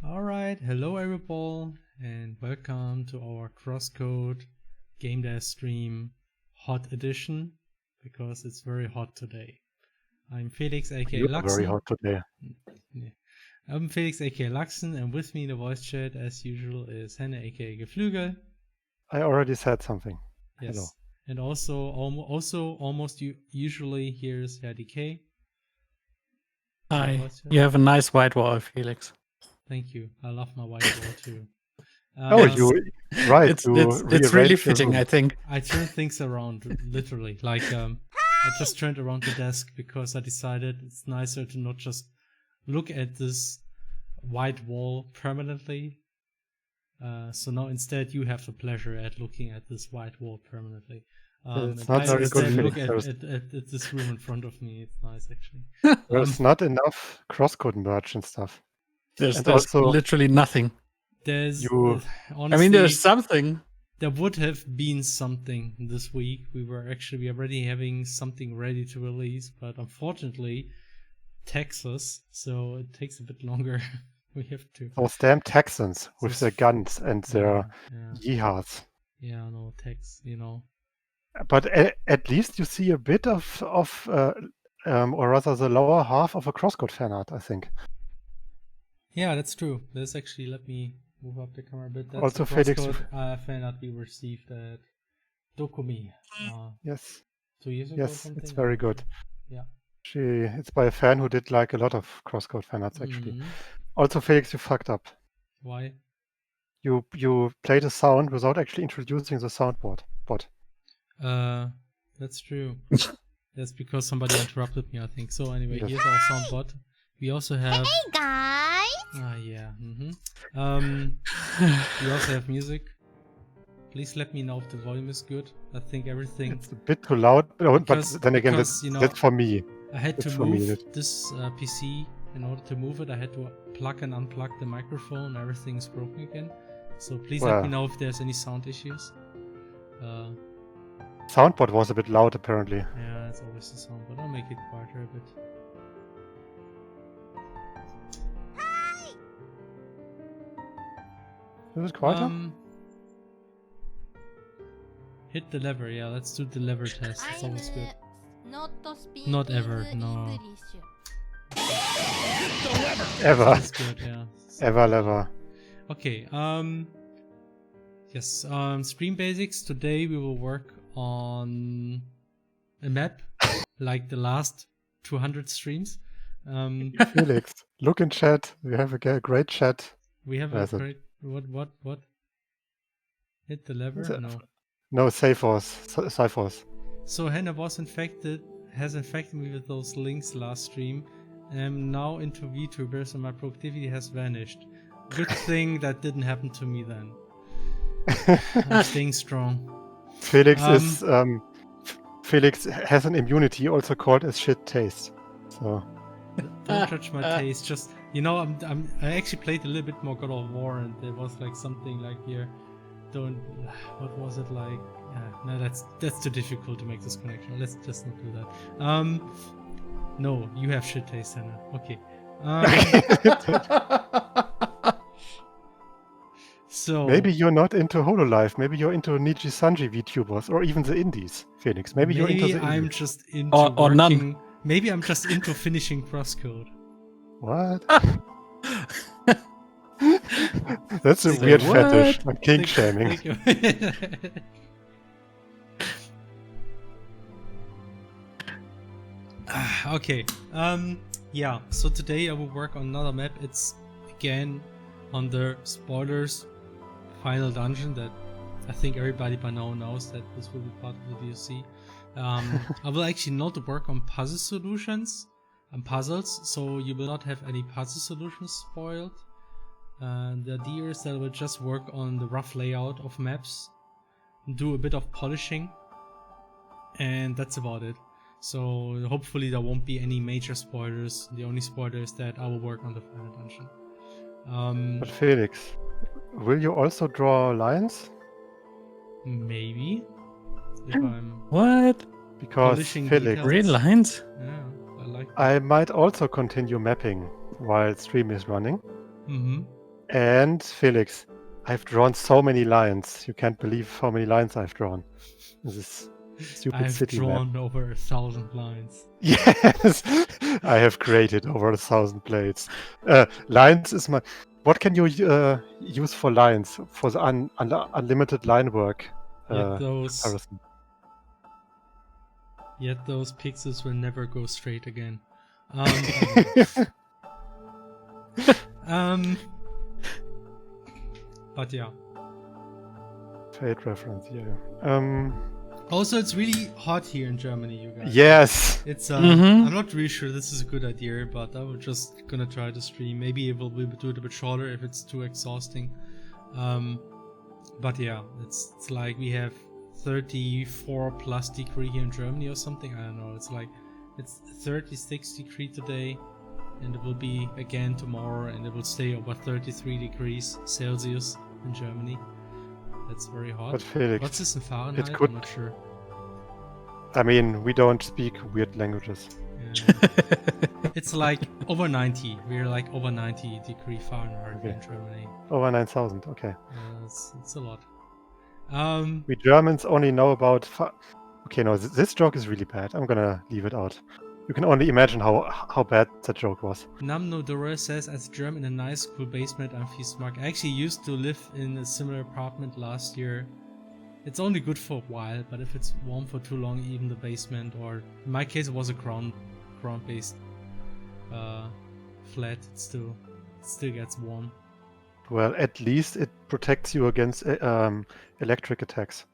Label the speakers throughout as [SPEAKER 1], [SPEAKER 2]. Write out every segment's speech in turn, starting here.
[SPEAKER 1] Alright, hello everybody, and welcome to our CrossCode Game Dev Stream Hot Edition, because it's very hot today. I'm Felix, aka
[SPEAKER 2] You are
[SPEAKER 1] Luxen.
[SPEAKER 2] very hot today.
[SPEAKER 1] Yeah. I'm Felix, aka Luxen, and with me in the voice chat, as usual, is Henne, aka Geflügel.
[SPEAKER 2] I already said something.
[SPEAKER 1] Yes.
[SPEAKER 2] Hello.
[SPEAKER 1] And almost usually, here's DK.
[SPEAKER 3] Hi. You have a nice white wall, Felix.
[SPEAKER 1] Thank you. I love my white wall too.
[SPEAKER 2] Right.
[SPEAKER 3] It's really fitting, I think.
[SPEAKER 1] I turn things around, literally. Like, I just turned around the desk because I decided it's nicer to not just look at this white wall permanently. So now instead you have the pleasure at looking at this white wall permanently.
[SPEAKER 2] It's not very good feeling.
[SPEAKER 1] Look at this room in front of me. It's nice, actually.
[SPEAKER 2] There's not enough CrossCode merch and stuff.
[SPEAKER 3] There's also literally nothing.
[SPEAKER 1] There's
[SPEAKER 3] honestly,
[SPEAKER 1] I mean,
[SPEAKER 3] there's something.
[SPEAKER 1] There would have been something this week. We were already having something ready to release, but unfortunately, Texas, so it takes a bit longer. We have to.
[SPEAKER 2] Those damn Texans with their guns and their yihads.
[SPEAKER 1] Yeah, no, Tex,
[SPEAKER 2] But at least you see a bit of or rather the lower half of a CrossCode fan art, I think.
[SPEAKER 1] Yeah, that's true. There's actually, let me move up the camera a bit. That's
[SPEAKER 2] also,
[SPEAKER 1] the
[SPEAKER 2] Felix,
[SPEAKER 1] fan art we received at Dokumi.
[SPEAKER 2] Yes.
[SPEAKER 1] 2 years ago.
[SPEAKER 2] Yes, it's very good.
[SPEAKER 1] Yeah.
[SPEAKER 2] It's by a fan who did like a lot of CrossCode fan arts actually.
[SPEAKER 1] Mm-hmm.
[SPEAKER 2] Also, Felix, you fucked up.
[SPEAKER 1] Why?
[SPEAKER 2] You played a sound without actually introducing the soundboard bot.
[SPEAKER 1] That's true. That's because somebody interrupted me, I think. So anyway,
[SPEAKER 2] Yes.
[SPEAKER 1] Here's our soundboard. We also have.
[SPEAKER 4] Hey guys!
[SPEAKER 1] Yeah. We also have music. Please let me know if the volume is good. I think everything.
[SPEAKER 2] It's a bit too loud, but then again, that's for me.
[SPEAKER 1] I had to move this PC in order to move it. I had to plug and unplug the microphone. Everything's broken again. So please let me know if there's any sound issues.
[SPEAKER 2] Soundboard was a bit loud, apparently.
[SPEAKER 1] Yeah, it's always the sound, but I'll make it quieter a bit.
[SPEAKER 2] Is it quieter?
[SPEAKER 1] Hit the lever, yeah, let's do the lever test. It's always good.
[SPEAKER 4] Not
[SPEAKER 1] ever, no.
[SPEAKER 2] Ever.
[SPEAKER 1] That's good, yeah.
[SPEAKER 2] Ever.
[SPEAKER 1] Okay, yes, Stream Basics. Today we will work on a map, like the last 200 streams.
[SPEAKER 2] Felix, look in chat. We have a great chat.
[SPEAKER 1] We have a great... What? Hit the lever?
[SPEAKER 2] No, Cyphers.
[SPEAKER 1] So Hannah has infected me with those links last stream. I'm now into VTuber, so my productivity has vanished. Good thing that didn't happen to me then. I'm staying strong.
[SPEAKER 2] Felix has an immunity, also called as shit taste. So
[SPEAKER 1] don't judge my taste. Just I actually played a little bit more God of War, and there was like something like here. What was it like? No, that's too difficult to make this connection. Let's just not do that. No, you have shit taste, Hannah. Okay. So
[SPEAKER 2] maybe you're not into HoloLive. Maybe you're into Niji Sanji VTubers, or even the indies, Felix. Maybe you're into the indies.
[SPEAKER 1] I'm just into
[SPEAKER 3] or none.
[SPEAKER 1] Maybe I'm just into finishing CrossCode.
[SPEAKER 2] What? That's a weird fetish. Like kink shaming.
[SPEAKER 1] Okay. Yeah. So today I will work on another map. It's again on the spoilers final dungeon that I think everybody by now knows that this will be part of the DLC. I will actually not work on puzzle solutions and puzzles, so you will not have any puzzle solutions spoiled. The idea is that I will just work on the rough layout of maps, do a bit of polishing, and that's about it. So hopefully there won't be any major spoilers. The only spoiler is that I will work on the final dungeon.
[SPEAKER 2] But Felix, will you also draw lines?
[SPEAKER 1] Maybe. If I'm
[SPEAKER 3] What?
[SPEAKER 2] Because Felix,
[SPEAKER 3] real lines?
[SPEAKER 1] Yeah, I like that.
[SPEAKER 2] I might also continue mapping while stream is running.
[SPEAKER 1] Mm-hmm.
[SPEAKER 2] And Felix, I've drawn so many lines. You can't believe how many lines I've drawn. This is stupid
[SPEAKER 1] I've
[SPEAKER 2] city map.
[SPEAKER 1] drawn over 1,000 lines.
[SPEAKER 2] Yes, I have created over 1,000 blades. Lines is my. What can you use for lines for the unlimited line work comparison?
[SPEAKER 1] Yet those pixels will never go straight again. But yeah.
[SPEAKER 2] Fate reference, yeah.
[SPEAKER 1] Also, it's really hot here in Germany, you guys.
[SPEAKER 2] Yes.
[SPEAKER 1] It's I'm not really sure this is a good idea, but I'm just gonna try to stream. Maybe we'll do it a bit shorter if it's too exhausting. But yeah, it's like we have 34 plus degree here in Germany or something. I don't know. It's 36 degree today, and it will be again tomorrow, and it will stay over 33 degrees Celsius in Germany. That's very hot.
[SPEAKER 2] But Felix,
[SPEAKER 1] what's this in Fahrenheit?
[SPEAKER 2] could-
[SPEAKER 1] I'm not sure.
[SPEAKER 2] I mean, we don't speak weird languages.
[SPEAKER 1] Yeah. It's like over 90. We're like over 90 degree Fahrenheit here in Germany.
[SPEAKER 2] Over 9,000. Okay.
[SPEAKER 1] It's a lot.
[SPEAKER 2] We Germans only know about. Okay, no, this joke is really bad. I'm gonna leave it out. You can only imagine how bad that joke was.
[SPEAKER 1] Namno Dora says, as a German in a nice cool basement, I'm viel smart. I actually used to live in a similar apartment last year. It's only good for a while, but if it's warm for too long, even the basement, or in my case it was a ground-based flat, it still gets warm.
[SPEAKER 2] Well, at least it protects you against electric attacks.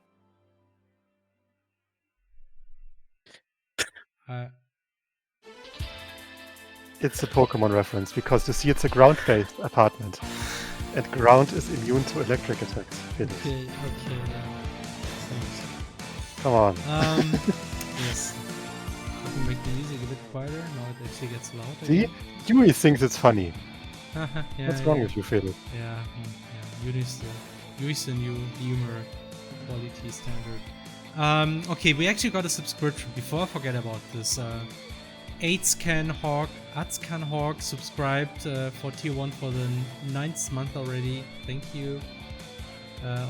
[SPEAKER 2] It's a Pokemon reference because you see it's a ground-based apartment, and ground is immune to electric attacks.
[SPEAKER 1] Okay.
[SPEAKER 2] Come on.
[SPEAKER 1] Yes. I can make the music a bit quieter. Now it actually gets loud.
[SPEAKER 2] See, Yui thinks it's funny.
[SPEAKER 1] Yeah,
[SPEAKER 2] What's wrong with you, Felix?
[SPEAKER 1] Yeah. Yui's the new humor quality standard. Okay, we actually got a subscription. Before I forget about this, Atscan Hawk subscribed for tier 1 for the 9th month already. Thank you.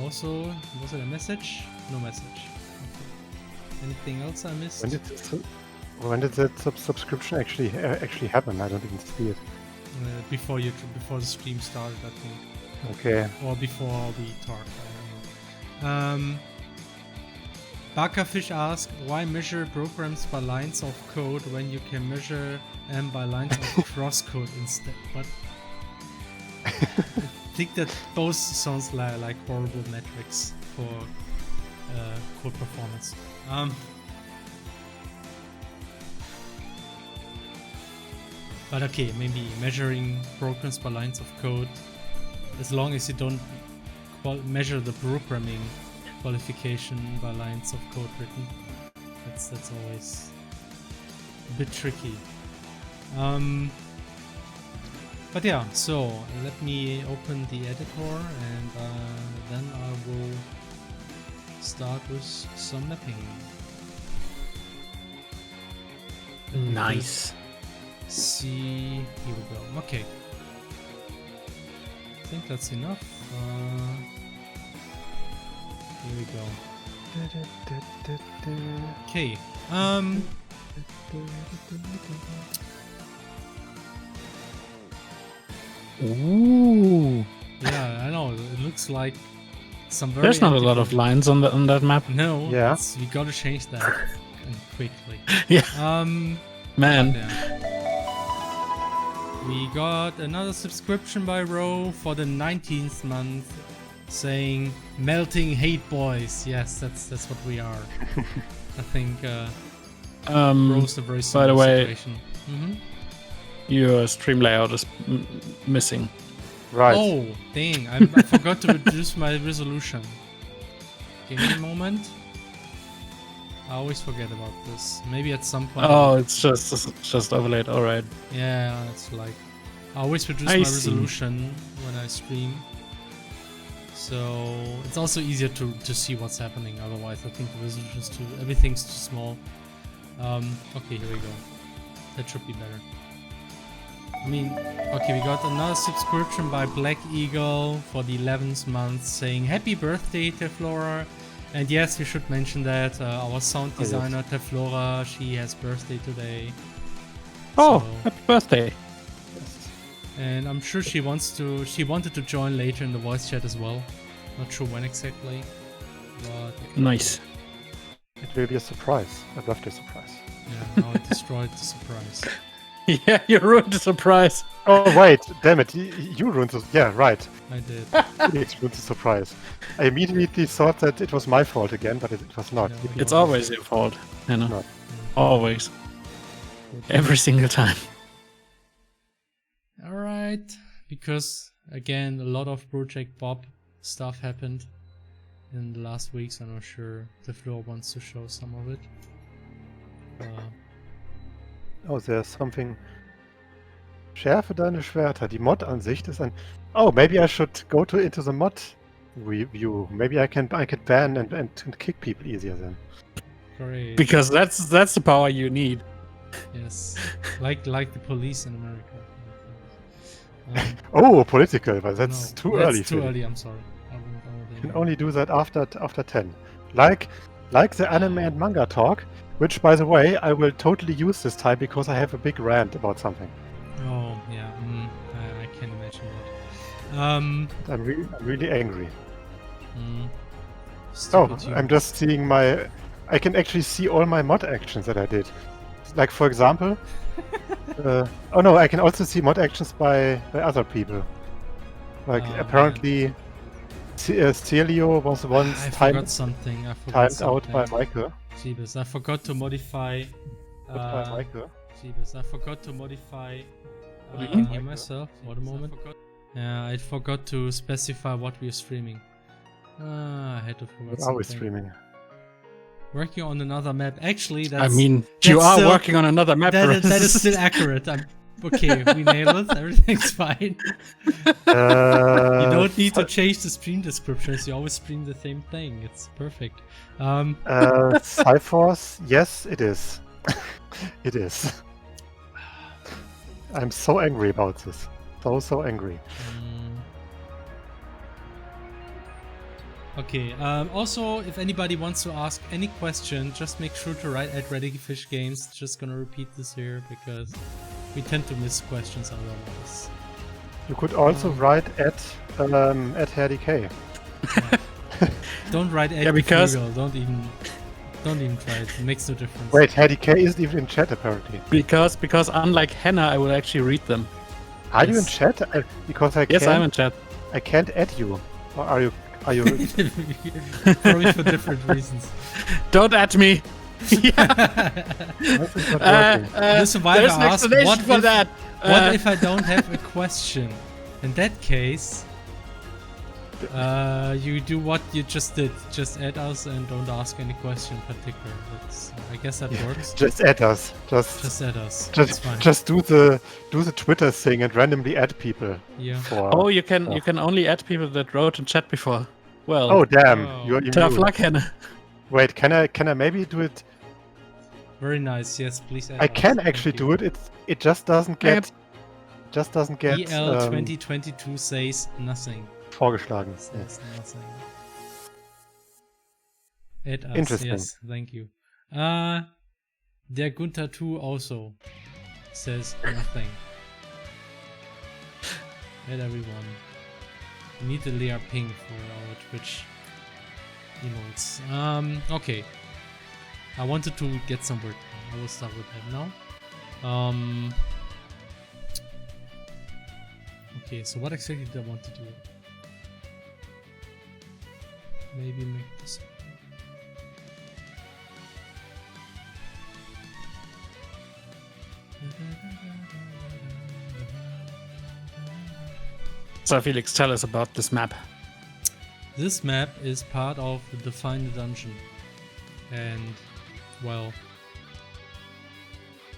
[SPEAKER 1] Also, was it a message? No message. Okay. Anything else I missed?
[SPEAKER 2] When did that subscription actually happen? I don't even see it.
[SPEAKER 1] Before the stream started, I think.
[SPEAKER 2] Okay.
[SPEAKER 1] Or before we talked. I don't know. Bakafish asks, why measure programs by lines of code when you can measure them by lines of CrossCode instead? But I think that both sounds like horrible metrics for code performance. But okay, maybe measuring programs by lines of code, as long as you don't measure the programming qualification by lines of code written. That's always a bit tricky. But yeah, so let me open the editor and then I will start with some mapping.
[SPEAKER 3] Nice.
[SPEAKER 1] See, here we go. Okay. I think that's enough. Here we go. Okay.
[SPEAKER 3] Ooh.
[SPEAKER 1] Yeah, I know. It looks like some very.
[SPEAKER 3] There's not a lot of lines on that map.
[SPEAKER 1] No.
[SPEAKER 2] Yeah.
[SPEAKER 1] We gotta change that quickly.
[SPEAKER 3] Yeah. Man.
[SPEAKER 1] We got another subscription by Ro for the 19th month, saying melting hate boys. Yes, that's what we are. I think Ro's a very similar
[SPEAKER 3] by the way,
[SPEAKER 1] situation.
[SPEAKER 3] Your stream layout is missing.
[SPEAKER 2] Right.
[SPEAKER 1] Oh, dang. I forgot to reduce my resolution. Give me a moment. I always forget about this. Maybe at some point.
[SPEAKER 3] Oh, it's just overlaid. All right.
[SPEAKER 1] Yeah, it's like I always reduce my resolution when I stream. So it's also easier to see what's happening. Otherwise, I think the resolution's everything's too small. Okay, here we go. That should be better. I mean, okay, we got another subscription by Black Eagle for the 11th month saying happy birthday, Teflora. And yes, we should mention that our sound designer, Teflora, she has birthday today.
[SPEAKER 3] Oh,
[SPEAKER 1] So,
[SPEAKER 3] happy birthday.
[SPEAKER 1] and I'm sure she wanted to join later in the voice chat as well. Not sure when exactly. But
[SPEAKER 3] Nice.
[SPEAKER 2] It will be a surprise. A birthday surprise.
[SPEAKER 1] yeah, now it destroyed the surprise.
[SPEAKER 3] Yeah, you ruined the surprise.
[SPEAKER 2] Oh wait, damn it! You ruined the. Yeah, right.
[SPEAKER 1] I did.
[SPEAKER 2] It ruined the surprise. I immediately thought that it was my fault again, but it was not.
[SPEAKER 1] No,
[SPEAKER 3] It's always your fault, Hannah.
[SPEAKER 2] Not.
[SPEAKER 3] Always. Every single time.
[SPEAKER 1] Alright, because again, a lot of Project Bob stuff happened in the last weeks, and I'm sure the floor wants to show some of it.
[SPEAKER 2] Oh, there's something. Schärfe deine Schwerter. Die Mod-Ansicht ist ein. Oh, maybe I should go into the mod review. Maybe I can ban and kick people easier then.
[SPEAKER 1] Great.
[SPEAKER 3] Because that's the power you need.
[SPEAKER 1] Yes, like the police in America.
[SPEAKER 2] Oh, political, but that's
[SPEAKER 1] No,
[SPEAKER 2] too early.
[SPEAKER 1] That's too
[SPEAKER 2] Philip.
[SPEAKER 1] early. I'm sorry. I won't
[SPEAKER 2] You can only do that after 10. Like the anime and manga talk, which by the way I will totally use this time because I have a big rant about something.
[SPEAKER 1] Oh yeah, I can imagine that.
[SPEAKER 2] I'm really angry.
[SPEAKER 1] Mm,
[SPEAKER 2] Oh,
[SPEAKER 1] stupid
[SPEAKER 2] I'm just seeing my. I can actually see all my mod actions that I did. Like for example. Oh no, I can also see mod actions by other people. Like
[SPEAKER 1] Oh,
[SPEAKER 2] apparently, Celio was once
[SPEAKER 1] I forgot something. I forgot
[SPEAKER 2] timed
[SPEAKER 1] something.
[SPEAKER 2] out by Michael.
[SPEAKER 1] Jeebus, I forgot to modify.
[SPEAKER 2] By Michael.
[SPEAKER 1] Jeebus, I forgot to modify. I
[SPEAKER 2] Mhm.
[SPEAKER 1] can hear myself. What a moment. Yeah, I forgot to specify what we are streaming. I had to forget
[SPEAKER 2] What are we
[SPEAKER 1] something.
[SPEAKER 2] streaming?
[SPEAKER 1] Working on another map. Actually, that's.
[SPEAKER 3] I mean,
[SPEAKER 1] that's
[SPEAKER 3] you are
[SPEAKER 1] still-
[SPEAKER 3] working on another map.
[SPEAKER 1] that is still accurate. Okay, we nailed it. Everything's fine. You don't need to change the stream descriptions. You always stream the same thing. It's perfect.
[SPEAKER 2] Cyforce, yes, it is. It is. I'm so angry about this. So angry.
[SPEAKER 1] Okay. Also, if anybody wants to ask any question, just make sure to write at Reddifish Games. Just gonna repeat this here because we tend to miss questions otherwise.
[SPEAKER 2] You could also write at Herdy K.
[SPEAKER 1] Don't write at
[SPEAKER 3] Yeah, because-
[SPEAKER 1] Frugal. Don't even try it. It makes no difference.
[SPEAKER 2] Wait, Herdy K isn't even in chat apparently.
[SPEAKER 3] Because unlike Hannah, I will actually read them.
[SPEAKER 2] Are you in
[SPEAKER 1] Yes.
[SPEAKER 2] chat? Because I
[SPEAKER 3] Yes,
[SPEAKER 2] can't.
[SPEAKER 3] I'm in chat.
[SPEAKER 2] I can't add you. Or are you?
[SPEAKER 1] Probably for different reasons.
[SPEAKER 3] Don't at me.
[SPEAKER 2] This is not working.
[SPEAKER 1] The survivor
[SPEAKER 3] There's an
[SPEAKER 1] asked,
[SPEAKER 3] explanation
[SPEAKER 1] what
[SPEAKER 3] for
[SPEAKER 1] if-
[SPEAKER 3] that.
[SPEAKER 1] What if I don't have a question? In that case, you do what you just did. Just add us and don't ask any question in particular. I guess that works.
[SPEAKER 2] Just add us.
[SPEAKER 1] Just add us. That's fine.
[SPEAKER 2] Just do the Twitter thing and randomly add people.
[SPEAKER 1] Yeah.
[SPEAKER 3] Oh, you can only add people that wrote in chat before. Well,
[SPEAKER 2] Oh damn!
[SPEAKER 1] Oh.
[SPEAKER 2] You're
[SPEAKER 3] tough
[SPEAKER 2] immune.
[SPEAKER 3] luck, Hannah.
[SPEAKER 2] Wait, can I maybe do it?
[SPEAKER 1] Very nice. Yes, please add
[SPEAKER 2] I
[SPEAKER 1] us.
[SPEAKER 2] can
[SPEAKER 1] Thank
[SPEAKER 2] actually
[SPEAKER 1] you.
[SPEAKER 2] do it. It just doesn't get.
[SPEAKER 1] EL 2022 says nothing.
[SPEAKER 2] Vorgeschlagen.
[SPEAKER 1] Says nothing. Add us.
[SPEAKER 2] Interesting.
[SPEAKER 1] Yes, thank you. Der Gunther 2 also says nothing. Add everyone. We need the Lea ping for our Twitch emotes. Okay. I wanted to get some work done. I will start with that now. Okay, so what exactly did I want to do? Maybe make this.
[SPEAKER 3] So Felix, tell us about this map.
[SPEAKER 1] This map is part of the Define the Dungeon. And, well,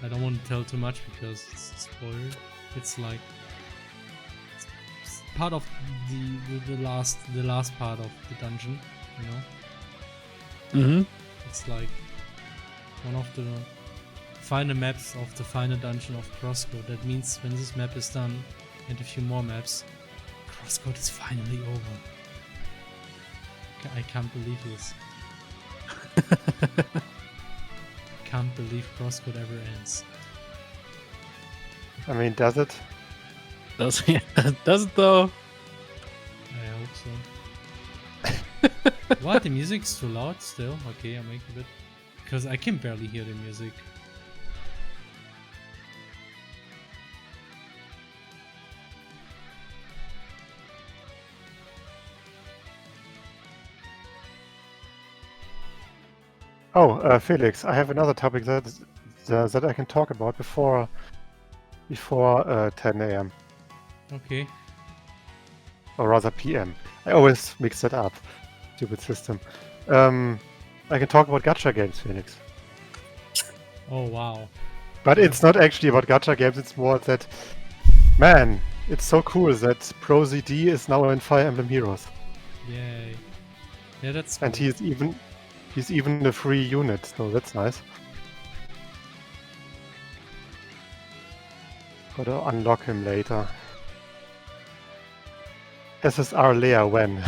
[SPEAKER 1] I don't want to tell too much because it's a spoiler. It's like it's part of the last part of the dungeon, you know.
[SPEAKER 3] Mm-hmm.
[SPEAKER 1] It's like one of the final maps of the final dungeon of CrossCode. That means when this map is done and a few more maps, CrossCode is finally over. I can't believe this. Can't believe CrossCode ever ends.
[SPEAKER 2] I mean, does it?
[SPEAKER 3] Does it though?
[SPEAKER 1] I hope so. What? The music's too loud still? Okay, I'll make it a bit. Because I can barely hear the music.
[SPEAKER 2] Oh, Felix, I have another topic that I can talk about before 10 a.m.
[SPEAKER 1] Okay.
[SPEAKER 2] or rather PM. I always mix that up. Stupid system. I can talk about gacha games, Felix.
[SPEAKER 1] Oh wow.
[SPEAKER 2] But it's not actually about gacha games. It's more that, man, it's so cool that ProZD is now in Fire Emblem Heroes,
[SPEAKER 1] Yay. Yeah, that's cool.
[SPEAKER 2] and he's even a free unit, so that's nice. Gotta unlock him later. SSR Lea when?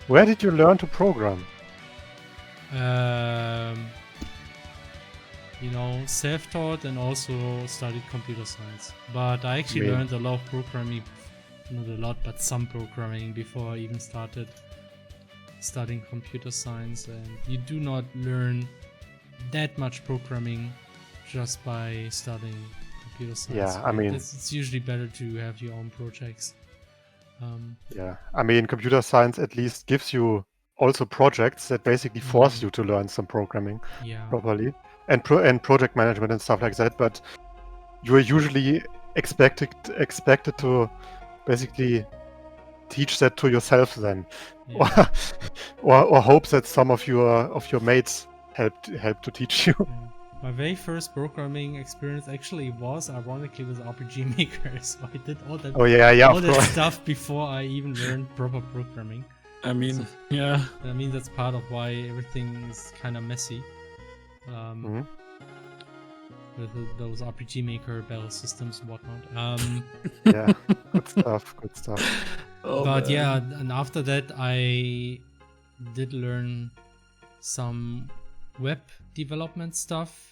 [SPEAKER 2] Where did you learn to program?
[SPEAKER 1] You know, self-taught and also studied computer science. But I actually learned a lot of programming, not a lot, but some programming before I even started studying computer science. And you do not learn that much programming just by studying computer science.
[SPEAKER 2] Yeah, I mean,
[SPEAKER 1] it's usually better to have your own projects.
[SPEAKER 2] Yeah, I mean, computer science at least gives you also projects that basically force you to learn some programming properly, and project management and stuff like that. But you are usually expected to basically teach that to yourself then, or hope that some of your mates help to teach you.
[SPEAKER 1] Yeah. My very first programming experience actually was, ironically, with RPG Maker, so I did all that, all that stuff before I even learned proper programming.
[SPEAKER 3] I mean,
[SPEAKER 1] So,
[SPEAKER 3] yeah.
[SPEAKER 1] I mean, that's part of why everything is kind of messy. With those RPG Maker battle systems and whatnot.
[SPEAKER 2] Yeah, good stuff.
[SPEAKER 3] Oh,
[SPEAKER 1] but
[SPEAKER 3] man.
[SPEAKER 1] yeah, and after that I did learn some web development stuff.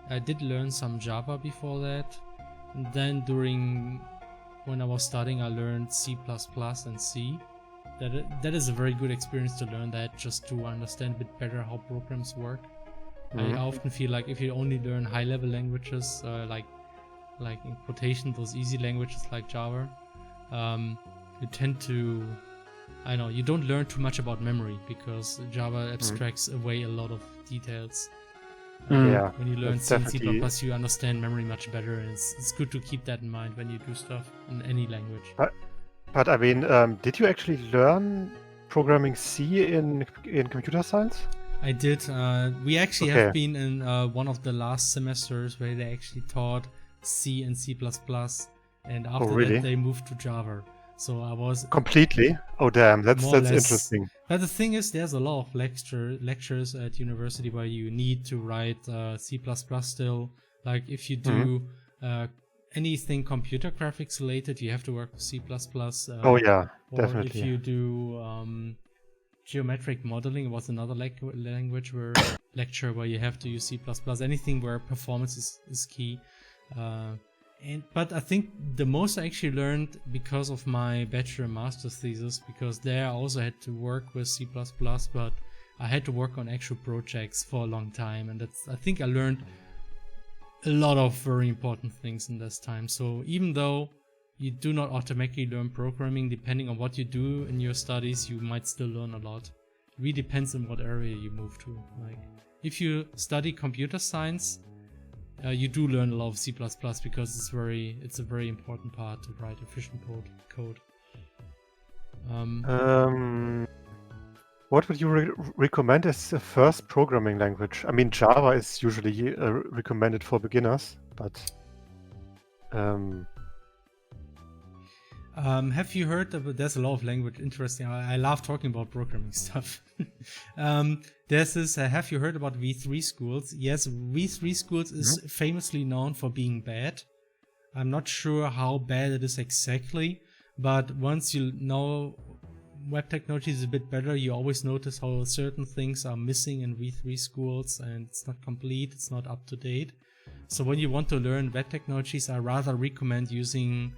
[SPEAKER 1] I did learn some Java before that. And then when I was studying, I learned C++ and C. That is a very good experience to learn that, just to understand a bit better how programs work. I often feel like if you only learn high-level languages, like in quotation, those easy languages like Java, you tend to, I know, you don't learn too much about memory because Java abstracts away a lot of details.
[SPEAKER 2] Yeah,
[SPEAKER 1] when you learn C and C++, you understand memory much better, and it's good to keep that in mind when you do stuff in any language.
[SPEAKER 2] But I mean, did you actually learn programming C in computer science?
[SPEAKER 1] I did. We actually have been in one of the last semesters where they actually taught C and C++, and after that they moved to Java. So I was
[SPEAKER 2] completely. Oh damn, that's interesting.
[SPEAKER 1] But the thing is, there's a lot of lectures at university where you need to write C++ still. Like if you do anything computer graphics related, you have to work with C++.
[SPEAKER 2] Oh yeah,
[SPEAKER 1] or
[SPEAKER 2] definitely.
[SPEAKER 1] If you do geometric modeling, it was another language lecture where you have to use C++. Anything where performance is key. But I think the most I actually learned because of my bachelor and master's thesis, because there I also had to work with C++, but I had to work on actual projects for a long time, and I think I learned a lot of very important things in this time. So even though you do not automatically learn programming, depending on what you do in your studies, you might still learn a lot. It really depends on what area you move to. Like if you study computer science, you do learn a lot of C++ because it's a very important part to write efficient code.
[SPEAKER 2] What would you recommend as the first programming language? I mean, Java is usually recommended for beginners, but
[SPEAKER 1] Have you heard of? There's a lot of language. Interesting. I love talking about programming stuff. There's this. Have you heard about V3 schools? Yes, V3 schools is famously known for being bad. I'm not sure how bad it is exactly, but once you know web technology is a bit better, you always notice how certain things are missing in V3 schools, and it's not complete. It's not up to date. So when you want to learn web technologies, I rather recommend using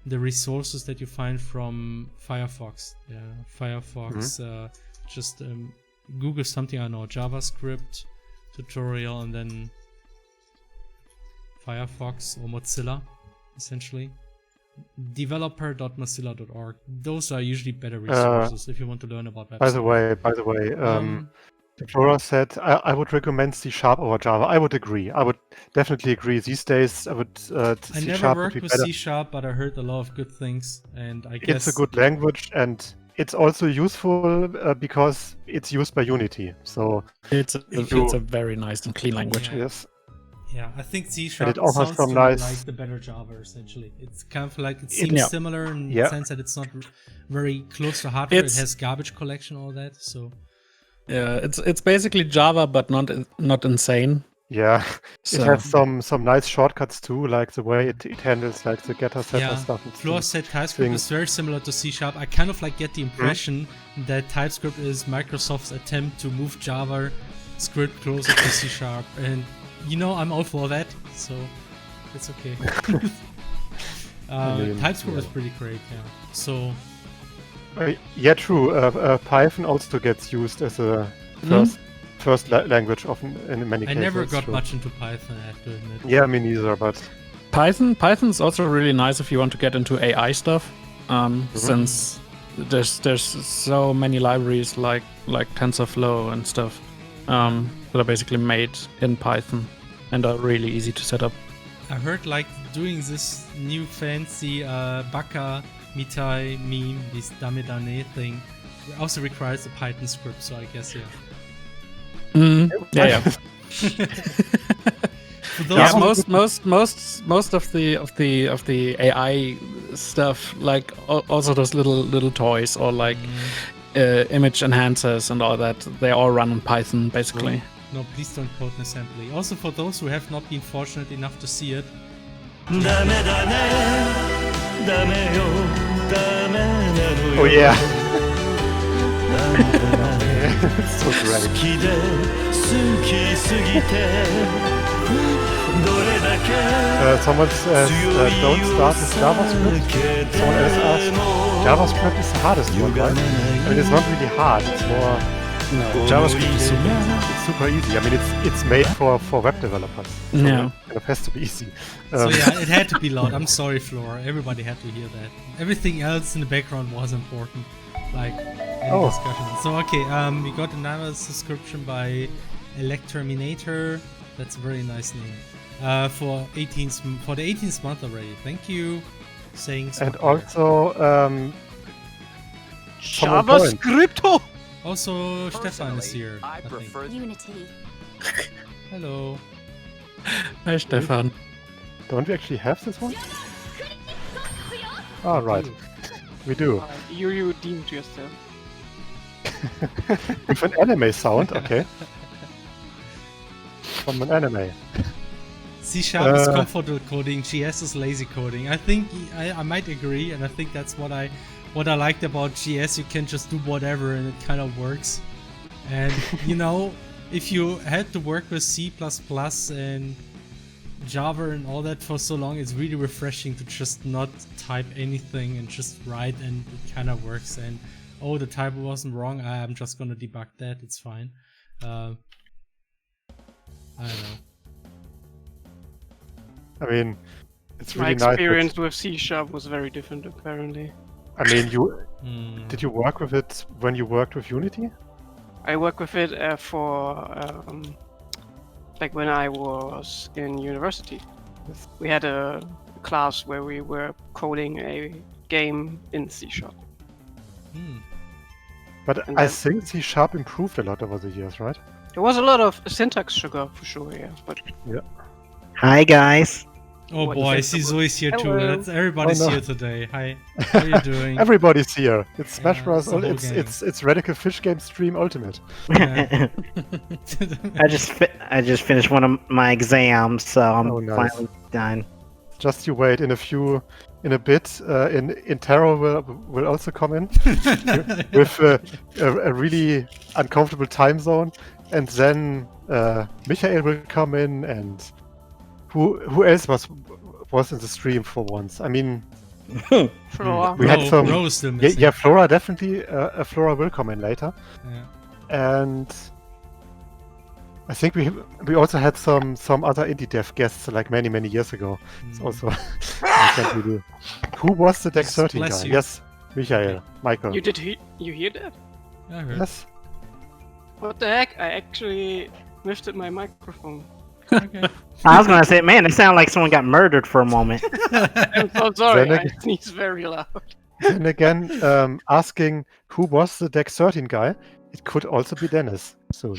[SPEAKER 1] the resources that you find from Firefox. Yeah, Firefox. Just Google something, I know, JavaScript tutorial, and then Firefox or Mozilla, essentially. Developer.mozilla.org. Those are usually better resources if you want to learn about web.
[SPEAKER 2] By the way, Flora said I would recommend C# over Java. I would agree. I would definitely agree. These days, I would.
[SPEAKER 1] I never worked with C#, but I heard a lot of good things, and I guess
[SPEAKER 2] it's a good language, and it's also useful because it's used by Unity. So
[SPEAKER 3] it's a very nice and clean language.
[SPEAKER 1] Yeah.
[SPEAKER 2] Yes.
[SPEAKER 1] Yeah, I think C#
[SPEAKER 2] it offers
[SPEAKER 1] sounds
[SPEAKER 2] some
[SPEAKER 1] to me
[SPEAKER 2] nice...
[SPEAKER 1] like the better Java, essentially. It's kind of like, it seems similar in the sense that it's not very close to hardware. It has garbage collection, all that. So
[SPEAKER 3] yeah, it's basically Java, but not insane.
[SPEAKER 2] Yeah,
[SPEAKER 3] So
[SPEAKER 2] it has some nice shortcuts too, like the way it handles like the getter setter stuff. And
[SPEAKER 1] Flora said TypeScript is very similar to C#. I kind of like get the impression that TypeScript is Microsoft's attempt to move Java script closer to C#, and you know I'm all for that, so it's okay. TypeScript is pretty great, yeah. So
[SPEAKER 2] yeah, true. Python also gets used as a first language often in many cases.
[SPEAKER 1] I never got much into Python, I have to admit.
[SPEAKER 2] Yeah, me neither, but
[SPEAKER 3] Python's also really nice if you want to get into AI stuff, since there's so many libraries like TensorFlow and stuff that are basically made in Python and are really easy to set up.
[SPEAKER 1] I heard like doing this new fancy Baka Mitai meme, this Damedane thing, also requires a Python script, so I guess
[SPEAKER 3] Yeah. Most of the AI stuff, like also those little toys or like image enhancers and all that, they all run on Python basically.
[SPEAKER 1] No, please don't code an assembly. Also, for those who have not been fortunate enough to see it.
[SPEAKER 2] Oh yeah. It's so great. Someone says don't start with JavaScript. Someone else asked, JavaScript is the hardest one, right? I mean, it's not really hard. It's more...
[SPEAKER 3] No, JavaScript is
[SPEAKER 2] it's super easy. I mean, it's made for web developers. So
[SPEAKER 3] yeah.
[SPEAKER 2] It has to be easy.
[SPEAKER 1] So yeah, it had to be loud. I'm sorry, Flora. Everybody had to hear that. Everything else in the background was important. Like, any discussion. So okay, we got another subscription by Electerminator. That's a very nice name. For the 18th month already. Thank you. Saying
[SPEAKER 2] and also
[SPEAKER 5] JavaScript.
[SPEAKER 1] Also, Stefan is here.
[SPEAKER 6] I prefer
[SPEAKER 4] Unity.
[SPEAKER 1] Hello.
[SPEAKER 3] Hi, Stefan.
[SPEAKER 2] Don't we actually have this one? Ah, right. We do.
[SPEAKER 5] You deemed yourself.
[SPEAKER 2] With an anime sound, okay. From an anime.
[SPEAKER 1] C# is comfortable coding, GS is lazy coding. I think I might agree, and I think that's what I liked about GS. You can just do whatever and it kind of works. And you know, if you had to work with C++ and Java and all that for so long, it's really refreshing to just not type anything and just write, and it kind of works. And oh, the typo wasn't wrong, I'm just gonna debug that, it's fine. I don't know.
[SPEAKER 2] I mean, it's really nice.
[SPEAKER 5] My experience with C# was very different, apparently.
[SPEAKER 2] I mean, did you work with it when you worked with Unity?
[SPEAKER 5] I worked with it for like when I was in university. We had a class where we were coding a game in C#.
[SPEAKER 2] But I think C# improved a lot over the years, right?
[SPEAKER 5] There was a lot of syntax sugar for sure, yeah. But
[SPEAKER 7] Hi guys.
[SPEAKER 1] Oh
[SPEAKER 5] What
[SPEAKER 1] boy,
[SPEAKER 5] is it?
[SPEAKER 1] Sisu is here too.
[SPEAKER 5] Hello.
[SPEAKER 1] Everybody's
[SPEAKER 2] Oh, no.
[SPEAKER 1] here today. Hi, how are you doing?
[SPEAKER 2] Everybody's here. It's Smash
[SPEAKER 1] Yeah,
[SPEAKER 2] Bros.
[SPEAKER 1] it's the whole
[SPEAKER 2] It's Radical Fish Game Stream Ultimate.
[SPEAKER 1] Yeah.
[SPEAKER 6] I just finished one of my exams, so I'm
[SPEAKER 2] Oh, nice.
[SPEAKER 6] finally done.
[SPEAKER 2] Just you wait. In a bit, in Taro will also come in with a really uncomfortable time zone, and then Michael will come in, and who else was in the stream for once? I mean,
[SPEAKER 5] Flora.
[SPEAKER 2] we had some.
[SPEAKER 1] Rose still
[SPEAKER 2] Yeah,
[SPEAKER 1] missing.
[SPEAKER 2] yeah, Flora definitely. Flora will come in later,
[SPEAKER 1] Yeah.
[SPEAKER 2] and I think we also had some other indie dev guests like many years ago. It's
[SPEAKER 1] Mm.
[SPEAKER 2] also recently. Who was the Deck 13
[SPEAKER 1] Bless
[SPEAKER 2] guy?
[SPEAKER 1] you.
[SPEAKER 2] Yes, Michael, Michael.
[SPEAKER 5] You hear that?
[SPEAKER 1] I heard.
[SPEAKER 2] Yes.
[SPEAKER 5] What the heck? I actually lifted my microphone.
[SPEAKER 1] Okay.
[SPEAKER 6] I was gonna say, man, it sounded like someone got murdered for a moment.
[SPEAKER 5] I'm so sorry.
[SPEAKER 2] Then
[SPEAKER 5] I sneeze very loud.
[SPEAKER 2] Then again, asking who was the Deck 13 guy, it could also be Dennis soon.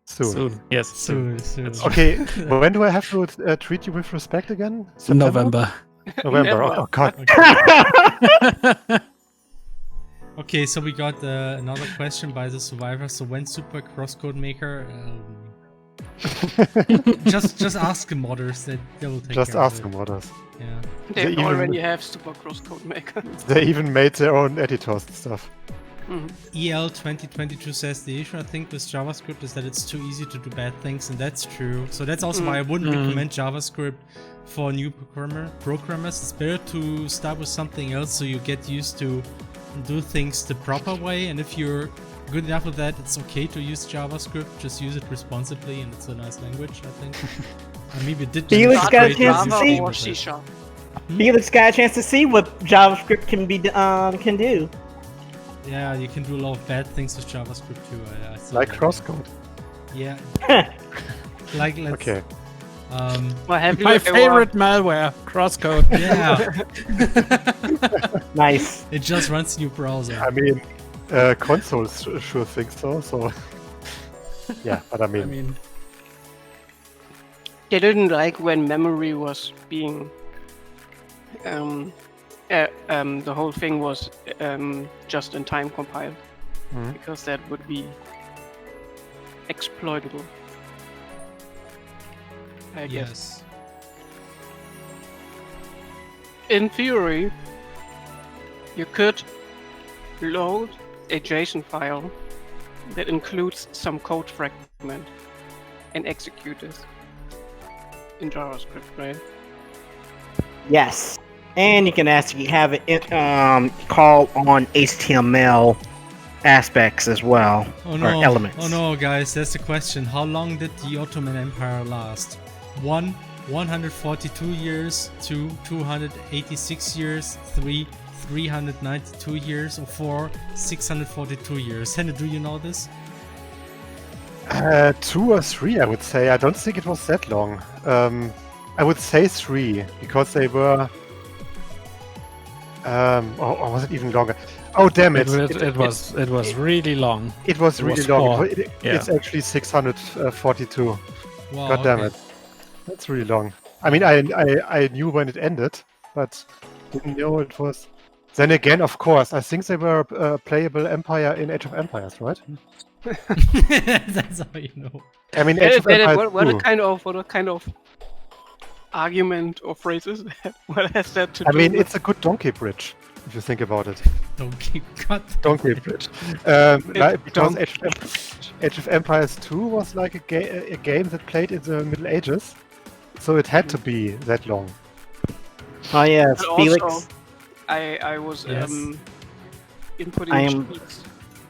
[SPEAKER 2] Soon.
[SPEAKER 3] Yes.
[SPEAKER 1] Soon.
[SPEAKER 2] Okay, when do I have to treat you with respect again? September?
[SPEAKER 3] November.
[SPEAKER 2] November.
[SPEAKER 5] Never.
[SPEAKER 2] Oh God.
[SPEAKER 1] Okay, so we got another question by the survivor. So when Super CrossCode Maker, just ask the modders. They will take
[SPEAKER 2] Just
[SPEAKER 1] care of
[SPEAKER 2] ask
[SPEAKER 1] it.
[SPEAKER 2] them what else.
[SPEAKER 1] Yeah.
[SPEAKER 5] They
[SPEAKER 2] They even-
[SPEAKER 5] already have Super CrossCode Maker.
[SPEAKER 2] They even made their own editors and stuff.
[SPEAKER 5] Mhm.
[SPEAKER 1] EL 2022 says the issue I think with JavaScript is that it's too easy to do bad things, and that's true. So that's also why I wouldn't recommend JavaScript for new programmers. It's better to start with something else so you get used to do things the proper way, and if you're good enough with that, it's okay to use JavaScript. Just use it responsibly, and it's a nice language, I think. I mean, we did
[SPEAKER 6] Felix got a
[SPEAKER 1] demonstrate
[SPEAKER 6] chance
[SPEAKER 1] that
[SPEAKER 6] to
[SPEAKER 1] you
[SPEAKER 6] see-
[SPEAKER 1] can
[SPEAKER 5] or
[SPEAKER 1] with
[SPEAKER 5] C
[SPEAKER 1] it.
[SPEAKER 5] Sharp.
[SPEAKER 6] Felix got a chance to see what JavaScript can do.
[SPEAKER 1] Yeah, you can do a lot of bad things with JavaScript too. I saw
[SPEAKER 2] Like
[SPEAKER 1] that.
[SPEAKER 2] CrossCode.
[SPEAKER 1] Yeah. Like let's.
[SPEAKER 2] Okay.
[SPEAKER 5] Well, have you
[SPEAKER 3] My
[SPEAKER 5] ever-
[SPEAKER 3] favorite malware, CrossCode.
[SPEAKER 1] Yeah.
[SPEAKER 6] Nice.
[SPEAKER 1] It just runs in your browser.
[SPEAKER 2] I mean, consoles sure think so. So yeah, but I
[SPEAKER 1] I
[SPEAKER 2] mean,
[SPEAKER 1] mean,
[SPEAKER 5] They didn't like when memory was being. The whole thing was just in time compiled
[SPEAKER 2] Mhm.
[SPEAKER 5] because that would be exploitable. I guess.
[SPEAKER 1] yes.
[SPEAKER 5] In theory, you could load a JSON file that includes some code fragment and execute this in JavaScript, right?
[SPEAKER 6] Yes. And you can actually have it call on HTML aspects as well,
[SPEAKER 1] Oh
[SPEAKER 6] or
[SPEAKER 1] no.
[SPEAKER 6] elements.
[SPEAKER 1] Oh no, guys, that's the question. How long did the Ottoman Empire last? 142 years, 286 years, 392 years, or 642 years. Henry, do you know this?
[SPEAKER 2] 2 or 3, I would say. I don't think it was that long. I would say 3 because they were. Or was it even longer? Oh damn it!
[SPEAKER 3] It was really long.
[SPEAKER 2] It was
[SPEAKER 3] it
[SPEAKER 2] really
[SPEAKER 3] was
[SPEAKER 2] long.
[SPEAKER 3] 4.
[SPEAKER 2] It's actually 642.
[SPEAKER 1] Wow.
[SPEAKER 2] God damn
[SPEAKER 1] okay.
[SPEAKER 2] it! That's really long. I mean, I knew when it ended, but didn't know it was. Then again, of course, I think they were a playable empire in Age of Empires, right?
[SPEAKER 1] That's how you know.
[SPEAKER 2] I mean, Age of Empires
[SPEAKER 5] What
[SPEAKER 2] 2.
[SPEAKER 5] kind of argument or phrases that? What has that to
[SPEAKER 2] I
[SPEAKER 5] do?
[SPEAKER 2] mean,
[SPEAKER 5] with...
[SPEAKER 2] it's a good donkey bridge if you think about it.
[SPEAKER 1] Don't keep cut.
[SPEAKER 2] Donkey bridge. Because Age of Empires 2 was like a game that played in the Middle Ages, so it had to be that long.
[SPEAKER 6] Oh yes,
[SPEAKER 5] But
[SPEAKER 6] Felix.
[SPEAKER 5] also, I was
[SPEAKER 1] Yes.
[SPEAKER 5] inputting
[SPEAKER 6] I am-
[SPEAKER 5] sheets.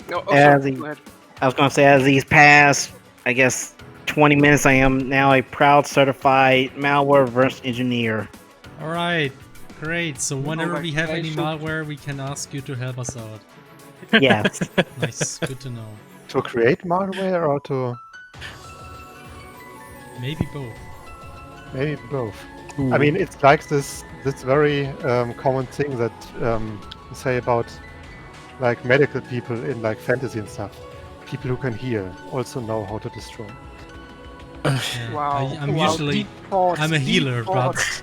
[SPEAKER 5] No,
[SPEAKER 6] As
[SPEAKER 5] sorry,
[SPEAKER 6] a-
[SPEAKER 5] go ahead.
[SPEAKER 6] I was gonna say, as these past, I guess, 20 minutes, I am now a proud certified malware reverse engineer.
[SPEAKER 1] All right. Great. So whenever we have any
[SPEAKER 5] Congratulations.
[SPEAKER 1] malware, we can ask you to help us out.
[SPEAKER 6] Yes.
[SPEAKER 1] Nice. Good to know.
[SPEAKER 2] To create malware or to
[SPEAKER 1] Maybe both.
[SPEAKER 2] maybe both. I mean, it's like this very common thing that you say about like medical people in like fantasy and stuff. People who can heal also know how to destroy.
[SPEAKER 1] Yeah.
[SPEAKER 5] Wow.
[SPEAKER 1] I'm
[SPEAKER 5] wow.
[SPEAKER 1] usually
[SPEAKER 5] Deep thoughts,
[SPEAKER 1] I'm a
[SPEAKER 5] deep
[SPEAKER 1] healer, but
[SPEAKER 5] thoughts.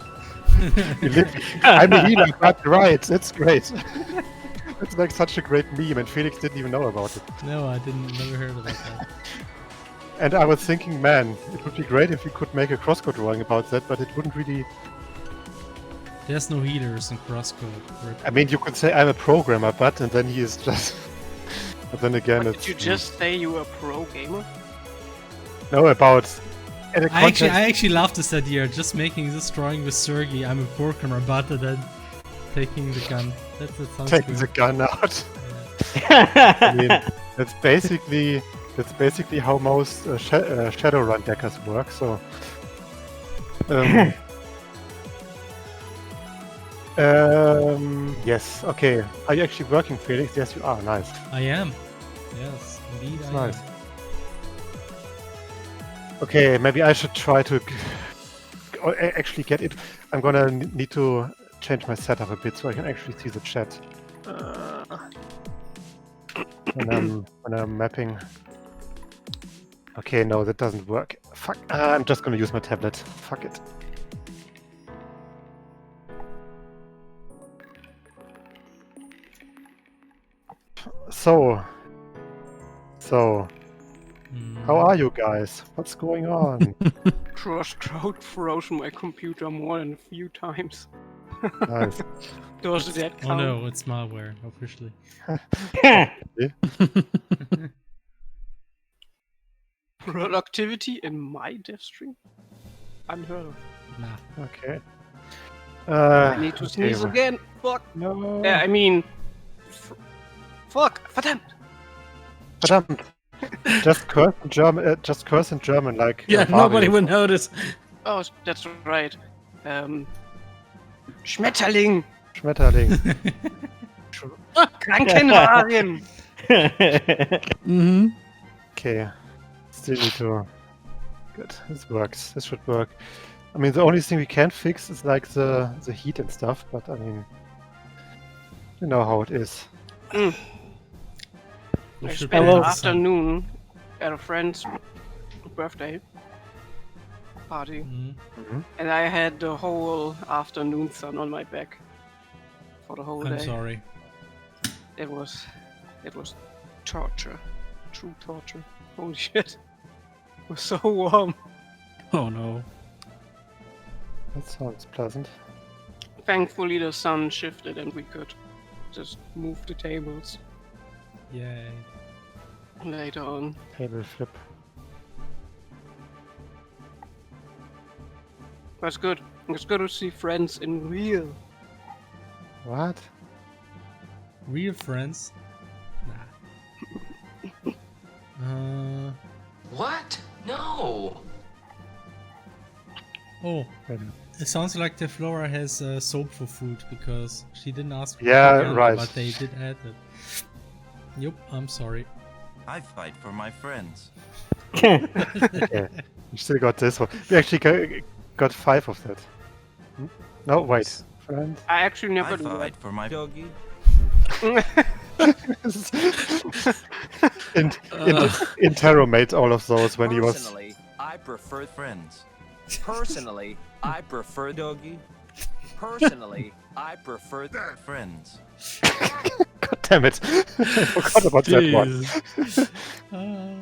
[SPEAKER 2] I'm a healer, but right, it's great. It's like such a great meme, and Felix didn't even know about it.
[SPEAKER 1] no, I never heard about that.
[SPEAKER 2] And I was thinking, man, it would be great if we could make a CrossCode drawing about that, but it wouldn't really...
[SPEAKER 1] There's no healers in CrossCode.
[SPEAKER 2] I mean, you could say I'm a programmer, but, and then he is just... But then again,
[SPEAKER 5] What,
[SPEAKER 2] it's...
[SPEAKER 5] did you just say you were a pro gamer?
[SPEAKER 2] No, about... in a
[SPEAKER 1] I
[SPEAKER 2] context-
[SPEAKER 1] actually love this idea. Just making this drawing with Sergey. I'm a programmer, but then taking the gun. That sounds
[SPEAKER 2] taking
[SPEAKER 1] good.
[SPEAKER 2] the gun out.
[SPEAKER 1] Yeah.
[SPEAKER 2] I mean, that's basically how most Shadowrun deckers work. So, yes. Okay. Are you actually working, Felix? Yes, you are. Nice.
[SPEAKER 1] I am. Yes, indeed.
[SPEAKER 2] That's
[SPEAKER 1] I
[SPEAKER 2] nice.
[SPEAKER 1] am.
[SPEAKER 2] Okay, maybe I should try to actually get it. I'm gonna need to change my setup a bit so I can actually see the chat. When I'm mapping. Okay, no, that doesn't work. Fuck. I'm just gonna use my tablet. Fuck it. So, how are you guys? What's going on?
[SPEAKER 5] CrossCode froze my computer more than a few times.
[SPEAKER 2] Nice.
[SPEAKER 5] Does that
[SPEAKER 1] Oh
[SPEAKER 5] count?
[SPEAKER 1] no, it's malware officially.
[SPEAKER 5] Productivity in my dev stream? Unheard of.
[SPEAKER 1] Nah.
[SPEAKER 2] Okay.
[SPEAKER 5] I need to sneeze
[SPEAKER 2] well-
[SPEAKER 5] again. Fuck.
[SPEAKER 2] No.
[SPEAKER 5] Yeah, I mean... Fuck. Verdammt.
[SPEAKER 2] Verdammt. Just curse in German. Just curse in German, like.
[SPEAKER 3] Yeah, nobody
[SPEAKER 2] Mario.
[SPEAKER 3] would notice.
[SPEAKER 5] Oh, that's right. Schmetterling.
[SPEAKER 2] Schmetterling.
[SPEAKER 5] Krankenwagen.
[SPEAKER 3] Mm-hmm.
[SPEAKER 2] Okay. Still need to. Good. This works. This should work. I mean, the only thing we can fix is like the heat and stuff, but I mean, you know how it is.
[SPEAKER 5] I
[SPEAKER 1] should
[SPEAKER 5] spent
[SPEAKER 1] be
[SPEAKER 5] the
[SPEAKER 1] able to
[SPEAKER 5] afternoon at a friend's birthday party,
[SPEAKER 1] Mhm.
[SPEAKER 5] and I had the whole afternoon sun on my back for the whole
[SPEAKER 1] I'm
[SPEAKER 5] day.
[SPEAKER 1] sorry.
[SPEAKER 5] It was torture, true torture. Holy shit! It was so warm.
[SPEAKER 3] Oh no.
[SPEAKER 2] That sounds pleasant.
[SPEAKER 5] Thankfully, the sun shifted and we could just move the tables
[SPEAKER 1] Yay.
[SPEAKER 5] later on.
[SPEAKER 2] Table flip.
[SPEAKER 5] That's good. It's good to see friends in real.
[SPEAKER 2] What?
[SPEAKER 1] Real friends? Nah.
[SPEAKER 7] What? No!
[SPEAKER 1] Oh,
[SPEAKER 2] Um,
[SPEAKER 1] it sounds like the Flora has soap for food because she didn't ask for
[SPEAKER 2] Yeah,
[SPEAKER 1] propaganda,
[SPEAKER 2] right.
[SPEAKER 1] but they did add it. Yep, I'm sorry.
[SPEAKER 7] I fight for my friends.
[SPEAKER 2] Okay. We still got this one. We actually got 5 of that. Hmm? No, wait. Friend.
[SPEAKER 5] I actually never
[SPEAKER 7] I
[SPEAKER 5] do that.
[SPEAKER 7] fight for my doggy.
[SPEAKER 2] Intero made all of those when he was.
[SPEAKER 7] Personally, I prefer friends. Personally, I prefer doggy. Personally, I prefer friends.
[SPEAKER 2] God damn it! I forgot about that one.
[SPEAKER 1] Jeez. Ah,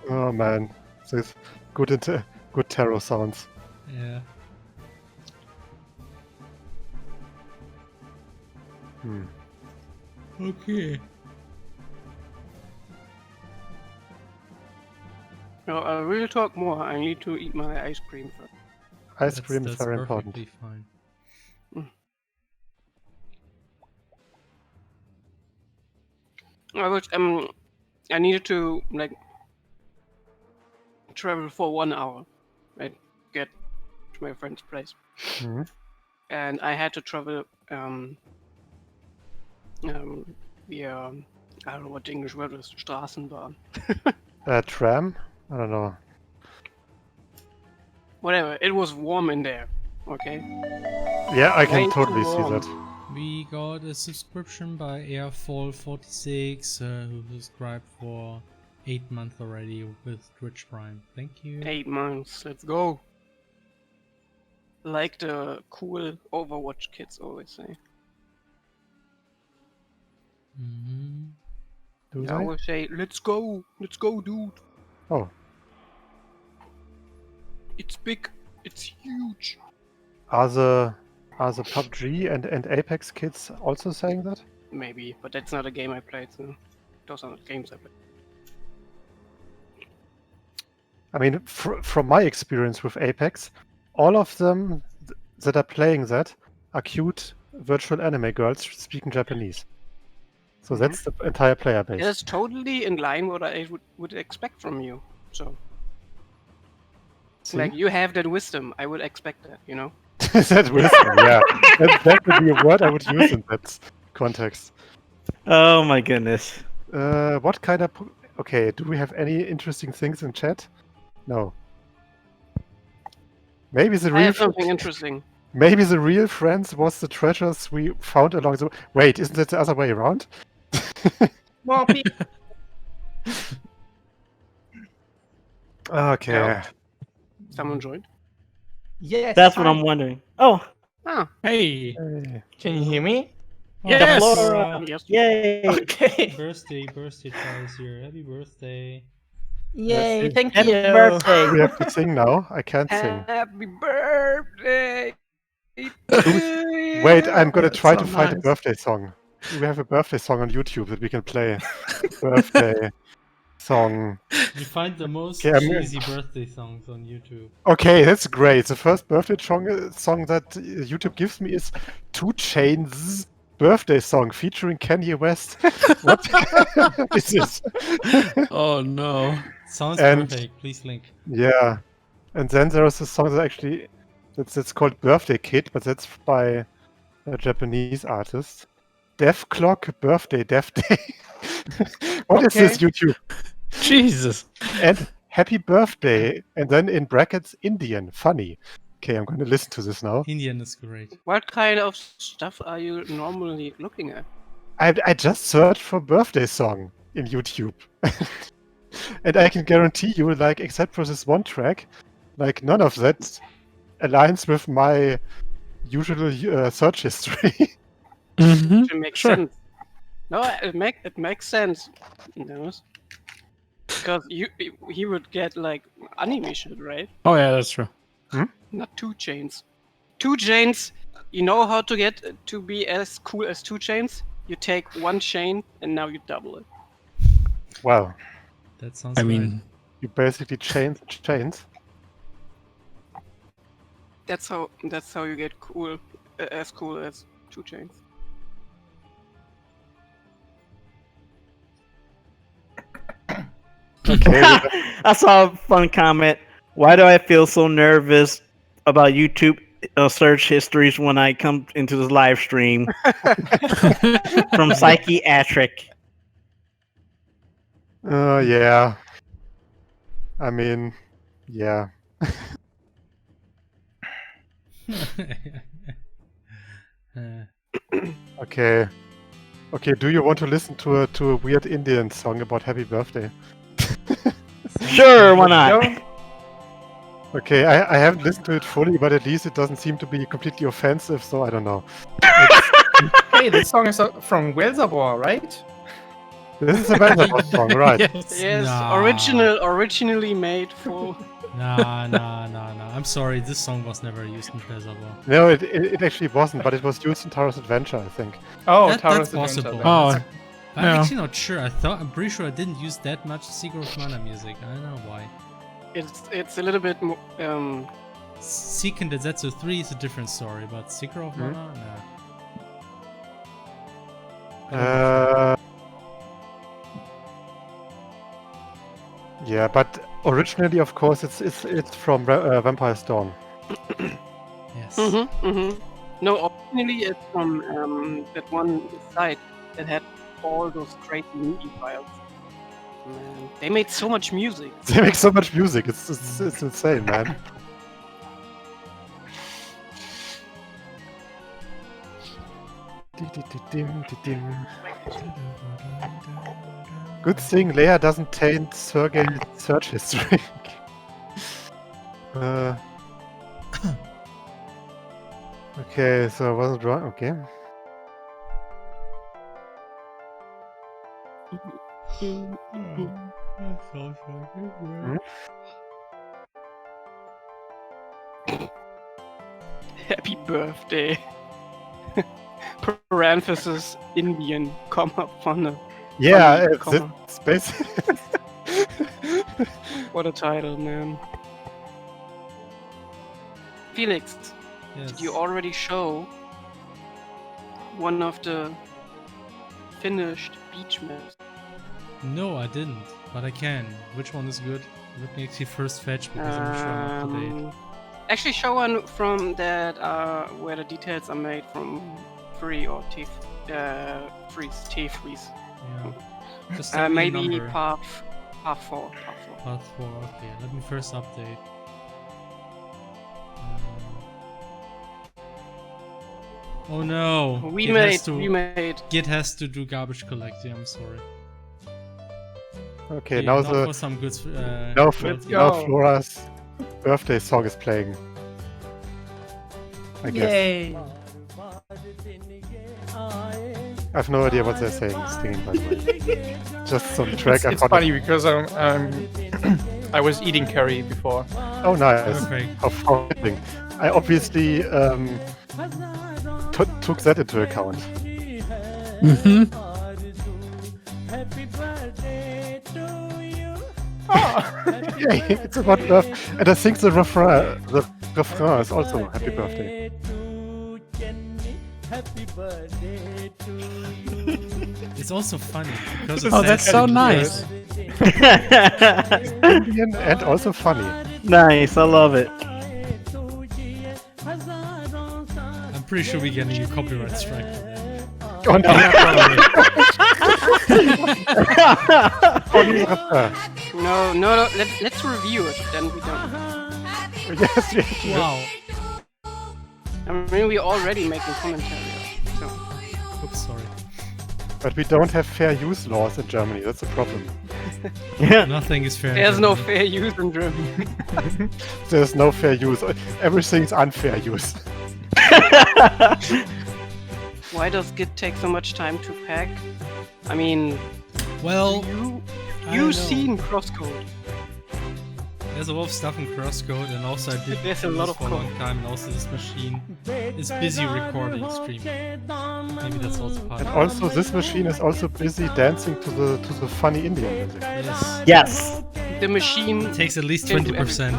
[SPEAKER 2] Oh man, this good tarot sounds.
[SPEAKER 1] yeah.
[SPEAKER 2] Hmm.
[SPEAKER 1] Okay.
[SPEAKER 5] No, I will talk more. I need to eat my ice cream first.
[SPEAKER 2] Ice cream is
[SPEAKER 1] That's
[SPEAKER 2] very important.
[SPEAKER 1] perfectly fine.
[SPEAKER 5] I needed to like travel for 1 hour, right? Get to my friend's place,
[SPEAKER 2] Mhm.
[SPEAKER 5] and I had to travel via I don't know what the English word is. Straßenbahn.
[SPEAKER 2] Tram? I don't know.
[SPEAKER 5] Whatever. It was warm in there. Okay.
[SPEAKER 2] Yeah, I can
[SPEAKER 5] Way
[SPEAKER 2] totally
[SPEAKER 5] too
[SPEAKER 2] see
[SPEAKER 5] warm.
[SPEAKER 2] that.
[SPEAKER 1] We got a subscription by Airfall46 who subscribed for 8 months already with Twitch Prime. Thank you.
[SPEAKER 5] 8 months. Let's go. Like the cool Overwatch kids always say.
[SPEAKER 1] Mm-hmm.
[SPEAKER 2] Do
[SPEAKER 5] I
[SPEAKER 2] they?
[SPEAKER 5] always say, let's go, dude.
[SPEAKER 2] Oh,
[SPEAKER 5] It's big, it's huge.
[SPEAKER 2] are the PUBG and Apex kids also saying that?
[SPEAKER 5] Maybe, but that's not a game I played, so those are not games I played.
[SPEAKER 2] I mean, from my experience with Apex, all of them that are playing that are cute virtual anime girls speaking Japanese. So that's the entire player base.
[SPEAKER 5] It's totally in line what I would expect from you. So,
[SPEAKER 2] See?
[SPEAKER 5] like, you have that wisdom. I would expect that, you know?
[SPEAKER 2] That wisdom, yeah. That would be a word I would use in that context.
[SPEAKER 6] Oh my goodness.
[SPEAKER 2] What kind of... Okay, do we have any interesting things in chat? No. Maybe the
[SPEAKER 5] I
[SPEAKER 2] real...
[SPEAKER 5] have something interesting.
[SPEAKER 2] Maybe the real friends was the treasures we found along the... Wait, isn't that the other way around?
[SPEAKER 5] More people.
[SPEAKER 2] Okay.
[SPEAKER 5] Yeah. Someone joined?
[SPEAKER 8] Yes.
[SPEAKER 6] That's what
[SPEAKER 8] hi.
[SPEAKER 6] I'm wondering. Oh,
[SPEAKER 5] Ah,
[SPEAKER 3] Hey.
[SPEAKER 2] Hey.
[SPEAKER 8] Can you hear me?
[SPEAKER 3] Yes.
[SPEAKER 6] Flora.
[SPEAKER 5] yes.
[SPEAKER 6] Yay!
[SPEAKER 8] Okay.
[SPEAKER 1] Birthday Charles here. Happy birthday.
[SPEAKER 8] Yay!
[SPEAKER 2] Yes,
[SPEAKER 8] Thank
[SPEAKER 6] Happy
[SPEAKER 8] you.
[SPEAKER 6] birthday!
[SPEAKER 2] We have to sing now. I can't sing.
[SPEAKER 5] Happy birthday!
[SPEAKER 2] Wait, I'm gonna
[SPEAKER 8] That's
[SPEAKER 2] try
[SPEAKER 8] so
[SPEAKER 2] to find a
[SPEAKER 8] nice.
[SPEAKER 2] birthday song. We have a birthday song on YouTube that we can play. Birthday song.
[SPEAKER 1] You find the most
[SPEAKER 2] Okay,
[SPEAKER 1] cheesy birthday songs on YouTube.
[SPEAKER 2] Okay, that's great. The first birthday song that YouTube gives me is 2 Chainz birthday song featuring Kanye West. What is this?
[SPEAKER 3] Oh no.
[SPEAKER 1] Sounds
[SPEAKER 2] And-
[SPEAKER 1] perfect. Please link.
[SPEAKER 2] Yeah, and then there is a song that actually that's called Birthday Kid, but that's by a Japanese artist. Death Clock Birthday Death Day. What is this, YouTube?
[SPEAKER 3] Jesus.
[SPEAKER 2] And happy birthday, and then in brackets Indian. Funny. Okay, I'm going to listen to this now.
[SPEAKER 1] Indian is great.
[SPEAKER 5] What kind of stuff are you normally looking at?
[SPEAKER 2] I just searched for birthday song in YouTube. And I can guarantee you, like, except for this one track, like, none of that aligns with my usual search history.
[SPEAKER 3] Mm-hmm.
[SPEAKER 5] It makes
[SPEAKER 3] Sure.
[SPEAKER 5] sense. No, it makes sense. You know? Because he would get like anime shit, right?
[SPEAKER 3] Oh yeah, that's true.
[SPEAKER 5] Not 2 Chains. 2 Chains. You know how to get to be as cool as 2 Chains? You take 1 chain and now you double it.
[SPEAKER 2] Wow,
[SPEAKER 1] That sounds
[SPEAKER 3] I
[SPEAKER 1] right.
[SPEAKER 3] mean,
[SPEAKER 2] you basically chains.
[SPEAKER 5] That's how you get cool as 2 Chains.
[SPEAKER 2] Okay,
[SPEAKER 6] I saw a fun comment. Why do I feel so nervous about YouTube search histories when I come into this live stream? From Psychiatric.
[SPEAKER 2] yeah. I mean, yeah. Okay. Okay, do you want to listen to a weird Indian song about happy birthday?
[SPEAKER 6] Sure, why not?
[SPEAKER 8] Go.
[SPEAKER 2] Okay, I haven't listened to it fully, but at least it doesn't seem to be completely offensive, so I don't know.
[SPEAKER 8] Hey, this song is from Welzabor, right?
[SPEAKER 2] This is a Vanderbilt song, right?
[SPEAKER 3] yes.
[SPEAKER 5] Yes,
[SPEAKER 1] Nah.
[SPEAKER 5] originally made for.
[SPEAKER 1] Nah. I'm sorry, this song was never used in Pleasurable.
[SPEAKER 2] No, it actually wasn't, but it was used in Taros Adventure, I think.
[SPEAKER 8] Oh,
[SPEAKER 1] That's
[SPEAKER 8] Taurus
[SPEAKER 1] possible.
[SPEAKER 8] Adventure.
[SPEAKER 3] Oh,
[SPEAKER 1] I'm
[SPEAKER 3] Yeah.
[SPEAKER 1] actually not sure. I'm pretty sure I didn't use that much Secret of Mana music. I don't know why.
[SPEAKER 5] It's a little bit more.
[SPEAKER 1] Seeking the Zetsu 3 is a different story, but Secret of Mana? Nah.
[SPEAKER 2] Yeah, but originally, of course, it's from Vampire's Dawn.
[SPEAKER 1] Yes.
[SPEAKER 5] No, originally it's from that one site that had all those crazy MIDI files. Man, they made so much music.
[SPEAKER 2] They make so much music. It's insane, man. Good thing Lea doesn't taint Sergey's search history. Okay, so I wasn't wrong. Okay.
[SPEAKER 5] Happy birthday. Parenthesis Indian, comma, funny.
[SPEAKER 2] Yeah,
[SPEAKER 5] Funny,
[SPEAKER 2] it's
[SPEAKER 5] comma.
[SPEAKER 2] basically.
[SPEAKER 5] What a title, man. Felix,
[SPEAKER 1] Yes.
[SPEAKER 5] did you already show one of the finished beach maps?
[SPEAKER 1] No, I didn't, but I can. Which one is good? Let me actually first fetch because I'm sure I'm up to date.
[SPEAKER 5] Actually, show one from that where the details are made from free or freeze.
[SPEAKER 1] Yeah. Just send me a
[SPEAKER 5] Maybe
[SPEAKER 1] number.
[SPEAKER 5] path 4.
[SPEAKER 1] Path 4, okay. Let me first update. Oh no!
[SPEAKER 5] We
[SPEAKER 1] Git Git has to do garbage collecting, I'm sorry.
[SPEAKER 2] Okay, now
[SPEAKER 1] not for some good
[SPEAKER 2] now
[SPEAKER 1] quality.
[SPEAKER 2] Flora's birthday song is playing. I guess.
[SPEAKER 8] Yay!
[SPEAKER 2] I have no idea what they're singing, by the way. Just some track.
[SPEAKER 8] It's funny because I was eating curry before.
[SPEAKER 2] Oh, nice.
[SPEAKER 1] Okay.
[SPEAKER 2] How fitting. I obviously took that into account. Yay, it's about birthday. And I think the refrain is also happy birthday.
[SPEAKER 1] It's also funny because it's
[SPEAKER 3] Oh, that's so nice.
[SPEAKER 2] Indian and also funny.
[SPEAKER 6] Nice, I love it.
[SPEAKER 1] I'm pretty sure we're getting a copyright strike.
[SPEAKER 2] Oh no!
[SPEAKER 5] No. Let's review it. Then we don't.
[SPEAKER 2] Yes.
[SPEAKER 1] Wow.
[SPEAKER 5] I mean, we're already making commentary. So.
[SPEAKER 1] Oops, sorry.
[SPEAKER 2] But we don't have fair use laws in Germany. That's a problem.
[SPEAKER 6] Yeah.
[SPEAKER 1] Nothing is fair.
[SPEAKER 5] There's no fair use in Germany.
[SPEAKER 2] There's no fair use. Everything's unfair use.
[SPEAKER 5] Why does Git take so much time to pack? I mean,
[SPEAKER 1] Well,
[SPEAKER 5] you've seen CrossCode.
[SPEAKER 1] there's a lot of stuff in CrossCode, and also I did
[SPEAKER 5] There's a
[SPEAKER 1] do
[SPEAKER 5] lot
[SPEAKER 1] this
[SPEAKER 5] of
[SPEAKER 1] for a long
[SPEAKER 5] code.
[SPEAKER 1] time, and also this machine is busy recording streaming. Maybe that's also part
[SPEAKER 2] And
[SPEAKER 1] of it.
[SPEAKER 2] also, this machine is also busy dancing to the funny Indian music.
[SPEAKER 1] Yes.
[SPEAKER 6] Yes.
[SPEAKER 5] The machine
[SPEAKER 1] It takes at least
[SPEAKER 5] can do
[SPEAKER 1] 20%.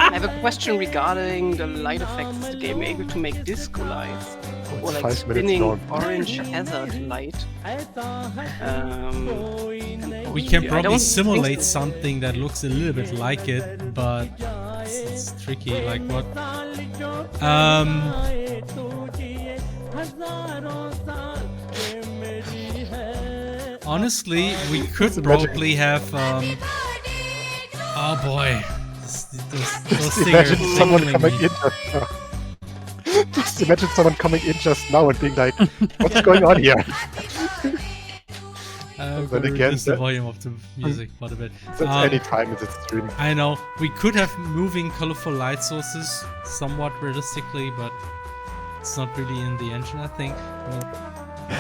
[SPEAKER 5] I have a question regarding the light effects. Is the game able to make disco lights? Or
[SPEAKER 2] It's
[SPEAKER 5] like
[SPEAKER 2] 5 minutes
[SPEAKER 5] spinning
[SPEAKER 2] long.
[SPEAKER 5] orange hazard light?
[SPEAKER 1] We can
[SPEAKER 5] I
[SPEAKER 1] probably
[SPEAKER 5] don't
[SPEAKER 1] simulate
[SPEAKER 5] think so.
[SPEAKER 1] something that looks a little bit like it, but it's tricky. Like what? Honestly, we could probably have. Oh boy, those things
[SPEAKER 2] Imagine
[SPEAKER 1] are
[SPEAKER 2] someone
[SPEAKER 1] tickling
[SPEAKER 2] coming
[SPEAKER 1] me.
[SPEAKER 2] in just now. Just imagine someone coming in just now and being like, "What's going on here?"
[SPEAKER 1] I'm
[SPEAKER 2] Then
[SPEAKER 1] gonna
[SPEAKER 2] again,
[SPEAKER 1] reduce the
[SPEAKER 2] that-
[SPEAKER 1] volume of the music quite a bit.
[SPEAKER 2] That's any time in the stream.
[SPEAKER 1] I know we could have moving colorful light sources somewhat realistically, but it's not really in the engine. I think.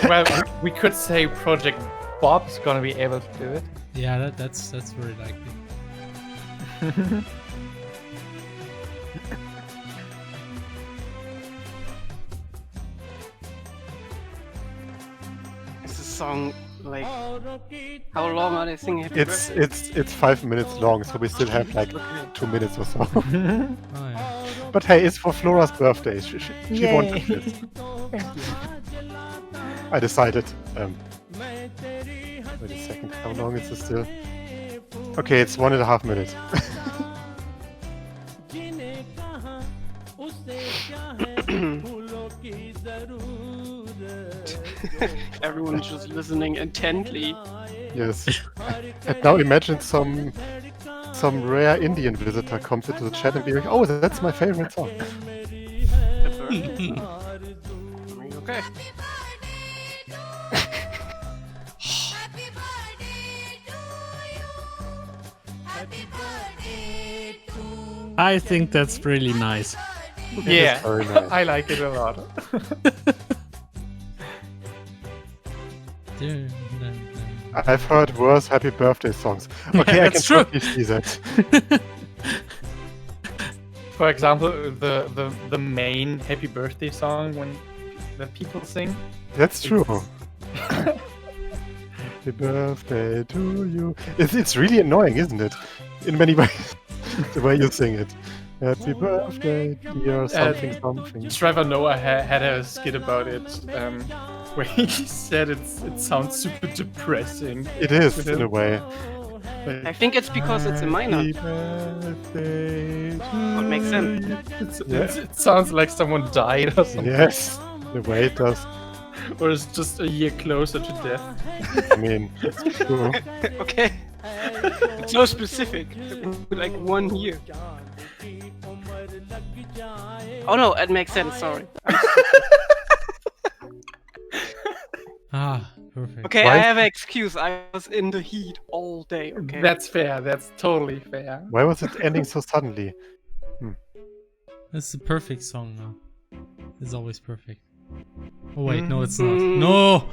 [SPEAKER 8] Well, we could say Project Bob's gonna be able to do it.
[SPEAKER 1] Yeah, that's very likely.
[SPEAKER 5] Is the song like how long are they singing? Happy Birthday?
[SPEAKER 2] It's 5 minutes long, so we still have like 2 minutes or so.
[SPEAKER 1] Oh yeah.
[SPEAKER 2] But hey, it's for Flora's birthday. She wanted this. I decided. Wait a second. How long is this still? Okay, it's 1.5 minutes.
[SPEAKER 5] Everyone's just listening intently.
[SPEAKER 2] Yes. And now imagine some rare Indian visitor comes into the chat and be like, "Oh, that's my favorite song."
[SPEAKER 5] Okay.
[SPEAKER 3] I think that's really nice.
[SPEAKER 8] Yeah,
[SPEAKER 2] very nice.
[SPEAKER 8] I like it a lot.
[SPEAKER 2] I've heard worse happy birthday songs. Okay, I can
[SPEAKER 3] That's true.
[SPEAKER 2] totally see that.
[SPEAKER 8] For example, the main happy birthday song when the people sing.
[SPEAKER 2] That's true. Happy birthday to you. It's really annoying, isn't it? In many ways, the way you sing it. Happy birthday, dear something something.
[SPEAKER 8] Trevor Noah had a skit about it, where he said it sounds super depressing.
[SPEAKER 2] It is, in a way.
[SPEAKER 5] I think it's because it's a minor.
[SPEAKER 2] Happy birthday
[SPEAKER 5] Would make sense.
[SPEAKER 8] It sounds like someone died or something.
[SPEAKER 2] Yes, the way it does.
[SPEAKER 8] Or it's just a year closer to death.
[SPEAKER 2] I mean, it's true.
[SPEAKER 5] Okay. It's so specific. Like 1 year. Oh no, it makes sense, sorry.
[SPEAKER 1] Perfect.
[SPEAKER 5] Okay,
[SPEAKER 2] Why-
[SPEAKER 5] I have an excuse. I was in the heat all day, okay?
[SPEAKER 8] That's fair. That's totally fair.
[SPEAKER 2] Why was it ending so suddenly?
[SPEAKER 1] It's the perfect song now. It's always perfect. Oh wait, no, it's not. No.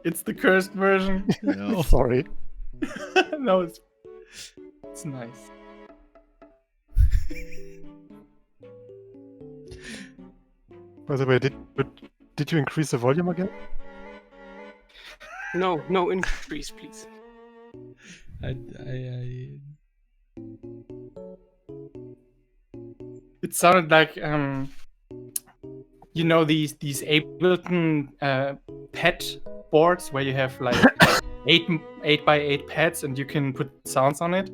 [SPEAKER 8] It's the cursed version.
[SPEAKER 1] No.
[SPEAKER 2] Sorry.
[SPEAKER 8] No, it's nice.
[SPEAKER 2] By the way, did you increase the volume again?
[SPEAKER 5] No, increase, please.
[SPEAKER 8] It sounded like you know these Ableton pet boards where you have like 8 by 8 pads and you can put sounds on it.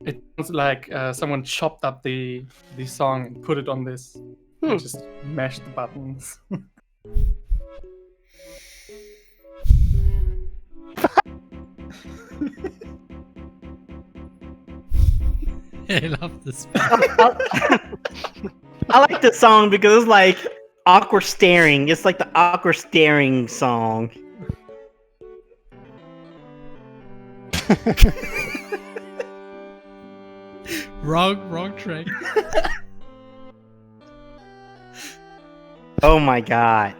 [SPEAKER 8] It sounds like someone chopped up the song and put it on this. And just mashed the buttons.
[SPEAKER 1] I love this.
[SPEAKER 6] I like this song because it's like awkward staring. It's like the awkward staring song.
[SPEAKER 1] Wrong track.
[SPEAKER 6] Oh my god.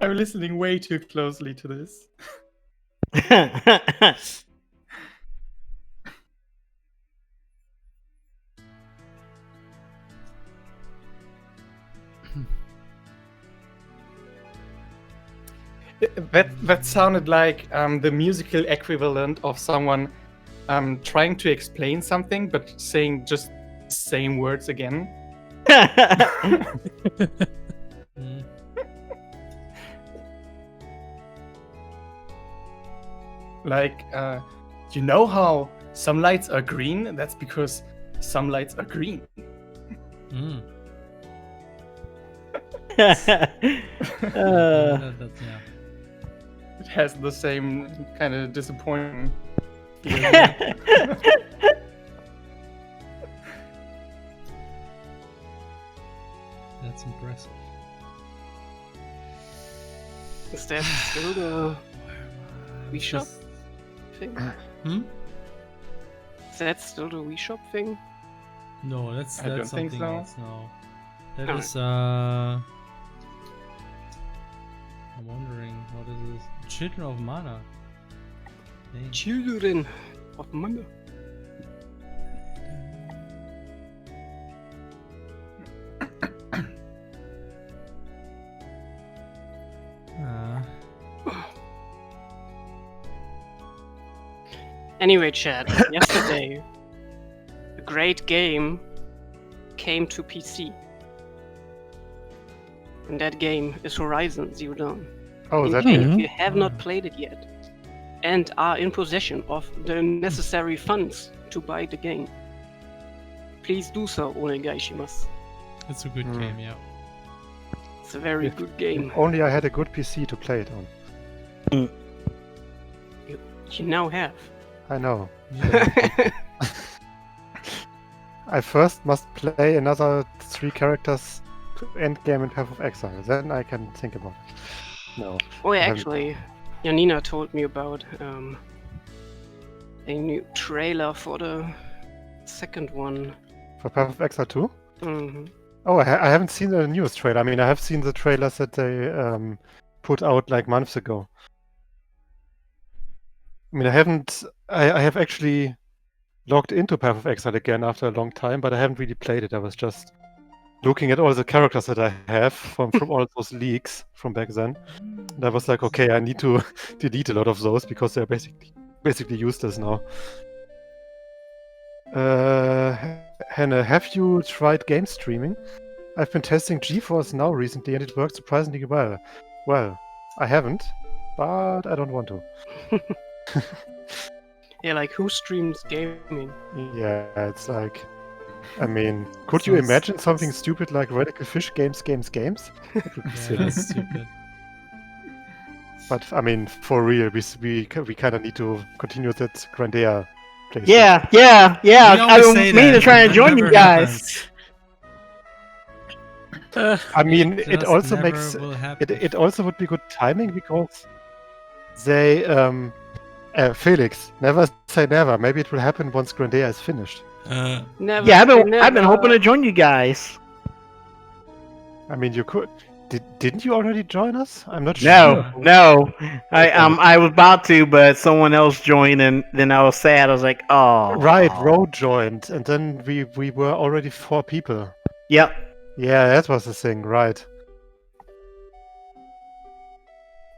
[SPEAKER 8] I'm listening way too closely to this. That sounded like the musical equivalent of someone trying to explain something but saying just the same words again. Like, you know how some lights are green? That's because some lights are green.
[SPEAKER 1] Yeah.
[SPEAKER 8] It has the same kind of disappointment.
[SPEAKER 1] That's impressive.
[SPEAKER 5] Is that still the Wii Shop thing? Is that still the Wii Shop thing?
[SPEAKER 1] No, that's
[SPEAKER 8] I don't think
[SPEAKER 1] something
[SPEAKER 8] so.
[SPEAKER 1] else now. That
[SPEAKER 5] Alright.
[SPEAKER 1] is I'm wondering what is this? Children of Mana. Dang.
[SPEAKER 5] Children of Mana. Anyway, Chad, yesterday the great game came to PC. And that game is Horizon Zero Dawn.
[SPEAKER 2] Oh,
[SPEAKER 5] In
[SPEAKER 2] that
[SPEAKER 5] case
[SPEAKER 2] game.
[SPEAKER 5] you have not played it yet and are in possession of the necessary funds to buy the game, please do so, onegaishimasu.
[SPEAKER 1] It's a good game, yeah.
[SPEAKER 5] It's a very good game.
[SPEAKER 2] If only I had a good PC to play it on.
[SPEAKER 5] You now have.
[SPEAKER 2] I know.
[SPEAKER 1] Yeah.
[SPEAKER 2] I first must play another 3 characters to end game in Path of Exile. Then I can think about it. No.
[SPEAKER 5] Oh, yeah,
[SPEAKER 2] I haven't-
[SPEAKER 5] actually, Janina told me about a new trailer for the second one.
[SPEAKER 2] For Path of Exile 2?
[SPEAKER 5] hmm
[SPEAKER 2] Oh, I haven't seen the newest trailer. I mean, I have seen the trailers that they put out like months ago. I mean, I have actually logged into Path of Exile again after a long time, but I haven't really played it. I was just looking at all the characters that I have from all those leaks from back then. And I was like, okay, I need to delete a lot of those because they're basically useless now. Hannah, have you tried game streaming? I've been testing GeForce Now recently and it worked surprisingly well. Well, I haven't, but I don't want to.
[SPEAKER 5] Yeah, like who streams gaming?
[SPEAKER 2] Yeah, it's like, I mean, could you
[SPEAKER 1] Sounds-
[SPEAKER 2] imagine something stupid like Radical Fish games? That would be
[SPEAKER 1] Yeah,
[SPEAKER 2] silly.
[SPEAKER 1] that's stupid.
[SPEAKER 2] But I mean, for real, we kind of need to continue that Grandea place.
[SPEAKER 6] Yeah.
[SPEAKER 1] We
[SPEAKER 6] I've
[SPEAKER 1] always
[SPEAKER 6] been
[SPEAKER 1] say
[SPEAKER 6] meaning to
[SPEAKER 1] that,
[SPEAKER 6] try
[SPEAKER 1] but
[SPEAKER 6] and
[SPEAKER 1] it
[SPEAKER 6] join you
[SPEAKER 1] never
[SPEAKER 6] guys.
[SPEAKER 2] I mean, it
[SPEAKER 1] Just
[SPEAKER 2] also
[SPEAKER 1] never
[SPEAKER 2] makes
[SPEAKER 1] will happen.
[SPEAKER 2] it also would be good timing because they Felix, never say never. Maybe it will happen once Grandea is finished.
[SPEAKER 5] Never.
[SPEAKER 6] Yeah,
[SPEAKER 5] say
[SPEAKER 6] I've been hoping to
[SPEAKER 5] never.
[SPEAKER 6] join you guys.
[SPEAKER 2] I mean, you could. Didn't you already join us? I'm not
[SPEAKER 6] No,
[SPEAKER 2] sure.
[SPEAKER 6] no. I was about to, but someone else joined, and then I was sad. I was like, oh.
[SPEAKER 2] Right, Ro joined, and then we were already 4 people.
[SPEAKER 6] Yep.
[SPEAKER 2] Yeah, that was the thing, right?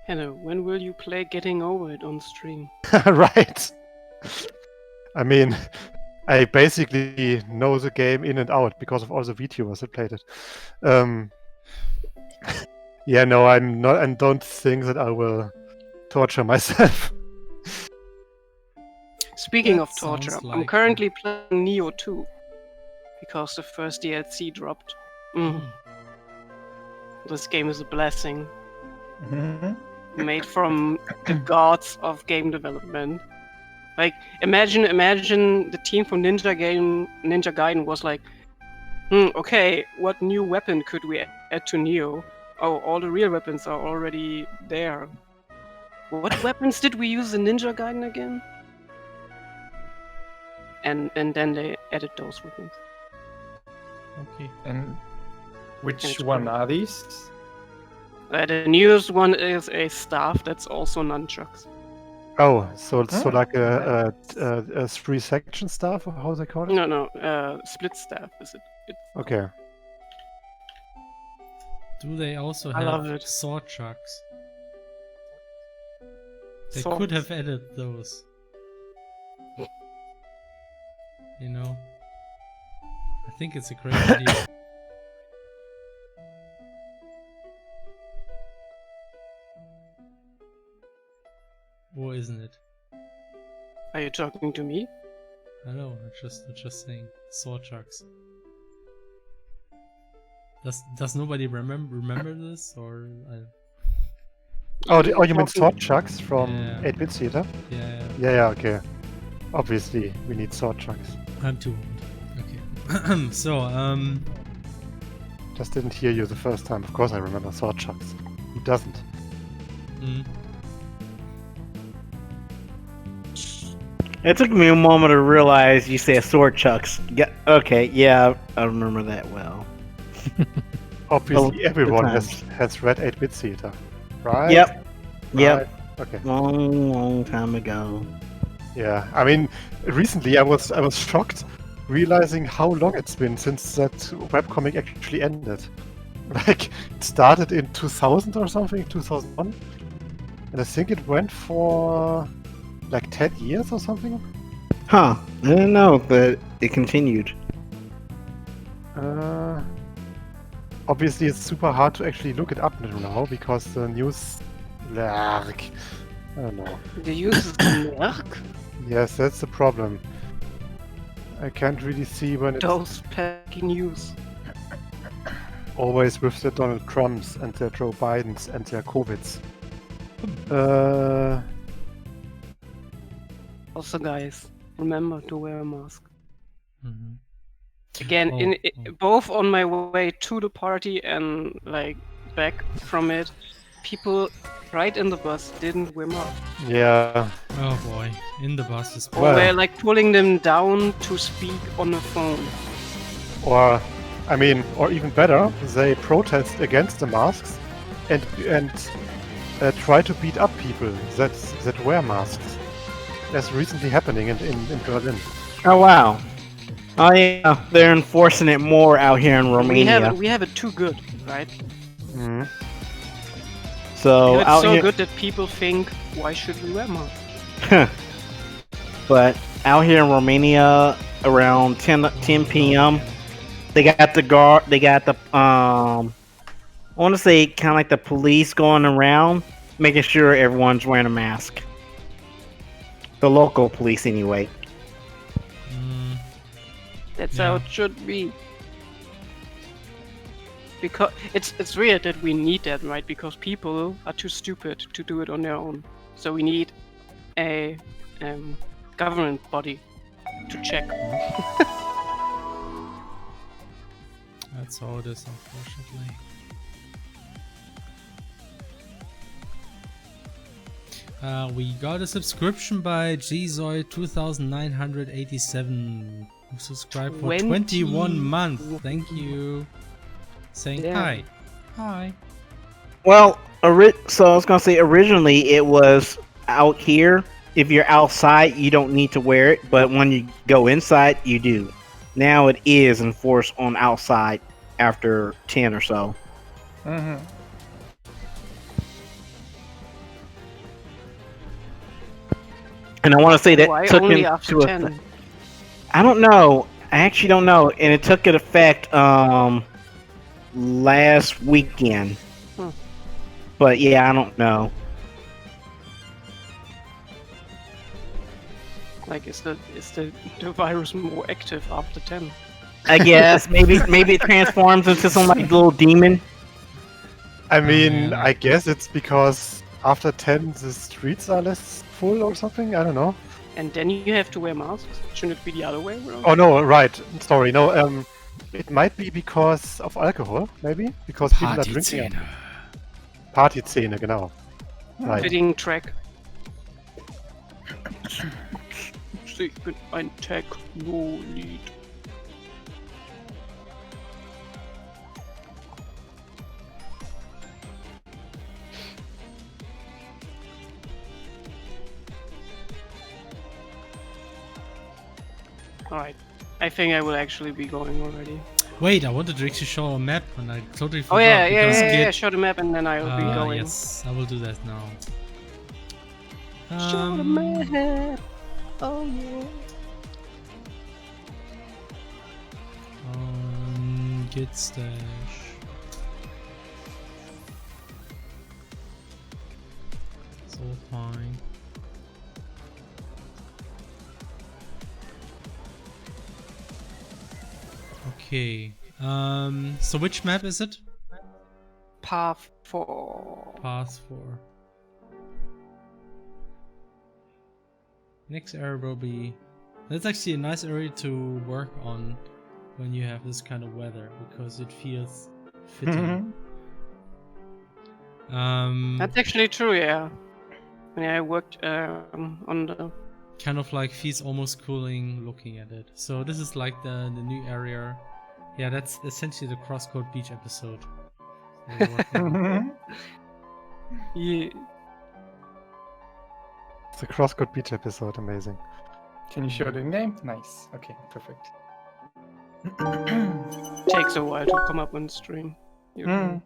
[SPEAKER 5] Hello, when will you play Getting Over It on stream?
[SPEAKER 2] Right. I mean, I basically know the game in and out because of all the VTubers that played it. Yeah, no, I'm not, and don't think that I will torture myself.
[SPEAKER 5] Speaking
[SPEAKER 1] That
[SPEAKER 5] of torture,
[SPEAKER 1] sounds
[SPEAKER 5] I'm
[SPEAKER 1] like
[SPEAKER 5] currently playing Neo 2 because the first DLC dropped. This game is a blessing, made from the gods of game development. Like, imagine the team from Ninja Gaiden was like, okay, what new weapon could we add to Neo? Oh, all the real weapons are already there. What weapons did we use in Ninja Gaiden again? And then they added those weapons.
[SPEAKER 1] Okay.
[SPEAKER 8] And which
[SPEAKER 5] It's
[SPEAKER 8] one
[SPEAKER 5] great.
[SPEAKER 8] are these?
[SPEAKER 5] The newest one is a staff that's also nunchucks.
[SPEAKER 2] Oh, so
[SPEAKER 8] Oh,
[SPEAKER 2] like a 3-section staff, or how they call it?
[SPEAKER 5] No, split staff is it?
[SPEAKER 2] Okay.
[SPEAKER 1] Do they also
[SPEAKER 5] I love
[SPEAKER 1] have
[SPEAKER 5] it.
[SPEAKER 1] sword chucks? They
[SPEAKER 5] Swords.
[SPEAKER 1] could have added those. You know? I think it's a great idea. Or isn't it?
[SPEAKER 5] Are you talking to me?
[SPEAKER 1] I know, I'm just saying. Sword chucks. Does nobody remember this, or
[SPEAKER 2] Oh, you mean sword chucks from
[SPEAKER 1] Yeah.
[SPEAKER 2] 8-bit theater?
[SPEAKER 1] yeah,
[SPEAKER 2] Yeah, okay. Obviously, we need sword chucks.
[SPEAKER 1] I'm too old. Okay. So
[SPEAKER 2] Just didn't hear you the first time. Of course I remember sword chucks. Who doesn't?
[SPEAKER 1] mm,
[SPEAKER 6] It took me a moment to realize you said sword chucks. Yeah. Okay. Yeah, I remember that well.
[SPEAKER 2] Obviously,
[SPEAKER 6] Oh,
[SPEAKER 2] everyone
[SPEAKER 6] good
[SPEAKER 2] has read 8-bit theater, right?
[SPEAKER 6] Yep. Yep.
[SPEAKER 2] Right. Okay.
[SPEAKER 6] Long time ago.
[SPEAKER 2] Yeah. I mean, recently I was shocked realizing how long it's been since that webcomic actually ended. Like, it started in 2000 or something, 2001, and I think it went for like 10 years or something.
[SPEAKER 6] Huh. I didn't know that it continued.
[SPEAKER 2] Obviously, it's super hard to actually look it up now because the news. I don't know.
[SPEAKER 5] The use is Merc?
[SPEAKER 2] Yes, that's the problem. I can't really see when it's
[SPEAKER 5] Those peggy news.
[SPEAKER 2] always with the Donald Trumps and their Joe Bidens and their COVIDs.
[SPEAKER 5] Also, guys, remember to wear a mask.
[SPEAKER 1] Mhm.
[SPEAKER 5] Again, both on my way to the party and like back from it, people right in the bus didn't wear masks.
[SPEAKER 2] Yeah.
[SPEAKER 1] Oh boy, in the bus is
[SPEAKER 5] Or
[SPEAKER 2] Well-
[SPEAKER 5] we're like pulling them down to speak on the phone.
[SPEAKER 2] Or, I mean, or even better, they protest against the masks and try to beat up people that wear masks. That's recently happening in Berlin.
[SPEAKER 6] Oh wow. Oh yeah, they're enforcing it more out here in Romania.
[SPEAKER 5] We have it too good, right?
[SPEAKER 2] Mhm.
[SPEAKER 6] So
[SPEAKER 5] It's
[SPEAKER 6] out
[SPEAKER 5] so
[SPEAKER 6] here,
[SPEAKER 5] good that people think, why should we wear masks?
[SPEAKER 6] but out here in Romania, around 10 p.m., they got the guard. They got the I want to say kind of like the police going around, making sure everyone's wearing a mask. The local police, anyway.
[SPEAKER 1] Mm,
[SPEAKER 5] That's
[SPEAKER 1] Yeah.
[SPEAKER 5] how it should be. Because it's weird that we need that, right? Because people are too stupid to do it on their own. So we need a government body to check.
[SPEAKER 1] that's how it is, unfortunately. We got a subscription by Gzoid2987, who subscribed for 21 months. Thank you. Saying
[SPEAKER 5] Yeah.
[SPEAKER 1] hi. Hi.
[SPEAKER 6] Well, so I was gonna say originally it was out here. If you're outside, you don't need to wear it, but when you go inside, you do. Now it is enforced on outside after 10 or so.
[SPEAKER 8] Mm-hmm.
[SPEAKER 6] And I want to say that
[SPEAKER 5] Why
[SPEAKER 6] took
[SPEAKER 5] only
[SPEAKER 6] into
[SPEAKER 5] after
[SPEAKER 6] effect.
[SPEAKER 5] 10?
[SPEAKER 6] I don't know. I actually don't know, and it took it effect last weekend.
[SPEAKER 5] Hmm.
[SPEAKER 6] But yeah, I don't know.
[SPEAKER 5] Like, is the virus more active after 10?
[SPEAKER 6] I guess maybe it transforms into some like little demon.
[SPEAKER 2] I mean,
[SPEAKER 1] man.
[SPEAKER 2] I guess it's because after 10 the streets are less full or something. I don't know.
[SPEAKER 5] And then you have to wear masks? Shouldn't it be the other way around?
[SPEAKER 2] Oh no, right. Sorry, no. It might be because of alcohol, maybe because people are drinking. Partyszene, genau. Right.
[SPEAKER 5] Fitting track. Ich bin ein Techno-Lied. Alright. I think I will actually be going already.
[SPEAKER 1] Wait, I wanted to actually show a map and I totally forgot.
[SPEAKER 5] Oh yeah,
[SPEAKER 1] because Git-
[SPEAKER 5] show the map and then I will be going.
[SPEAKER 1] Yes, I will do that now.
[SPEAKER 5] Show the map! Oh yeah.
[SPEAKER 1] Git stash. It's all fine. Okay. So which map is it?
[SPEAKER 5] Path 4.
[SPEAKER 1] Path 4. Next area will be... That's actually a nice area to work on when you have this kind of weather, because it feels fitting.
[SPEAKER 5] That's actually true, yeah. When I worked on the...
[SPEAKER 1] Kind of like feels almost cooling looking at it. So this is like the new area. Yeah, that's essentially the CrossCode Beach episode. We're working on.
[SPEAKER 5] Yeah.
[SPEAKER 2] The CrossCode Beach episode, amazing.
[SPEAKER 8] Can you show the name? Nice. Okay, perfect.
[SPEAKER 5] Takes a while to come up on stream.
[SPEAKER 8] Mm.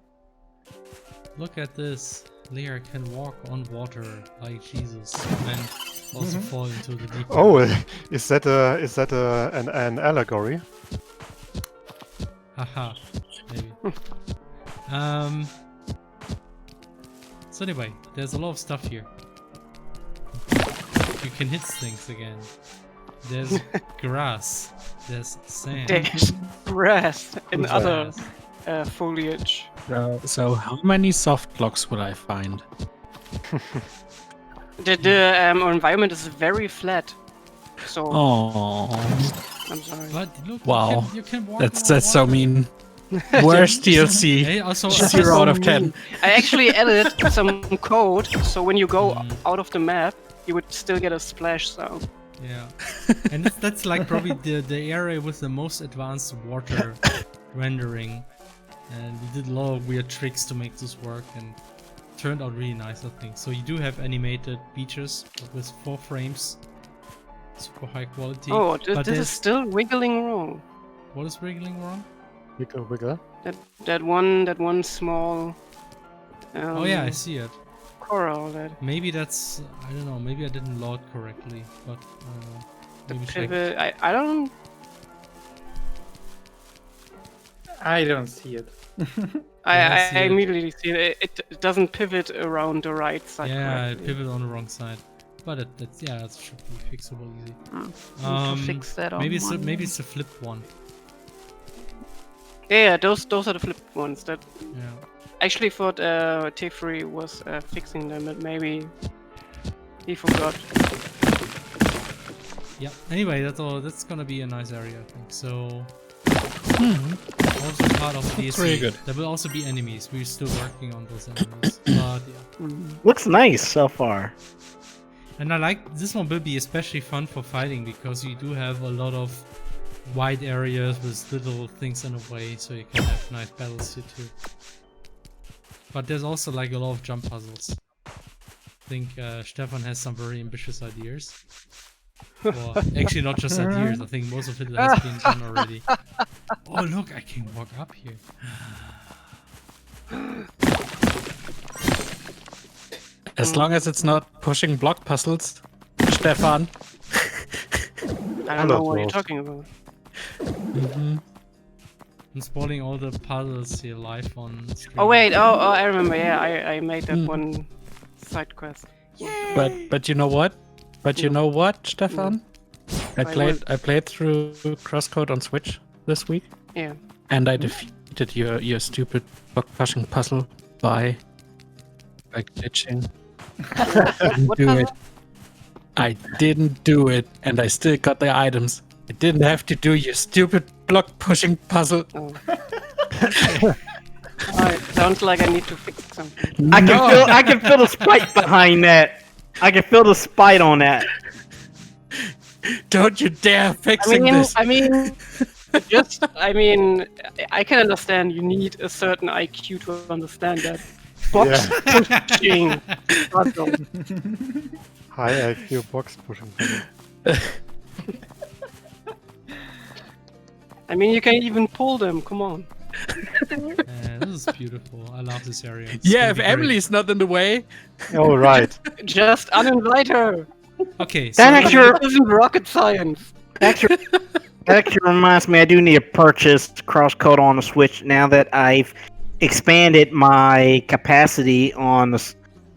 [SPEAKER 1] Look at this. Lea can walk on water like Jesus. And also fall into the deep.
[SPEAKER 2] Oh, is that an allegory?
[SPEAKER 1] Haha, maybe. So anyway, there's a lot of stuff here. You can hit things again. There's grass. There's sand.
[SPEAKER 5] There's grass and other
[SPEAKER 1] Grass.
[SPEAKER 5] foliage.
[SPEAKER 3] So how many soft blocks will I find?
[SPEAKER 5] The environment is very flat. So
[SPEAKER 3] Oh,
[SPEAKER 5] I'm sorry.
[SPEAKER 1] But look,
[SPEAKER 3] wow.
[SPEAKER 1] you can walk
[SPEAKER 3] that's
[SPEAKER 1] on
[SPEAKER 3] so
[SPEAKER 1] water.
[SPEAKER 3] mean. Worst DLC.
[SPEAKER 1] Hey, also,
[SPEAKER 3] 0 out of 10.
[SPEAKER 5] I actually added some code, so when you go out of the map, you would still get a splash sound.
[SPEAKER 1] Yeah, and that's like probably the area with the most advanced water rendering, and we did a lot of weird tricks to make this work, and turned out really nice, I think. So you do have animated beaches with 4 frames, super high quality.
[SPEAKER 5] Oh,
[SPEAKER 1] but
[SPEAKER 5] this is
[SPEAKER 1] there's-
[SPEAKER 5] still wiggling wrong.
[SPEAKER 1] What is wriggling wrong?
[SPEAKER 2] Wiggle, wiggle.
[SPEAKER 5] That one small.
[SPEAKER 1] Oh yeah, I see it.
[SPEAKER 5] Coral that
[SPEAKER 1] Maybe that's, I don't know, maybe I didn't load correctly, but maybe check.
[SPEAKER 5] pivot. I don't.
[SPEAKER 8] I don't see it.
[SPEAKER 1] I see
[SPEAKER 5] I
[SPEAKER 1] it.
[SPEAKER 5] immediately see it. It doesn't pivot around the right side.
[SPEAKER 1] Yeah, it
[SPEAKER 5] correctly.
[SPEAKER 1] pivoted on the wrong side. But that should be fixable easy.
[SPEAKER 5] Need to fix that on
[SPEAKER 1] Maybe it's
[SPEAKER 5] one.
[SPEAKER 1] maybe it's the flip one.
[SPEAKER 5] Yeah, those are the flip ones. That
[SPEAKER 1] Yeah.
[SPEAKER 5] actually thought Teferi was fixing them, but maybe he forgot.
[SPEAKER 1] Yeah. Anyway, that's gonna be a nice area, I think. So also part of the DLC.
[SPEAKER 3] really good.
[SPEAKER 1] There will also be enemies. We're still working on those enemies. But yeah.
[SPEAKER 6] Looks nice so far.
[SPEAKER 1] And I like this one will be especially fun for fighting because you do have a lot of wide areas with little things in the way, so you can have nice battles here too. But there's also like a lot of jump puzzles. I think Stefan has some very ambitious ideas. Or actually not just ideas, I think most of it has been done already. Oh look, I can walk up here.
[SPEAKER 3] As long as it's not pushing block puzzles, Stefan.
[SPEAKER 5] I don't know what you're
[SPEAKER 2] Hello,
[SPEAKER 5] talking about.
[SPEAKER 1] I'm spoiling all the puzzles here live on stream.
[SPEAKER 5] Oh wait, I remember. Yeah, I made that one side quest.
[SPEAKER 3] But you know what? Stefan? I played through CrossCode on Switch this week,
[SPEAKER 5] Yeah.
[SPEAKER 3] and I defeated your stupid block pushing puzzle by glitching.
[SPEAKER 5] What
[SPEAKER 3] Do
[SPEAKER 5] puzzle?
[SPEAKER 3] it. I didn't do it, and I still got the items. I didn't have to do your stupid block pushing puzzle.
[SPEAKER 5] Oh. It sounds like I need to fix something.
[SPEAKER 6] I can feel the spite behind that. I can feel the spite on that.
[SPEAKER 3] Don't you dare fixing this.
[SPEAKER 5] I can understand you need a certain IQ to understand that. Box pushing puzzle.
[SPEAKER 2] High IQ box pushing.
[SPEAKER 5] I mean, you can even pull them. Come on.
[SPEAKER 1] This is beautiful. I love this area. It's
[SPEAKER 3] Yeah,
[SPEAKER 1] gonna
[SPEAKER 3] if
[SPEAKER 1] be great.
[SPEAKER 3] Emily's not in the way.
[SPEAKER 2] Oh right.
[SPEAKER 5] Just uninvite her.
[SPEAKER 1] Okay, so
[SPEAKER 6] That actually,
[SPEAKER 5] It isn't rocket science.
[SPEAKER 6] that actually reminds me, I do need to purchase CrossCode on the Switch now that I've expanded my capacity on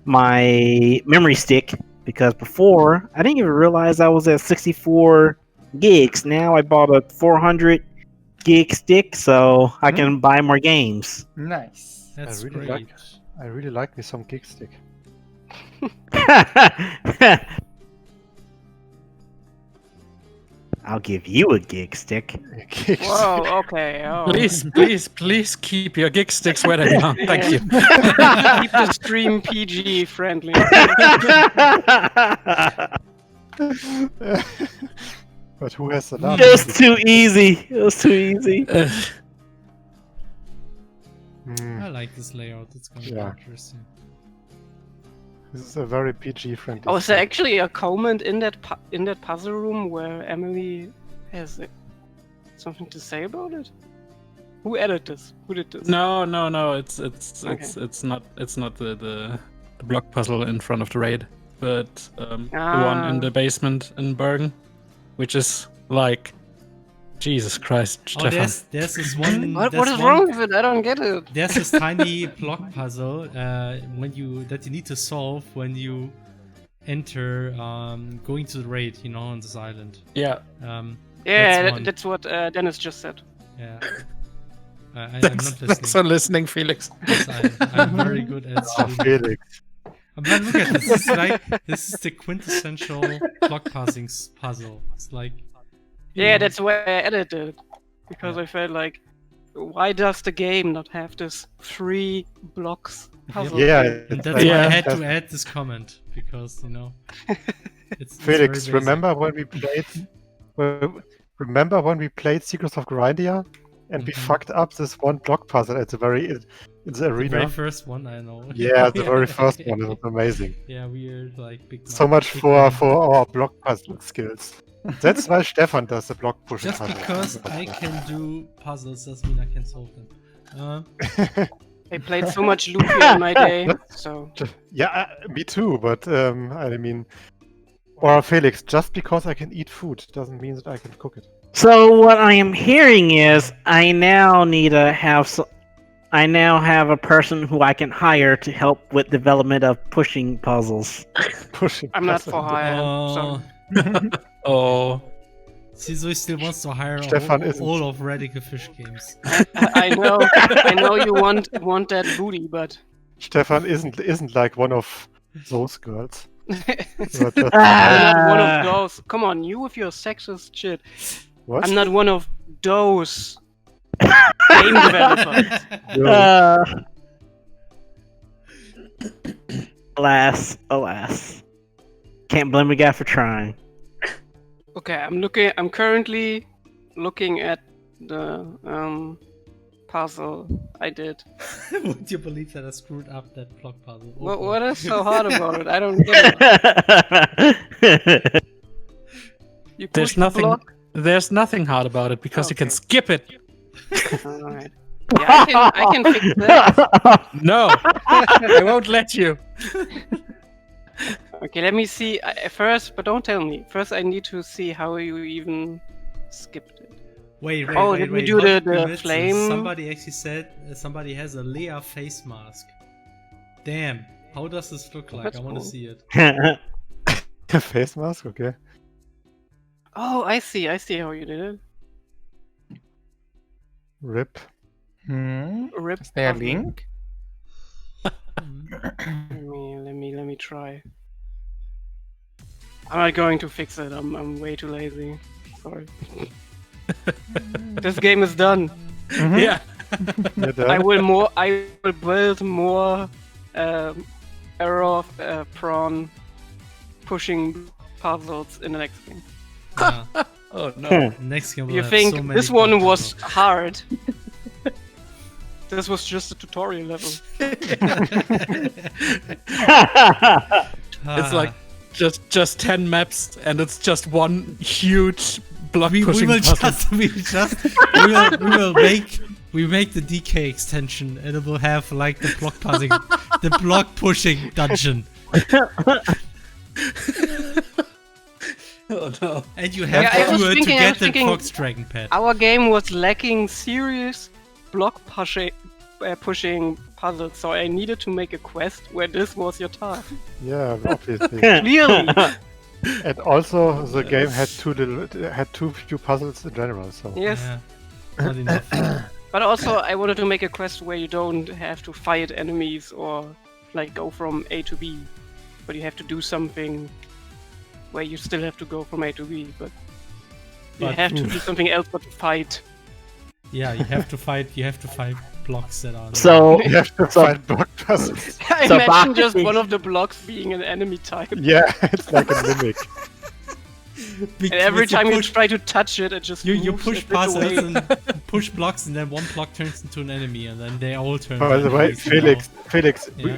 [SPEAKER 6] my memory stick. Because before, I didn't even realize I was at 64 gigs. Now I bought a 400 gig stick, so I can buy more games.
[SPEAKER 8] Nice.
[SPEAKER 1] that's
[SPEAKER 2] I really
[SPEAKER 1] great.
[SPEAKER 2] I really like me some gig stick.
[SPEAKER 6] I'll give you a gig stick.
[SPEAKER 2] Gig
[SPEAKER 5] Whoa. Okay. Oh.
[SPEAKER 3] Please keep your gig sticks where they belong. Thank you.
[SPEAKER 5] Keep the stream PG friendly.
[SPEAKER 2] But who has the last?
[SPEAKER 6] It was too easy. It was too easy.
[SPEAKER 1] I like this layout. It's gonna
[SPEAKER 2] Yeah.
[SPEAKER 1] be interesting.
[SPEAKER 2] This is a very PG friendly.
[SPEAKER 5] Oh, is there actually a comment in that puzzle room where Emily has something to say about it? Who added this? Who did this?
[SPEAKER 3] No. It's
[SPEAKER 5] Okay.
[SPEAKER 3] not the block puzzle in front of the raid. but the one in the basement in Bergen, which is like, Jesus Christ,
[SPEAKER 1] Oh,
[SPEAKER 3] Stefan.
[SPEAKER 1] there's this one.
[SPEAKER 5] What
[SPEAKER 1] there's
[SPEAKER 5] is
[SPEAKER 1] one-
[SPEAKER 5] wrong with it? I don't get it.
[SPEAKER 1] There's this tiny block puzzle that you need to solve when you enter going to the raid, on this island.
[SPEAKER 3] Yeah.
[SPEAKER 5] Yeah,
[SPEAKER 1] one.
[SPEAKER 5] that's what Dennis just said.
[SPEAKER 1] Yeah. I'm not
[SPEAKER 3] Thanks
[SPEAKER 1] listening.
[SPEAKER 3] for listening, Felix.
[SPEAKER 1] Yes, I'm very good at
[SPEAKER 2] Oh,
[SPEAKER 1] studying.
[SPEAKER 2] Felix.
[SPEAKER 1] But look at this. This is the quintessential block passing puzzle. It's like.
[SPEAKER 5] Yeah, that's why I added it. Because I felt like, why does the game not have this 3 blocks puzzle?
[SPEAKER 2] Yeah,
[SPEAKER 1] And
[SPEAKER 2] it's
[SPEAKER 1] that's
[SPEAKER 2] like-
[SPEAKER 1] why I had
[SPEAKER 2] that's-
[SPEAKER 1] to add this comment because it's
[SPEAKER 2] Felix,
[SPEAKER 1] very basic.
[SPEAKER 2] remember when we played Secrets of Grindia and we
[SPEAKER 1] Mhm.
[SPEAKER 2] fucked up this one block puzzle at the
[SPEAKER 1] The very
[SPEAKER 2] arena?
[SPEAKER 1] first one, I know.
[SPEAKER 2] Yeah, the very first one. It was amazing.
[SPEAKER 1] Yeah, we're like big.
[SPEAKER 2] So much
[SPEAKER 1] big
[SPEAKER 2] for
[SPEAKER 1] man.
[SPEAKER 2] our block puzzle skills. That's why Stefan does the block pushing
[SPEAKER 1] Just
[SPEAKER 2] puzzle.
[SPEAKER 1] because I can do puzzles doesn't mean I can solve them.
[SPEAKER 5] I played so much Lufia in my day, so...
[SPEAKER 2] Yeah, me too. But I mean, or Felix, just because I can eat food doesn't mean that I can cook it.
[SPEAKER 6] So what I am hearing is I now need to have I now have a person who I can hire to help with development of pushing puzzles.
[SPEAKER 2] Pushing.
[SPEAKER 5] I'm not
[SPEAKER 2] puzzle.
[SPEAKER 5] for hire, so...
[SPEAKER 3] Oh.
[SPEAKER 1] Ciso still wants to hire
[SPEAKER 2] Stefan isn't.
[SPEAKER 1] all of Radical Fish games.
[SPEAKER 5] I know you want that booty, but...
[SPEAKER 2] Stefan isn't like one of those girls. But just-
[SPEAKER 5] I'm not one of those. Come on, you with your sexist shit.
[SPEAKER 2] what?
[SPEAKER 5] I'm not one of those game developers.
[SPEAKER 6] Uh, alas. Can't blame a guy for trying.
[SPEAKER 5] Okay, I'm currently looking at the puzzle I did.
[SPEAKER 1] Would you believe that I screwed up that block puzzle? Oh,
[SPEAKER 5] What is so hard about it? I don't get it. You
[SPEAKER 3] There's
[SPEAKER 5] push the
[SPEAKER 3] nothing.
[SPEAKER 5] block?
[SPEAKER 3] There's nothing hard about it because you can
[SPEAKER 5] Okay.
[SPEAKER 3] skip it.
[SPEAKER 5] Alright. Yeah, I can fix that.
[SPEAKER 3] No, I won't let you.
[SPEAKER 5] Okay, let me see first, but don't tell me. First, I need to see how you even skipped it.
[SPEAKER 1] Wait,
[SPEAKER 5] Oh, did we do
[SPEAKER 1] what
[SPEAKER 5] the
[SPEAKER 1] did we miss?
[SPEAKER 5] flame?
[SPEAKER 1] Somebody actually said somebody has a Lea face mask. Damn, how does this look like?
[SPEAKER 5] That's
[SPEAKER 1] I want to
[SPEAKER 5] cool.
[SPEAKER 1] see it.
[SPEAKER 2] Face mask, okay.
[SPEAKER 5] Oh, I see how you did it.
[SPEAKER 2] Rip.
[SPEAKER 5] Rip.
[SPEAKER 8] Is there a
[SPEAKER 5] puzzle.
[SPEAKER 8] link?
[SPEAKER 5] Let me try. I'm not going to fix it. I'm way too lazy. Sorry. This game is done.
[SPEAKER 3] Yeah.
[SPEAKER 2] You're done?
[SPEAKER 5] I will build more error prone pushing puzzles in the next game.
[SPEAKER 1] Yeah.
[SPEAKER 3] Oh no.
[SPEAKER 1] Next game.
[SPEAKER 5] You think this one was hard? This was just a tutorial level.
[SPEAKER 3] It's like just 10 maps and it's just one huge block
[SPEAKER 1] we
[SPEAKER 3] pushing
[SPEAKER 1] will
[SPEAKER 3] puzzle.
[SPEAKER 1] we make the DK extension and it will have like the block pushing dungeon.
[SPEAKER 3] Oh no.
[SPEAKER 1] And you have
[SPEAKER 5] Yeah, I
[SPEAKER 1] to
[SPEAKER 5] was
[SPEAKER 1] do it to
[SPEAKER 5] thinking- I
[SPEAKER 1] get
[SPEAKER 5] was
[SPEAKER 1] the
[SPEAKER 5] thinking-
[SPEAKER 1] Fox Dragon pet.
[SPEAKER 5] Our game was lacking serious block pushing puzzles, so I needed to make a quest where this was your task.
[SPEAKER 2] Yeah, obviously.
[SPEAKER 5] Clearly.
[SPEAKER 2] And also, the game had too few puzzles in general. So
[SPEAKER 5] Yes.
[SPEAKER 1] Yeah. Not enough.
[SPEAKER 5] But also, I wanted to make a quest where you don't have to fight enemies or like go from A to B, but you have to do something where you still have to go from A to B, but you
[SPEAKER 1] But-
[SPEAKER 5] have to do something else but fight.
[SPEAKER 1] Yeah, you have to fight blocks that are.
[SPEAKER 6] So
[SPEAKER 2] you have to find block puzzles.
[SPEAKER 5] I
[SPEAKER 6] So
[SPEAKER 5] imagine just
[SPEAKER 6] Baki-
[SPEAKER 5] one of the blocks being an enemy type.
[SPEAKER 2] Yeah, it's like a mimic.
[SPEAKER 5] And every time you try to touch it, it just
[SPEAKER 1] you
[SPEAKER 5] moves
[SPEAKER 1] push
[SPEAKER 5] a bit
[SPEAKER 1] puzzles
[SPEAKER 5] away.
[SPEAKER 1] and push blocks, and then one block turns into an enemy, and then they all turn.
[SPEAKER 2] By
[SPEAKER 1] into
[SPEAKER 2] the way,
[SPEAKER 1] enemies somehow.
[SPEAKER 2] Felix,
[SPEAKER 1] Yeah.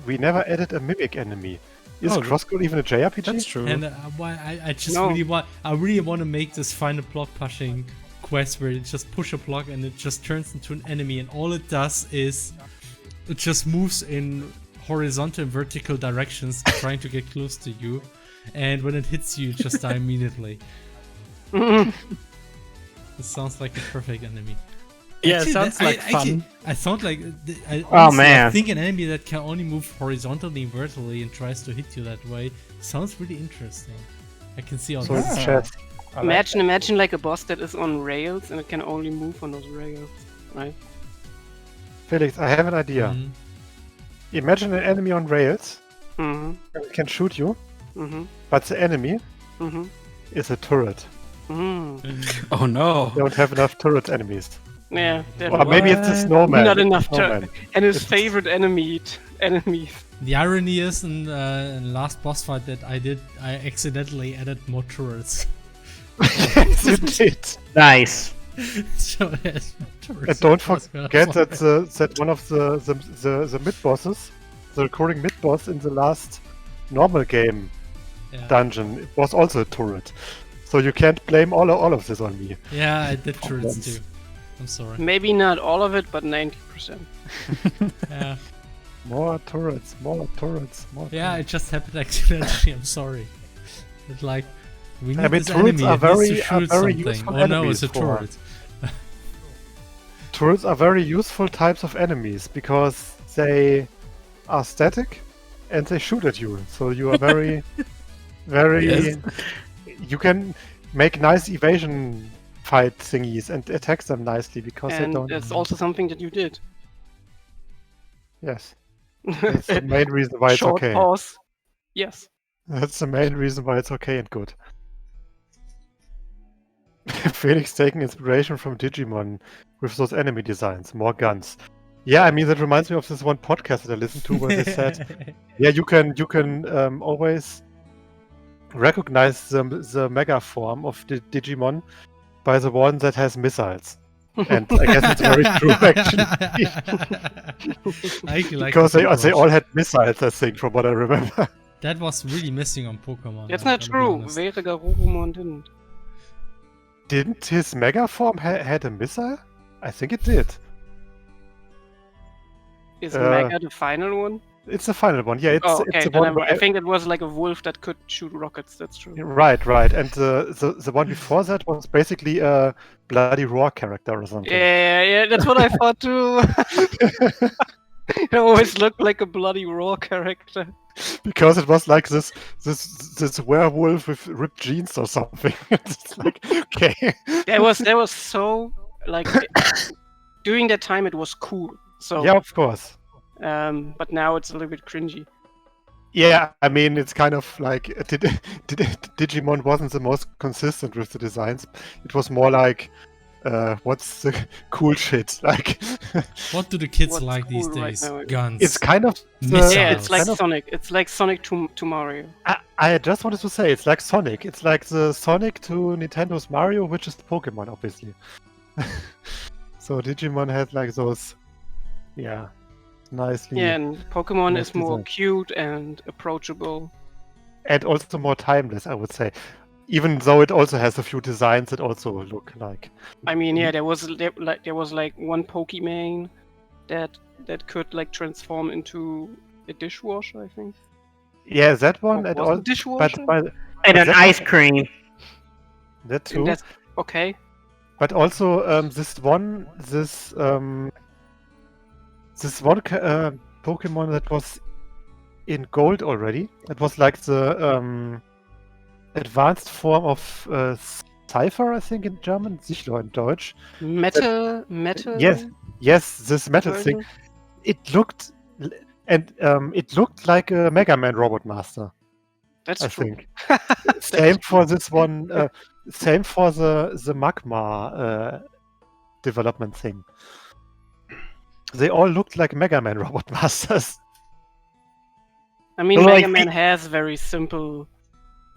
[SPEAKER 2] we never added a mimic enemy. Is
[SPEAKER 3] Oh,
[SPEAKER 2] CrossCode even a JRPG?
[SPEAKER 3] That's true.
[SPEAKER 1] And I just
[SPEAKER 5] No.
[SPEAKER 1] really want to make this final block pushing quest where you just push a block and it just turns into an enemy, and all it does is it just moves in horizontal and vertical directions trying to get close to you, and when it hits you, just die immediately. This sounds like a perfect enemy.
[SPEAKER 3] Yeah,
[SPEAKER 1] Actually,
[SPEAKER 3] it sounds like fun.
[SPEAKER 1] I thought like
[SPEAKER 6] man.
[SPEAKER 1] I think an enemy that can only move horizontally and vertically and tries to hit you that way sounds really interesting. I can see all
[SPEAKER 2] So
[SPEAKER 1] this.
[SPEAKER 2] it's chess. I like
[SPEAKER 5] Imagine like a boss that is on rails and it can only move on those rails, right?
[SPEAKER 2] Felix, I have an idea.
[SPEAKER 1] Mhm.
[SPEAKER 2] Imagine an enemy on rails.
[SPEAKER 5] Mm-hmm.
[SPEAKER 2] It can shoot you,
[SPEAKER 5] Mm-hmm.
[SPEAKER 2] but the enemy
[SPEAKER 5] Mm-hmm.
[SPEAKER 2] is a turret.
[SPEAKER 5] Mm.
[SPEAKER 3] Oh no.
[SPEAKER 2] Don't have enough turret enemies.
[SPEAKER 5] Yeah,
[SPEAKER 2] Or
[SPEAKER 5] definitely.
[SPEAKER 2] maybe it's a snowman.
[SPEAKER 5] Not
[SPEAKER 2] It's a
[SPEAKER 5] enough
[SPEAKER 2] snowman.
[SPEAKER 5] And his favorite enemies.
[SPEAKER 1] The irony is in the last boss fight that I did, I accidentally added more turrets.
[SPEAKER 2] Yes, you did.
[SPEAKER 6] Nice.
[SPEAKER 1] So it has more turrets.
[SPEAKER 2] And don't
[SPEAKER 1] That's what I
[SPEAKER 2] forget
[SPEAKER 1] thought.
[SPEAKER 2] that one of the mid bosses, the recurring mid boss in the last normal game
[SPEAKER 1] Yeah.
[SPEAKER 2] dungeon, it was also a turret. So you can't blame all of this on me.
[SPEAKER 1] Yeah, I did turrets too. I'm sorry.
[SPEAKER 5] Maybe not all of it, but 90%.
[SPEAKER 1] Yeah,
[SPEAKER 2] More turrets, more turrets, more.
[SPEAKER 1] yeah, it just happened accidentally. I'm sorry. It's like we need
[SPEAKER 2] I mean,
[SPEAKER 1] this
[SPEAKER 2] turrets
[SPEAKER 1] enemy.
[SPEAKER 2] are
[SPEAKER 1] It needs
[SPEAKER 2] very-
[SPEAKER 1] to
[SPEAKER 2] are
[SPEAKER 1] shoot
[SPEAKER 2] very
[SPEAKER 1] something.
[SPEAKER 2] useful
[SPEAKER 1] Oh no, it's
[SPEAKER 2] enemies
[SPEAKER 1] a
[SPEAKER 2] for-
[SPEAKER 1] turret.
[SPEAKER 2] Turrets are very useful types of enemies because they are static and they shoot at you. So you are very, very.
[SPEAKER 3] Yes.
[SPEAKER 2] You can make nice evasion fight thingies and attack them nicely because they
[SPEAKER 5] And
[SPEAKER 2] don't.
[SPEAKER 5] it's also something that you did.
[SPEAKER 2] Yes, that's the main reason why it's
[SPEAKER 5] Short
[SPEAKER 2] okay.
[SPEAKER 5] pause. Yes.
[SPEAKER 2] That's the main reason why it's okay and good. Felix taking inspiration from Digimon with those enemy designs, more guns. Yeah, I mean that reminds me of this one podcast that I listened to where they said, yeah, you can always recognize the mega form of the Digimon by the one that has missiles. And I guess it's very true actually.
[SPEAKER 1] I actually like
[SPEAKER 2] Because
[SPEAKER 1] this
[SPEAKER 2] they
[SPEAKER 1] approach.
[SPEAKER 2] all had missiles, I think, from what I remember.
[SPEAKER 1] That was really missing on Pokemon.
[SPEAKER 5] That's
[SPEAKER 1] I'm
[SPEAKER 5] not
[SPEAKER 1] gonna be
[SPEAKER 5] true.
[SPEAKER 1] honest.
[SPEAKER 5] Vere Garurumon didn't.
[SPEAKER 2] Didn't his mega form had a missile? I think it did.
[SPEAKER 5] Is
[SPEAKER 2] Uh,
[SPEAKER 5] Mega the final one?
[SPEAKER 2] It's the final one. Yeah, it's,
[SPEAKER 5] Oh, okay.
[SPEAKER 2] it's the
[SPEAKER 5] Then
[SPEAKER 2] one
[SPEAKER 5] I think it was like a wolf that could shoot rockets. That's true.
[SPEAKER 2] Right. And the one before that was basically a bloody roar character or something.
[SPEAKER 5] Yeah, that's what I thought too. It always looked like a bloody raw character.
[SPEAKER 2] Because it was like this werewolf with ripped jeans or something. It's like, okay.
[SPEAKER 5] That was so like during that time it was cool. So
[SPEAKER 2] Yeah, of course.
[SPEAKER 5] but now it's a little bit cringy.
[SPEAKER 2] Yeah, I mean, it's kind of like Digimon wasn't the most consistent with the designs. It was more like, what's the cool shit? Like,
[SPEAKER 1] What do the kids
[SPEAKER 5] What's
[SPEAKER 1] like these
[SPEAKER 5] cool right
[SPEAKER 1] days?
[SPEAKER 5] now?
[SPEAKER 1] Guns.
[SPEAKER 2] it's kind of
[SPEAKER 1] Missiles.
[SPEAKER 5] Yeah, it's like
[SPEAKER 2] kind of-
[SPEAKER 5] Sonic. It's like Sonic to Mario.
[SPEAKER 2] I just wanted to say it's like Sonic. It's like the Sonic to Nintendo's Mario, which is Pokemon, obviously. So Digimon has like those, yeah, nicely,
[SPEAKER 5] Yeah, and Pokemon
[SPEAKER 2] nice
[SPEAKER 5] is more
[SPEAKER 2] design.
[SPEAKER 5] cute and approachable.
[SPEAKER 2] and also more timeless, I would say. Even though it also has a few designs that also look like.
[SPEAKER 5] I mean, yeah, there was like one Pokemon that could like transform into a dishwasher, I think.
[SPEAKER 2] Yeah, that one,
[SPEAKER 5] Or
[SPEAKER 2] and
[SPEAKER 5] was it
[SPEAKER 2] all,
[SPEAKER 5] dishwasher?
[SPEAKER 2] but
[SPEAKER 6] And an
[SPEAKER 2] that-
[SPEAKER 6] ice cream.
[SPEAKER 2] that
[SPEAKER 5] And
[SPEAKER 2] too.
[SPEAKER 5] that's okay.
[SPEAKER 2] But also this one Pokemon that was in gold already. It was like the advanced form of Cypher, I think in German, Sichler in Deutsch.
[SPEAKER 5] Metal.
[SPEAKER 2] Yes, this metal thing.
[SPEAKER 5] version?
[SPEAKER 2] It looked it looked like a Mega Man Robot Master.
[SPEAKER 5] That's
[SPEAKER 2] I
[SPEAKER 5] true.
[SPEAKER 2] think. Same for this one. Same for the Magma development thing. They all looked like Mega Man Robot Masters.
[SPEAKER 5] I mean,
[SPEAKER 6] Well,
[SPEAKER 5] Mega
[SPEAKER 6] I
[SPEAKER 5] Man
[SPEAKER 6] think-
[SPEAKER 5] has very simple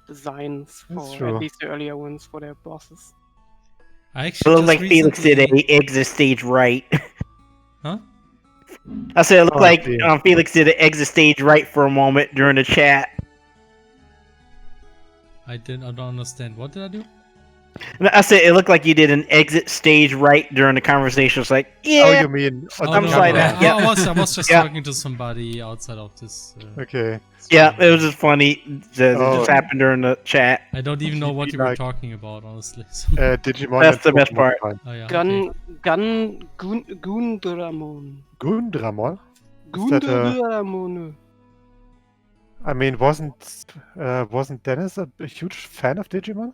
[SPEAKER 5] designs
[SPEAKER 2] That's
[SPEAKER 5] for
[SPEAKER 2] true.
[SPEAKER 5] at least the earlier ones for their bosses.
[SPEAKER 1] I
[SPEAKER 6] It
[SPEAKER 1] actually
[SPEAKER 6] looked
[SPEAKER 1] just
[SPEAKER 6] like Felix did
[SPEAKER 1] recently-
[SPEAKER 6] a exit stage right.
[SPEAKER 1] Huh?
[SPEAKER 6] I said it looked
[SPEAKER 2] Oh,
[SPEAKER 6] like
[SPEAKER 2] dear.
[SPEAKER 6] Felix did an exit stage right for a moment during the chat.
[SPEAKER 1] I don't understand. What did I do?
[SPEAKER 6] And I said it looked like you did an exit stage right during the conversation. It's like,
[SPEAKER 2] Oh,
[SPEAKER 6] yeah,
[SPEAKER 2] you mean on
[SPEAKER 1] Oh,
[SPEAKER 2] the
[SPEAKER 6] I'm
[SPEAKER 1] no,
[SPEAKER 6] sorry,
[SPEAKER 2] camera.
[SPEAKER 6] yeah.
[SPEAKER 1] I was just
[SPEAKER 6] Yeah.
[SPEAKER 1] talking to somebody outside of this.
[SPEAKER 2] Okay.
[SPEAKER 6] yeah, it was just funny. It
[SPEAKER 2] Oh.
[SPEAKER 6] just happened during the chat.
[SPEAKER 1] I don't even know what you were
[SPEAKER 2] Like-
[SPEAKER 1] talking about, honestly.
[SPEAKER 2] Digimon.
[SPEAKER 6] That's
[SPEAKER 2] and
[SPEAKER 6] the best
[SPEAKER 2] Pokemon
[SPEAKER 6] part.
[SPEAKER 2] Prime.
[SPEAKER 1] Oh, yeah, okay.
[SPEAKER 5] Gundramon.
[SPEAKER 2] Gundramon? Is that a-
[SPEAKER 5] Gundramon.
[SPEAKER 2] I mean, wasn't Dennis a huge fan of Digimon?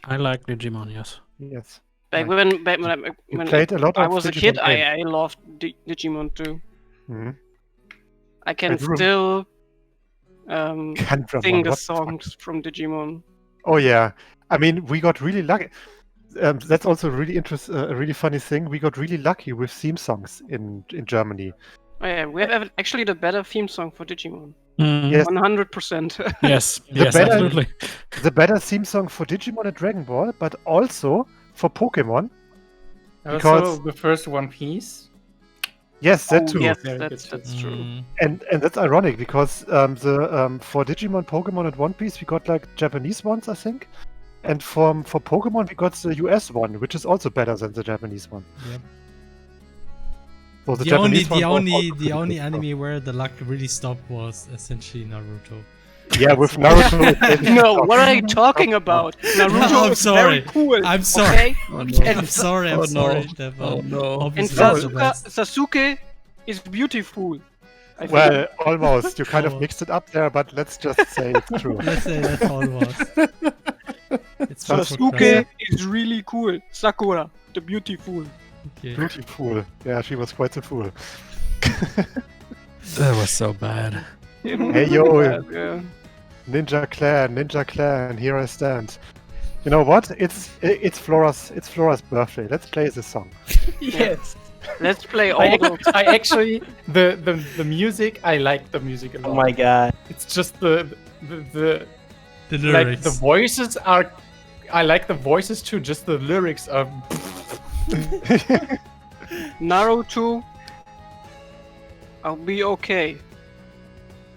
[SPEAKER 3] I like Digimon, yes.
[SPEAKER 2] Yes.
[SPEAKER 5] Back
[SPEAKER 2] Like,
[SPEAKER 5] when
[SPEAKER 2] You played a lot
[SPEAKER 5] I
[SPEAKER 2] of
[SPEAKER 5] was a
[SPEAKER 2] Digimon
[SPEAKER 5] kid,
[SPEAKER 2] games.
[SPEAKER 5] I loved Digimon too.
[SPEAKER 2] Mhm.
[SPEAKER 5] I can
[SPEAKER 2] I do
[SPEAKER 5] still
[SPEAKER 2] Gundramon,
[SPEAKER 5] sing the
[SPEAKER 2] what the fuck?
[SPEAKER 5] songs from Digimon.
[SPEAKER 2] Oh yeah, I mean we got really lucky. That's also really a really funny thing. We got really lucky with theme songs in Germany.
[SPEAKER 5] Oh yeah, we have actually the better theme song for Digimon.
[SPEAKER 3] Mm,
[SPEAKER 2] Yes.
[SPEAKER 5] 100%.
[SPEAKER 3] Yes,
[SPEAKER 2] The
[SPEAKER 3] yes,
[SPEAKER 2] better-
[SPEAKER 3] absolutely.
[SPEAKER 2] The better theme song for Digimon and Dragon Ball, but also for Pokemon.
[SPEAKER 8] Also,
[SPEAKER 2] Because-
[SPEAKER 8] the first One Piece.
[SPEAKER 2] Yes, that
[SPEAKER 5] Oh,
[SPEAKER 2] too.
[SPEAKER 5] yes,
[SPEAKER 8] Very
[SPEAKER 5] that's
[SPEAKER 8] good.
[SPEAKER 5] true.
[SPEAKER 1] Mm,
[SPEAKER 2] And that's ironic because for Digimon, Pokemon, and One Piece we got like Japanese ones, I think. And for Pokemon we got the US one, which is also better than the Japanese one.
[SPEAKER 1] Yep.
[SPEAKER 2] So
[SPEAKER 1] The only
[SPEAKER 2] Japanese one was also pretty
[SPEAKER 1] only
[SPEAKER 2] good, so-
[SPEAKER 1] anime where the luck really stopped was essentially Naruto.
[SPEAKER 2] Yeah, with Naruto. it basically
[SPEAKER 5] No,
[SPEAKER 2] stopped.
[SPEAKER 5] what are you talking about? Naruto
[SPEAKER 1] I'm
[SPEAKER 5] is
[SPEAKER 1] sorry.
[SPEAKER 5] very cool.
[SPEAKER 1] I'm sorry.
[SPEAKER 5] Okay?
[SPEAKER 3] Oh, no.
[SPEAKER 1] I'm sorry. I'm
[SPEAKER 3] Oh, no.
[SPEAKER 1] sorry. Stefan.
[SPEAKER 3] Oh, no.
[SPEAKER 5] And
[SPEAKER 1] Obviously, that's the best.
[SPEAKER 5] Sasuke is beautiful. I think.
[SPEAKER 2] Well, almost. You kind of
[SPEAKER 1] Almost.
[SPEAKER 2] mixed it up there, but let's just say it's true.
[SPEAKER 1] Let's say that's all it was. It's just for
[SPEAKER 5] Sasuke
[SPEAKER 1] Christ.
[SPEAKER 5] is really cool. Sakura, the beautiful.
[SPEAKER 1] Okay.
[SPEAKER 2] Beautiful. Yeah, she was quite a fool.
[SPEAKER 3] That was so bad.
[SPEAKER 2] Hey, yo.
[SPEAKER 5] Yeah.
[SPEAKER 2] Ninja Clan, here I stand. You know what? It's Flora's birthday. Let's play this song.
[SPEAKER 8] Yes.
[SPEAKER 5] Let's play all
[SPEAKER 8] I,
[SPEAKER 5] those.
[SPEAKER 8] I actually the music. I like the music a lot.
[SPEAKER 6] Oh my god.
[SPEAKER 8] It's just the
[SPEAKER 1] The
[SPEAKER 8] like
[SPEAKER 1] lyrics.
[SPEAKER 8] the voices are. I like the voices too. Just the lyrics are.
[SPEAKER 5] Naruto. I'll be okay.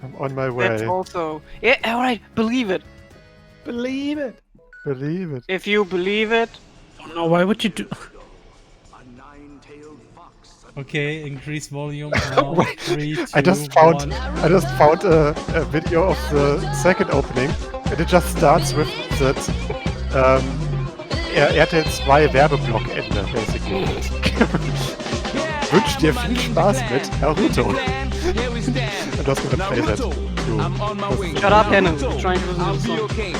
[SPEAKER 2] I'm on my
[SPEAKER 5] That's
[SPEAKER 2] way.
[SPEAKER 5] also. Yeah, alright, believe it.
[SPEAKER 8] Believe it.
[SPEAKER 2] Believe it.
[SPEAKER 5] If you believe it.
[SPEAKER 3] Oh no, why would you do?
[SPEAKER 1] Okay, increase volume now. 3, 2,
[SPEAKER 2] I just found
[SPEAKER 1] 1.
[SPEAKER 2] a video of the second opening, and it just starts with that RTL 2 Werbeblock-Ende, basically. Wünsch dir viel Spaß mit Naruto. I'm just gonna play that too.
[SPEAKER 5] Shut up, Hennon. We're trying to listen to the song.
[SPEAKER 7] okay.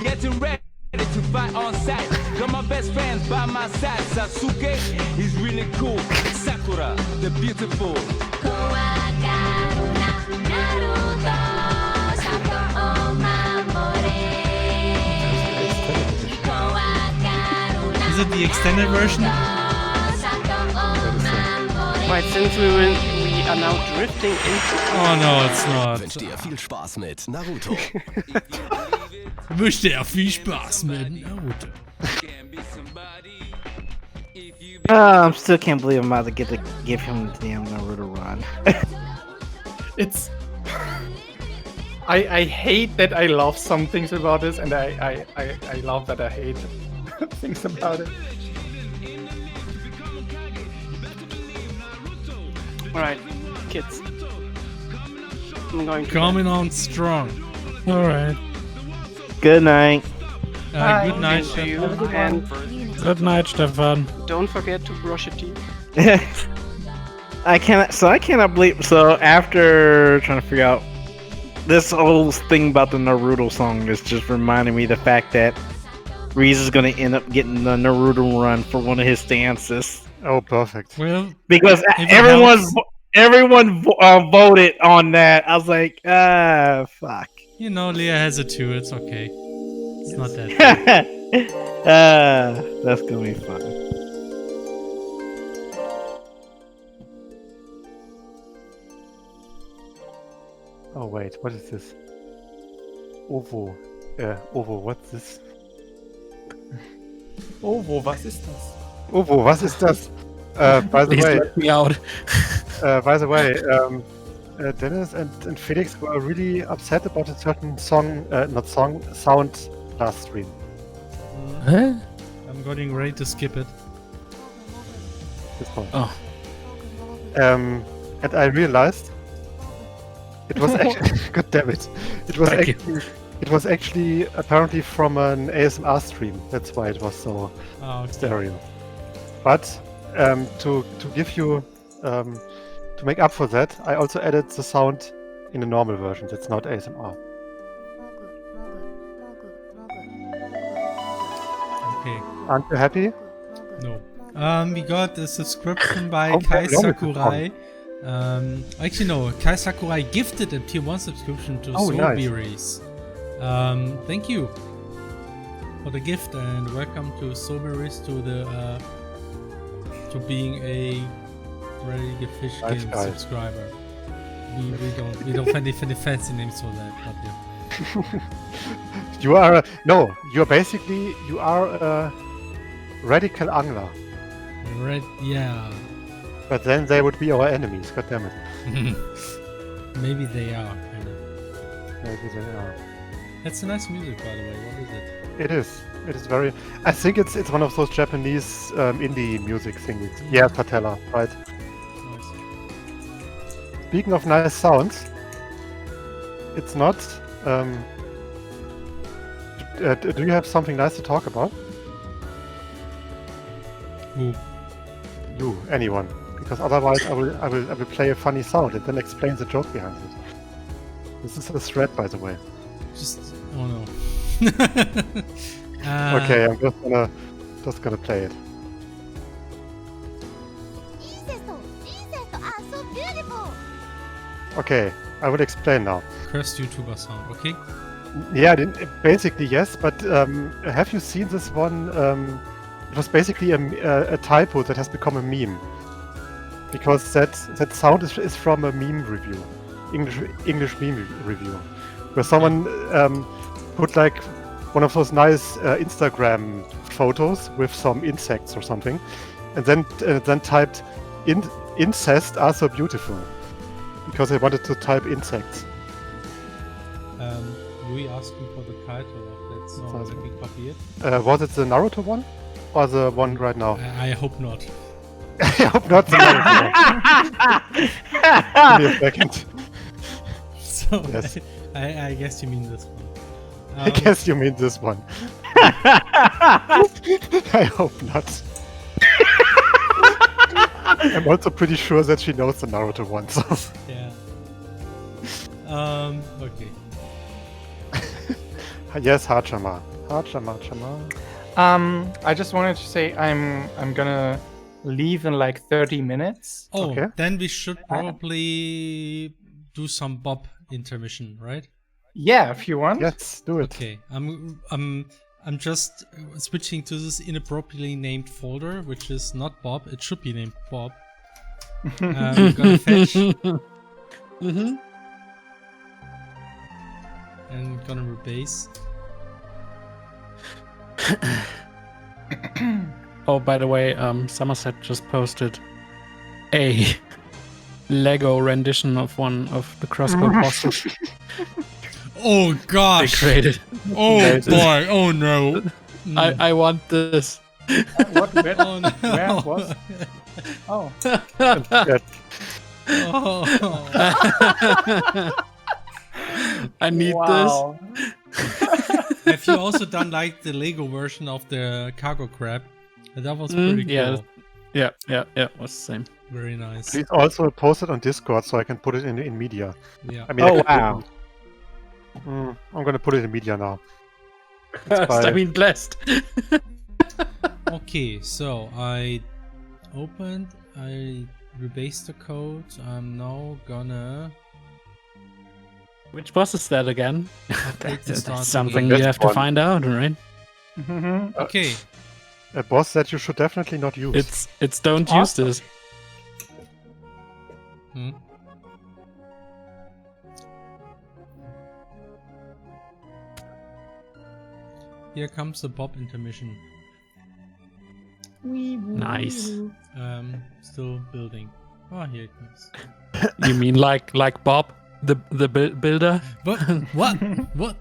[SPEAKER 7] Getting ready to fight on sight. Got my best friends by my side. Sasuke, he's really cool. Sakura, the beautiful.
[SPEAKER 1] Is it the extended version?
[SPEAKER 5] Right, since we are now drifting into.
[SPEAKER 1] Oh no, it's not.
[SPEAKER 9] Wünsche dir viel Spaß mit Naruto.
[SPEAKER 1] Wünsche dir viel Spaß mit Naruto.
[SPEAKER 6] I still can't believe I'm about to get to give him the damn Naruto run.
[SPEAKER 8] It's. I hate that I love some things about this, and I love that I hate things about it.
[SPEAKER 5] Alright, kids. I'm going to.
[SPEAKER 1] Coming on strong.
[SPEAKER 3] All right.
[SPEAKER 6] Good night.
[SPEAKER 1] Good night,
[SPEAKER 5] to you,
[SPEAKER 1] Stefan.
[SPEAKER 5] and
[SPEAKER 3] Good night, Stefan.
[SPEAKER 5] don't forget to brush your teeth.
[SPEAKER 6] I cannot believe. So after trying to figure out this whole thing about the Naruto song is just reminding me the fact that Reese is going to end up getting the Naruto run for one of his stances
[SPEAKER 2] Oh, perfect.
[SPEAKER 1] Well,
[SPEAKER 6] because
[SPEAKER 1] If it
[SPEAKER 6] everyone voted on that. I was like, fuck.
[SPEAKER 1] you know, Lea has it too. It's okay. It's not that bad.
[SPEAKER 6] That's gonna be fun.
[SPEAKER 2] Oh wait, what is this? Ovo. Ovo, what's this?
[SPEAKER 8] Ovo, was ist das?
[SPEAKER 2] Ovo, was ist das? By the
[SPEAKER 3] Please
[SPEAKER 2] way,
[SPEAKER 3] let me out.
[SPEAKER 2] Dennis and Felix were really upset about a certain sound last stream.
[SPEAKER 3] Huh?
[SPEAKER 1] I'm getting ready to skip it.
[SPEAKER 2] This one.
[SPEAKER 3] Oh.
[SPEAKER 2] And I realized it was actually god damn it.
[SPEAKER 3] Thank you.
[SPEAKER 2] It was actually apparently from an ASMR stream. That's why it was so
[SPEAKER 1] Oh, okay.
[SPEAKER 2] stereo. But to give you to make up for that, I also added the sound in the normal version. That's not ASMR.
[SPEAKER 1] Okay.
[SPEAKER 2] Aren't you happy?
[SPEAKER 1] No. We got a subscription by
[SPEAKER 2] How
[SPEAKER 1] Kai
[SPEAKER 2] long is it
[SPEAKER 1] Sakurai. Actually, no. Kai Sakurai gifted a tier 1 subscription to
[SPEAKER 2] Oh, nice.
[SPEAKER 1] Soberies. Thank you for the gift and welcome to Soberies to being a very good fish
[SPEAKER 2] Nice
[SPEAKER 1] game
[SPEAKER 2] guy.
[SPEAKER 1] subscriber. We don't find any fancy names for that, but yeah.
[SPEAKER 2] You are a radical angler.
[SPEAKER 1] Yeah.
[SPEAKER 2] But then they would be our enemies. God damn it.
[SPEAKER 1] Maybe they are. Kind of.
[SPEAKER 2] Maybe they are.
[SPEAKER 1] That's a nice music, by the way. What is it?
[SPEAKER 2] It is. It is very. I think it's one of those Japanese indie music things. Yeah, Patella, right?
[SPEAKER 1] Nice.
[SPEAKER 2] Speaking of nice sounds, it's not. Do you have something nice to talk about?
[SPEAKER 1] Who?
[SPEAKER 2] You, anyone? Because otherwise, I will play a funny sound and then explain the joke behind it. This is a thread, by the way.
[SPEAKER 1] Just. Oh no.
[SPEAKER 2] Okay, I'm just gonna play it. Okay, I will explain now.
[SPEAKER 1] Cursed YouTuber sound, okay?
[SPEAKER 2] Yeah, basically yes, but have you seen this one? It was basically a typo that has become a meme. Because that sound is from a meme review, English meme review, where someone put like one of those nice Instagram photos with some insects or something, and then typed incest are so beautiful, because they wanted to type insects.
[SPEAKER 1] We asking for the title of that song. Let me copy it.
[SPEAKER 2] Was it the Naruto one, or the one right now?
[SPEAKER 1] I hope not.
[SPEAKER 2] I hope not the Naruto one. Give me a second.
[SPEAKER 1] So
[SPEAKER 2] Yes.
[SPEAKER 1] I guess you mean this one.
[SPEAKER 2] I guess you mean this one. I hope not. I'm also pretty sure that she knows the Naruto one, so.
[SPEAKER 1] Yeah. Okay.
[SPEAKER 2] Yes, Hachama. Chama.
[SPEAKER 8] I just wanted to say I'm gonna leave in like 30 minutes.
[SPEAKER 1] Oh,
[SPEAKER 2] Okay.
[SPEAKER 1] then we should probably do some Bob intermission, right?
[SPEAKER 8] Yeah, if you want.
[SPEAKER 2] Yes, do it.
[SPEAKER 1] Okay. I'm just switching to this inappropriately named folder, which is not Bob. It should be named Bob. I'm gonna fetch and gonna rebase.
[SPEAKER 3] Oh, by the way, Somerset just posted a Lego rendition of one of the CrossCode bosses
[SPEAKER 1] Oh
[SPEAKER 3] they
[SPEAKER 1] gosh!
[SPEAKER 3] created.
[SPEAKER 1] Oh boy! Oh no!
[SPEAKER 3] I want this.
[SPEAKER 8] What? Where,
[SPEAKER 1] Oh no!
[SPEAKER 8] where was? Oh.
[SPEAKER 2] Yes.
[SPEAKER 1] Oh.
[SPEAKER 3] I need
[SPEAKER 8] Wow.
[SPEAKER 1] Have you also done like the Lego version of the cargo crab? That was pretty cool.
[SPEAKER 3] yeah. this. Yeah, it was the same.
[SPEAKER 1] Very nice.
[SPEAKER 2] Please also post it on Discord so I can put it in media.
[SPEAKER 1] Yeah.
[SPEAKER 2] I mean,
[SPEAKER 6] Oh,
[SPEAKER 2] I can-
[SPEAKER 6] wow.
[SPEAKER 2] I'm gonna put it in media now.
[SPEAKER 3] I mean, blessed.
[SPEAKER 1] Okay, so I rebased the code. I'm now gonna
[SPEAKER 3] Which boss is that again?
[SPEAKER 1] update the start
[SPEAKER 3] That's something
[SPEAKER 1] again.
[SPEAKER 3] you have to find out, right?
[SPEAKER 8] Mhm.
[SPEAKER 1] Okay.
[SPEAKER 2] A boss that you should definitely not use.
[SPEAKER 3] It's don't use this.
[SPEAKER 1] Hmm. Here comes the Bob intermission.
[SPEAKER 3] Nice.
[SPEAKER 1] Still building. Oh, here it comes.
[SPEAKER 3] You mean like Bob, the builder?
[SPEAKER 1] What? What? What?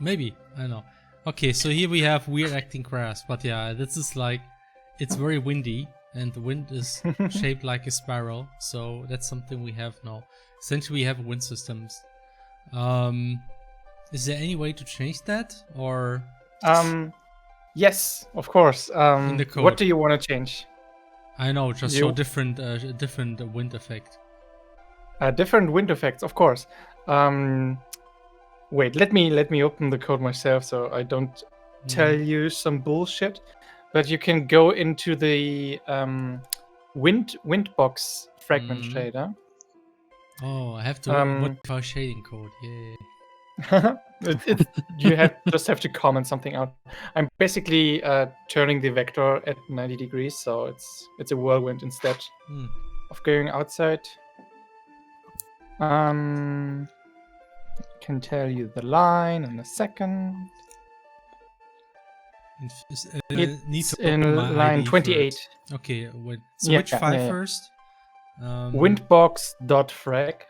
[SPEAKER 1] Maybe. I don't know. Okay, so here we have weird acting grass, but yeah, this is like, it's very windy, and the wind is shaped like a spiral, so that's something we have now. Essentially, we have wind systems. Is there any way to change that, or?
[SPEAKER 8] Yes, of course.
[SPEAKER 1] In the code.
[SPEAKER 8] What do you want to change?
[SPEAKER 1] I know, just show different wind effect.
[SPEAKER 8] Different wind effects, of course. Wait, let me open the code myself so I don't tell you some bullshit. But you can go into the windbox fragment shader.
[SPEAKER 1] Oh, I have to modify shading code. Yay.
[SPEAKER 8] You just have to comment something out. I'm basically turning the vector at 90 degrees, so it's a whirlwind instead of going outside. Can tell you the line in a second.
[SPEAKER 1] It's
[SPEAKER 8] in line 28.
[SPEAKER 1] First. Okay, so which file first?
[SPEAKER 8] Windbox.frag,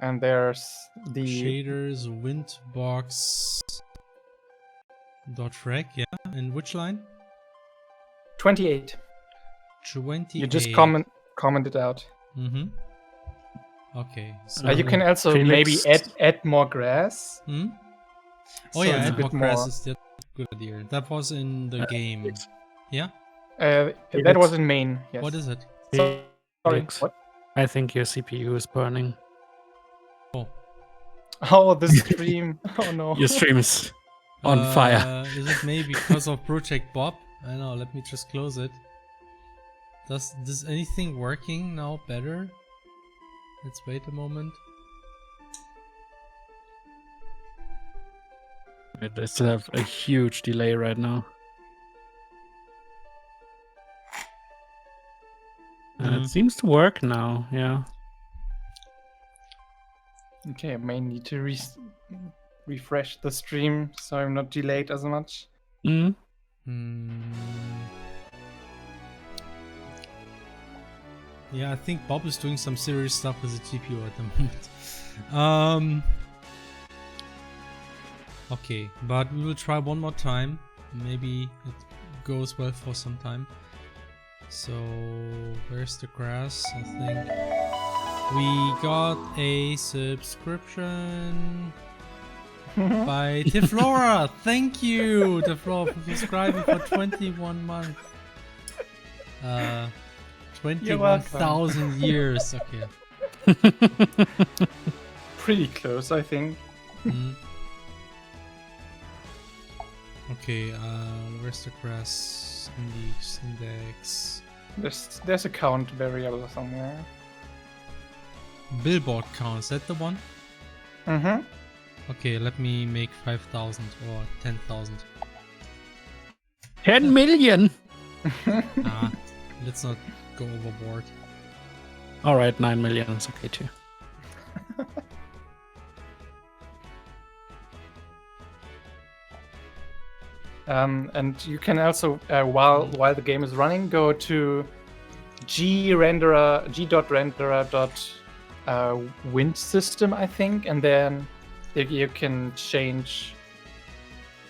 [SPEAKER 8] and there's the
[SPEAKER 1] shaders windbox.frag, yeah. And which line?
[SPEAKER 8] 28.
[SPEAKER 1] 28.
[SPEAKER 8] You just comment it out.
[SPEAKER 1] Okay. So
[SPEAKER 8] you can also maybe add more grass.
[SPEAKER 1] Oh
[SPEAKER 8] so
[SPEAKER 1] yeah, add more grass is a good idea. That was in the game. Yeah?
[SPEAKER 8] That was in main, yes.
[SPEAKER 1] What is it?
[SPEAKER 8] Sorry, what?
[SPEAKER 3] I think your CPU is burning.
[SPEAKER 8] Oh, the stream. Oh no.
[SPEAKER 3] Your stream is on fire.
[SPEAKER 1] Is it maybe because of Project Bob? I know, let me just close it. Does anything working now better? Let's wait a moment.
[SPEAKER 3] I still have a huge delay right now. It seems to work now, yeah.
[SPEAKER 8] Okay, I may need to refresh the stream so I'm not delayed as much.
[SPEAKER 1] Yeah, I think Bob is doing some serious stuff with the GPU at the moment. Okay, but we will try one more time. Maybe it goes well for some time. So, where's the grass? I think we got a subscription by Tiflora. Thank you, Tiflora, for subscribing for 21 months. 21,000 years. Okay.
[SPEAKER 8] Pretty close, I think.
[SPEAKER 1] Okay, where's the grass index?
[SPEAKER 8] There's a count variable somewhere.
[SPEAKER 1] Billboard count, is that the one? Okay, let me make 5,000 or 10,000.
[SPEAKER 3] 10 million!
[SPEAKER 1] Let's not go overboard.
[SPEAKER 3] Alright, 9 million is okay too.
[SPEAKER 8] And you can also, while the game is running, go to g.renderer.wind system, I think, and then you can change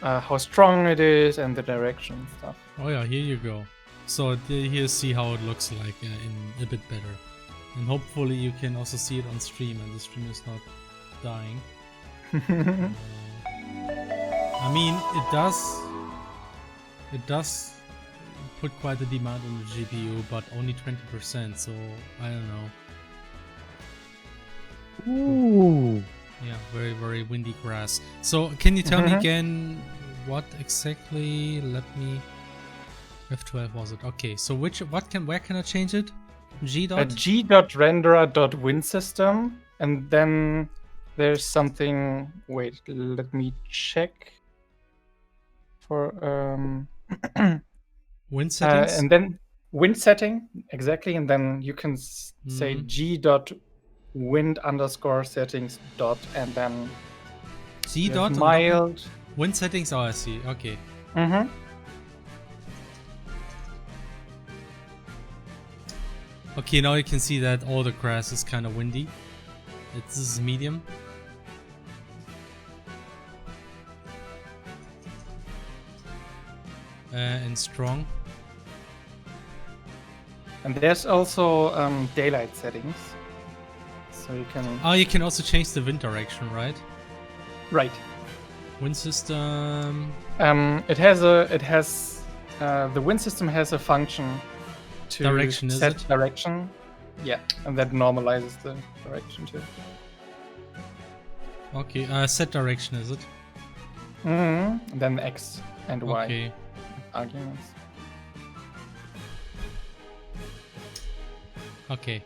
[SPEAKER 8] how strong it is and the direction and stuff.
[SPEAKER 1] Oh yeah, here you go. So here, see how it looks like in a bit better, and hopefully you can also see it on stream, and the stream is not dying. I mean, it does put quite a demand on the GPU, but only 20%, so I don't know.
[SPEAKER 3] Ooh.
[SPEAKER 1] Yeah, very, very windy grass. So can you tell me again what exactly? Let me. F12 was it? Okay, so where can I change it?
[SPEAKER 8] g.renderer.wind system, and then there's something. Wait, let me check. For
[SPEAKER 1] wind settings,
[SPEAKER 8] and then wind setting exactly, and then you can say g.wind_settings dot, and then
[SPEAKER 1] g dot
[SPEAKER 8] mild
[SPEAKER 1] wind settings. Oh, I see. Okay. Okay, now you can see that all the grass is kind of windy. This is medium. and strong.
[SPEAKER 8] And there's also daylight settings, so you can.
[SPEAKER 1] Oh, you can also change the wind direction, right?
[SPEAKER 8] Right.
[SPEAKER 1] Wind system.
[SPEAKER 8] The wind system has a function to
[SPEAKER 1] Direction, is
[SPEAKER 8] set
[SPEAKER 1] it?
[SPEAKER 8] direction. Yeah, and that normalizes the direction too.
[SPEAKER 1] Okay, set direction, is it?
[SPEAKER 8] And then X and Y
[SPEAKER 1] Okay.
[SPEAKER 8] arguments.
[SPEAKER 1] Okay.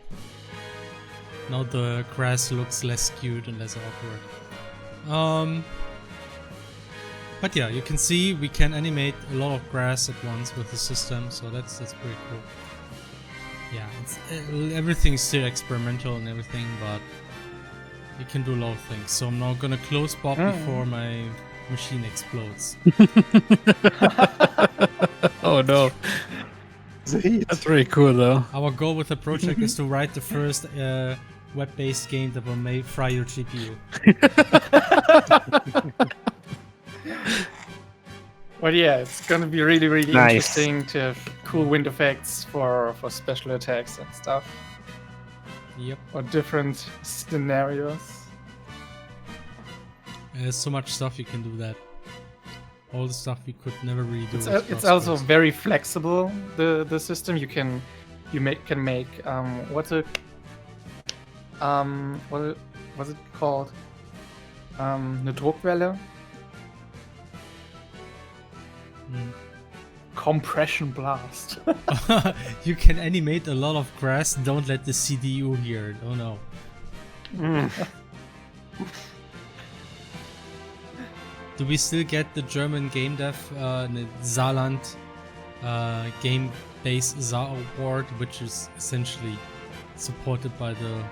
[SPEAKER 1] Now the grass looks less skewed and less awkward. But yeah, you can see we can animate a lot of grass at once with the system, so that's pretty cool. Yeah, everything's still experimental and everything, but you can do a lot of things. So I'm now gonna close Bob before my machine explodes.
[SPEAKER 3] Oh no. That's really cool though.
[SPEAKER 1] Our goal with the project is to write the first web-based game that will fry your GPU.
[SPEAKER 8] Well, yeah, it's gonna be really, really
[SPEAKER 6] Nice.
[SPEAKER 8] interesting to have cool wind effects for special attacks and stuff,
[SPEAKER 1] Yep.
[SPEAKER 8] or different scenarios.
[SPEAKER 1] There's so much stuff you can do that. All the stuff we could never really do.
[SPEAKER 8] It's,
[SPEAKER 1] with
[SPEAKER 8] it's also
[SPEAKER 1] CrossCode.
[SPEAKER 8] very flexible. The system can make what's it called? Eine Druckwelle. Compression blast.
[SPEAKER 1] You can animate a lot of grass. Don't let the CDU hear it. Oh no. Do we still get the German game dev Saarland game base Saar award, which is essentially supported by the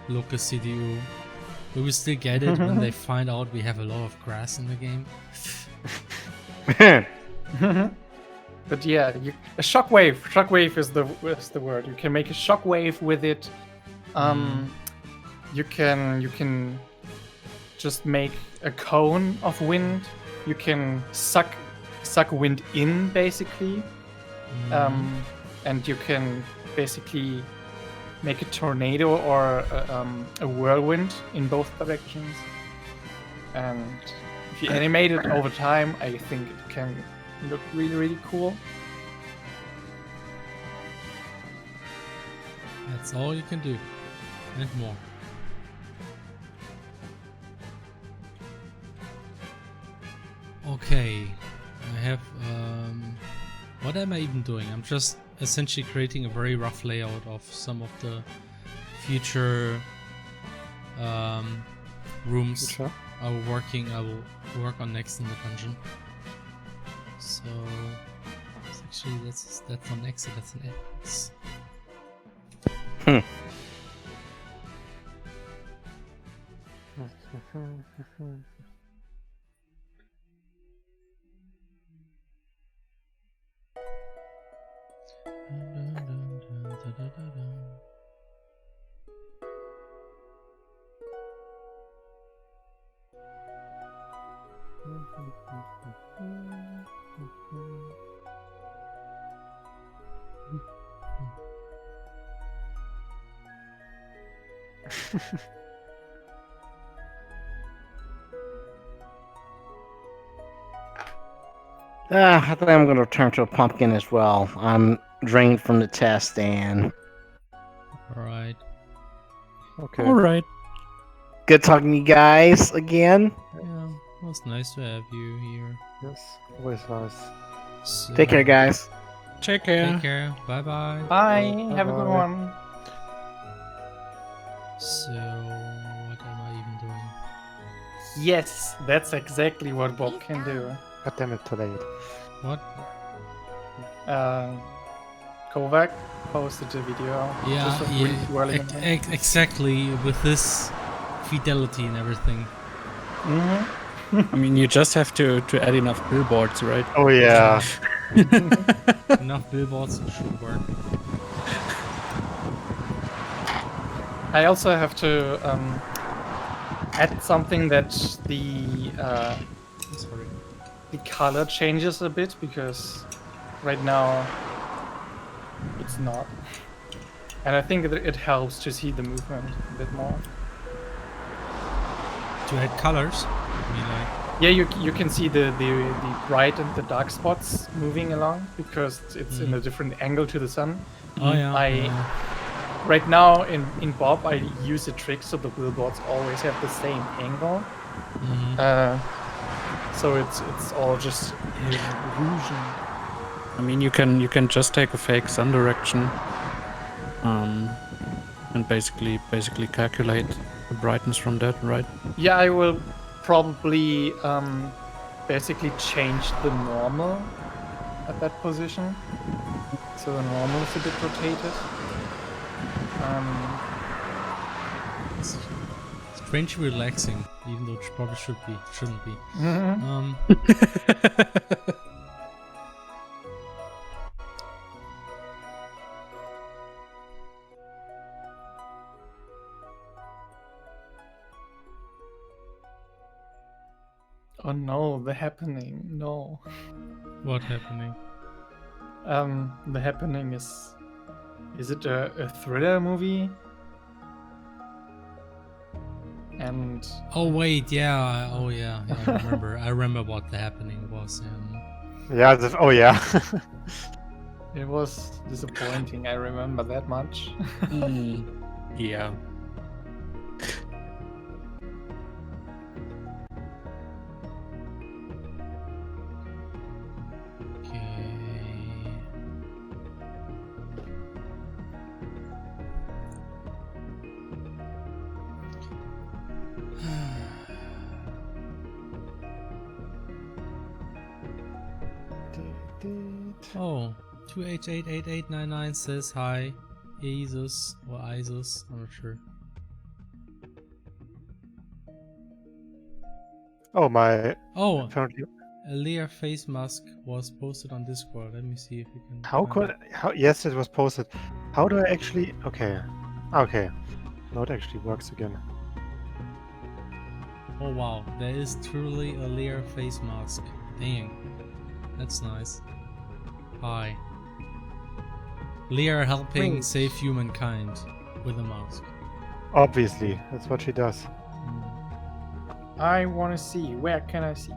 [SPEAKER 1] local CDU? Do we still get it when they find out we have a lot of grass in the game?
[SPEAKER 8] But yeah, a shockwave. Shockwave is the word. You can make a shockwave with it. You can just make a cone of wind. You can suck wind in basically, and you can basically make a tornado or a whirlwind in both directions. And if you animate it over time, I think it can look really, really cool.
[SPEAKER 1] That's all you can do, and more. Okay, I have. What am I even doing? I'm just essentially creating a very rough layout of some of the future rooms
[SPEAKER 2] Sure.
[SPEAKER 1] I will work on next in the dungeon. So it's actually that's not an exit, that's an X.
[SPEAKER 6] I think I'm gonna turn to a pumpkin as well. I'm drained from the test, and
[SPEAKER 1] Alright.
[SPEAKER 2] Okay.
[SPEAKER 3] Alright.
[SPEAKER 6] good talking to you guys again.
[SPEAKER 1] Yeah, it was nice to have you here.
[SPEAKER 2] Yes. Always nice.
[SPEAKER 1] So,
[SPEAKER 6] Take care, guys.
[SPEAKER 3] Take care.
[SPEAKER 1] Take care. Bye bye.
[SPEAKER 8] Bye. Have a good
[SPEAKER 2] Bye-bye.
[SPEAKER 8] one.
[SPEAKER 1] So what am I even doing?
[SPEAKER 8] Yes, that's what Bob can do.
[SPEAKER 2] God damn it, too late.
[SPEAKER 1] What?
[SPEAKER 8] Kovac posted a video.
[SPEAKER 1] Yeah,
[SPEAKER 8] just of wind whirling around.
[SPEAKER 1] exactly with this fidelity and everything.
[SPEAKER 3] I mean, you just have to add enough billboards, right?
[SPEAKER 2] Oh yeah.
[SPEAKER 1] Enough billboards should work.
[SPEAKER 8] I also have to add something that the
[SPEAKER 1] Sorry.
[SPEAKER 8] color changes a bit, because right now it's not. And I think that it helps to see the movement a bit more.
[SPEAKER 1] To add colors? I mean, like...
[SPEAKER 8] Yeah, you can see the bright and the dark spots moving along because it's in a different angle to the sun.
[SPEAKER 1] Oh yeah.
[SPEAKER 8] Right now in Bob I use a trick so the billboards always have the same angle. So it's all just illusion.
[SPEAKER 3] I mean, you can just take a fake sun direction, and basically calculate the brightness from that, right?
[SPEAKER 8] Yeah, I will probably basically change the normal at that position. So the normal is a bit rotated.
[SPEAKER 1] It's strangely relaxing, even though it probably shouldn't be.
[SPEAKER 8] Oh no, The Happening, no.
[SPEAKER 1] What happening?
[SPEAKER 8] The Happening is it a thriller movie? And
[SPEAKER 1] oh wait, yeah, oh yeah, I remember what The Happening was.
[SPEAKER 2] Yeah, oh yeah.
[SPEAKER 8] It was disappointing, I remember that much.
[SPEAKER 3] Yeah.
[SPEAKER 1] Oh, 2888899 says hi, Isus or Isus, I'm not sure.
[SPEAKER 2] Oh my.
[SPEAKER 1] Oh,
[SPEAKER 2] apparently.
[SPEAKER 1] A Lea face mask was posted on Discord. Let me see if we can.
[SPEAKER 2] Yes, it was posted. How do I actually? Okay. Now it actually works again.
[SPEAKER 1] Oh wow, there is truly a Lea face mask. Dang, that's nice. Hi. Lea helping save humankind with a mask.
[SPEAKER 2] Obviously, that's what she does.
[SPEAKER 8] I want to see. Where can I see?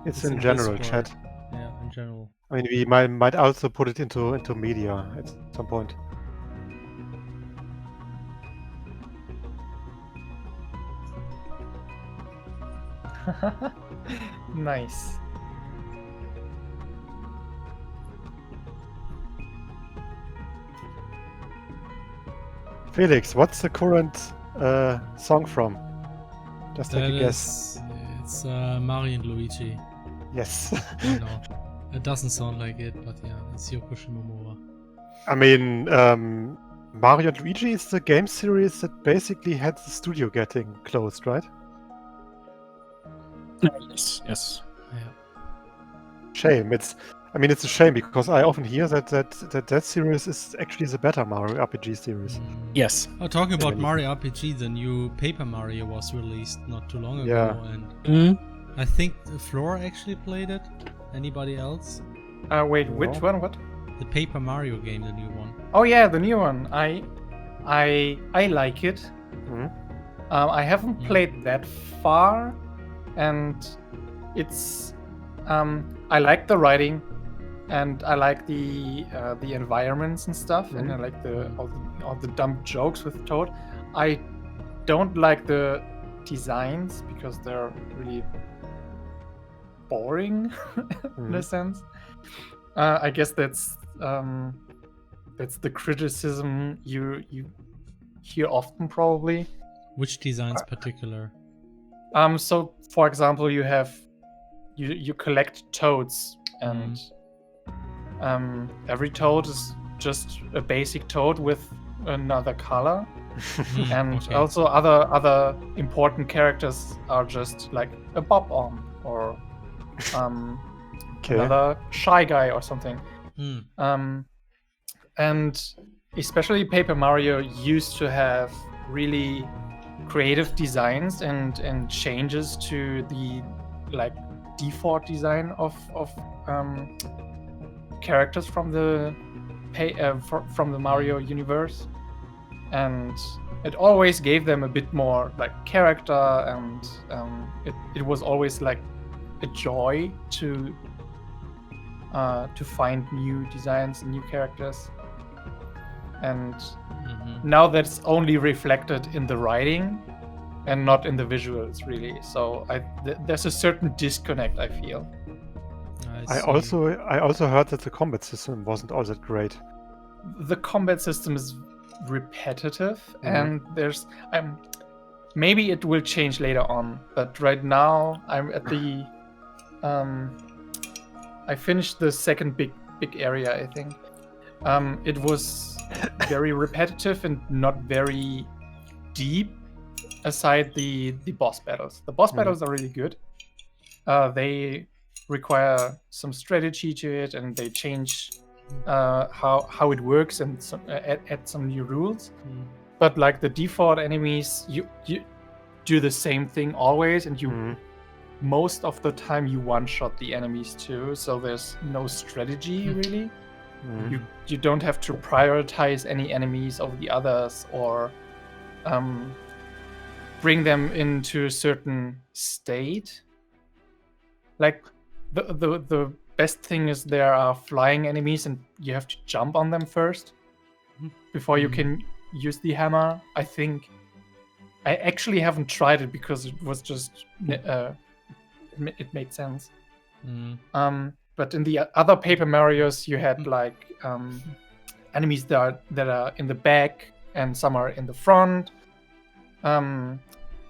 [SPEAKER 2] It's in general
[SPEAKER 1] Discord.
[SPEAKER 2] chat.
[SPEAKER 1] Yeah, in general.
[SPEAKER 2] I mean, we might also put it into media at some point.
[SPEAKER 8] Nice.
[SPEAKER 2] Felix, what's the current song from? Just take a guess.
[SPEAKER 1] It's Mario and Luigi.
[SPEAKER 2] Yes.
[SPEAKER 1] I know. It doesn't sound like it, but yeah, it's Yoko Shimomura.
[SPEAKER 2] I mean, Mario and Luigi is the game series that basically had the studio getting closed, right?
[SPEAKER 3] Yes.
[SPEAKER 1] Yeah.
[SPEAKER 2] Shame. It's a shame because I often hear that series is actually the better Mario RPG series.
[SPEAKER 3] Yes.
[SPEAKER 1] Oh, talking about Mario RPG, the new Paper Mario was released not too long ago,
[SPEAKER 2] Yeah.
[SPEAKER 1] and I think Floor actually played it. Anybody else?
[SPEAKER 8] Wait, which one? What?
[SPEAKER 1] The Paper Mario game, the new one.
[SPEAKER 8] Oh yeah, the new one. I like it. I haven't played that far, and it's I like the writing, and I like the environments and stuff, and I like all the dumb jokes with Toad. I don't like the designs because they're really boring in a sense. I guess that's the criticism you hear often, probably.
[SPEAKER 1] Which designs particular?
[SPEAKER 8] So for example, you have you collect toads, and every toad is just a basic toad with another color. And also other important characters are just like a bob-omb or another shy guy or something. And especially Paper Mario used to have really creative designs and changes to the like default design of characters from the from the Mario universe, and it always gave them a bit more like character, and it was always like a joy to find new designs and new characters. And now that's only reflected in the writing and not in the visuals, really. So there's a certain disconnect, I feel.
[SPEAKER 2] I also heard that the combat system wasn't all that great.
[SPEAKER 8] The combat system is repetitive, and there's maybe it will change later on, but right now I'm at the I finished the second big area, I think. It was very repetitive and not very deep, aside the boss battles. The boss battles are really good. They require some strategy to it, and they change how it works and add some new rules. But like the default enemies, you do the same thing always, and you most of the time you one-shot the enemies too, so there's no strategy really. You don't have to prioritize any enemies over the others, or bring them into a certain state. Like the best thing is there are flying enemies, and you have to jump on them first before you can use the hammer. I think I actually haven't tried it because it was just it made sense. But in the other Paper Marios, you had like enemies that are in the back, and some are in the front.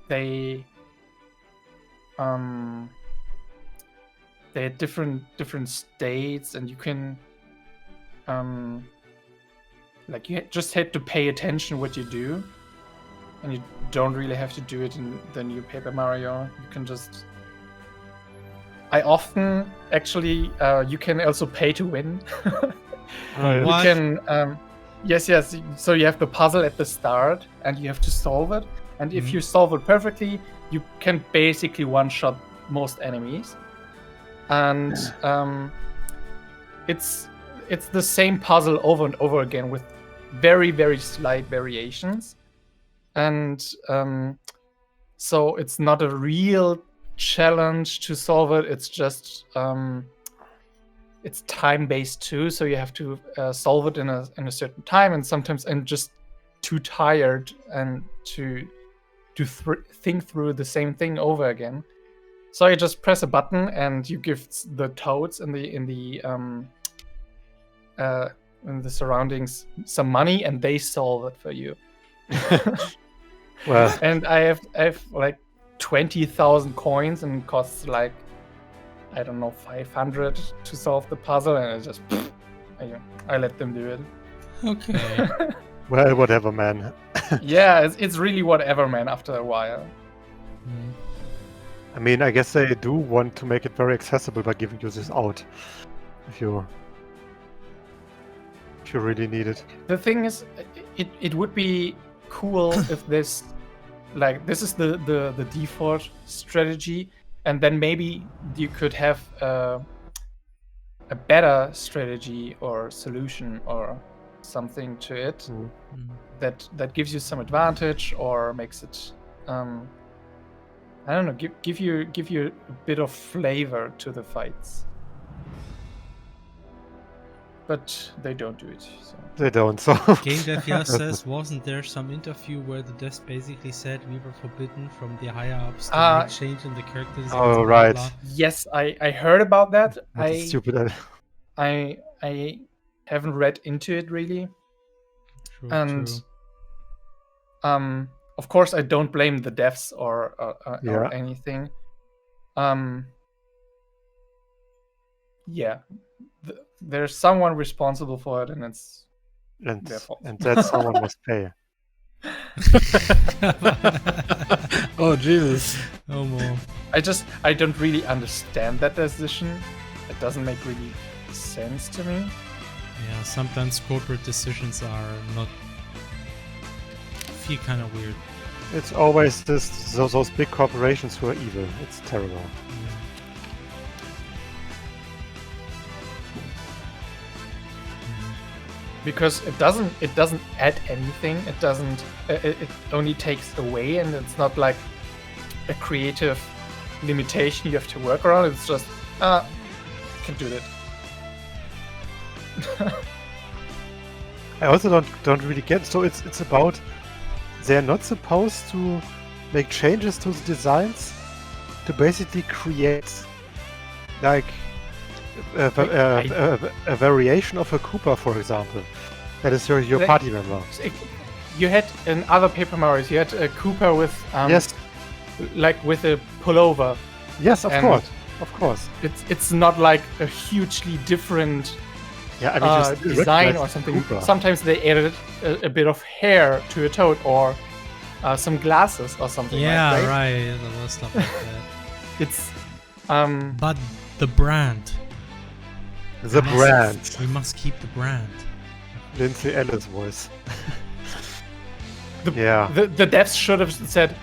[SPEAKER 8] They had different states, and you can like you just had to pay attention what you do, and you don't really have to do it in the new Paper Mario. You can just I often actually you can also pay to win. You can yes. So you have the puzzle at the start, and you have to solve it. And if you solve it perfectly, you can basically one-shot most enemies. And it's the same puzzle over and over again with very, very slight variations. And so it's not a real challenge to solve it. It's just it's time-based too, so you have to solve it in a certain time, and sometimes I'm just too tired and to think through the same thing over again. So you just press a button, and you give the toads in the surroundings some money, and they solve it for you.
[SPEAKER 2] Well,
[SPEAKER 8] and I have like 20,000 coins, and it costs like, I don't know, 500 to solve the puzzle, and I just I let them do it.
[SPEAKER 1] Okay.
[SPEAKER 2] Well, whatever, man.
[SPEAKER 8] Yeah, it's really whatever, man, after a while.
[SPEAKER 2] I mean, I guess they do want to make it very accessible by giving you this out, if you really need it.
[SPEAKER 8] The thing is, it would be cool if this is the default strategy, and then maybe you could have a better strategy or solution or something to it that gives you some advantage, or makes it I don't know, give you a bit of flavor to the fights. But they don't do it. So.
[SPEAKER 2] They don't. So
[SPEAKER 1] Game Dev says, wasn't there some interview where the devs basically said we were forbidden from the higher ups to make change in the characters?
[SPEAKER 2] Oh, right.
[SPEAKER 1] Blah, blah.
[SPEAKER 8] Yes, I heard about that.
[SPEAKER 2] That's stupid.
[SPEAKER 8] I haven't read into it really.
[SPEAKER 1] True,
[SPEAKER 8] and
[SPEAKER 1] true.
[SPEAKER 8] Of course, I don't blame the devs or anything. Yeah, there's someone responsible for it, and it's their fault.
[SPEAKER 2] And that someone must pay.
[SPEAKER 3] Oh Jesus!
[SPEAKER 1] Oh no.
[SPEAKER 8] I don't really understand that decision. It doesn't make really sense to me.
[SPEAKER 1] Yeah, sometimes corporate decisions are not. Feel kind of weird.
[SPEAKER 2] It's always those big corporations who are evil. It's terrible.
[SPEAKER 8] because it doesn't add anything. It doesn't. It only takes away, and it's not like a creative limitation you have to work around. It's just can do that.
[SPEAKER 2] I also don't really get. So it's about they're not supposed to make changes to the designs to basically create like a variation of a Koopa, for example. That is your party member.
[SPEAKER 8] You had in other Paper Marios, you had a Koopa with
[SPEAKER 2] yes,
[SPEAKER 8] like with a pullover.
[SPEAKER 2] Yes, of course.
[SPEAKER 8] It's not like a hugely different
[SPEAKER 2] just
[SPEAKER 8] design or something.
[SPEAKER 2] Koopa.
[SPEAKER 8] Sometimes they added a bit of hair to a toad or some glasses or something.
[SPEAKER 1] Yeah,
[SPEAKER 8] like that.
[SPEAKER 1] right. There was stuff like that.
[SPEAKER 8] It's
[SPEAKER 1] But the brand.
[SPEAKER 2] The brand.
[SPEAKER 1] We must keep the brand.
[SPEAKER 2] Lindsay Ellis voice.
[SPEAKER 8] the devs should have said,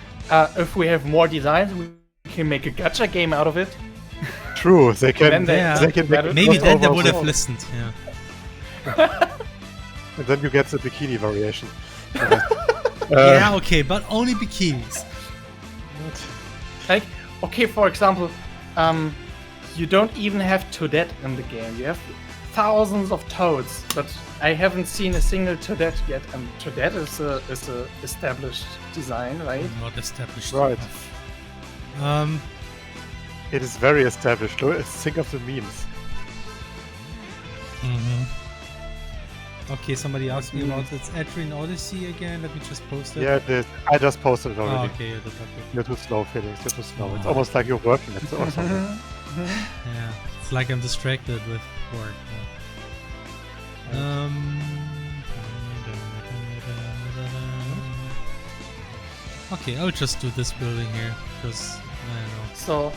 [SPEAKER 8] if we have more designs, we can make a gacha game out of it.
[SPEAKER 2] True, they can.
[SPEAKER 8] They
[SPEAKER 2] can
[SPEAKER 1] maybe then they would have listened. Yeah.
[SPEAKER 2] And then you get the bikini variation.
[SPEAKER 1] Yeah, okay, but only bikinis.
[SPEAKER 8] Like, okay, for example, you don't even have Toadette in the game. You have thousands of toads, but I haven't seen a single Toadette yet. And Toadette is a established design, right?
[SPEAKER 1] Not established.
[SPEAKER 2] Right.
[SPEAKER 1] enough.
[SPEAKER 2] It is very established. Think of the memes.
[SPEAKER 1] Okay, somebody asked me about this Adrian Odyssey again. Let me just post it.
[SPEAKER 2] Yeah, it is. I just posted it already.
[SPEAKER 1] Oh, okay, you did, okay.
[SPEAKER 2] You're too slow, Felix. You're too slow. It's almost like you're working at or something.
[SPEAKER 1] Yeah, it's like I'm distracted with work. Yeah. Okay, I'll just do this building here because I don't know.
[SPEAKER 8] So,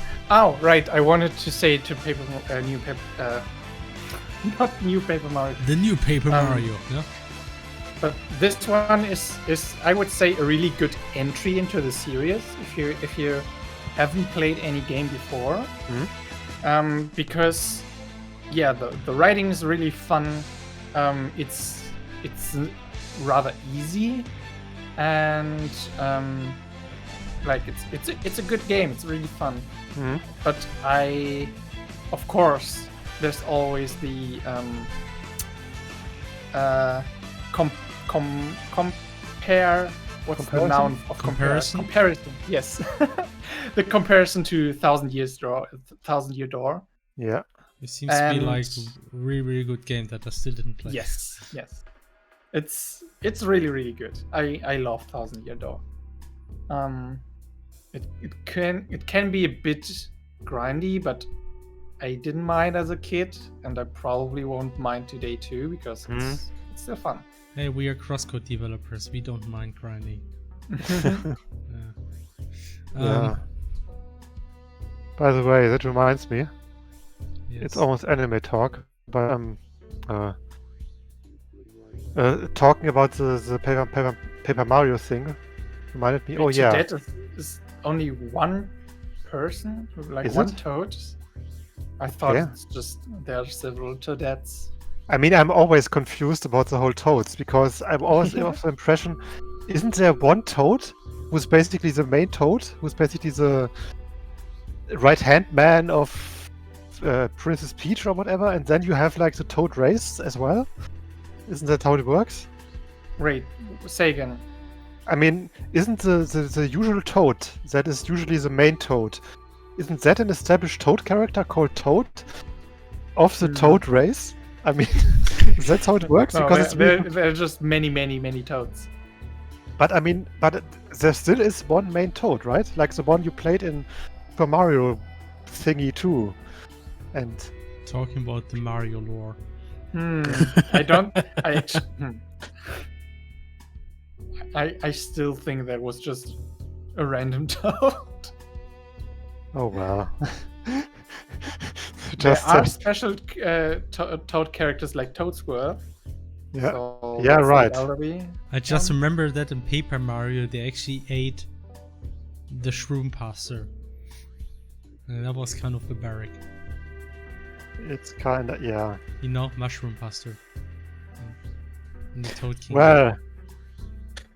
[SPEAKER 8] right. I wanted to say to not new Paper Mario.
[SPEAKER 1] The new Paper Mario, yeah.
[SPEAKER 8] But this one is I would say a really good entry into the series if you haven't played any game before. Because the writing is really fun. It's rather easy, and like it's a good game. It's really fun. But of course, there's always the compare. What's the noun of comparison? Comparison. Yes, the comparison to Thousand Year Door.
[SPEAKER 2] Yeah,
[SPEAKER 1] it seems to be like a really, really good game that I still didn't play.
[SPEAKER 8] Yes. It's really, really good. I love Thousand Year Door. It can be a bit grindy, but I didn't mind as a kid, and I probably won't mind today too because it's still fun.
[SPEAKER 1] Hey, we are CrossCode developers. We don't mind grinding.
[SPEAKER 2] Yeah. By the way, that reminds me.
[SPEAKER 1] Yes.
[SPEAKER 2] It's almost anime talk, but talking about the Paper Mario thing reminded me.
[SPEAKER 8] That is only one person, like
[SPEAKER 2] is
[SPEAKER 8] one
[SPEAKER 2] it?
[SPEAKER 8] toad. I thought it's just there are several Toadettes.
[SPEAKER 2] I mean, I'm always confused about the whole toads because I'm always of the impression, isn't there one toad who's basically the main toad, who's basically the right-hand man of Princess Peach or whatever, and then you have like the toad race as well? Isn't that how it works?
[SPEAKER 8] Wait, say again.
[SPEAKER 2] I mean, isn't the usual toad that is usually the main toad? Isn't that an established toad character called Toad of the Toad race? I mean, that's how it works.
[SPEAKER 8] No,
[SPEAKER 2] because
[SPEAKER 8] there are just many toads.
[SPEAKER 2] But I mean, there still is one main toad, right? Like the one you played in Super Mario thingy too. And
[SPEAKER 1] talking about the Mario lore.
[SPEAKER 8] I still think that was just a random toad.
[SPEAKER 2] Oh well.
[SPEAKER 8] There are special toad characters like Toad Squirrel.
[SPEAKER 2] Yeah.
[SPEAKER 8] So
[SPEAKER 2] yeah, right.
[SPEAKER 1] I just remember that in Paper Mario they actually ate the shroom pastor. And that was kind of barbaric.
[SPEAKER 2] It's kinda, yeah.
[SPEAKER 1] You know, mushroom pastor. in the Toad Kingdom.
[SPEAKER 2] Well,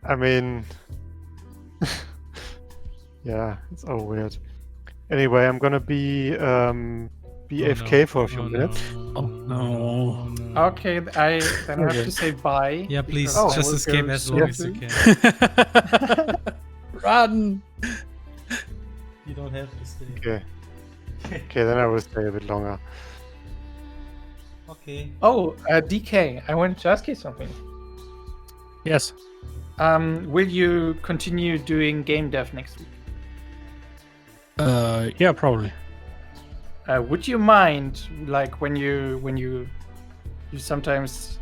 [SPEAKER 2] I mean, yeah, it's all weird. Anyway, I'm gonna be AFK for a few minutes.
[SPEAKER 3] No.
[SPEAKER 8] Okay, I have to say bye.
[SPEAKER 1] Yeah, please,
[SPEAKER 8] because I
[SPEAKER 1] just
[SPEAKER 8] will
[SPEAKER 1] escape
[SPEAKER 8] go
[SPEAKER 1] as long as you
[SPEAKER 8] smoking.
[SPEAKER 1] can.
[SPEAKER 3] Run!
[SPEAKER 1] You don't have to stay.
[SPEAKER 2] Okay. Okay, then I will stay a bit longer.
[SPEAKER 1] Okay.
[SPEAKER 8] Oh, DK, I wanted to ask you something.
[SPEAKER 3] Yes.
[SPEAKER 8] Will you continue doing game dev next week?
[SPEAKER 3] Yeah, probably.
[SPEAKER 8] Would you mind, like, when you sometimes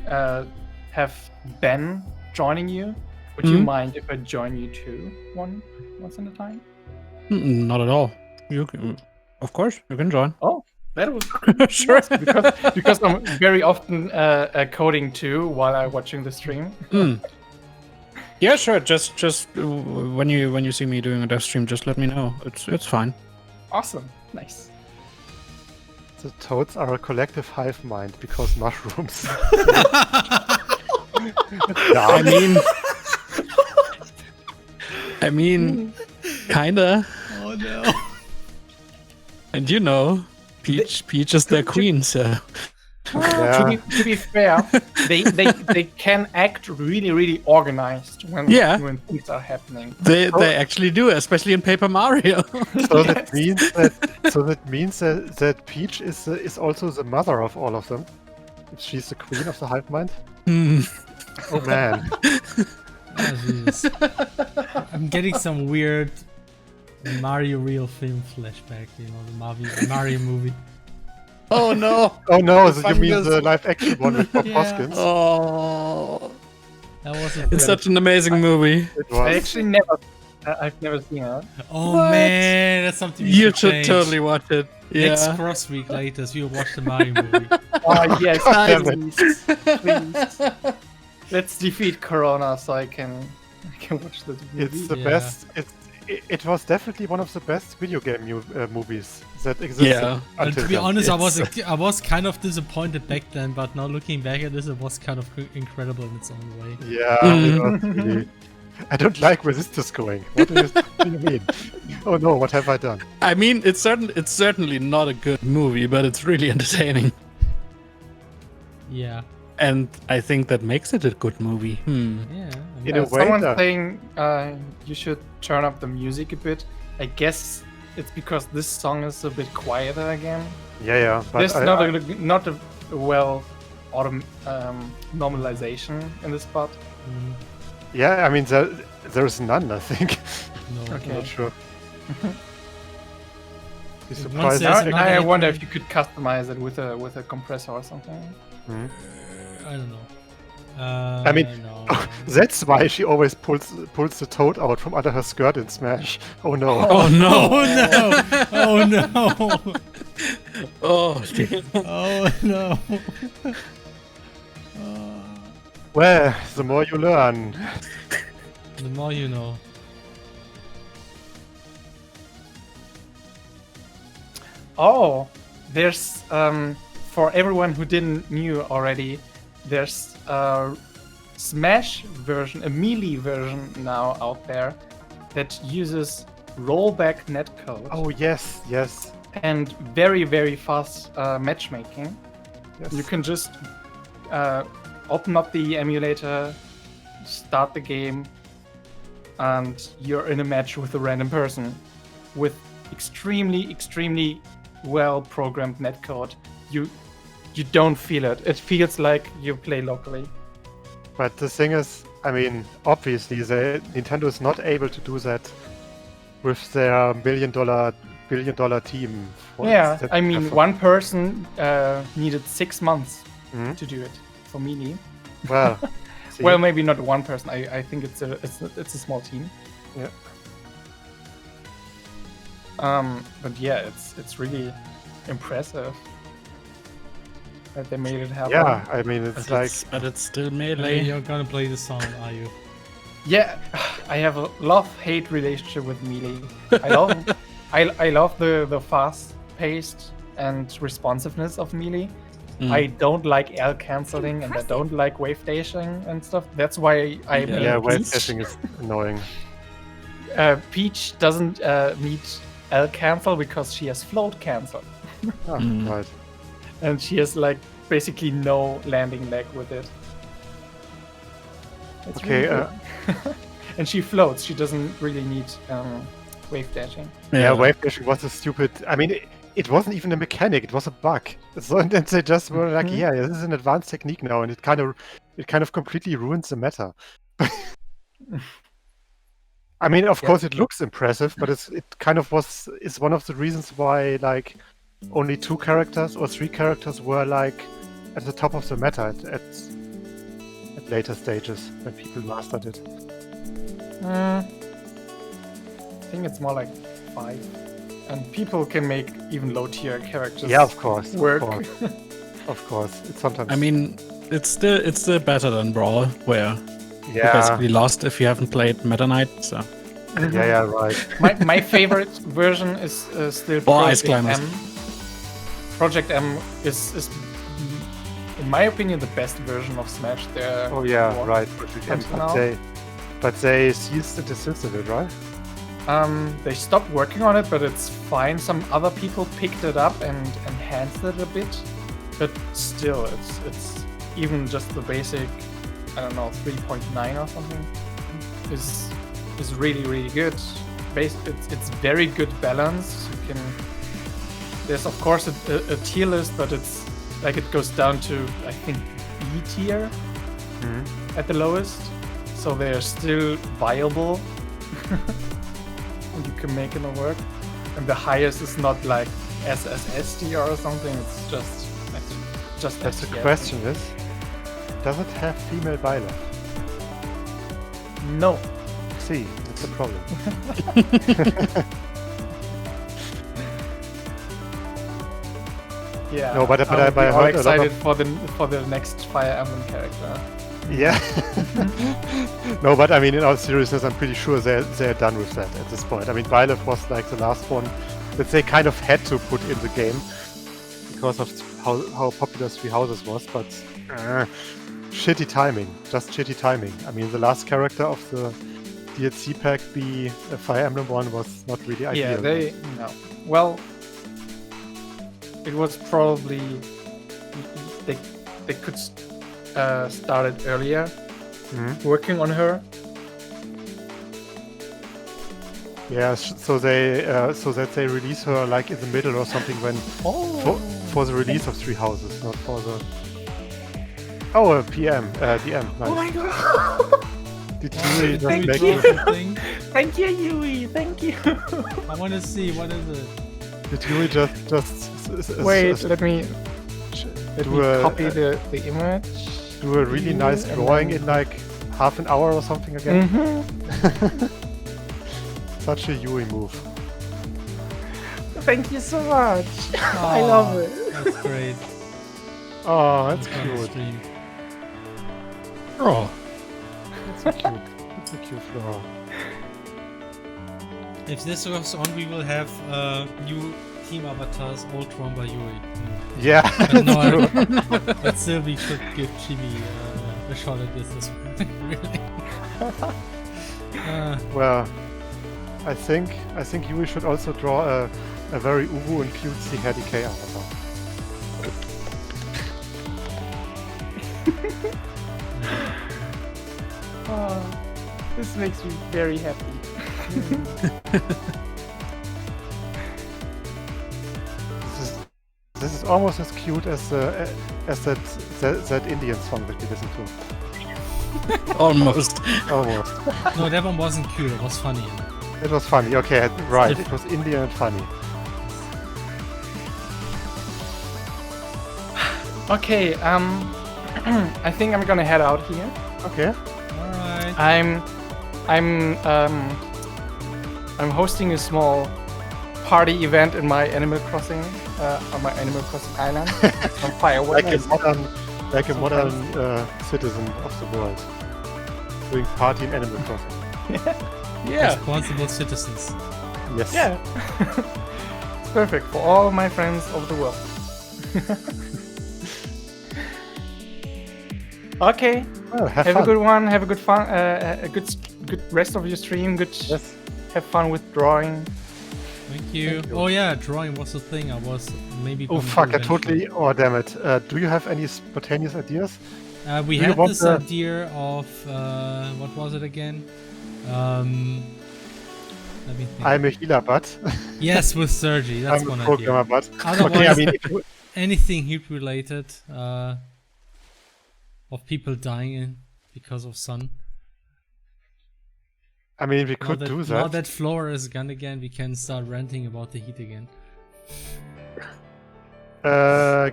[SPEAKER 8] have Ben joining you? Would you mind if I join you too, once in a time?
[SPEAKER 3] Not at all. You can, of course, you can join.
[SPEAKER 8] Oh, that would
[SPEAKER 3] Sure.
[SPEAKER 8] because I'm very often coding too while I'm watching the stream.
[SPEAKER 3] Yeah, sure. Just when you see me doing a dev stream, just let me know. It's fine.
[SPEAKER 8] Awesome, nice.
[SPEAKER 2] The toads are a collective hive mind because mushrooms.
[SPEAKER 3] I mean, kinda.
[SPEAKER 1] Oh no.
[SPEAKER 3] And you know, Peach is their queen, so.
[SPEAKER 2] Yeah.
[SPEAKER 8] To be fair, they can act really organized when things are happening.
[SPEAKER 3] They actually do, especially in Paper Mario.
[SPEAKER 2] So that means that Peach is also the mother of all of them. She's the queen of the hive mind. Oh man.
[SPEAKER 1] Oh, Jesus. I'm getting some weird Mario real film flashback, you know, the Mario movie.
[SPEAKER 3] Oh no!
[SPEAKER 2] Oh no, so you mean the live action one with Bob
[SPEAKER 1] Yeah.
[SPEAKER 2] Hoskins?
[SPEAKER 3] Oh,
[SPEAKER 1] That was
[SPEAKER 3] it's such an amazing movie.
[SPEAKER 2] It
[SPEAKER 8] I
[SPEAKER 2] was.
[SPEAKER 8] actually I've never seen it.
[SPEAKER 1] Oh
[SPEAKER 3] What?
[SPEAKER 1] man, that's something
[SPEAKER 3] You should
[SPEAKER 1] change.
[SPEAKER 3] totally watch it.
[SPEAKER 1] Next
[SPEAKER 3] Yeah.
[SPEAKER 1] cross week later, so you'll watch the Mario movie.
[SPEAKER 8] Oh yes,
[SPEAKER 2] damn
[SPEAKER 8] please. Let's defeat Corona so I can watch this movie.
[SPEAKER 2] It's the
[SPEAKER 1] Yeah.
[SPEAKER 2] best. It was definitely one of the best video game movies that existed.
[SPEAKER 3] Yeah.
[SPEAKER 1] And
[SPEAKER 2] Until
[SPEAKER 1] to be
[SPEAKER 2] then.
[SPEAKER 1] honest,
[SPEAKER 3] It's-
[SPEAKER 1] I was kind of disappointed back then, but now looking back at this, it was kind of incredible in its own way.
[SPEAKER 2] Yeah, it was really. I don't like where this is going. What do you mean? Oh no, what have I done?
[SPEAKER 3] I mean, it's certainly not a good movie, but it's really entertaining,
[SPEAKER 1] Yeah,
[SPEAKER 3] and I think that makes it a good movie.
[SPEAKER 1] yeah. I mean,
[SPEAKER 2] In a way,
[SPEAKER 8] someone's
[SPEAKER 2] though.
[SPEAKER 8] saying you should turn up the music a bit. I guess it's because this song is a bit quieter again.
[SPEAKER 2] Yeah, but
[SPEAKER 8] There's
[SPEAKER 2] I-
[SPEAKER 8] not a well normalization in this part.
[SPEAKER 2] yeah, I mean there's none. I think.
[SPEAKER 1] no.
[SPEAKER 8] Okay.
[SPEAKER 2] I'm not sure. Be
[SPEAKER 1] Once
[SPEAKER 2] surprised.
[SPEAKER 1] there's
[SPEAKER 2] if-
[SPEAKER 1] another-
[SPEAKER 8] I wonder if you could customize it with a compressor or something.
[SPEAKER 1] I don't know.
[SPEAKER 2] I mean,
[SPEAKER 1] no.
[SPEAKER 2] That's why she always pulls the toad out from under her skirt in Smash. Oh no.
[SPEAKER 3] Oh no!
[SPEAKER 1] Oh no! Oh no!
[SPEAKER 3] Oh, damn.
[SPEAKER 1] Oh no!
[SPEAKER 2] Well, the more you learn.
[SPEAKER 1] The more you know.
[SPEAKER 8] Oh, there's for everyone who didn't knew already, there's a Smash version, a Melee version now out there that uses rollback netcode
[SPEAKER 2] Oh yes, yes,
[SPEAKER 8] and very fast matchmaking.
[SPEAKER 2] yes.
[SPEAKER 8] You can just open up the emulator, start the game, and you're in a match with a random person with extremely well programmed netcode. You don't feel it. It feels like you play locally.
[SPEAKER 2] But the thing is, I mean, obviously, Nintendo is not able to do that with their billion dollar team.
[SPEAKER 8] Yeah,
[SPEAKER 2] That-
[SPEAKER 8] I mean,
[SPEAKER 2] therefore-
[SPEAKER 8] one person needed 6 months
[SPEAKER 2] Mhm.
[SPEAKER 8] to do it for Melee.
[SPEAKER 2] Well, see,
[SPEAKER 8] Well, maybe not one person. I think it's a small team.
[SPEAKER 2] Yeah.
[SPEAKER 8] But yeah, it's really impressive that they made it happen.
[SPEAKER 2] yeah, I mean, it's like
[SPEAKER 3] But it's still
[SPEAKER 1] Hey,
[SPEAKER 3] melee.
[SPEAKER 1] you're gonna play the song, are you?
[SPEAKER 8] Yeah, I have a love-hate relationship with Melee. I love the fast-paced and responsiveness of Melee, I don't like L canceling and I don't like wave dashing and stuff. That's why I made
[SPEAKER 2] Yeah, wave
[SPEAKER 8] Peach.
[SPEAKER 2] dashing is annoying.
[SPEAKER 8] Peach doesn't need L cancel because she has float cancel.
[SPEAKER 2] Oh, right.
[SPEAKER 8] And she has like basically no landing lag with it. It's
[SPEAKER 2] Okay,
[SPEAKER 8] really good. And she floats. She doesn't really need wave dashing.
[SPEAKER 2] Yeah, wave dashing was a stupid. I mean, it wasn't even a mechanic; it was a bug. So and then they just were like, "Yeah, this is an advanced technique now," and it kind of completely ruins the meta. I mean, of course, it looks impressive, but it kind of is one of the reasons why like only 2 characters or 3 characters were like at the top of the meta at later stages when people mastered it.
[SPEAKER 8] I think it's more like 5. And people can make even low tier characters.
[SPEAKER 2] Yeah, of course.
[SPEAKER 8] Work.
[SPEAKER 2] Of course. It's sometimes.
[SPEAKER 3] I mean, it's still better than Brawl, where you're basically lost if you haven't played Meta Knight. So.
[SPEAKER 2] Yeah, right.
[SPEAKER 8] My favorite version is still
[SPEAKER 3] Ice
[SPEAKER 8] Project
[SPEAKER 3] Climbers.
[SPEAKER 8] M. Project M is, in my opinion, the best version of Smash. There.
[SPEAKER 2] Oh yeah, right. Project M, but they ceased and desisted it, right?
[SPEAKER 8] They stopped working on it, but it's fine. Some other people picked it up and enhanced it a bit, but still, it's even just the basic, I don't know, 3.9 or something is really good. It's very good balance. There's of course a tier list, but it's like it goes down to I think B tier at the lowest, so they're still viable. And you can make it work. And the highest is not like SSS tier or something. It's just
[SPEAKER 2] That's the question is, does it have female Byleth?
[SPEAKER 8] No.
[SPEAKER 2] See, that's a problem.
[SPEAKER 8] Yeah.
[SPEAKER 2] No, but I
[SPEAKER 8] I'm
[SPEAKER 2] heard
[SPEAKER 8] excited for the next Fire Emblem character.
[SPEAKER 2] Yeah. No, but I mean, in all seriousness, I'm pretty sure they're done with that at this point. I mean, Byleth was like the last one that they kind of had to put in the game because of how popular Three Houses was, but shitty timing. Just shitty timing. I mean, the last character of the DLC pack, the Fire Emblem one, was not really ideal.
[SPEAKER 8] Yeah, no. Well, it was probably they could start it earlier, working on her.
[SPEAKER 2] Yeah, so that they release her like in the middle or something when for the release of Three Houses, not for the DM. Nice.
[SPEAKER 6] Oh my god!
[SPEAKER 2] Did you just make
[SPEAKER 1] something?
[SPEAKER 6] Thank you, Yui. Thank you.
[SPEAKER 1] I want to see what is it.
[SPEAKER 2] Did you just
[SPEAKER 8] wait? Let me copy the image.
[SPEAKER 2] Do a really nice drawing in like half an hour or something again. Such a Yui move.
[SPEAKER 6] Thank you so much. I love it.
[SPEAKER 1] That's great.
[SPEAKER 2] Oh, that's
[SPEAKER 1] On the
[SPEAKER 2] cute.
[SPEAKER 1] stream.
[SPEAKER 3] Oh.
[SPEAKER 2] That's a cute. That's a cute flower.
[SPEAKER 1] If this goes on, we will have new team avatars all drawn by Yui.
[SPEAKER 2] Yeah.
[SPEAKER 1] But no, but still, we should give Chibi a shot at this as well. Really.
[SPEAKER 2] Well, I think Yui should also draw a very uwu and cutesy Heady K avatar.
[SPEAKER 8] This makes me very happy.
[SPEAKER 2] This is almost as cute as that Indian song that we listened to.
[SPEAKER 3] Almost.
[SPEAKER 2] Almost.
[SPEAKER 1] No, that one wasn't cute. It was funny.
[SPEAKER 2] It was funny. Okay, right. It was Indian and funny.
[SPEAKER 8] Okay, I think I'm gonna head out here.
[SPEAKER 2] Okay.
[SPEAKER 1] All right.
[SPEAKER 8] I'm hosting a small party event in my Animal Crossing on my Animal Crossing island. Some fireworks.
[SPEAKER 2] like a modern citizen of the world, doing party in Animal Crossing.
[SPEAKER 8] Yeah.
[SPEAKER 1] Responsible citizens.
[SPEAKER 2] Yes.
[SPEAKER 8] Yeah. It's perfect for all my friends of the world. Okay.
[SPEAKER 2] Well, have
[SPEAKER 8] Have
[SPEAKER 2] fun.
[SPEAKER 8] a good one. Have a good fun. A good rest of your stream. Good.
[SPEAKER 2] Yes.
[SPEAKER 8] Have fun with drawing.
[SPEAKER 1] Thank you. Oh yeah, drawing was the thing I was maybe.
[SPEAKER 2] Oh
[SPEAKER 1] gonna
[SPEAKER 2] fuck!
[SPEAKER 1] do
[SPEAKER 2] I totally. Oh damn it! Do you have any spontaneous ideas?
[SPEAKER 1] We
[SPEAKER 2] Do you
[SPEAKER 1] had
[SPEAKER 2] want
[SPEAKER 1] this
[SPEAKER 2] the-
[SPEAKER 1] idea of what was it again? Let me think.
[SPEAKER 2] I'm a healer, but
[SPEAKER 1] Yes, with Sergi. That's
[SPEAKER 2] I'm
[SPEAKER 1] one
[SPEAKER 2] a programmer,
[SPEAKER 1] idea.
[SPEAKER 2] but
[SPEAKER 1] Otherwise,
[SPEAKER 2] okay. I mean, if you,
[SPEAKER 1] anything heat related, of people dying because of sun.
[SPEAKER 2] I mean, we could do
[SPEAKER 1] Now
[SPEAKER 2] that.
[SPEAKER 1] that Flora is gone again, we can start ranting about the heat again.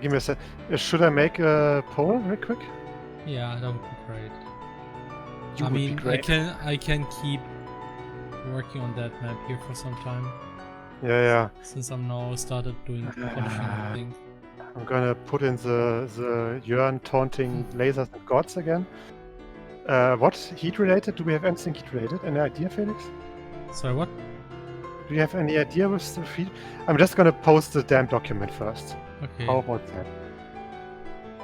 [SPEAKER 2] Give me a sec. Should I make a poll real quick?
[SPEAKER 1] Yeah, that would be great.
[SPEAKER 2] You
[SPEAKER 1] I
[SPEAKER 2] would be
[SPEAKER 1] mean,
[SPEAKER 2] great.
[SPEAKER 1] I can keep working on that map here for some time,
[SPEAKER 2] Yeah.
[SPEAKER 1] since I'm now started doing polishing and things.
[SPEAKER 2] I'm gonna put in the Jörn taunting lasers and gods again. What heat related? Do we have anything heat related? Any idea, Felix?
[SPEAKER 1] Sorry, what?
[SPEAKER 2] Do you have any idea with the heat? I'm just gonna post the damn document first.
[SPEAKER 1] Okay.
[SPEAKER 2] How about that?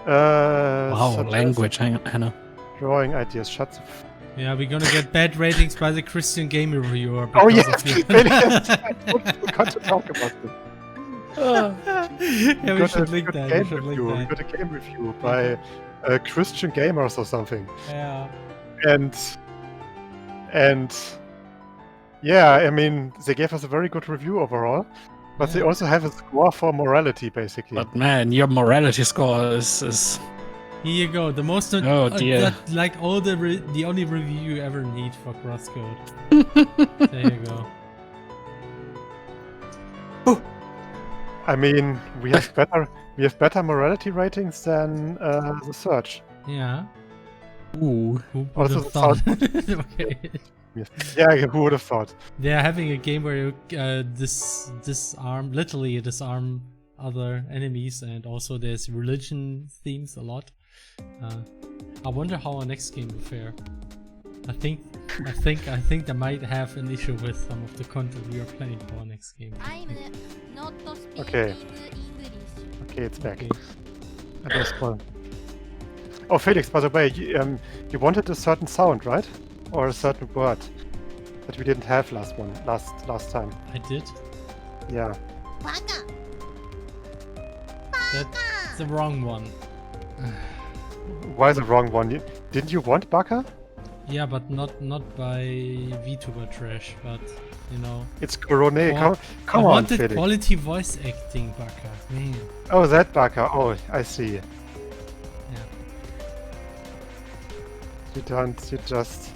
[SPEAKER 3] Wow,
[SPEAKER 2] suggest
[SPEAKER 3] language, Hannah.
[SPEAKER 2] Drawing ideas. Shut the
[SPEAKER 1] Yeah, we're gonna get bad ratings by the Christian Game Reviewer.
[SPEAKER 2] Oh
[SPEAKER 1] because
[SPEAKER 2] yes,
[SPEAKER 1] of you.
[SPEAKER 2] we got to talk about this.
[SPEAKER 1] Yeah, we should link that. We should link
[SPEAKER 2] We
[SPEAKER 1] that.
[SPEAKER 2] got a game review by Christian Gamers or something.
[SPEAKER 1] Yeah.
[SPEAKER 2] And yeah, I mean, they gave us a very good review overall, but they
[SPEAKER 1] Yeah.
[SPEAKER 2] also have a score for morality, basically.
[SPEAKER 3] But man, your morality score is
[SPEAKER 1] Here you go. The most.
[SPEAKER 3] Oh, dear.
[SPEAKER 1] Like all the only review you ever need for CrossCode. There you go.
[SPEAKER 2] I mean, we have better morality ratings than the search.
[SPEAKER 1] Yeah.
[SPEAKER 3] ooh.
[SPEAKER 1] Who would
[SPEAKER 2] Also,
[SPEAKER 1] have thought? Okay.
[SPEAKER 2] Yeah, who would have thought?
[SPEAKER 1] They're having a game where you literally disarm other enemies, and also there's religion themes a lot. I wonder how our next game will fare. I think I might have an issue with some of the content we are planning for our next game.
[SPEAKER 4] I'm not speaking
[SPEAKER 2] Okay.
[SPEAKER 4] English.
[SPEAKER 2] Okay, it's back.
[SPEAKER 1] Okay.
[SPEAKER 2] I guess one. Oh, Felix, by the way, you wanted a certain sound, right? Or a certain word that we didn't have last time.
[SPEAKER 1] I did.
[SPEAKER 2] Yeah.
[SPEAKER 4] Baka.
[SPEAKER 1] That's the wrong one.
[SPEAKER 2] Why the wrong one? Didn't you want Baka?
[SPEAKER 1] Yeah, but not by VTuber trash, but you know.
[SPEAKER 2] It's Corone.
[SPEAKER 1] Well,
[SPEAKER 2] Come
[SPEAKER 1] I
[SPEAKER 2] on,
[SPEAKER 1] wanted
[SPEAKER 2] Felix.
[SPEAKER 1] quality voice acting, Baka. Man.
[SPEAKER 2] Oh, that Baka. Oh, I see.
[SPEAKER 1] Yeah.
[SPEAKER 2] You don't. You just.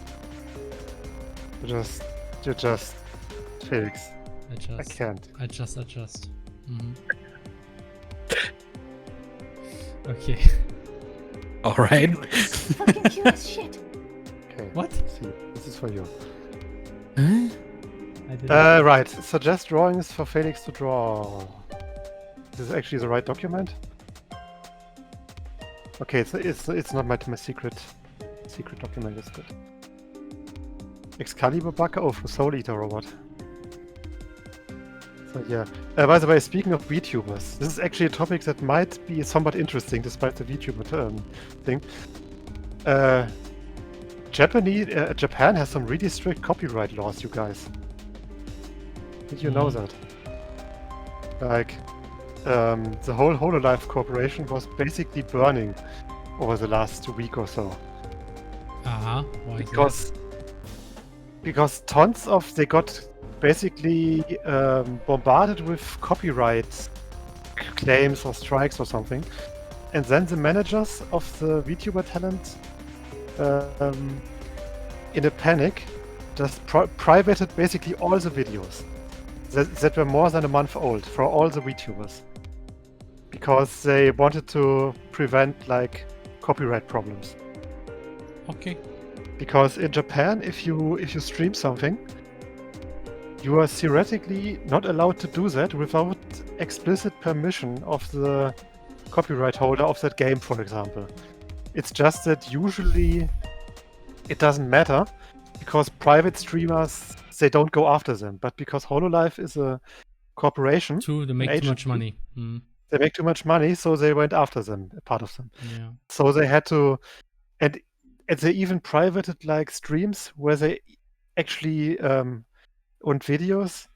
[SPEAKER 2] Felix. I can't.
[SPEAKER 1] Adjust. Okay.
[SPEAKER 3] All right.
[SPEAKER 4] Fucking cute as shit.
[SPEAKER 2] Okay.
[SPEAKER 1] What?
[SPEAKER 2] See, this is for you.
[SPEAKER 1] I didn't.
[SPEAKER 2] Right. Suggest drawings for Felix to draw. This is actually the right document. Okay, it's not my secret document. It's good. Excalibur Baka? Oh, from Soul Eater or what? So yeah. By the way, speaking of VTubers, this is actually a topic that might be somewhat interesting despite the VTuber thing. Japan has some really strict copyright laws, you guys. Did you know that? Like, the whole Hololive Corporation was basically burning over the last week or so.
[SPEAKER 1] Why is that?
[SPEAKER 2] Because tons of they got basically bombarded with copyright claims or strikes or something, and then the managers of the VTuber talent, in a panic, just privated basically all the videos that were more than a month old for all the VTubers, because they wanted to prevent like copyright problems.
[SPEAKER 1] Okay.
[SPEAKER 2] Because in Japan, if you stream something, you are theoretically not allowed to do that without explicit permission of the copyright holder of that game, for example. It's just that usually it doesn't matter because private streamers, they don't go after them. But because Hololive is a corporation,
[SPEAKER 1] They make too much money.
[SPEAKER 2] they make too much money, so they went after them, a part of them.
[SPEAKER 1] Yeah.
[SPEAKER 2] So they had to and they even privated like streams where they actually and videos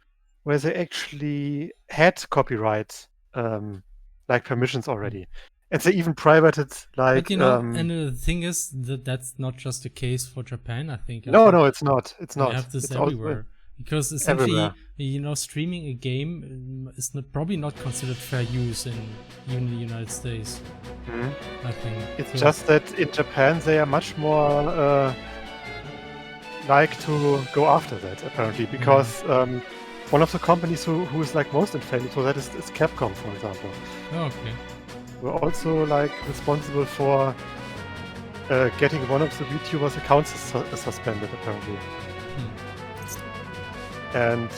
[SPEAKER 2] where they actually had copyright like permissions already, and they even privated like.
[SPEAKER 1] But you know, and the thing is that that's not just the case for Japan. I think.
[SPEAKER 2] No, it's not. It's
[SPEAKER 1] They
[SPEAKER 2] not.
[SPEAKER 1] have this
[SPEAKER 2] It's
[SPEAKER 1] everywhere. Because essentially,
[SPEAKER 2] everywhere.
[SPEAKER 1] you know, streaming a game is probably not considered fair use even in the United States.
[SPEAKER 2] Mhm.
[SPEAKER 1] I think.
[SPEAKER 2] It's
[SPEAKER 1] So-
[SPEAKER 2] just that in Japan they are much more like to go after that apparently, because one of the companies who is like most infamous for that is Capcom, for example.
[SPEAKER 1] Oh, okay.
[SPEAKER 2] We're also like responsible for getting one of the VTubers' accounts suspended apparently. And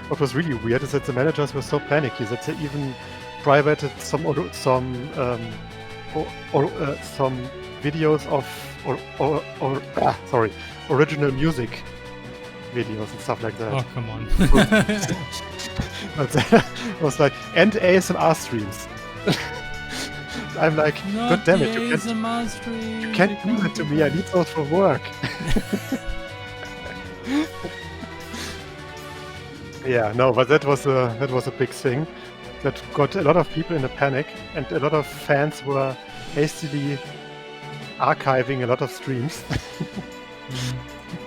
[SPEAKER 2] what was really weird is that the managers were so panicky that they even privated some videos of original music videos and stuff like that.
[SPEAKER 1] Oh, come on.
[SPEAKER 2] But that was like, and ASMR streams. I'm like, God damn it, you can't do that to me. I need those for work. Yeah, no, but that was a big thing that got a lot of people in a panic, and a lot of fans were hastily archiving a lot of streams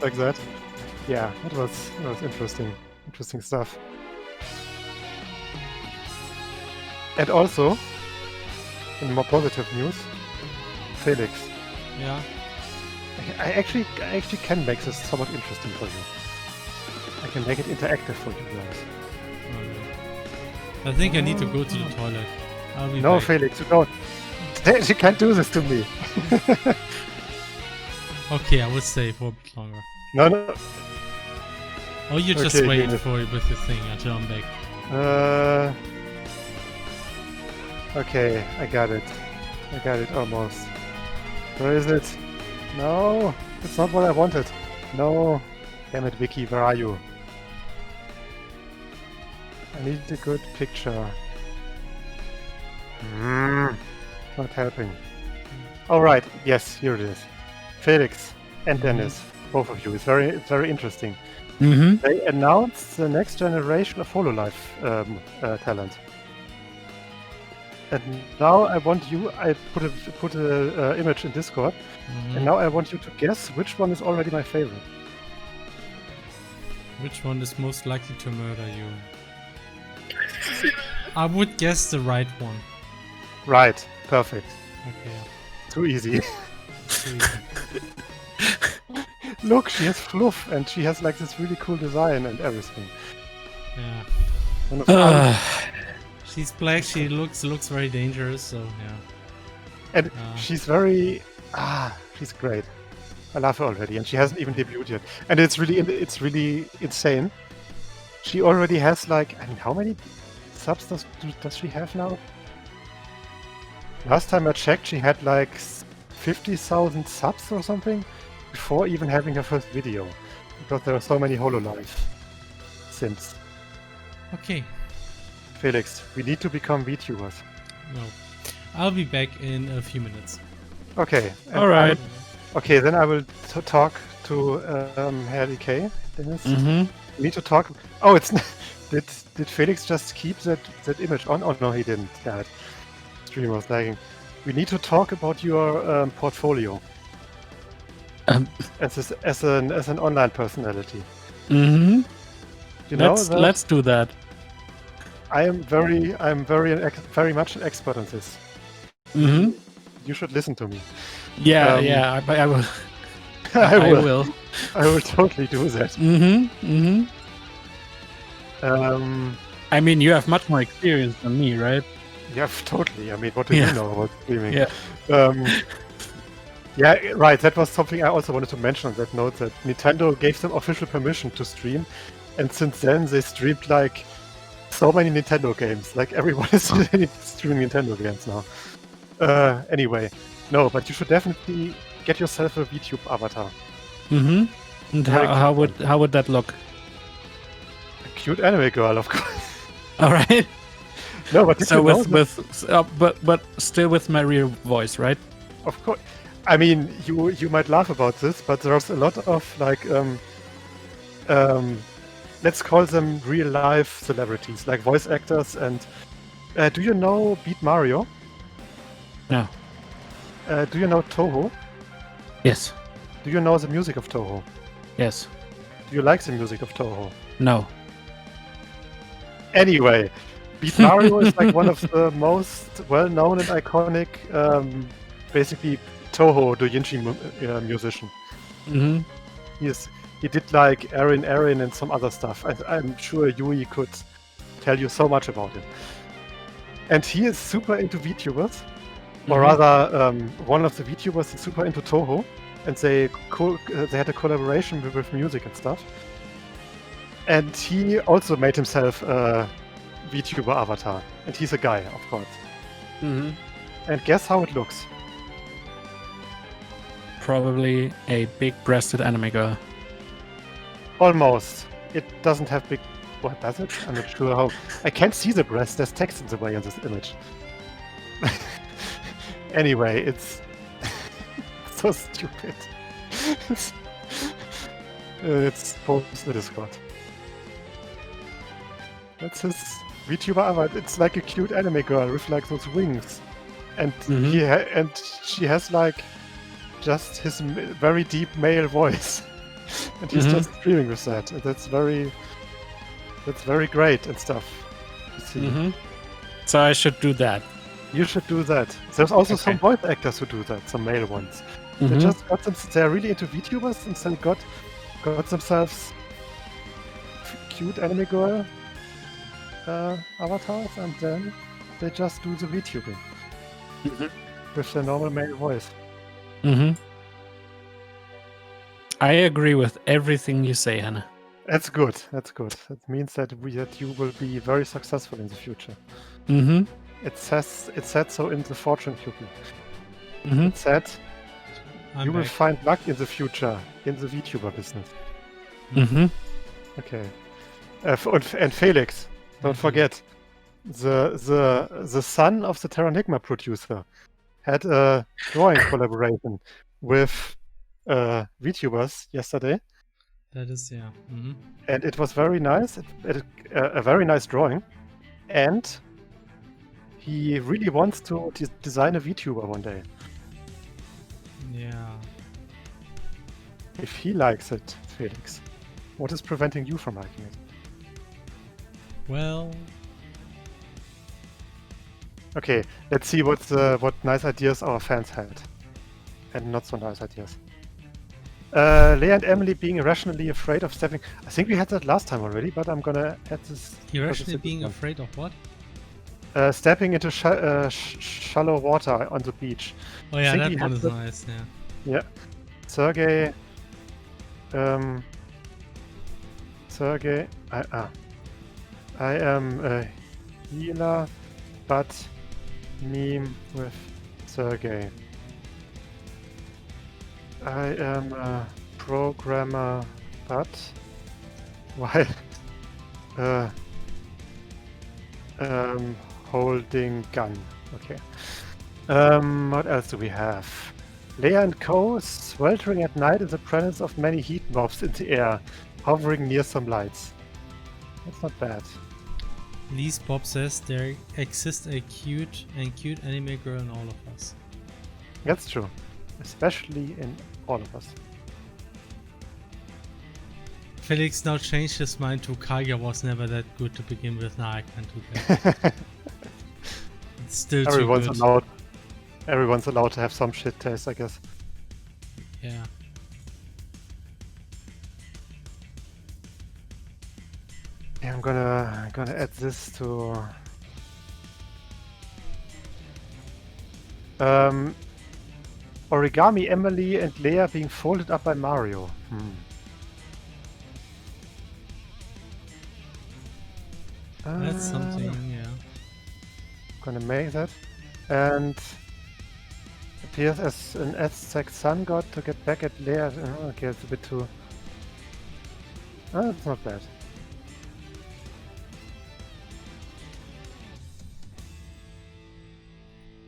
[SPEAKER 2] like that. Yeah, that was interesting stuff. And also, in more positive news, Felix,
[SPEAKER 1] Yeah.
[SPEAKER 2] I actually can make this somewhat interesting for you. I can make it interactive for you guys.
[SPEAKER 1] Oh, no. I think I need to go to the toilet. I'll be
[SPEAKER 2] No,
[SPEAKER 1] back.
[SPEAKER 2] Felix, you don't. You can't do this to me.
[SPEAKER 1] Okay, I will stay for a bit longer.
[SPEAKER 2] No.
[SPEAKER 1] Oh, you just
[SPEAKER 2] Okay,
[SPEAKER 1] wait
[SPEAKER 2] good.
[SPEAKER 1] with your thing until I'm back.
[SPEAKER 2] Okay, I got it almost. Where is it? No, it's not what I wanted. No. Damn it, Vicky, where are you? I need a good picture. Not helping. Alright, yes, here it is. Felix and Dennis, both of you. It's very interesting.
[SPEAKER 3] Mm-hmm.
[SPEAKER 2] They announced the next generation of HoloLive talent. And now I want you. I put a image in Discord, and now I want you to guess which one is already my favorite.
[SPEAKER 1] Which one is most likely to murder you? I would guess the right one.
[SPEAKER 2] Right, perfect.
[SPEAKER 1] Okay.
[SPEAKER 2] Too easy.
[SPEAKER 1] Too easy.
[SPEAKER 2] Look, she has fluff, and she has like this really cool design and everything.
[SPEAKER 1] Yeah.
[SPEAKER 2] One of
[SPEAKER 1] She's black. She looks very dangerous. So yeah.
[SPEAKER 2] and she's very she's great. I love her already, and she hasn't even debuted yet. And it's really insane. She already has like, I mean, how many subs does she have now? Last time I checked, she had like 50,000 subs or something before even having her first video, because there are so many HoloLive sims.
[SPEAKER 1] Okay.
[SPEAKER 2] Felix, we need to become VTubers.
[SPEAKER 1] No. I'll be back in a few minutes.
[SPEAKER 2] Okay. and
[SPEAKER 3] All right.
[SPEAKER 2] Okay, then I will talk to Harry K. Dennis.
[SPEAKER 3] Mm-hmm.
[SPEAKER 2] We need to talk. Oh, it's did Felix just keep that image on? Oh no, he didn't. Damn it. Stream was lagging. We need to talk about your portfolio as an online personality.
[SPEAKER 3] Mm-hmm.
[SPEAKER 2] You know
[SPEAKER 3] Let's
[SPEAKER 2] that?
[SPEAKER 3] let's do that.
[SPEAKER 2] I am very much an expert on this.
[SPEAKER 3] Mm-hmm.
[SPEAKER 2] You should listen to me.
[SPEAKER 3] Yeah,
[SPEAKER 2] Um,
[SPEAKER 3] yeah. I will.
[SPEAKER 2] I
[SPEAKER 3] I
[SPEAKER 2] will.
[SPEAKER 3] will.
[SPEAKER 2] I will totally do that.
[SPEAKER 3] Mm-hmm. Mm-hmm.
[SPEAKER 2] Um,
[SPEAKER 3] I mean, you have much more experience than me, right?
[SPEAKER 2] yeah, totally. I mean, what do
[SPEAKER 3] Yeah.
[SPEAKER 2] you know about streaming?
[SPEAKER 3] Yeah.
[SPEAKER 2] Yeah, right. That was something I also wanted to mention on that note, that Nintendo gave them official permission to stream, and since then they streamed like so many Nintendo games. Like everyone is streaming Nintendo games now. Anyway, no, but you should definitely get yourself a VTube avatar.
[SPEAKER 3] Mm-hmm. And
[SPEAKER 2] Very
[SPEAKER 3] how
[SPEAKER 2] cute
[SPEAKER 3] how would that look?
[SPEAKER 2] A cute anime girl, of course.
[SPEAKER 3] All right.
[SPEAKER 2] No, but did
[SPEAKER 3] So
[SPEAKER 2] you know
[SPEAKER 3] with but still with my real voice, right?
[SPEAKER 2] Of course. I mean, you might laugh about this, but there's a lot of like let's call them real life celebrities, like voice actors. And do you know Beat Mario?
[SPEAKER 3] No.
[SPEAKER 2] Do you know Toho?
[SPEAKER 3] Yes.
[SPEAKER 2] Do you know the music of Toho?
[SPEAKER 3] Yes.
[SPEAKER 2] Do you like the music of Toho?
[SPEAKER 3] No.
[SPEAKER 2] Anyway, Beat Mario is like one of the most well-known and iconic, basically Toho doujinshi musician.
[SPEAKER 3] Mm-hmm.
[SPEAKER 2] He did like Erin and some other stuff. I'm sure Yui could tell you so much about him. And he is super into VTubers, or rather, one of the VTubers is super into Toho, and they had a collaboration with music and stuff. And he also made himself a VTuber avatar, and he's a guy, of course.
[SPEAKER 3] Mm-hmm.
[SPEAKER 2] And guess how it looks?
[SPEAKER 3] Probably a big-breasted anime girl.
[SPEAKER 2] Almost. It doesn't have big... What does it? I'm not sure how... I can't see the breast. There's text in the way in this image. Anyway, it's... so stupid. It's posted in Discord. That's his VTuber avatar. It's like a cute anime girl with like those wings. And and she has like just his very deep male voice. And he's just streaming with that. And that's very great and stuff. You see.
[SPEAKER 3] So I should do that.
[SPEAKER 2] You should do that. There's also some voice actors who do that, some male ones. They just got them. They're really into VTubers and then got themselves cute anime girl avatars, and then they just do the VTubing with their normal male voice.
[SPEAKER 3] I agree with everything you say, Hannah.
[SPEAKER 2] That's good. That's good. That means that you will be very successful in the future. It said so in the fortune cookie. It said you will find luck in the future in the VTuber business. Okay. And Felix, don't forget, the son of the Terranigma producer had a drawing collaboration with VTubers yesterday.
[SPEAKER 1] That is, yeah.
[SPEAKER 2] And it was very nice. A very nice drawing. And he really wants to design a VTuber one day.
[SPEAKER 1] Yeah.
[SPEAKER 2] If he likes it, Felix, what is preventing you from liking it?
[SPEAKER 1] Well...
[SPEAKER 2] Okay, let's see what nice ideas our fans had. And not so nice ideas. Lea and Emilie being irrationally afraid of stepping... I think we had that last time already, but I'm gonna add this...
[SPEAKER 1] Irrationally being afraid of what?
[SPEAKER 2] Stepping into shallow water on the beach.
[SPEAKER 1] Oh yeah, that one is nice, yeah.
[SPEAKER 2] Yeah. Sergey... I am a healer, but meme with Sergey. I am a programmer, but while holding gun. Okay. What else do we have? Lea and Co. sweltering at night in the presence of many heat mobs in the air, hovering near some lights. That's not bad.
[SPEAKER 1] Lee's Bob says there exists a cute anime girl in all of us.
[SPEAKER 2] That's true. Especially in all of us.
[SPEAKER 1] Felix now changed his mind to Kaya was never that good to begin with. Nah, I can't do that. It's still too good.
[SPEAKER 2] Everyone's allowed to have some shit taste, I guess.
[SPEAKER 1] Yeah.
[SPEAKER 2] Yeah, I'm gonna add this to Origami Emilie and Lea being folded up by Mario.
[SPEAKER 1] That's something, yeah.
[SPEAKER 2] Gonna make that. And appears as an Aztec sun god to get back at Lea. Oh, okay, it's a bit too... Oh, it's not bad.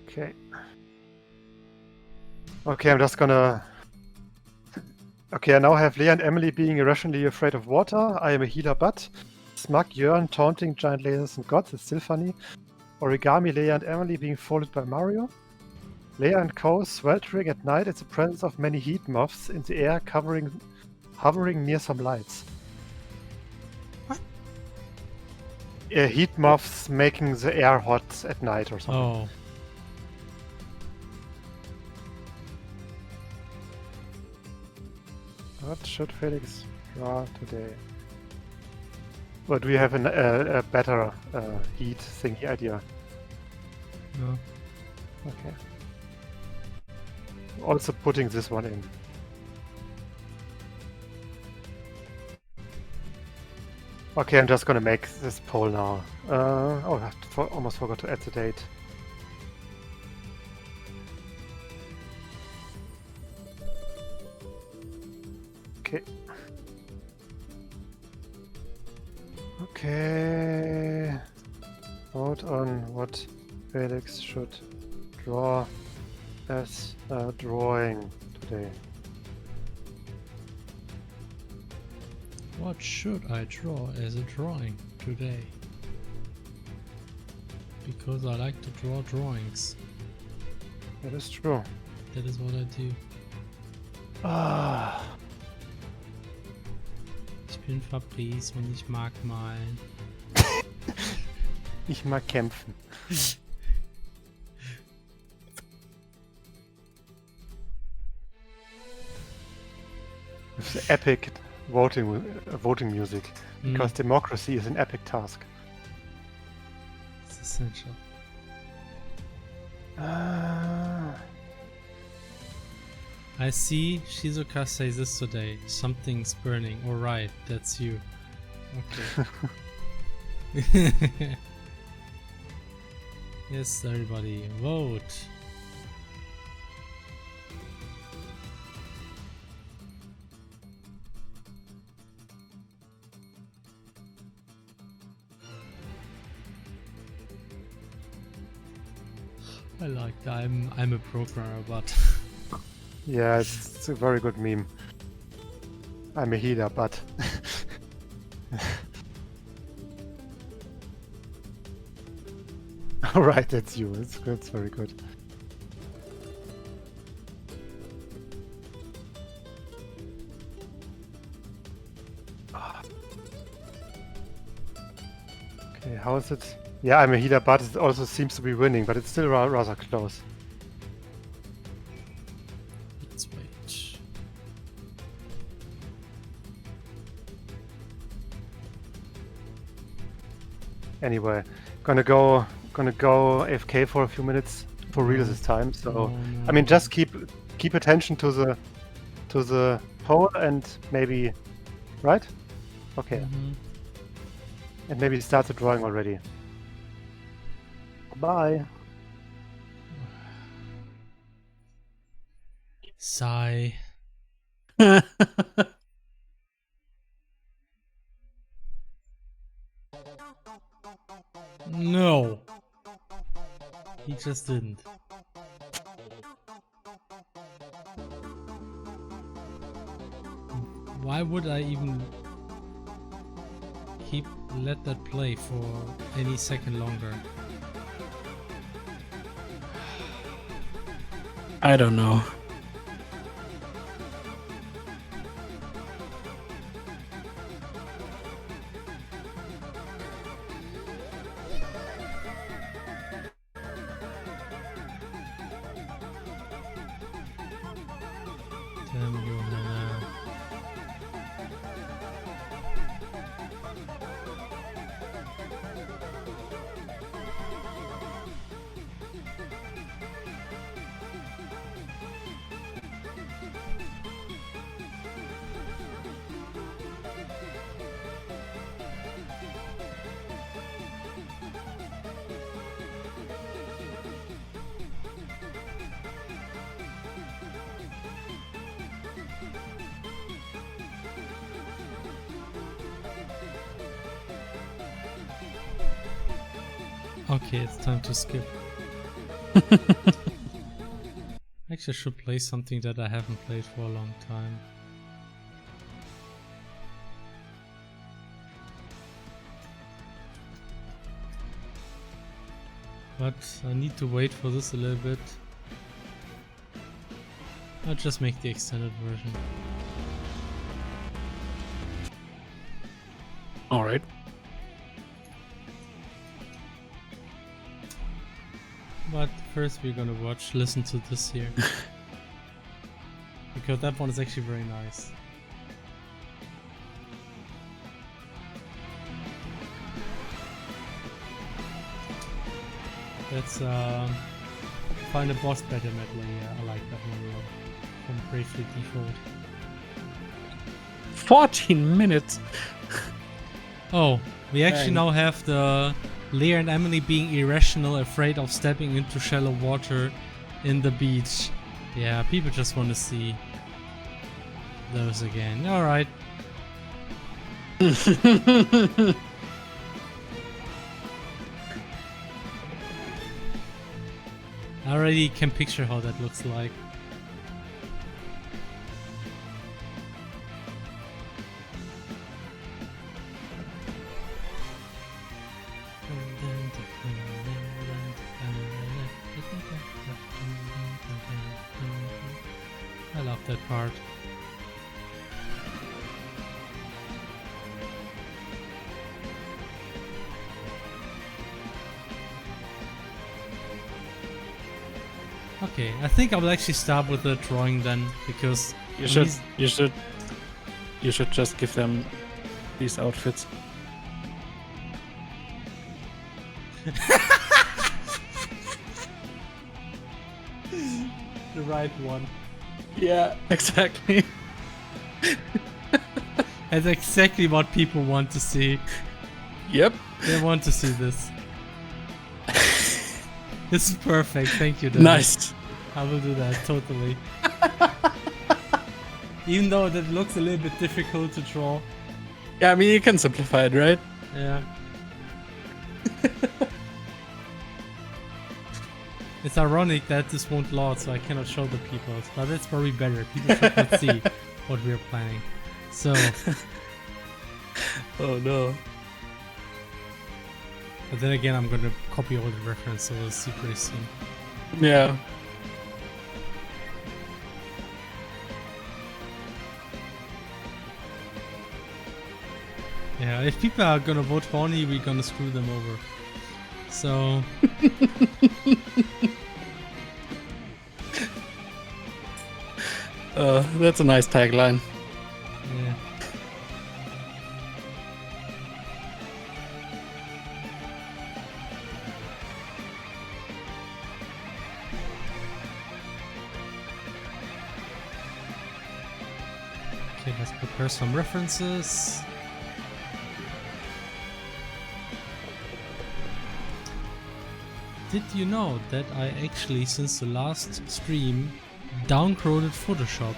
[SPEAKER 2] Okay. Okay, I'm just gonna... Okay, I now have Lea and Emilie being irrationally afraid of water. I am a healer, but... Smug, Jörn, taunting giant lasers and gods. It's still funny. Origami, Lea and Emilie being folded by Mario. Lea and Co. sweltering at night. It's the presence of many heat moths in the air hovering near some lights.
[SPEAKER 1] What?
[SPEAKER 2] Heat moths making the air hot at night or something.
[SPEAKER 1] Oh.
[SPEAKER 2] What should Felix draw today? Or do we have a better heat thingy idea?
[SPEAKER 1] No.
[SPEAKER 2] Okay. Also putting this one in. Okay, I'm just gonna make this poll now. Oh, I almost forgot to add the date. Okay. Okay. Vote on what Felix should draw as a drawing today.
[SPEAKER 1] What should I draw as a drawing today? Because I like to draw drawings.
[SPEAKER 2] That is true.
[SPEAKER 1] That is what I do.
[SPEAKER 2] Ah.
[SPEAKER 1] Ich bin Fabrice und ich mag malen.
[SPEAKER 2] Ich mag kämpfen. With epic voting music, because democracy is an epic task.
[SPEAKER 1] It's essential. I see Shizuka says this today. Something's burning. Alright, that's you. Okay. Yes, everybody, vote. I like that. I'm a programmer, but
[SPEAKER 2] Yeah, it's a very good meme. I'm a healer, but alright, that's you. That's very good. Okay, how is it? Yeah, I'm a healer, but it also seems to be winning, but it's still rather close.
[SPEAKER 1] let's wait.
[SPEAKER 2] Anyway, gonna go AFK for a few minutes for real this time. So
[SPEAKER 1] Oh,
[SPEAKER 2] I mean,
[SPEAKER 1] no.
[SPEAKER 2] just keep attention to the poll and maybe, right? Okay,
[SPEAKER 1] Mhm.
[SPEAKER 2] and maybe start the drawing already. Bye.
[SPEAKER 1] Sigh. No. He just didn't. Why would I even let that play for any second longer?
[SPEAKER 3] I don't know.
[SPEAKER 1] Damn you, Hannah. Okay, it's time to skip. Actually, I should play something that I haven't played for a long time. But I need to wait for this a little bit. I'll just make the extended version.
[SPEAKER 3] Alright.
[SPEAKER 1] But first we're gonna listen to this here. Because that one is actually very nice. Let's find a boss battle medley. Yeah, I like that one a lot. From Bravely Default.
[SPEAKER 3] 14 minutes!
[SPEAKER 1] Oh, we actually
[SPEAKER 3] Dang.
[SPEAKER 1] now have the Lea and Emilie being irrational, afraid of stepping into shallow water in the beach. Yeah, people just want to see those again. Alright. I already can picture how that looks like. I love that part. Okay, I think I will actually start with the drawing then, because
[SPEAKER 3] You should just give them these outfits.
[SPEAKER 1] the right one.
[SPEAKER 3] Yeah, exactly.
[SPEAKER 1] That's exactly what people want to see.
[SPEAKER 3] Yep.
[SPEAKER 1] They want to see this. This is perfect. Thank you, Dennis.
[SPEAKER 3] Nice.
[SPEAKER 1] I will do that totally. Even though that looks a little bit difficult to draw.
[SPEAKER 3] Yeah, I mean, you can simplify it, right?
[SPEAKER 1] Yeah. It's ironic that this won't load, so I cannot show the people. But that's probably better. People should not see what we're planning. So.
[SPEAKER 3] Oh no.
[SPEAKER 1] But then again, I'm gonna copy all the reference, so we'll see pretty soon.
[SPEAKER 3] Yeah.
[SPEAKER 1] Yeah, if people are gonna vote horny, we're gonna screw them over. So.
[SPEAKER 3] That's a nice tagline.
[SPEAKER 1] Yeah. Okay, let's prepare some references. Did you know that I actually, since the last stream, downgraded Photoshop?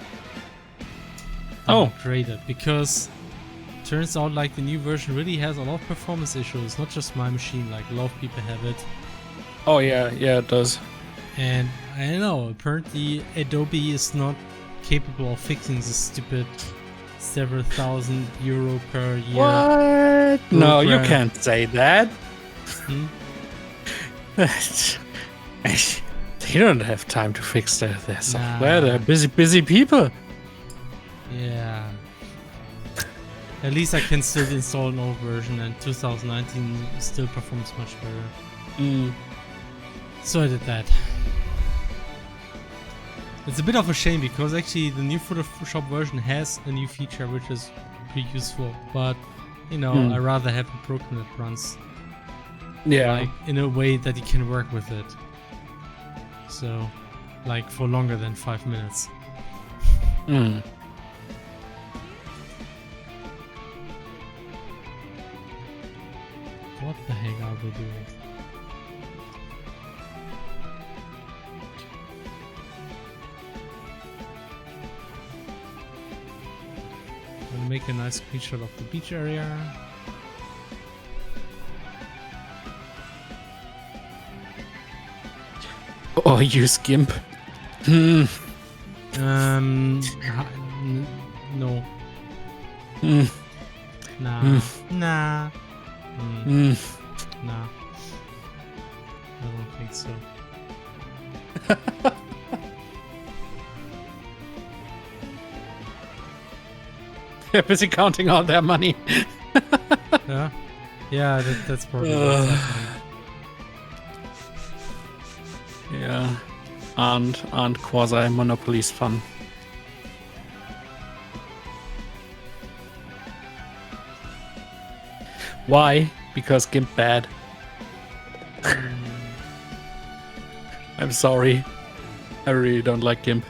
[SPEAKER 3] Oh.
[SPEAKER 1] Upgraded, because turns out like the new version really has a lot of performance issues, not just my machine, like a lot of people have it.
[SPEAKER 3] Oh yeah, yeah it does.
[SPEAKER 1] And I don't know, apparently Adobe is not capable of fixing this stupid several thousand euro per year.
[SPEAKER 3] What? No, you
[SPEAKER 1] program.
[SPEAKER 3] can't say that.
[SPEAKER 1] Hmm?
[SPEAKER 3] They don't have time to fix their software.
[SPEAKER 1] Nah.
[SPEAKER 3] They're busy people.
[SPEAKER 1] Yeah. At least I can still install an old version, and 2019 still performs much better.
[SPEAKER 3] Mm.
[SPEAKER 1] So I did that. It's a bit of a shame because actually the new Photoshop version has a new feature which is pretty useful, but you know, I rather have a program that runs
[SPEAKER 3] Yeah.
[SPEAKER 1] like in a way that you can work with it. So, like for longer than 5 minutes.
[SPEAKER 3] Mm.
[SPEAKER 1] What the heck are we doing? I'll make a nice screenshot of the beach area.
[SPEAKER 3] Oh, you skimp.
[SPEAKER 1] No.
[SPEAKER 3] Mm.
[SPEAKER 1] Nah.
[SPEAKER 3] Mm.
[SPEAKER 1] Nah. Nah. I don't think so.
[SPEAKER 3] They're busy counting all their money.
[SPEAKER 1] Yeah. Yeah, that's probably what's happening.
[SPEAKER 3] Yeah. And quasi monopolies fun. Why? Because GIMP bad. I'm sorry. I really don't like GIMP.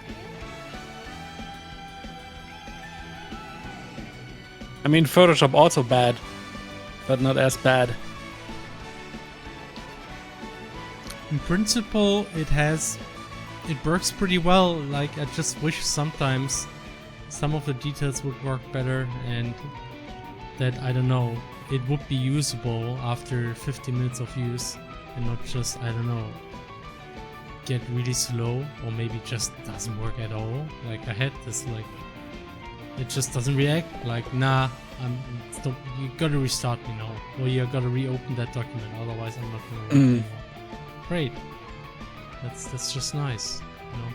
[SPEAKER 3] I mean, Photoshop also bad, but not as bad.
[SPEAKER 1] In principle, it works pretty well. Like, I just wish sometimes some of the details would work better and that, I don't know, it would be usable after 50 minutes of use and not just, I don't know, get really slow or maybe just doesn't work at all. Like, I had this, like, it just doesn't react. Like, nah, you gotta restart me now, or you gotta reopen that document, otherwise I'm not gonna work anymore. Great. That's just nice, you know.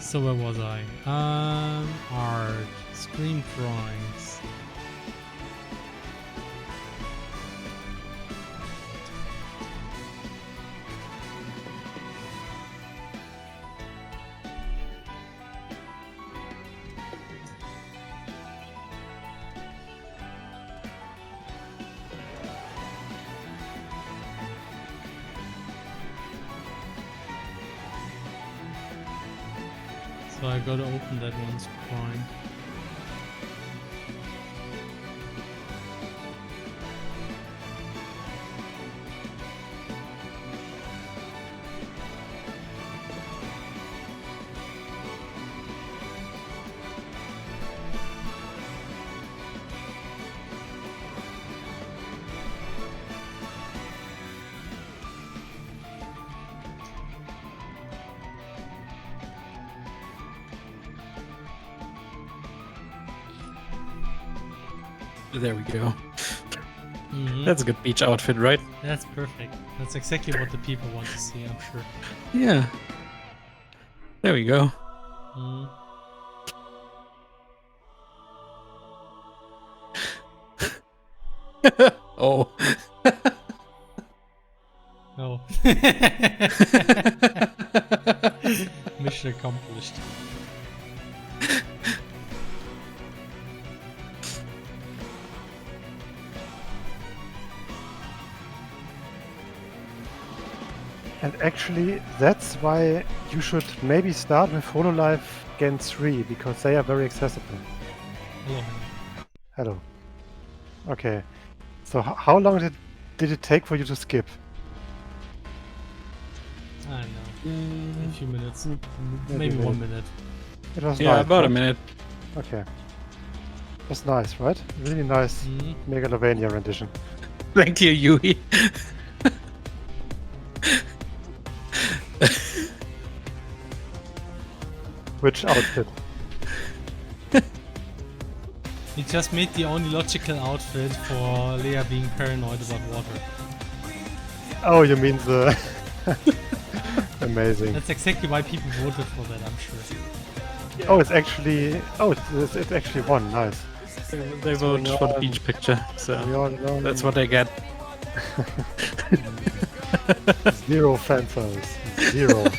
[SPEAKER 1] So where was I? Art, screen drawings. So I gotta open that one spine.
[SPEAKER 3] There we go. That's a good beach outfit, right?
[SPEAKER 1] That's perfect. That's exactly what the people want to see, I'm sure.
[SPEAKER 3] Yeah. There we go. Oh.
[SPEAKER 1] Oh. Mission accomplished.
[SPEAKER 2] And actually, that's why you should maybe start with HoloLive Gen 3, because they are very accessible.
[SPEAKER 1] Hello.
[SPEAKER 2] Hello. Okay. So how long did it take for you to skip?
[SPEAKER 1] I don't know. A few minutes. Maybe 1 minute.
[SPEAKER 2] It was
[SPEAKER 3] Yeah,
[SPEAKER 2] nice,
[SPEAKER 3] about a
[SPEAKER 2] right?
[SPEAKER 3] minute.
[SPEAKER 2] Okay. That's nice, right? Really nice Megalovania rendition.
[SPEAKER 3] Thank you, Yui.
[SPEAKER 2] Which outfit?
[SPEAKER 1] He just made the only logical outfit for Lea being paranoid about water.
[SPEAKER 2] Oh, you mean the... Amazing.
[SPEAKER 1] That's exactly why people voted for that, I'm sure.
[SPEAKER 2] Oh, it's actually... Oh, it's actually won. Nice.
[SPEAKER 3] They vote for the beach picture, so that's what they get.
[SPEAKER 2] 0 fan service. 0.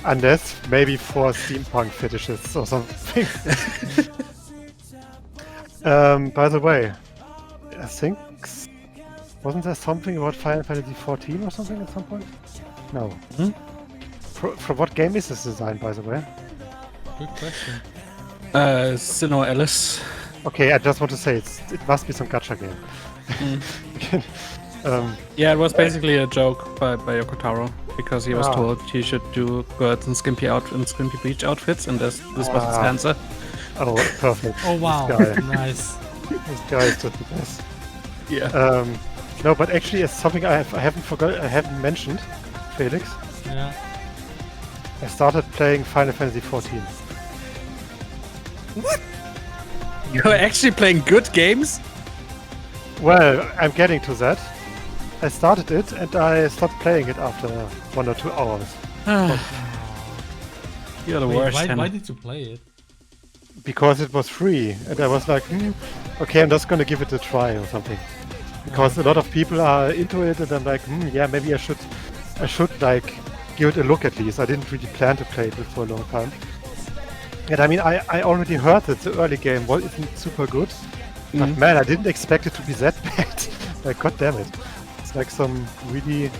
[SPEAKER 2] Unless maybe for steampunk fetishists or something. By the way, I think... Wasn't there something about Final Fantasy 14 or something at some point? No. From what game is this designed, by the way?
[SPEAKER 1] Good question.
[SPEAKER 3] Sinnoh Alice.
[SPEAKER 2] Okay, I just want to say it must be some gacha game.
[SPEAKER 3] Yeah, it was basically a joke by Yoko Taro because he was
[SPEAKER 2] Ah.
[SPEAKER 3] told he should do birds and skimpy beach outfits, and this was his
[SPEAKER 2] Ah.
[SPEAKER 3] answer.
[SPEAKER 2] Oh, perfect.
[SPEAKER 1] Oh wow,
[SPEAKER 2] This guy,
[SPEAKER 1] nice.
[SPEAKER 2] this guy is just the best.
[SPEAKER 3] Yeah.
[SPEAKER 2] No, but actually, it's something I haven't mentioned, Felix.
[SPEAKER 1] Yeah.
[SPEAKER 2] I started playing Final Fantasy 14.
[SPEAKER 3] You're actually playing good games?
[SPEAKER 2] Well, I'm getting to that. I started it and I stopped playing it after 1 or 2 hours.
[SPEAKER 3] You're the
[SPEAKER 1] Wait,
[SPEAKER 3] worst.
[SPEAKER 1] why
[SPEAKER 3] Henry.
[SPEAKER 1] did you play it?
[SPEAKER 2] Because it was free, and I was like, okay, I'm just gonna give it a try or something. Because a lot of people are into it, and I'm like, yeah, maybe I should like give it a look at least. I didn't really plan to play it for a long time. And I mean, I already heard that the early game isn't super good, but man, I didn't expect it to be that bad. Like, god damn it, it's like some really.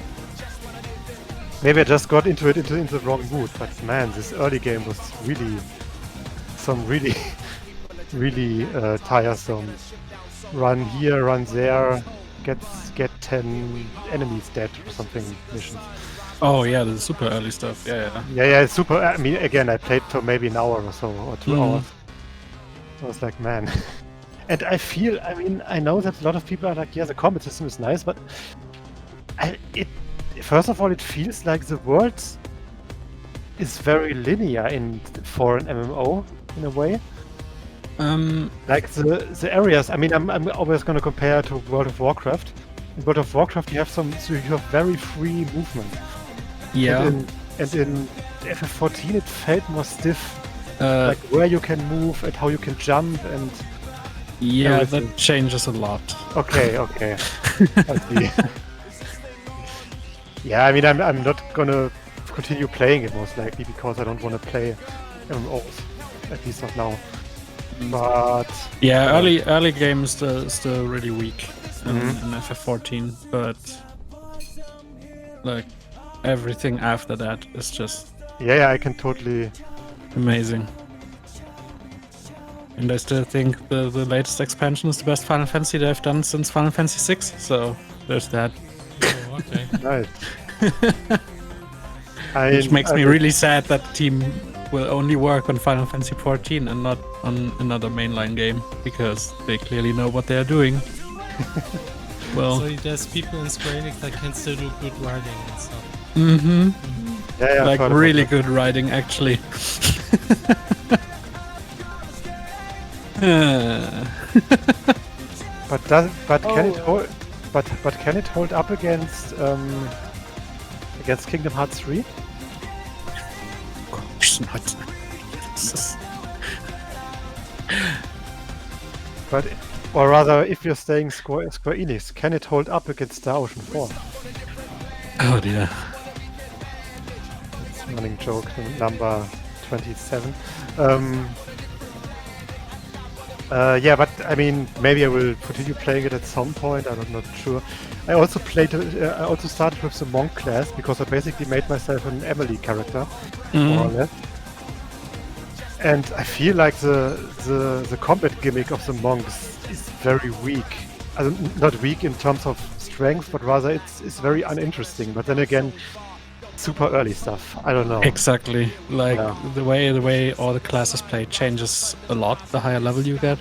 [SPEAKER 2] Maybe I just got into it in the wrong mood, but man, this early game was really some really tiresome. Run here, run there, get 10 enemies dead or something missions.
[SPEAKER 3] Oh yeah, the super early stuff. Yeah.
[SPEAKER 2] Yeah, it's super. I mean, again, I played for maybe an hour or so, or 2 hours. I was like, man. And I mean, I know that a lot of people are like, yeah, the combat system is nice, but first of all, it feels like the world is very linear for an MMO in a way. Like the areas. I mean, I'm always going to compare to World of Warcraft. In World of Warcraft, you have very free movement.
[SPEAKER 3] Yeah.
[SPEAKER 2] And in FF14, it felt more stiff. Like where you can move and how you can jump and.
[SPEAKER 3] Yeah,
[SPEAKER 2] everything.
[SPEAKER 3] that changes a lot.
[SPEAKER 2] Okay. I see. Yeah, I mean, I'm not gonna continue playing it most likely because I don't want to play MMOs, at least not now. But
[SPEAKER 3] yeah, early game is still really weak in FF14, but like everything after that is just
[SPEAKER 2] yeah, I can totally.
[SPEAKER 3] amazing. And I still think the latest expansion is the best Final Fantasy they've done since Final Fantasy VI. So there's that.
[SPEAKER 1] Oh, okay.
[SPEAKER 2] Nice.
[SPEAKER 3] Which makes me really sad that the team will only work on Final Fantasy 14 and not on another mainline game, because they clearly know what they are doing. Well,
[SPEAKER 1] So there's people in Square Enix that can still do good writing and stuff.
[SPEAKER 2] Yeah,
[SPEAKER 3] like really good writing, actually.
[SPEAKER 2] But can it hold? But can it hold up against Kingdom Hearts 3?
[SPEAKER 3] Of course not.
[SPEAKER 2] But or rather, if you're staying Square Enix, can it hold up against Star Ocean 4?
[SPEAKER 3] Oh dear.
[SPEAKER 2] It's a running joke, number 27. Yeah, but I mean, maybe I will continue playing it at some point. I'm not sure. I also started with the monk class because I basically made myself an Emilie character, more or less. And I feel like the combat gimmick of the monks is very weak. Not weak in terms of strength, but rather it's very uninteresting. But then again, super early stuff. I don't know.
[SPEAKER 3] Exactly. Like the way all the classes play changes a lot the higher level you get.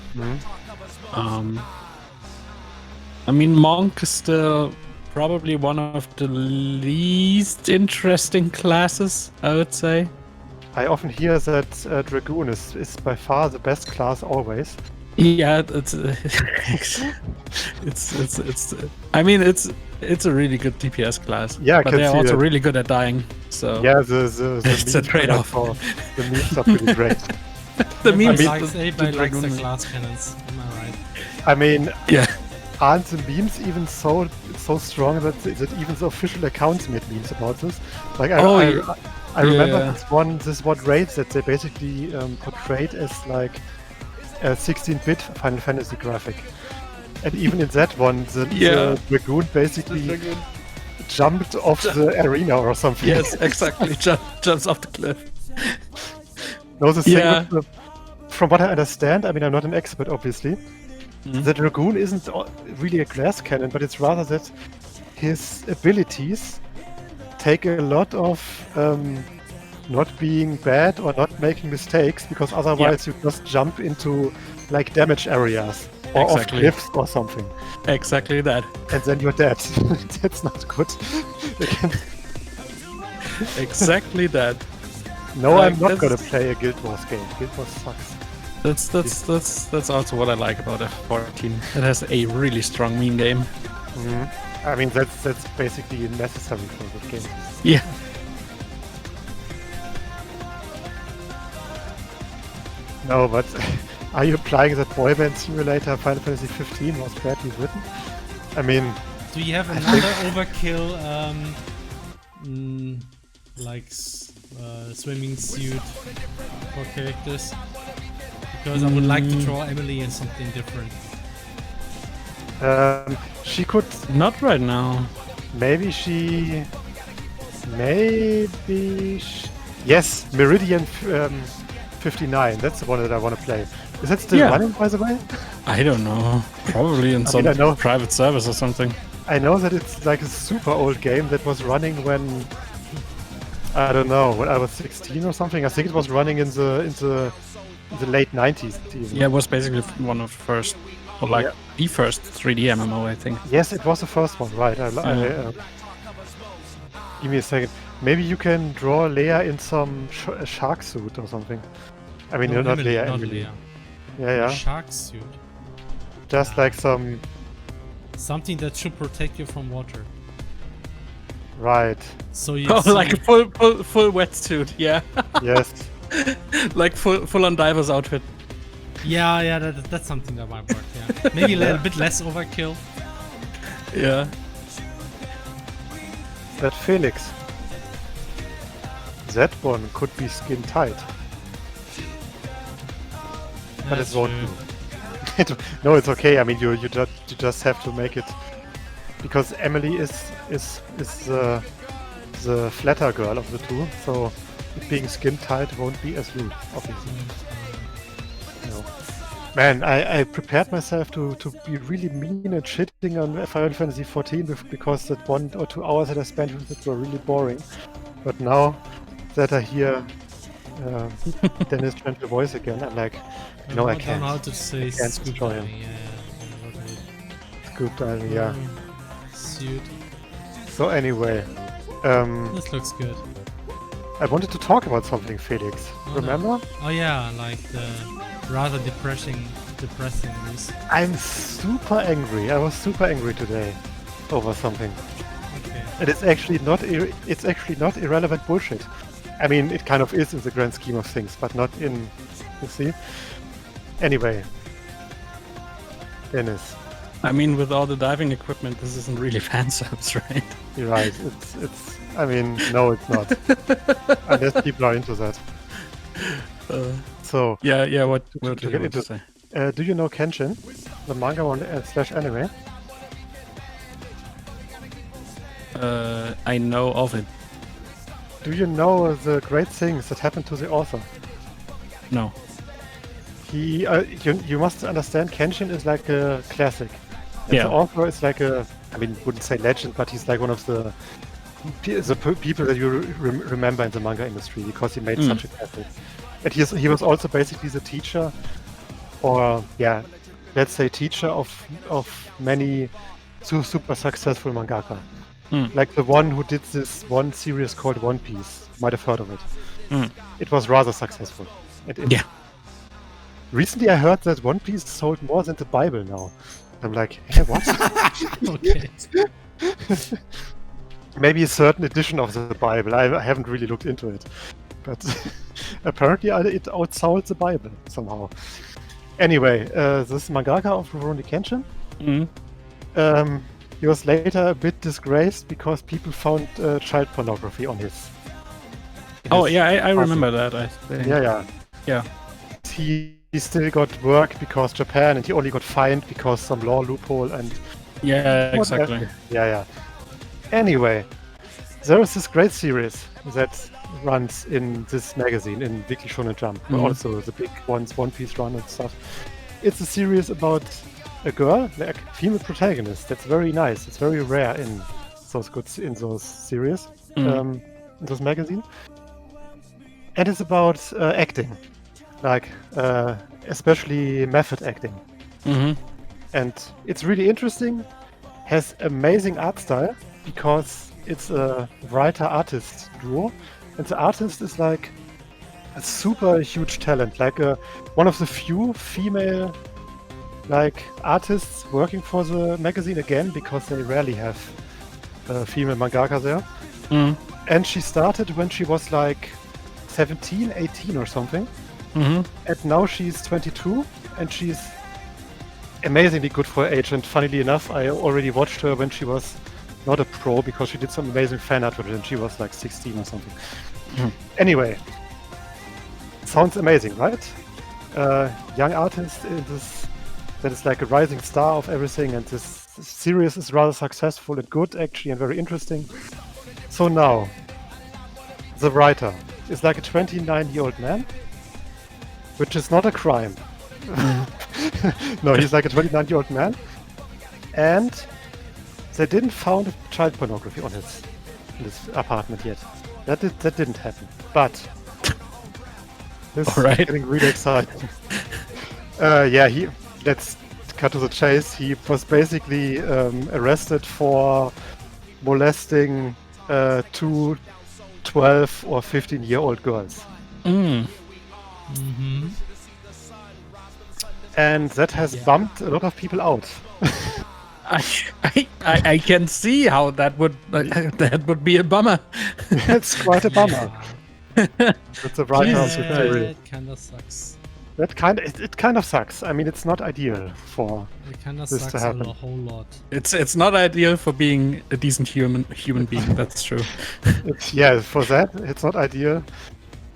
[SPEAKER 3] I mean, Monk is still probably one of the least interesting classes, I would say.
[SPEAKER 2] I often hear that Dragoon is by far the best class always.
[SPEAKER 3] Yeah, it's I mean, it's a really good DPS class.
[SPEAKER 2] Yeah,
[SPEAKER 3] but they're also really good at dying. So
[SPEAKER 2] yeah, the
[SPEAKER 3] it's a trade-off.
[SPEAKER 2] The memes are pretty great.
[SPEAKER 3] The memes.
[SPEAKER 1] Everybody likes the glass cannons. Am I right?
[SPEAKER 2] I mean,
[SPEAKER 3] yeah.
[SPEAKER 2] Aren't the memes even so strong that even the official accounts made memes about this? Like I remember this one raid that they basically portrayed as like a 16-bit Final Fantasy graphic, and even in that one, the Dragoon basically jumped off the arena or something.
[SPEAKER 3] Yes, exactly. Jumps off the cliff.
[SPEAKER 2] No, the thing from what I understand, I mean, I'm not an expert, obviously. The Dragoon isn't really a glass cannon, but it's rather that his abilities take a lot of not being bad or not making mistakes, because otherwise you just jump into like damage areas or off
[SPEAKER 3] Exactly.
[SPEAKER 2] cliffs or something,
[SPEAKER 3] Exactly that.
[SPEAKER 2] and then you're dead. That's not good.
[SPEAKER 3] Exactly that.
[SPEAKER 2] No,
[SPEAKER 3] Like,
[SPEAKER 2] I'm not
[SPEAKER 3] that's-
[SPEAKER 2] gonna play a Guild Wars game. Guild Wars sucks.
[SPEAKER 3] That's also what I like about F14. It has a really strong meme game.
[SPEAKER 2] I mean, that's basically necessary for the game.
[SPEAKER 3] Yeah.
[SPEAKER 2] No, but are you implying that Boy Band Simulator Final Fantasy 15 was badly written? I mean,
[SPEAKER 1] Do you have another overkill, swimming suit for characters? Because I would like to draw Emilie in something different.
[SPEAKER 2] she could.
[SPEAKER 3] Not right now.
[SPEAKER 2] Maybe yes, Meridian 59. That's the one that I want to play. Is that still
[SPEAKER 3] Yeah.
[SPEAKER 2] running, by the way?
[SPEAKER 3] I don't know. Probably in some
[SPEAKER 2] I know.
[SPEAKER 3] private service or something.
[SPEAKER 2] I know that it's like a super old game that was running when, I don't know, when I was 16 or something. I think it was running in the late 90s even.
[SPEAKER 3] Yeah, it was basically one of the first, or like the first 3D MMO, I think.
[SPEAKER 2] Yes, it was the first one, right? Give me a second. Maybe you can draw Lea in some shark suit or something. I mean,
[SPEAKER 1] No,
[SPEAKER 2] not
[SPEAKER 1] Emilie,
[SPEAKER 2] Lea,
[SPEAKER 1] not
[SPEAKER 2] Emilie.
[SPEAKER 1] Lea.
[SPEAKER 2] Yeah.
[SPEAKER 1] Shark suit.
[SPEAKER 2] Just like some.
[SPEAKER 1] Something that should protect you from water.
[SPEAKER 2] Right.
[SPEAKER 1] So you
[SPEAKER 3] Oh,
[SPEAKER 1] see-
[SPEAKER 3] like a full wetsuit, yeah.
[SPEAKER 2] Yes.
[SPEAKER 3] Like full on diver's outfit.
[SPEAKER 1] Yeah, that's something that might work, yeah. Maybe a little bit less overkill.
[SPEAKER 3] Yeah.
[SPEAKER 2] That Felix. That one could be skin tight, but
[SPEAKER 1] That's
[SPEAKER 2] it won't
[SPEAKER 1] true.
[SPEAKER 2] be. No, it's okay. I mean, you just have to make it, because Emilie is the flatter girl of the two, so it being skin tight won't be as rude, obviously. No. Man, I prepared myself to be really mean and shitting on Final Fantasy 14 because that 1 or 2 hours that I spent with it were really boring. But now that I hear Dennis' gentle voice again, I'm like, no, I
[SPEAKER 1] don't know how
[SPEAKER 2] can't.
[SPEAKER 1] to say
[SPEAKER 2] can't
[SPEAKER 1] scoop
[SPEAKER 2] destroy
[SPEAKER 1] diving,
[SPEAKER 2] him.
[SPEAKER 1] yeah.
[SPEAKER 2] Scoop diving, yeah.
[SPEAKER 1] Suit.
[SPEAKER 2] So anyway,
[SPEAKER 1] This looks good.
[SPEAKER 2] I wanted to talk about something, Felix.
[SPEAKER 1] Oh, no.
[SPEAKER 2] Remember?
[SPEAKER 1] Oh yeah, like the rather depressing news.
[SPEAKER 2] I'm super angry. I was super angry today over something.
[SPEAKER 1] Okay.
[SPEAKER 2] And it's actually not irrelevant bullshit. I mean, it kind of is in the grand scheme of things, but not in, you see? Anyway. Dennis,
[SPEAKER 3] I mean, with all the diving equipment, this isn't really fan subs, right?
[SPEAKER 2] you're right. It's. I mean, no, it's not. Unless people are into that. So,
[SPEAKER 3] Yeah. What
[SPEAKER 2] to
[SPEAKER 3] did
[SPEAKER 2] get
[SPEAKER 3] you want
[SPEAKER 2] into-
[SPEAKER 3] to say?
[SPEAKER 2] do you know Kenshin? The manga on /anime?
[SPEAKER 3] I know of it.
[SPEAKER 2] Do you know the great things that happened to the author?
[SPEAKER 3] No.
[SPEAKER 2] He, you must understand, Kenshin is like a classic. And
[SPEAKER 3] Yeah.
[SPEAKER 2] the author is like a, I mean, wouldn't say legend, but he's like one of the people that you remember in the manga industry because he made such a classic. And he was also basically the teacher, or yeah, let's say teacher of many super successful mangaka. Like the one who did this one series called One Piece. Might have heard of it. It was rather successful.
[SPEAKER 3] Yeah.
[SPEAKER 2] Recently I heard that One Piece sold more than the Bible now. I'm like, hey, what?
[SPEAKER 1] Okay.
[SPEAKER 2] Maybe a certain edition of the Bible. I haven't really looked into it. But apparently it outsold the Bible somehow. Anyway, this mangaka of Rurouni Kenshin, he was later a bit disgraced because people found child pornography on his.
[SPEAKER 3] Oh yeah, I remember that. I think.
[SPEAKER 2] Yeah. He still got work because Japan, and he only got fined because some law loophole and.
[SPEAKER 3] Yeah, exactly.
[SPEAKER 2] Whatever. Yeah. Anyway, there is this great series that runs in this magazine, in Weekly Shonen Jump, also the big ones, One Piece run and stuff. It's a series about a girl, like female protagonist. That's very nice. It's very rare in those in those series, in those magazines. And it's about acting, like especially method acting. And it's really interesting. Has amazing art style because it's a writer-artist duo, and the artist is like a super huge talent, like one of the few female like artists working for the magazine again, because they rarely have female mangaka there. And she started when she was like 17, 18 or something. And now she's 22 and she's amazingly good for her age. And funnily enough, I already watched her when she was not a pro, because she did some amazing fan art with it and she was like 16 or something. Anyway, sounds amazing, right? Young artist in this that is like a rising star of everything, and this series is rather successful and good actually and very interesting. So now, the writer is like a 29-year-old man, which is not a crime. No, he's like a 29-year-old man, and they didn't found child pornography on his apartment yet. That didn't happen. But this is getting really exciting. Let's cut to the chase. He was basically arrested for molesting 2 12 or 15-year-old girls. And that has bumped a lot of people out.
[SPEAKER 3] I can see how that would be a bummer.
[SPEAKER 2] It's quite a bummer. It's a right house with theory.
[SPEAKER 1] It kind of sucks.
[SPEAKER 2] It kind of sucks. I mean, it's not ideal for
[SPEAKER 1] It kind of
[SPEAKER 2] this
[SPEAKER 1] sucks
[SPEAKER 2] to happen.
[SPEAKER 1] a whole lot.
[SPEAKER 3] It's not ideal for being a decent human being. That's true.
[SPEAKER 2] For that, it's not ideal.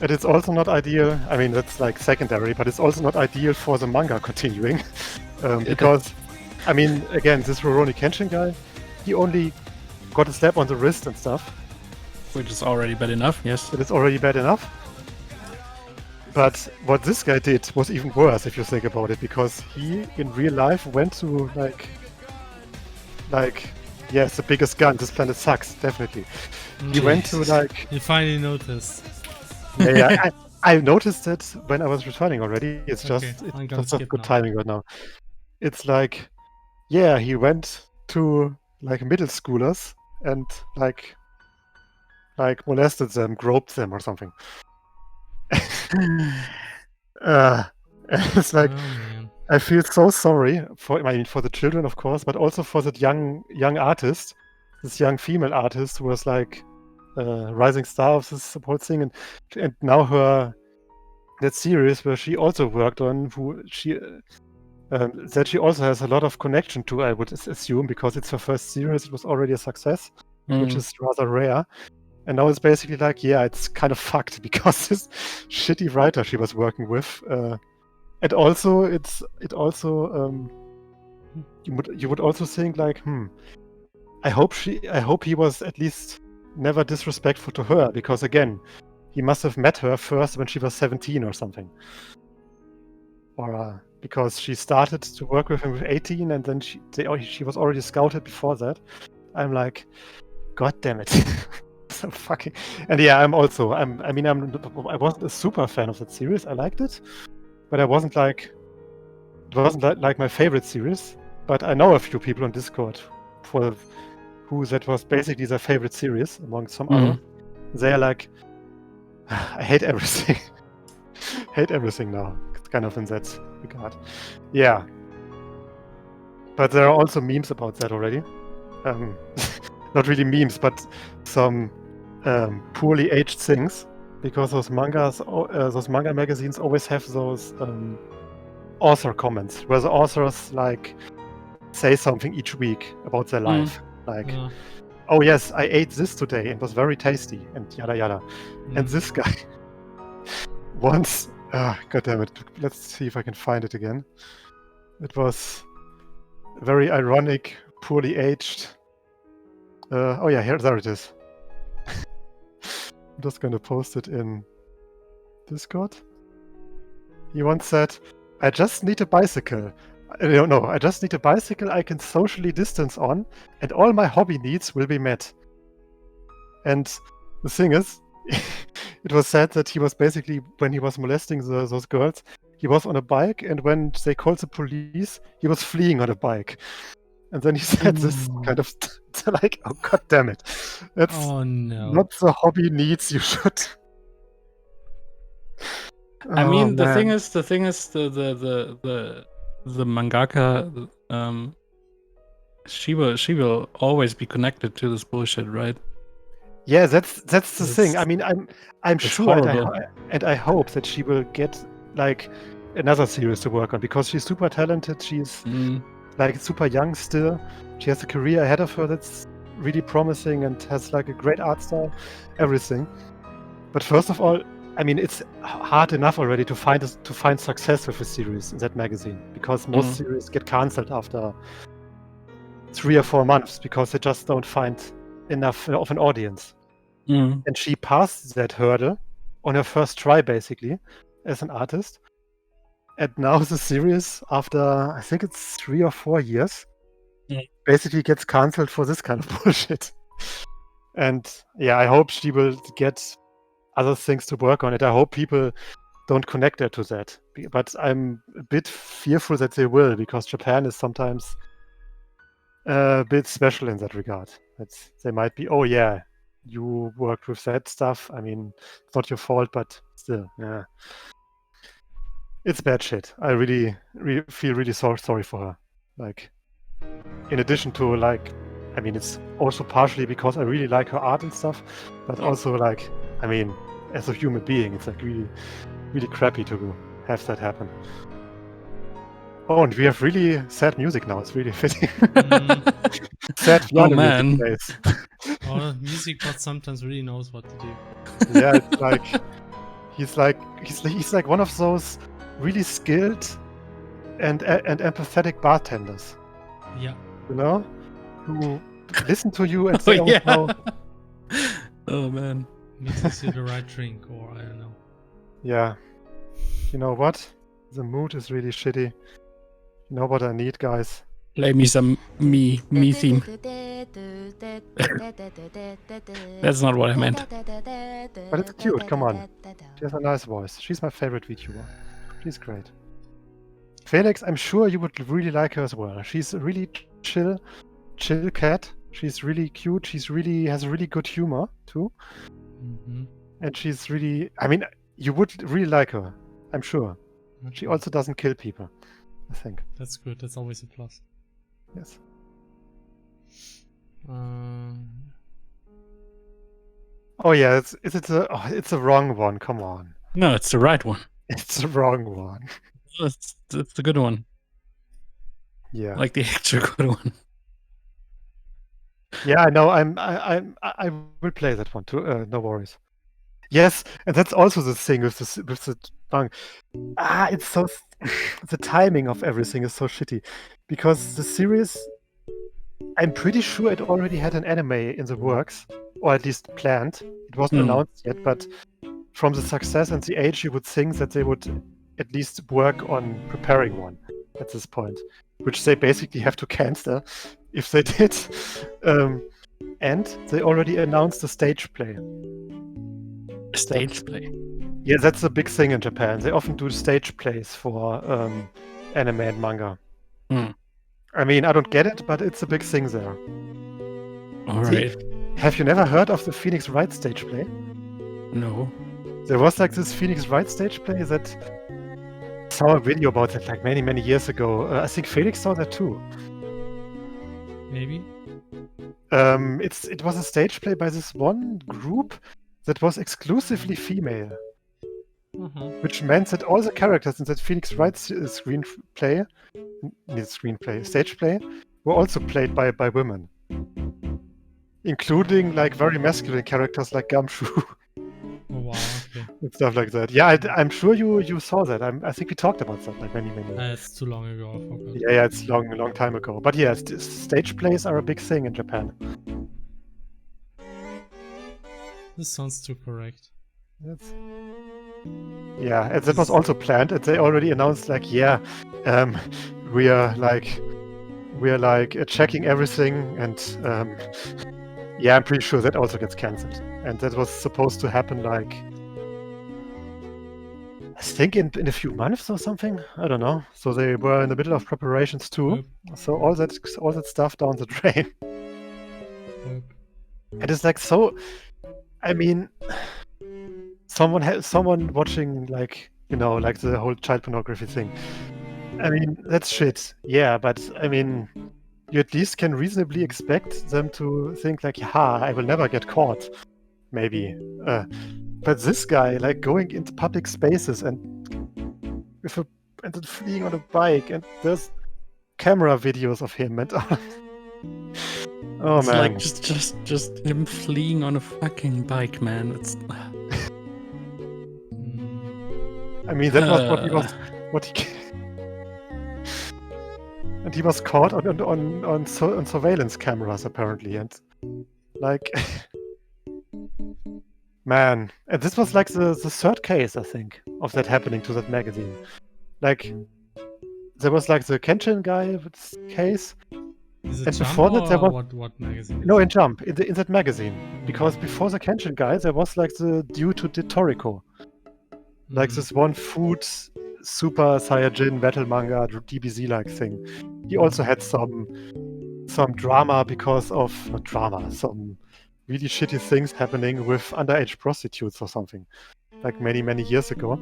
[SPEAKER 2] And it's also not ideal. I mean, that's like secondary, but it's also not ideal for the manga continuing. Because, I mean, again, this Rurouni Kenshin guy, he only got a slap on the wrist and stuff.
[SPEAKER 3] Which is already bad enough, yes.
[SPEAKER 2] It is already bad enough. But what this guy did was even worse if you think about it, because he, in real life, went to it's the biggest gun, this planet sucks, definitely. He went to
[SPEAKER 1] You finally noticed.
[SPEAKER 2] I noticed it when I was returning already. It's
[SPEAKER 1] Okay,
[SPEAKER 2] just
[SPEAKER 1] I'm gonna
[SPEAKER 2] it's not
[SPEAKER 1] skip
[SPEAKER 2] good
[SPEAKER 1] now.
[SPEAKER 2] timing right now. It's like, he went to like middle schoolers and like molested them, groped them or something. It's like,
[SPEAKER 1] Oh man.
[SPEAKER 2] I feel so sorry for the children, of course, but also for that young artist, this young female artist who was like rising star of this whole thing, and now that series where she also worked on, that she also has a lot of connection to, I would assume, because it's her first series. It was already a success, which is rather rare. And now it's basically like, it's kind of fucked because this shitty writer she was working with, and also you would also think like, I hope he was at least never disrespectful to her, because again, he must have met her first when she was 17 or something, or because she started to work with him with 18, and then she was already scouted before that. I'm like, god damn it. So fucking, and I wasn't a super fan of that series. I liked it, but it wasn't like my favorite series. But I know a few people on Discord for who that was basically their favorite series among some other. They are like, I hate everything. Hate everything now. It's kind of in that regard. Yeah. But there are also memes about that already. Not really memes, but some poorly aged things, because those manga magazines always have those author comments where the authors like say something each week about their life, like, oh yes, I ate this today and it was very tasty, and yada yada. And this guy once, god damn it, let's see if I can find it again. It was very ironic, poorly aged. There it is. I'm just gonna post it in Discord. He once said, I just need a bicycle. No, I just need a bicycle I can socially distance on, and all my hobby needs will be met. And the thing is, it was said that he was basically, when he was molesting those girls, he was on a bike, and when they called the police, he was fleeing on a bike. And then he said this kind of like, oh god damn it, that's
[SPEAKER 1] Oh no.
[SPEAKER 2] not the hobby needs you should.
[SPEAKER 3] I mean,
[SPEAKER 2] Oh,
[SPEAKER 3] the thing
[SPEAKER 2] man.
[SPEAKER 3] is, the mangaka, she will always be connected to this bullshit, right?
[SPEAKER 2] Yeah, that's the thing.
[SPEAKER 3] It's-
[SPEAKER 2] I mean, I'm
[SPEAKER 3] it's
[SPEAKER 2] sure,
[SPEAKER 3] horrible.
[SPEAKER 2] and I hope that she will get like another series to work on, because she's super talented. She's like super young still. She has a career ahead of her that's really promising and has like a great art style, everything. But first of all, I mean, it's hard enough already to find success with a series in that magazine, because most series get cancelled after 3 or 4 months because they just don't find enough of an audience. And she passed that hurdle on her first try, basically, as an artist. And now the series, after I think it's 3 or 4 years, basically gets cancelled for this kind of bullshit. And yeah, I hope she will get other things to work on it. I hope people don't connect her to that. But I'm a bit fearful that they will, because Japan is sometimes a bit special in that regard. They might be, oh yeah, you worked with that stuff. I mean, it's not your fault, but still, yeah. It's bad shit. I really feel really sorry for her. Like, in addition to, like, I mean, it's also partially because I really like her art and stuff, but also, like, I mean, as a human being, it's like really, really crappy to have that happen. Oh, and we have really sad music now. It's really fitting. Sad piano music plays.
[SPEAKER 1] Oh, music bot sometimes really knows what to do.
[SPEAKER 2] Yeah, it's like he's like one of those really skilled and empathetic bartenders.
[SPEAKER 1] Yeah.
[SPEAKER 2] You know, who listen to you and say,
[SPEAKER 3] yeah.
[SPEAKER 2] "Oh, no."
[SPEAKER 3] Oh man.
[SPEAKER 1] Mixes you the right drink, or I don't know.
[SPEAKER 2] Yeah. You know what? The mood is really shitty. You know what I need, guys?
[SPEAKER 3] Play me some me theme. That's not what I meant.
[SPEAKER 2] But it's cute, come on. She has a nice voice. She's my favorite VTuber. She's great. Felix, I'm sure you would really like her as well. She's a really chill cat. She's really cute. She's really has really good humor too. And she's really, I mean, you would really like her. I'm sure. She also doesn't kill people, I think.
[SPEAKER 1] That's good. That's always a plus.
[SPEAKER 2] Yes. Oh yeah, it's a wrong one. Come on.
[SPEAKER 3] No, it's the right one.
[SPEAKER 2] It's the wrong one.
[SPEAKER 3] It's the good one.
[SPEAKER 2] Yeah.
[SPEAKER 3] Like the extra good one.
[SPEAKER 2] Yeah, I know. I will play that one too. No worries. Yes, and that's also the thing with the manga. It's so the timing of everything is so shitty, because the series, I'm pretty sure it already had an anime in the works, or at least planned. It wasn't announced yet, but from the success and the age, you would think that they would at least work on preparing one at this point, which they basically have to cancel if they did. And they already announced the stage play.
[SPEAKER 3] Stage play.
[SPEAKER 2] Yeah, that's a big thing in Japan. They often do stage plays for anime and manga. I mean, I don't get it, but it's a big thing there.
[SPEAKER 3] Alright.
[SPEAKER 2] Have you never heard of the Phoenix Wright stage play?
[SPEAKER 3] No.
[SPEAKER 2] There was like this Phoenix Wright stage play that I saw a video about it like many years ago. I think Felix saw that too.
[SPEAKER 1] Maybe.
[SPEAKER 2] It was a stage play by this one group that was exclusively female, which meant that all the characters in that Phoenix Wright stage play were also played by women, including like very masculine characters like Gumshoe.
[SPEAKER 1] Oh wow, okay.
[SPEAKER 2] And stuff like that. Yeah, I'm sure you saw that. I think we talked about that like many.
[SPEAKER 1] It's too long ago. I forgot.
[SPEAKER 2] Yeah, it's a long time ago. But yeah, stage plays are a big thing in Japan.
[SPEAKER 1] This sounds too correct.
[SPEAKER 2] Yeah, and that was also planned, and they already announced like, yeah, we are like checking everything, and yeah, I'm pretty sure that also gets cancelled. And that was supposed to happen like I think in a few months or something. I don't know. So they were in the middle of preparations too.
[SPEAKER 1] Yep.
[SPEAKER 2] So all that stuff down the drain.
[SPEAKER 1] Yep.
[SPEAKER 2] And it's like so. I mean, someone watching like like the whole child pornography thing. I mean, that's shit. Yeah, but I mean, you at least can reasonably expect them to think like, "Ha, I will never get caught." Maybe. But this guy, like going into public spaces and then fleeing on a bike, and there's camera videos of him, and oh
[SPEAKER 3] It's
[SPEAKER 2] man,
[SPEAKER 3] like just him fleeing on a fucking bike, man. It's
[SPEAKER 2] I mean, that was what he and he was caught on surveillance cameras apparently, and like man, and this was like the third case I think of that happening to that magazine. Like there was like the Kenshin guy case.
[SPEAKER 1] Is it
[SPEAKER 2] And
[SPEAKER 1] Jump
[SPEAKER 2] before that, there
[SPEAKER 1] or
[SPEAKER 2] was
[SPEAKER 1] what magazine?
[SPEAKER 2] no in Jump in that magazine, because before the Kenshin guy, there was like the dude who did Toriko, like this one food super Saiyajin battle manga DBZ like thing. He also had some drama because of not drama, some really shitty things happening with underage prostitutes or something, like many years ago.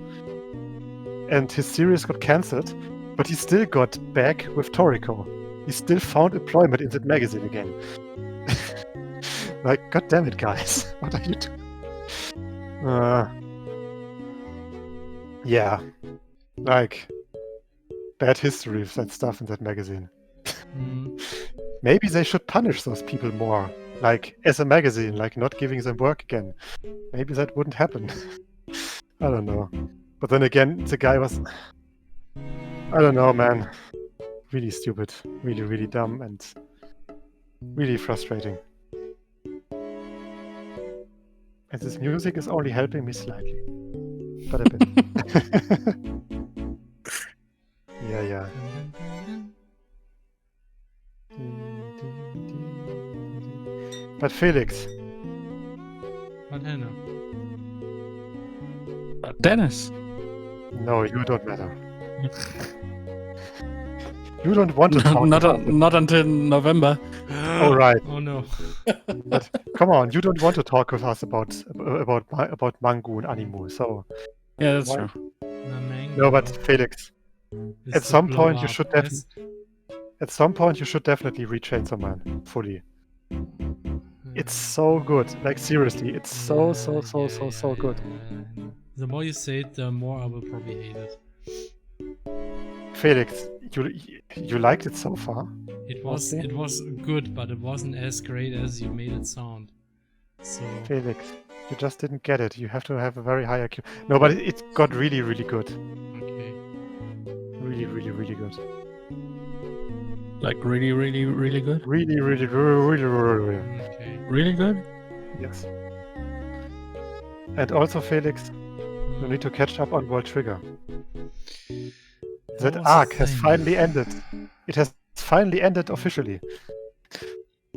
[SPEAKER 2] And his series got cancelled, but he still got back with Toriko. He still found employment in that magazine again. Like, god damn it, guys. What are you doing? Yeah. Like, bad history of that stuff in that magazine. Maybe they should punish those people more. Like, as a magazine, like not giving them work again. Maybe that wouldn't happen. I don't know. But then again, the guy was... I don't know, man. Really stupid. Really dumb and really frustrating. And this music is only helping me slightly. But a bit. Yeah. But Felix.
[SPEAKER 1] But Hannah.
[SPEAKER 3] Dennis.
[SPEAKER 2] No, you don't matter. You don't want to talk
[SPEAKER 3] not until November.
[SPEAKER 2] Oh right.
[SPEAKER 1] Oh no.
[SPEAKER 2] But come on, you don't want to talk with us about Mangu and Animu, so
[SPEAKER 3] Yeah, that's
[SPEAKER 2] why?
[SPEAKER 3] true.
[SPEAKER 2] No, but Felix,
[SPEAKER 1] It's
[SPEAKER 2] at some
[SPEAKER 1] the
[SPEAKER 2] point
[SPEAKER 1] blow
[SPEAKER 2] you
[SPEAKER 1] up,
[SPEAKER 2] should
[SPEAKER 1] yes?
[SPEAKER 2] definitely read Chainsaw Man fully. It's so good. Like seriously, it's so good.
[SPEAKER 1] Yeah. The more you say it, the more I will probably hate it.
[SPEAKER 2] Felix, you liked it so far?
[SPEAKER 1] It was good, but it wasn't as great as you made it sound. So
[SPEAKER 2] Felix, you just didn't get it. You have to have a very high IQ. No, but it got really good.
[SPEAKER 1] okay.
[SPEAKER 2] Really good.
[SPEAKER 3] Like really good.
[SPEAKER 2] Really.
[SPEAKER 1] Okay.
[SPEAKER 3] Really good.
[SPEAKER 2] Yes. And also, Felix, you need to catch up on World Trigger. That
[SPEAKER 1] was a
[SPEAKER 2] arc has
[SPEAKER 1] thing.
[SPEAKER 2] finally ended. It has finally ended officially.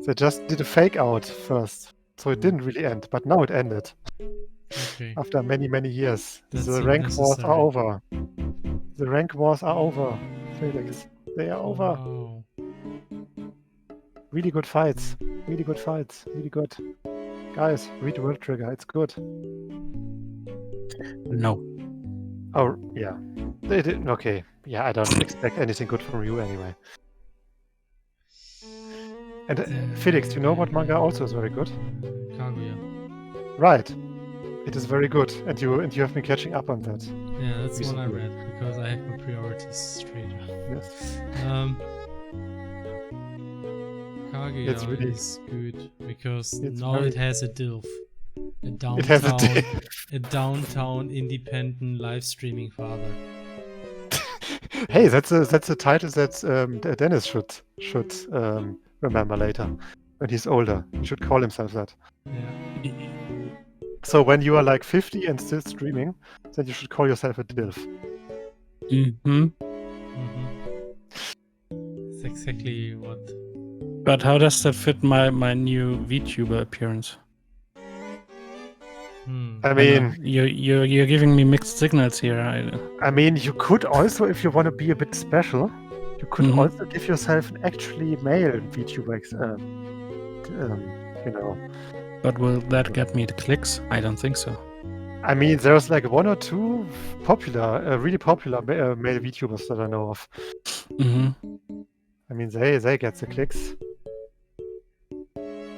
[SPEAKER 2] They just did a fake out first, so it didn't really end, but now it ended.
[SPEAKER 1] Okay.
[SPEAKER 2] After many years.
[SPEAKER 1] That
[SPEAKER 2] The
[SPEAKER 1] seemed
[SPEAKER 2] rank wars
[SPEAKER 1] necessary.
[SPEAKER 2] are over. The rank wars are over, Felix. They are over.
[SPEAKER 1] Wow.
[SPEAKER 2] Really good fights. Really good. Guys, read World Trigger. It's good.
[SPEAKER 3] No.
[SPEAKER 2] Oh, yeah. Okay. Yeah, I don't expect anything good from you anyway. And Felix, you know what manga also is very good?
[SPEAKER 1] Kaguya.
[SPEAKER 2] Right. It is very good, and you have been catching up on that.
[SPEAKER 1] Yeah, that's the one I
[SPEAKER 2] Recently.
[SPEAKER 1] read because I have my priorities straight up.
[SPEAKER 2] Yes.
[SPEAKER 1] Kaguya
[SPEAKER 2] It's really-
[SPEAKER 1] is good because
[SPEAKER 2] It's
[SPEAKER 1] now
[SPEAKER 2] very-
[SPEAKER 1] it has a DILF. A
[SPEAKER 2] It has a
[SPEAKER 1] downtown, a downtown independent live streaming father.
[SPEAKER 2] Hey, that's a title that Dennis should remember later when he's older. He should call himself that.
[SPEAKER 1] Yeah.
[SPEAKER 2] So when you are like 50 and still streaming, then you should call yourself a DILF.
[SPEAKER 3] Mm-hmm.
[SPEAKER 1] Mm-hmm. exactly what.
[SPEAKER 3] But how does that fit my new VTuber appearance?
[SPEAKER 2] I mean,
[SPEAKER 3] you're giving me mixed signals here.
[SPEAKER 2] I mean, you could also, if you want to be a bit special, you could also give yourself an actually male VTuber, you know.
[SPEAKER 3] But will that get me the clicks? I don't think so.
[SPEAKER 2] I mean, there's like 1 or 2 popular, really popular male VTubers that I know of. I mean, they get the clicks.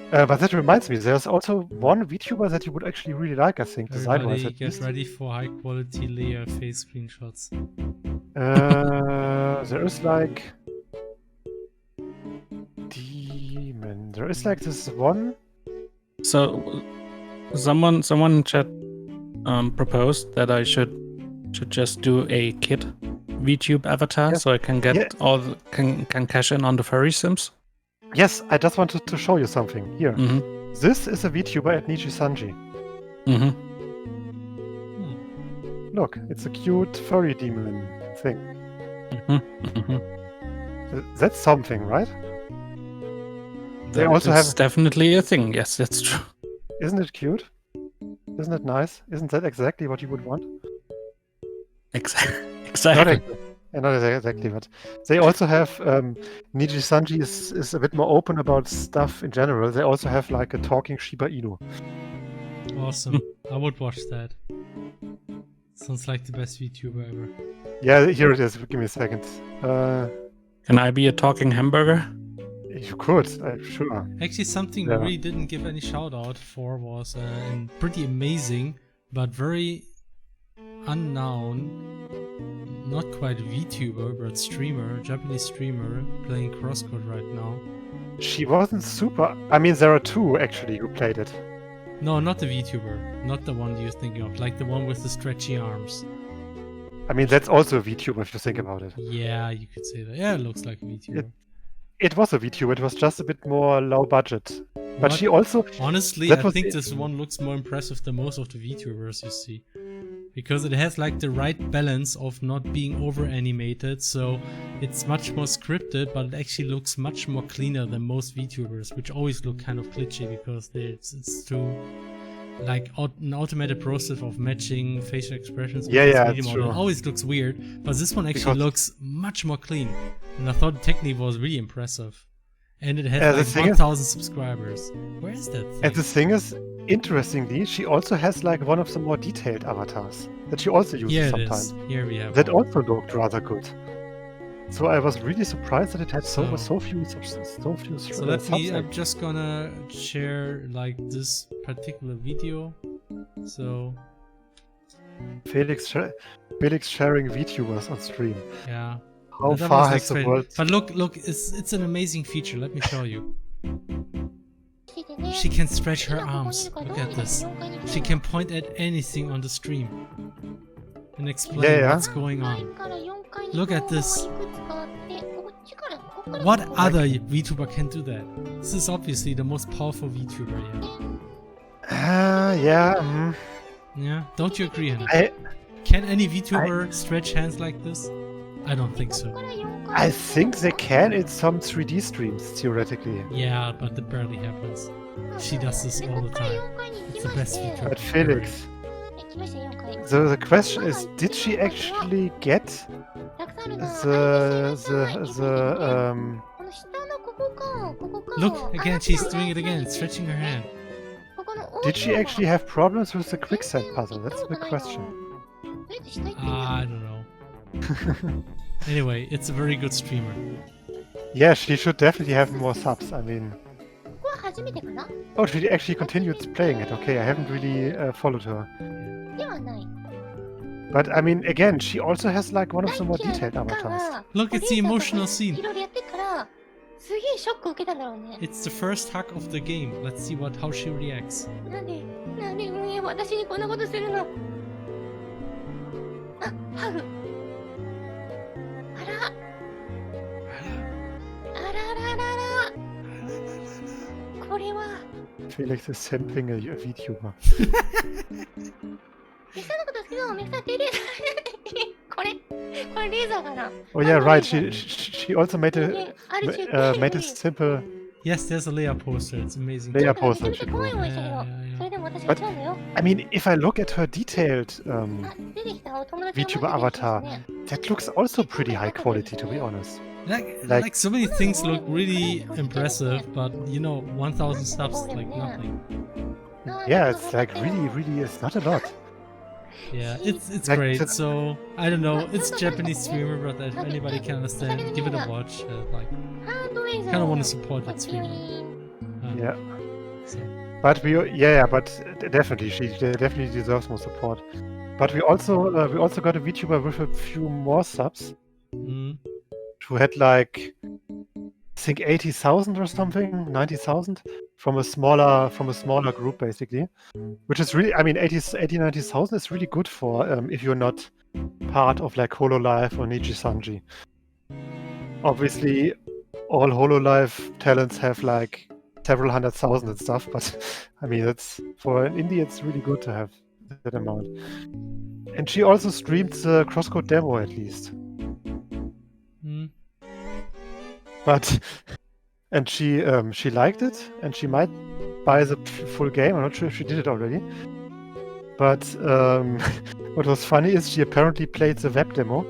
[SPEAKER 2] But that reminds me, there's also one VTuber that you would actually really like, I think, design-wise
[SPEAKER 1] Everybody
[SPEAKER 2] at
[SPEAKER 1] get
[SPEAKER 2] least.
[SPEAKER 1] ready for high quality Lea face screenshots.
[SPEAKER 2] There is like... Demon. There is like this one...
[SPEAKER 3] So, someone in chat proposed that I should just do a kid VTube avatar, so I can get can cash in on the furry sims.
[SPEAKER 2] Yes, I just wanted to show you something. Here. This is a VTuber at Nijisanji. Look, it's a cute furry demon thing. That's something, right? They also have...
[SPEAKER 3] definitely a thing, yes, that's true.
[SPEAKER 2] Isn't it cute? Isn't it nice? Isn't that exactly what you would want?
[SPEAKER 3] Exactly.
[SPEAKER 2] Not exactly, but they also have Nijisanji is a bit more open about stuff in general. They also have like a talking Shiba Inu.
[SPEAKER 1] Awesome. I would watch that. Sounds like the best VTuber ever.
[SPEAKER 2] Yeah, here it is. Give me a second.
[SPEAKER 3] Can I be a talking hamburger?
[SPEAKER 2] You could, sure.
[SPEAKER 1] Actually, something we really didn't give any shout out for was a pretty amazing but very unknown, not quite VTuber, but streamer, Japanese streamer, playing CrossCode right now.
[SPEAKER 2] She wasn't super... I mean, there are 2 actually who played it.
[SPEAKER 1] No, not the VTuber. Not the one you're thinking of. Like the one with the stretchy arms.
[SPEAKER 2] I mean, that's also a VTuber if you think about it.
[SPEAKER 1] Yeah, you could say that. Yeah, it looks like a VTuber.
[SPEAKER 2] It was a VTuber. It was just a bit more low budget. But she also...
[SPEAKER 1] Honestly, I think this one looks more impressive than most of the VTubers you see. Because it has like the right balance of not being over animated, so it's much more scripted, but it actually looks much more cleaner than most VTubers, which always look kind of glitchy because it's too like an automated process of matching facial expressions.
[SPEAKER 2] Yeah, it's true.
[SPEAKER 1] It always looks weird, but this one actually looks much more clean, and I thought the technique was really impressive. And it has like 1,000 subscribers. Where is that thing?
[SPEAKER 2] And the thing is, interestingly, she also has like one of the more detailed avatars that she also uses sometimes.
[SPEAKER 1] Here we have
[SPEAKER 2] that also looked rather good. So I was really surprised that it had so few
[SPEAKER 1] So I'm just gonna share like this particular video. So
[SPEAKER 2] Felix sharing VTubers on stream.
[SPEAKER 1] Yeah.
[SPEAKER 2] How far has the world...
[SPEAKER 1] But look, it's an amazing feature. Let me show you. She can stretch her arms. Look at this. She can point at anything on the stream and explain what's going on. Look at this. What other VTuber can do that? This is obviously the most powerful VTuber yet. Yeah, don't you agree, Hannah? Can any VTuber stretch hands like this? I don't think so.
[SPEAKER 2] I think they can in some 3D streams, theoretically.
[SPEAKER 1] Yeah, but it barely happens. She does this all the time. It's the best VTuber.
[SPEAKER 2] But Felix, the question is, did she actually get
[SPEAKER 1] Look, again, she's doing it again, stretching her hand.
[SPEAKER 2] Did she actually have problems with the quicksand puzzle? That's the question.
[SPEAKER 1] I don't know. Anyway, it's a very good streamer.
[SPEAKER 2] Yeah, she should definitely have more subs, I mean... Oh, she actually continued playing it. Okay, I haven't really followed her. But I mean, again, she also has like one of the more detailed avatars.
[SPEAKER 1] Look, it's the emotional scene. It's the first hug of the game. Let's see how she reacts.
[SPEAKER 2] Felix is simping a VTuber. Oh yeah, right. She also made a simple
[SPEAKER 1] Yes, there's a Lea poster. It's amazing.
[SPEAKER 2] Lea poster. She drew. But I mean, if I look at her detailed VTuber avatar, that looks also pretty high quality, to be honest.
[SPEAKER 1] Like so many things look really impressive, but you know, 1,000 subs like nothing.
[SPEAKER 2] Yeah, it's like really, it's not a lot.
[SPEAKER 1] Yeah, it's
[SPEAKER 2] Like
[SPEAKER 1] great.
[SPEAKER 2] to-
[SPEAKER 1] So I don't know, it's a Japanese streamer, but if anybody can understand, give it a watch. Like, kind of want to support that streamer.
[SPEAKER 2] Yeah.
[SPEAKER 1] So.
[SPEAKER 2] But definitely, she definitely deserves more support. But we also got a VTuber with a few more subs, who had like, I think 80,000 or something, 90,000 from a smaller group basically, which is really, I mean, 90,000 is really good for if you're not part of like Hololive or Nijisanji. Obviously, all Hololive talents have like several 100,000 and stuff, but I mean, it's for an indie, it's really good to have that amount. And she also streamed the CrossCode demo at least. But and she liked it, and she might buy the full game. I'm not sure if she did it already. But what was funny is she apparently played the web demo,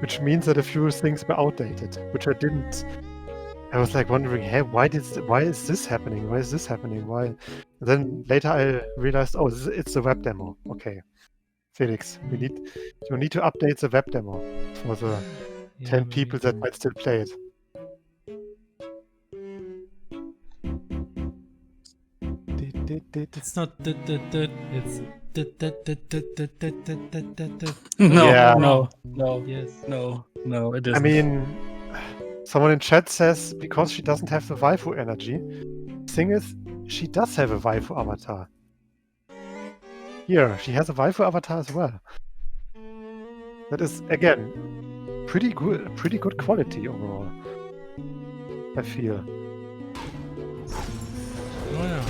[SPEAKER 2] which means that a few things were outdated, which I didn't. I was like wondering, hey, why is this happening? Why is this happening? Why? And then later I realized, oh, it's a web demo. Okay, Felix, you need to update the web demo for the 10 people that might still play it.
[SPEAKER 1] It's not it's
[SPEAKER 3] No.
[SPEAKER 1] Yes.
[SPEAKER 3] No, it isn't.
[SPEAKER 2] I mean, someone in chat says because she doesn't have the waifu energy. Thing is, she does have a waifu avatar. Here, she has a waifu avatar as well. That is again pretty good quality overall, I feel.
[SPEAKER 1] Oh yeah.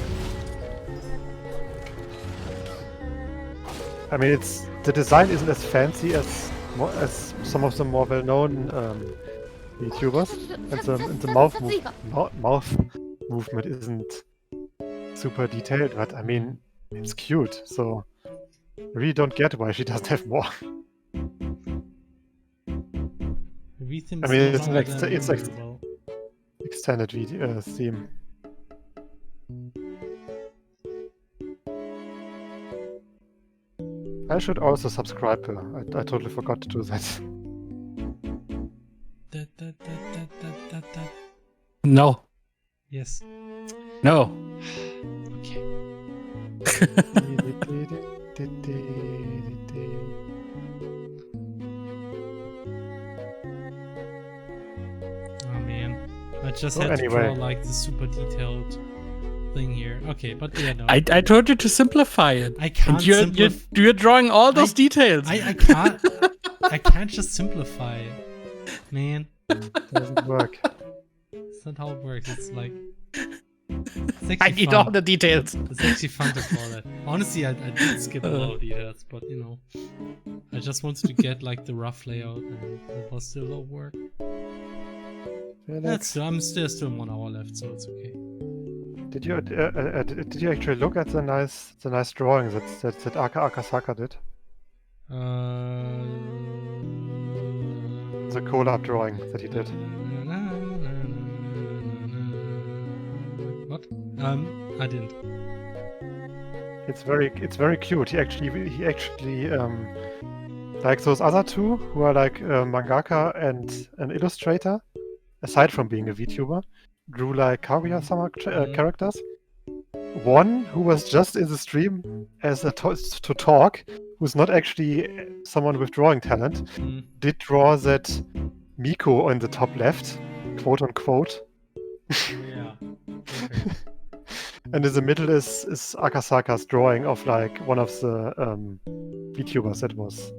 [SPEAKER 2] I mean, the design isn't as fancy as some of the more well-known YouTubers, and the mouth movement isn't super detailed. But I mean, it's cute. So I really don't get why she doesn't have more. I mean, it's like extended video theme. I should also subscribe her. I totally forgot to do that.
[SPEAKER 3] No.
[SPEAKER 1] Yes.
[SPEAKER 3] No.
[SPEAKER 1] Okay. Oh man, I just had to draw like the super detailed thing here. Okay, but yeah, no.
[SPEAKER 3] I told you to simplify it.
[SPEAKER 1] I can't.
[SPEAKER 3] You're drawing all those details.
[SPEAKER 1] I can't. I can't just simplify it, man.
[SPEAKER 2] Doesn't work.
[SPEAKER 1] That's not how it works. It's like.
[SPEAKER 3] I need all the details.
[SPEAKER 1] It's actually fun to draw that. Honestly, I did skip a lot of details, but you know, I just wanted to get like the rough layout, and it was still a lot of work. I'm still 1 hour left, so it's okay.
[SPEAKER 2] Did you actually look at the nice drawing that Akasaka did? The collab drawing that he did.
[SPEAKER 1] What? I didn't.
[SPEAKER 2] It's very cute. He actually like those other two who are like mangaka and an illustrator, aside from being a VTuber, drew like Kaguya-sama characters. One who was just in the stream as to talk, who's not actually someone with drawing talent, did draw that Miko on the top left, quote unquote.
[SPEAKER 1] Yeah. Okay.
[SPEAKER 2] And in the middle is Akasaka's drawing of like one of the VTubers that was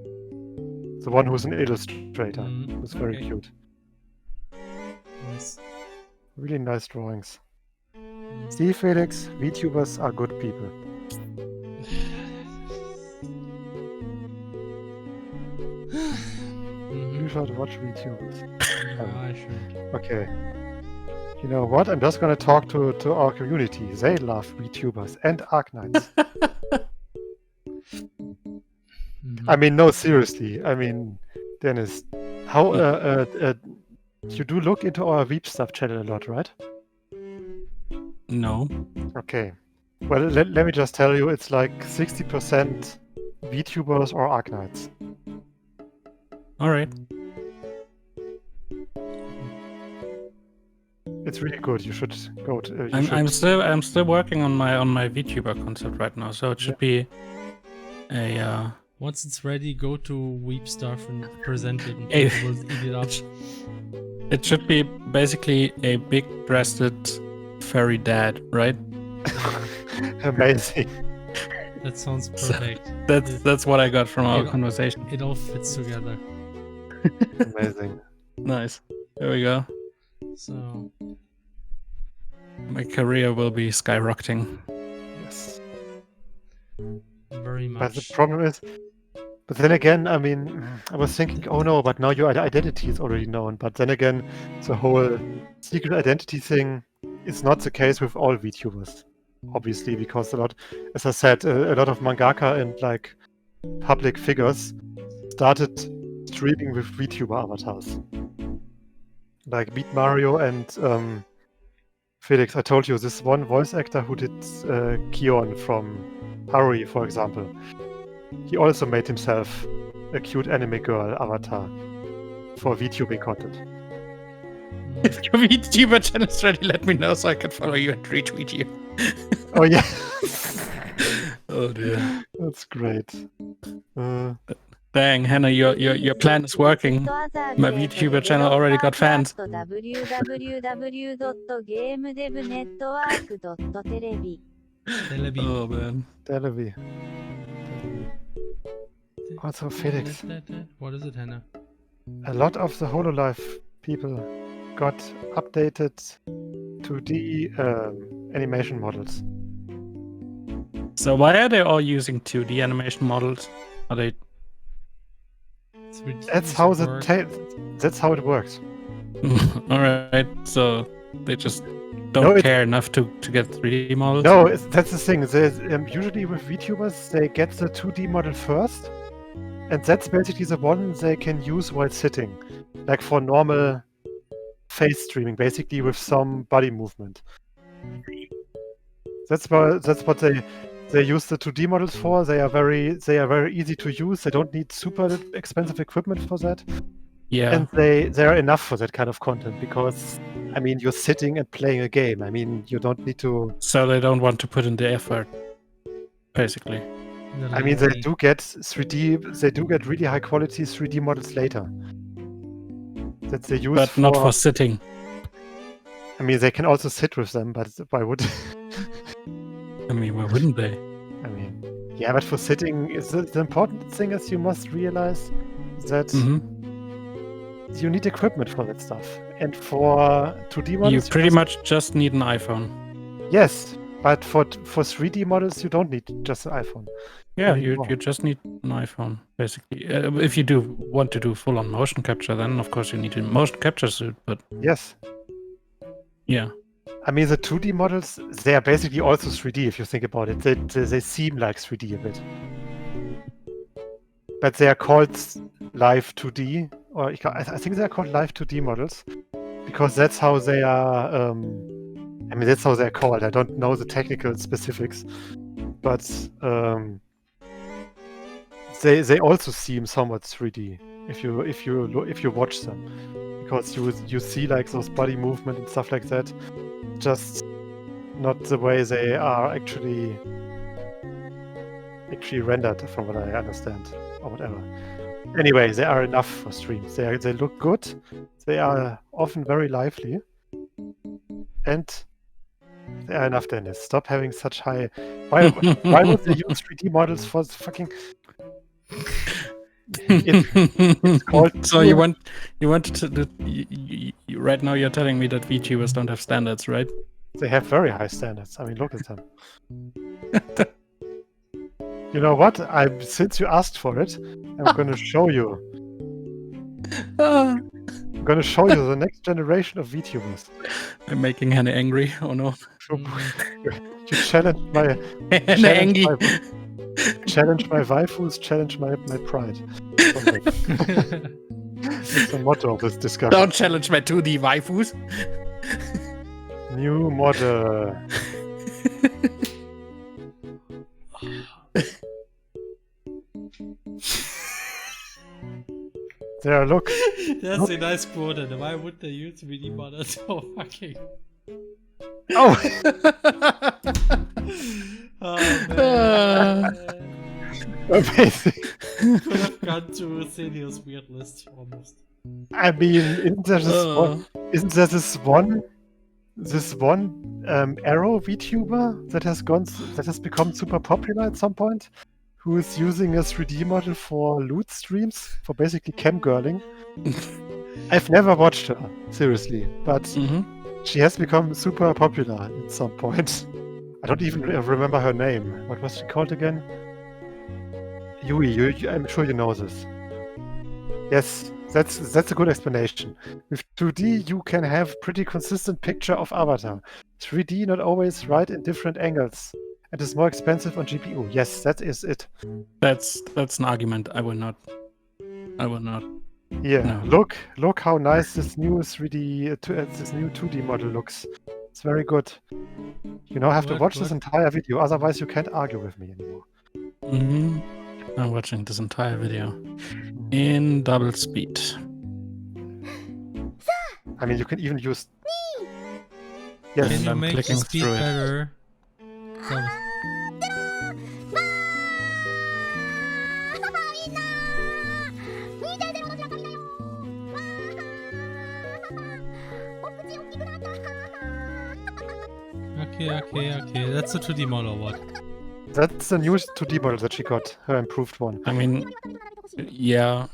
[SPEAKER 2] the one who's an illustrator. It was very cute.
[SPEAKER 1] Nice.
[SPEAKER 2] Really nice drawings. See, Felix, VTubers are good people. should watch VTubers.
[SPEAKER 1] I should.
[SPEAKER 2] Okay. You know what? I'm just gonna talk to our community. They love VTubers and Arknights. I mean, no, seriously. I mean, Dennis, how you do look into our Veep stuff channel a lot, right?
[SPEAKER 3] No.
[SPEAKER 2] Okay. Well, let me just tell you, it's like 60% VTubers or Arknights.
[SPEAKER 3] All right.
[SPEAKER 2] It's really good. You should go to. You
[SPEAKER 3] I'm
[SPEAKER 2] should-
[SPEAKER 3] I'm still working on my VTuber concept right now, so it should be a
[SPEAKER 1] Once it's ready, go to Weep Stuff and present it, and
[SPEAKER 3] Hey.
[SPEAKER 1] people will eat it up.
[SPEAKER 3] it should be basically a big-breasted furry dad, right?
[SPEAKER 2] Amazing.
[SPEAKER 1] That sounds perfect.
[SPEAKER 3] That's what I got from our
[SPEAKER 1] Yeah.
[SPEAKER 3] conversation.
[SPEAKER 1] It all fits together.
[SPEAKER 2] Amazing.
[SPEAKER 3] Nice. There we go.
[SPEAKER 1] So,
[SPEAKER 3] My career will be skyrocketing.
[SPEAKER 2] Yes.
[SPEAKER 1] very
[SPEAKER 2] But
[SPEAKER 1] much.
[SPEAKER 2] the problem is, but then again, I mean, I was thinking, oh no, but now your identity is already known. But then again, the whole secret identity thing is not the case with all VTubers, obviously, because as I said, a lot of mangaka and like public figures started streaming with VTuber avatars, like Beat Mario and Felix. I told you this one voice actor who did Kion from Harui, for example. He also made himself a cute anime girl avatar for VTubing content.
[SPEAKER 3] If your VTuber channel is ready, let me know so I can follow you and retweet you.
[SPEAKER 2] Oh yeah,
[SPEAKER 3] Oh dear.
[SPEAKER 2] that's great.
[SPEAKER 3] Dang, Hannah, your plan is working. My VTuber channel already got fans.
[SPEAKER 4] www.gamedev.network.televi.
[SPEAKER 3] Oh man.
[SPEAKER 2] Delevi. Also Felix.
[SPEAKER 1] What is it, Hannah?
[SPEAKER 2] A lot of the Hololive people got updated 2D animation models.
[SPEAKER 3] So why are they all using 2D animation models? Are they?
[SPEAKER 2] That's how that's how it works.
[SPEAKER 3] All right. So they just don't
[SPEAKER 2] No,
[SPEAKER 3] care enough to get 3D models.
[SPEAKER 2] No, that's the thing. Usually with VTubers, they get the 2D model first, and that's basically the one they can use while sitting, like for normal face streaming, basically with some body movement. That's what they use the 2D models for. They are very easy to use. They don't need super expensive equipment for that.
[SPEAKER 3] Yeah.
[SPEAKER 2] And they are enough for that kind of content because, I mean, you're sitting and playing a game. I mean, you don't need to.
[SPEAKER 3] So they don't want to put in the effort, basically.
[SPEAKER 2] I mean, they do get 3D. They do get really high quality 3D models later. That they use,
[SPEAKER 3] But not for sitting.
[SPEAKER 2] I mean, they can also sit with them, but why would?
[SPEAKER 3] I mean, why wouldn't they?
[SPEAKER 2] I mean, yeah, but for sitting, is the important thing is you must realize that
[SPEAKER 3] Mhm.
[SPEAKER 2] you need equipment for that stuff, and for 2D models,
[SPEAKER 3] You pretty much just need an iPhone.
[SPEAKER 2] yes. But for 3D models, you don't need just an iPhone.
[SPEAKER 3] Yeah,
[SPEAKER 2] Anymore.
[SPEAKER 3] you just need an iPhone, basically. If you do want to do full-on motion capture, then of course you need a motion capture suit. But
[SPEAKER 2] Yes.
[SPEAKER 3] yeah,
[SPEAKER 2] I mean, the 2D models, they are basically also 3D if you think about it. They seem like 3D a bit. But they are called live 2D, or I think they are called live 2D models, because that's how they are, I mean, that's how they're called. I don't know the technical specifics, but they also seem somewhat 3D if you watch them, because you see like those body movement and stuff like that, just not the way they are actually rendered, from what I understand, or whatever. Anyway, they are enough for streams. They look good. They are often very lively, and they are enough. Dennis, stop having such high. Why would they use 3D models for fucking? It's called.
[SPEAKER 3] So you want to do, right now you're telling me that VTubers don't have standards, right?
[SPEAKER 2] They have very high standards. I mean, look at them. You know what? Since you asked for it, I'm going to show you. I'm gonna show you the next generation of VTubers.
[SPEAKER 3] I'm making Hannah angry. Oh no.
[SPEAKER 2] You challenge my
[SPEAKER 3] Hannah angry.
[SPEAKER 2] challenge my waifus, challenge my pride. It's the motto of this discussion.
[SPEAKER 3] Don't challenge my 2D waifus.
[SPEAKER 2] New model. There, look.
[SPEAKER 1] That's a nice quote. And why would they use 3D models? Oh, fucking.
[SPEAKER 2] Oh!
[SPEAKER 1] Oh, man.
[SPEAKER 2] Amazing.
[SPEAKER 1] Could have gone to Celia's weird list almost.
[SPEAKER 2] I mean, isn't there this one Arrow VTuber that has become super popular at some point, who is using a 3D model for loot streams, for basically camgirling? I've never watched her, seriously, but she has become super popular at some point. I don't even remember her name. What was she called again? Yui, I'm sure you know this. Yes, that's a good explanation. With 2D, you can have pretty consistent picture of avatar. 3D not always right in different angles, and is more expensive on GPU. Yes, that is it.
[SPEAKER 3] That's an argument. I will not.
[SPEAKER 2] Yeah,
[SPEAKER 3] No.
[SPEAKER 2] look how nice this new 3D, this new 2D model looks. It's very good. You now have to watch this entire video, otherwise you can't argue with me anymore.
[SPEAKER 3] I'm watching this entire video in double speed.
[SPEAKER 2] I mean, you can even use. Yes,
[SPEAKER 1] Can you
[SPEAKER 3] I'm
[SPEAKER 1] make the
[SPEAKER 3] clicking
[SPEAKER 1] speed
[SPEAKER 3] through it.
[SPEAKER 1] better? Okay. That's a 2D model, what?
[SPEAKER 2] That's the new 2D model that she got, her improved one.
[SPEAKER 3] I mean, yeah.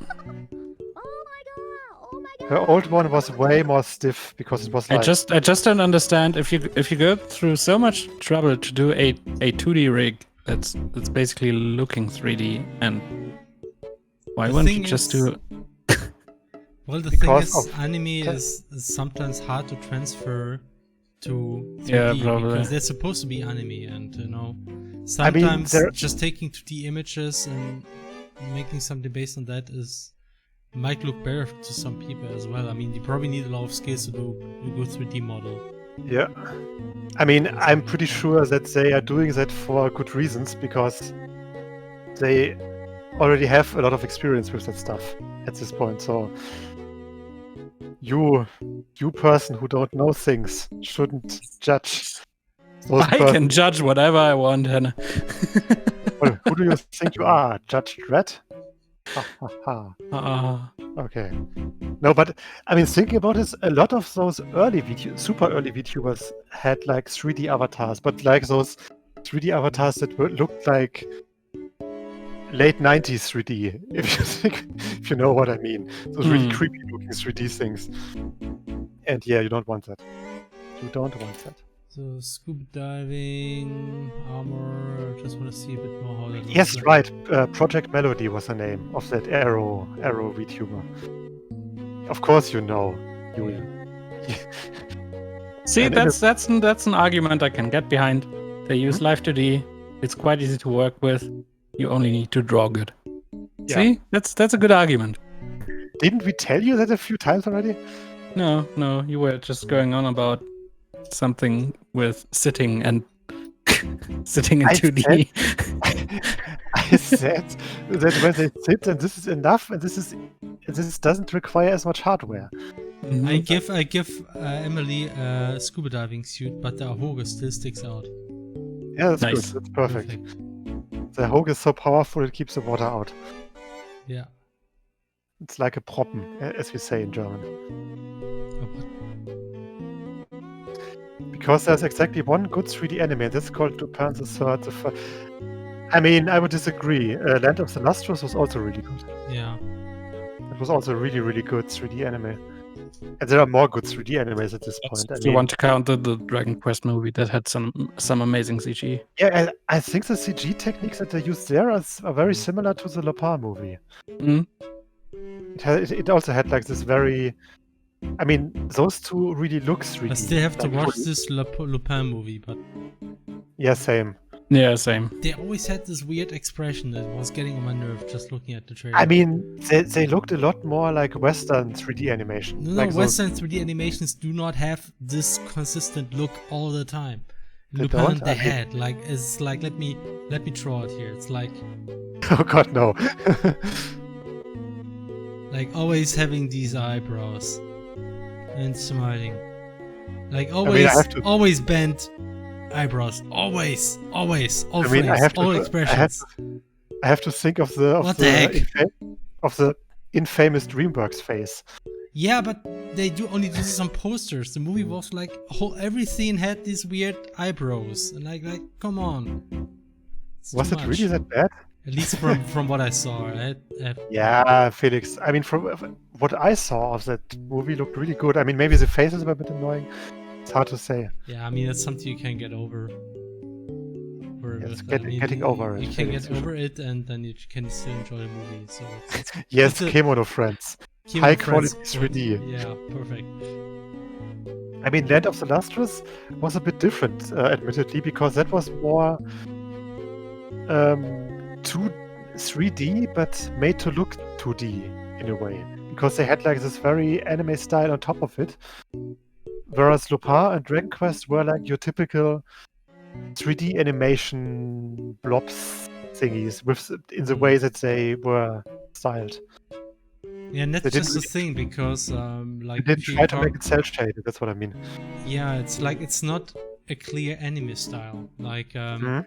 [SPEAKER 2] Her old one was way more stiff because it was like.
[SPEAKER 3] I just don't understand if you go through so much trouble to do a 2D rig that's basically looking 3D, and why wouldn't you just do?
[SPEAKER 1] Well, the
[SPEAKER 2] Because
[SPEAKER 1] thing is,
[SPEAKER 2] of-
[SPEAKER 1] anime is sometimes hard to transfer to 3D
[SPEAKER 3] Yeah, probably.
[SPEAKER 1] because they're supposed to be anime, and sometimes
[SPEAKER 2] there-
[SPEAKER 1] just taking 2D images and making something based on that might look better to some people as well. I mean, you probably need a lot of skills to do a good 3D model.
[SPEAKER 2] Yeah. I mean, I'm pretty sure that they are doing that for good reasons because they already have a lot of experience with that stuff at this point. So you person who don't know things shouldn't judge. those
[SPEAKER 3] I can judge whatever I want, Hannah.
[SPEAKER 2] Well, who do you think you are? Judge Dredd? Ha ha ha. Okay. No, but I mean, thinking about this, a lot of those super early VTubers had like 3D avatars, but like those 3D avatars that looked like late 90s 3D, if you know what I mean. Those really creepy looking 3D things. And yeah, you don't want that. You don't want that.
[SPEAKER 1] So scuba diving, armor. Just want to see a bit more how that looks.
[SPEAKER 2] Yes,
[SPEAKER 1] like.
[SPEAKER 2] right. Project Melody was the name of that Arrow VTuber. Of course, you know, Julia.
[SPEAKER 3] See,
[SPEAKER 2] And
[SPEAKER 3] that's an argument I can get behind. They use Live2D. It's quite easy to work with. You only need to draw good.
[SPEAKER 2] Yeah.
[SPEAKER 3] See, that's a good argument.
[SPEAKER 2] Didn't we tell you that a few times already?
[SPEAKER 3] No, you were just going on about something with sitting and sitting in 2D.
[SPEAKER 2] I said that when they sit and this is enough, and this doesn't require as much hardware.
[SPEAKER 1] I give Emily a scuba diving suit, but the Ahoga still sticks out.
[SPEAKER 2] Yeah, that's
[SPEAKER 3] Nice.
[SPEAKER 2] good. That's perfect. The Hogue is so powerful it keeps the water out.
[SPEAKER 1] Yeah.
[SPEAKER 2] It's like a Proppen, as we say in German. Because there's exactly one good 3D anime, and that's called Lupin the Third. I mean, I would disagree. Land of the Lustrous was also really good.
[SPEAKER 1] Yeah.
[SPEAKER 2] It was also really, really good 3D anime. And there are more good 3D animes at this point.
[SPEAKER 3] If you want to count the Dragon Quest movie that had some amazing CG.
[SPEAKER 2] Yeah, I think the CG techniques that they use there are very similar to the Lupin movie. it also had like this very. I mean, those two really look 3D.
[SPEAKER 1] I still have to
[SPEAKER 2] like,
[SPEAKER 1] watch
[SPEAKER 2] fully.
[SPEAKER 1] this Lupin movie, but
[SPEAKER 2] Yeah, same.
[SPEAKER 3] Yeah, same.
[SPEAKER 1] they always had this weird expression that was getting on my nerve just looking at the trailer.
[SPEAKER 2] I mean, they looked a lot more like Western 3D animation.
[SPEAKER 1] no,
[SPEAKER 2] like those-
[SPEAKER 1] Western 3D animations do not have this consistent look all the time.
[SPEAKER 2] They
[SPEAKER 1] Lupin,
[SPEAKER 2] don't?
[SPEAKER 1] they
[SPEAKER 2] I mean-
[SPEAKER 1] had like it's like let me draw it here. It's like
[SPEAKER 2] Oh god, no.
[SPEAKER 1] always having these eyebrows and smiling, like
[SPEAKER 2] I
[SPEAKER 1] always
[SPEAKER 2] have to-
[SPEAKER 1] always bent eyebrows, always all
[SPEAKER 2] I
[SPEAKER 1] face,
[SPEAKER 2] mean, I have to-
[SPEAKER 1] all
[SPEAKER 2] I have
[SPEAKER 1] expressions.
[SPEAKER 2] I have to think of the
[SPEAKER 1] What the heck?
[SPEAKER 2] of the infamous DreamWorks face.
[SPEAKER 1] Yeah, but they do only do this on posters. The movie was like every scene had these weird eyebrows, and like come on. It's
[SPEAKER 2] Was
[SPEAKER 1] too
[SPEAKER 2] it really
[SPEAKER 1] much.
[SPEAKER 2] that bad?
[SPEAKER 1] At least from what I saw.
[SPEAKER 2] Yeah, Felix. I mean, from what I saw of that movie, looked really good. I mean, maybe the faces were a bit annoying. It's hard to say.
[SPEAKER 1] Yeah, I mean that's something you can get over.
[SPEAKER 2] Yes,
[SPEAKER 1] with. I mean,
[SPEAKER 2] getting over it,
[SPEAKER 1] You can
[SPEAKER 2] Felix,
[SPEAKER 1] get over it, and then you can still enjoy the movie. So it's
[SPEAKER 2] Yes,
[SPEAKER 1] It's a-
[SPEAKER 2] Kimono Friends.
[SPEAKER 1] Kimono
[SPEAKER 2] High
[SPEAKER 1] Friends
[SPEAKER 2] quality
[SPEAKER 1] would-
[SPEAKER 2] 3D.
[SPEAKER 1] Yeah, perfect.
[SPEAKER 2] I mean, Land of the Lustrous was a bit different, admittedly, because that was more 3D, but made to look 2D in a way. Because they had like this very anime style on top of it. Whereas Lupin and Dragon Quest were like your typical 3D animation blobs thingies in the way that they were styled.
[SPEAKER 1] Yeah, and that's
[SPEAKER 2] They didn't
[SPEAKER 1] just the thing because like
[SPEAKER 2] They didn't
[SPEAKER 1] if you
[SPEAKER 2] try to
[SPEAKER 1] talk-
[SPEAKER 2] make it cel shaded, that's what I mean.
[SPEAKER 1] Yeah, it's like it's not a clear anime style. Like
[SPEAKER 2] Mhm.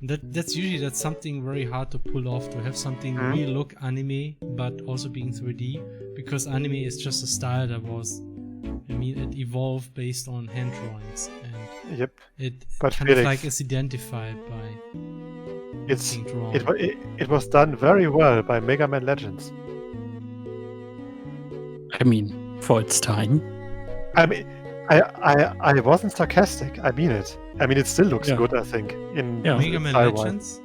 [SPEAKER 1] that's something very hard to pull off, to have something
[SPEAKER 2] Mhm.
[SPEAKER 1] really look anime but also being 3D, because anime is just a style that was, I mean, it evolved based on hand drawings, and
[SPEAKER 2] Yep.
[SPEAKER 1] it
[SPEAKER 2] But
[SPEAKER 1] kind of
[SPEAKER 2] Felix,
[SPEAKER 1] like is identified by
[SPEAKER 2] It's
[SPEAKER 1] being drawn.
[SPEAKER 2] it was done very well by Mega Man Legends.
[SPEAKER 3] I mean, for its time.
[SPEAKER 2] I mean, I wasn't sarcastic. I mean it. I mean, it still looks
[SPEAKER 3] Yeah.
[SPEAKER 2] good. I think in
[SPEAKER 3] Yeah.
[SPEAKER 1] Mega Man
[SPEAKER 2] style-wise.
[SPEAKER 1] Legends.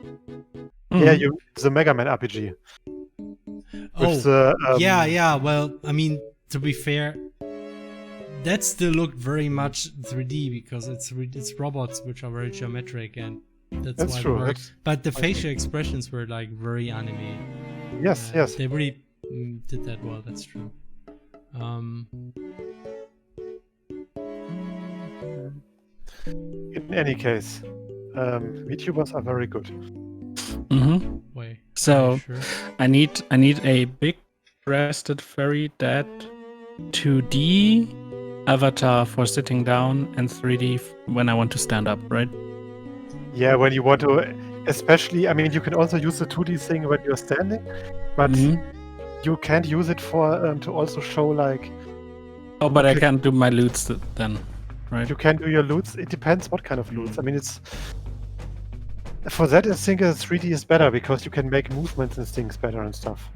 [SPEAKER 2] Yeah,
[SPEAKER 3] Mhm.
[SPEAKER 2] the Mega Man RPG.
[SPEAKER 1] Oh,
[SPEAKER 2] With the,
[SPEAKER 1] yeah. Well, I mean, to be fair, that still looked very much 3D because it's robots which are very geometric, and that's why
[SPEAKER 2] true.
[SPEAKER 1] it works. But the
[SPEAKER 2] I
[SPEAKER 1] facial expressions were like very anime.
[SPEAKER 2] Yes, yes.
[SPEAKER 1] They really did that well. That's true.
[SPEAKER 2] In any case, VTubers are very good.
[SPEAKER 3] Mm-hmm.
[SPEAKER 1] Wait.
[SPEAKER 3] So
[SPEAKER 1] Sure.
[SPEAKER 3] I need a big-breasted furry that 2D avatar for sitting down and 3D when I want to stand up, right?
[SPEAKER 2] Yeah, when you want to, especially, I mean, you can also use the 2D thing when you're standing, but
[SPEAKER 3] Mhm.
[SPEAKER 2] you can't use it for to also show like
[SPEAKER 3] Oh, but I can't do my loots then, right?
[SPEAKER 2] you can do your loots. It depends what kind of loots. I mean, it's for that. I think 3D is better because you can make movements and things better and stuff.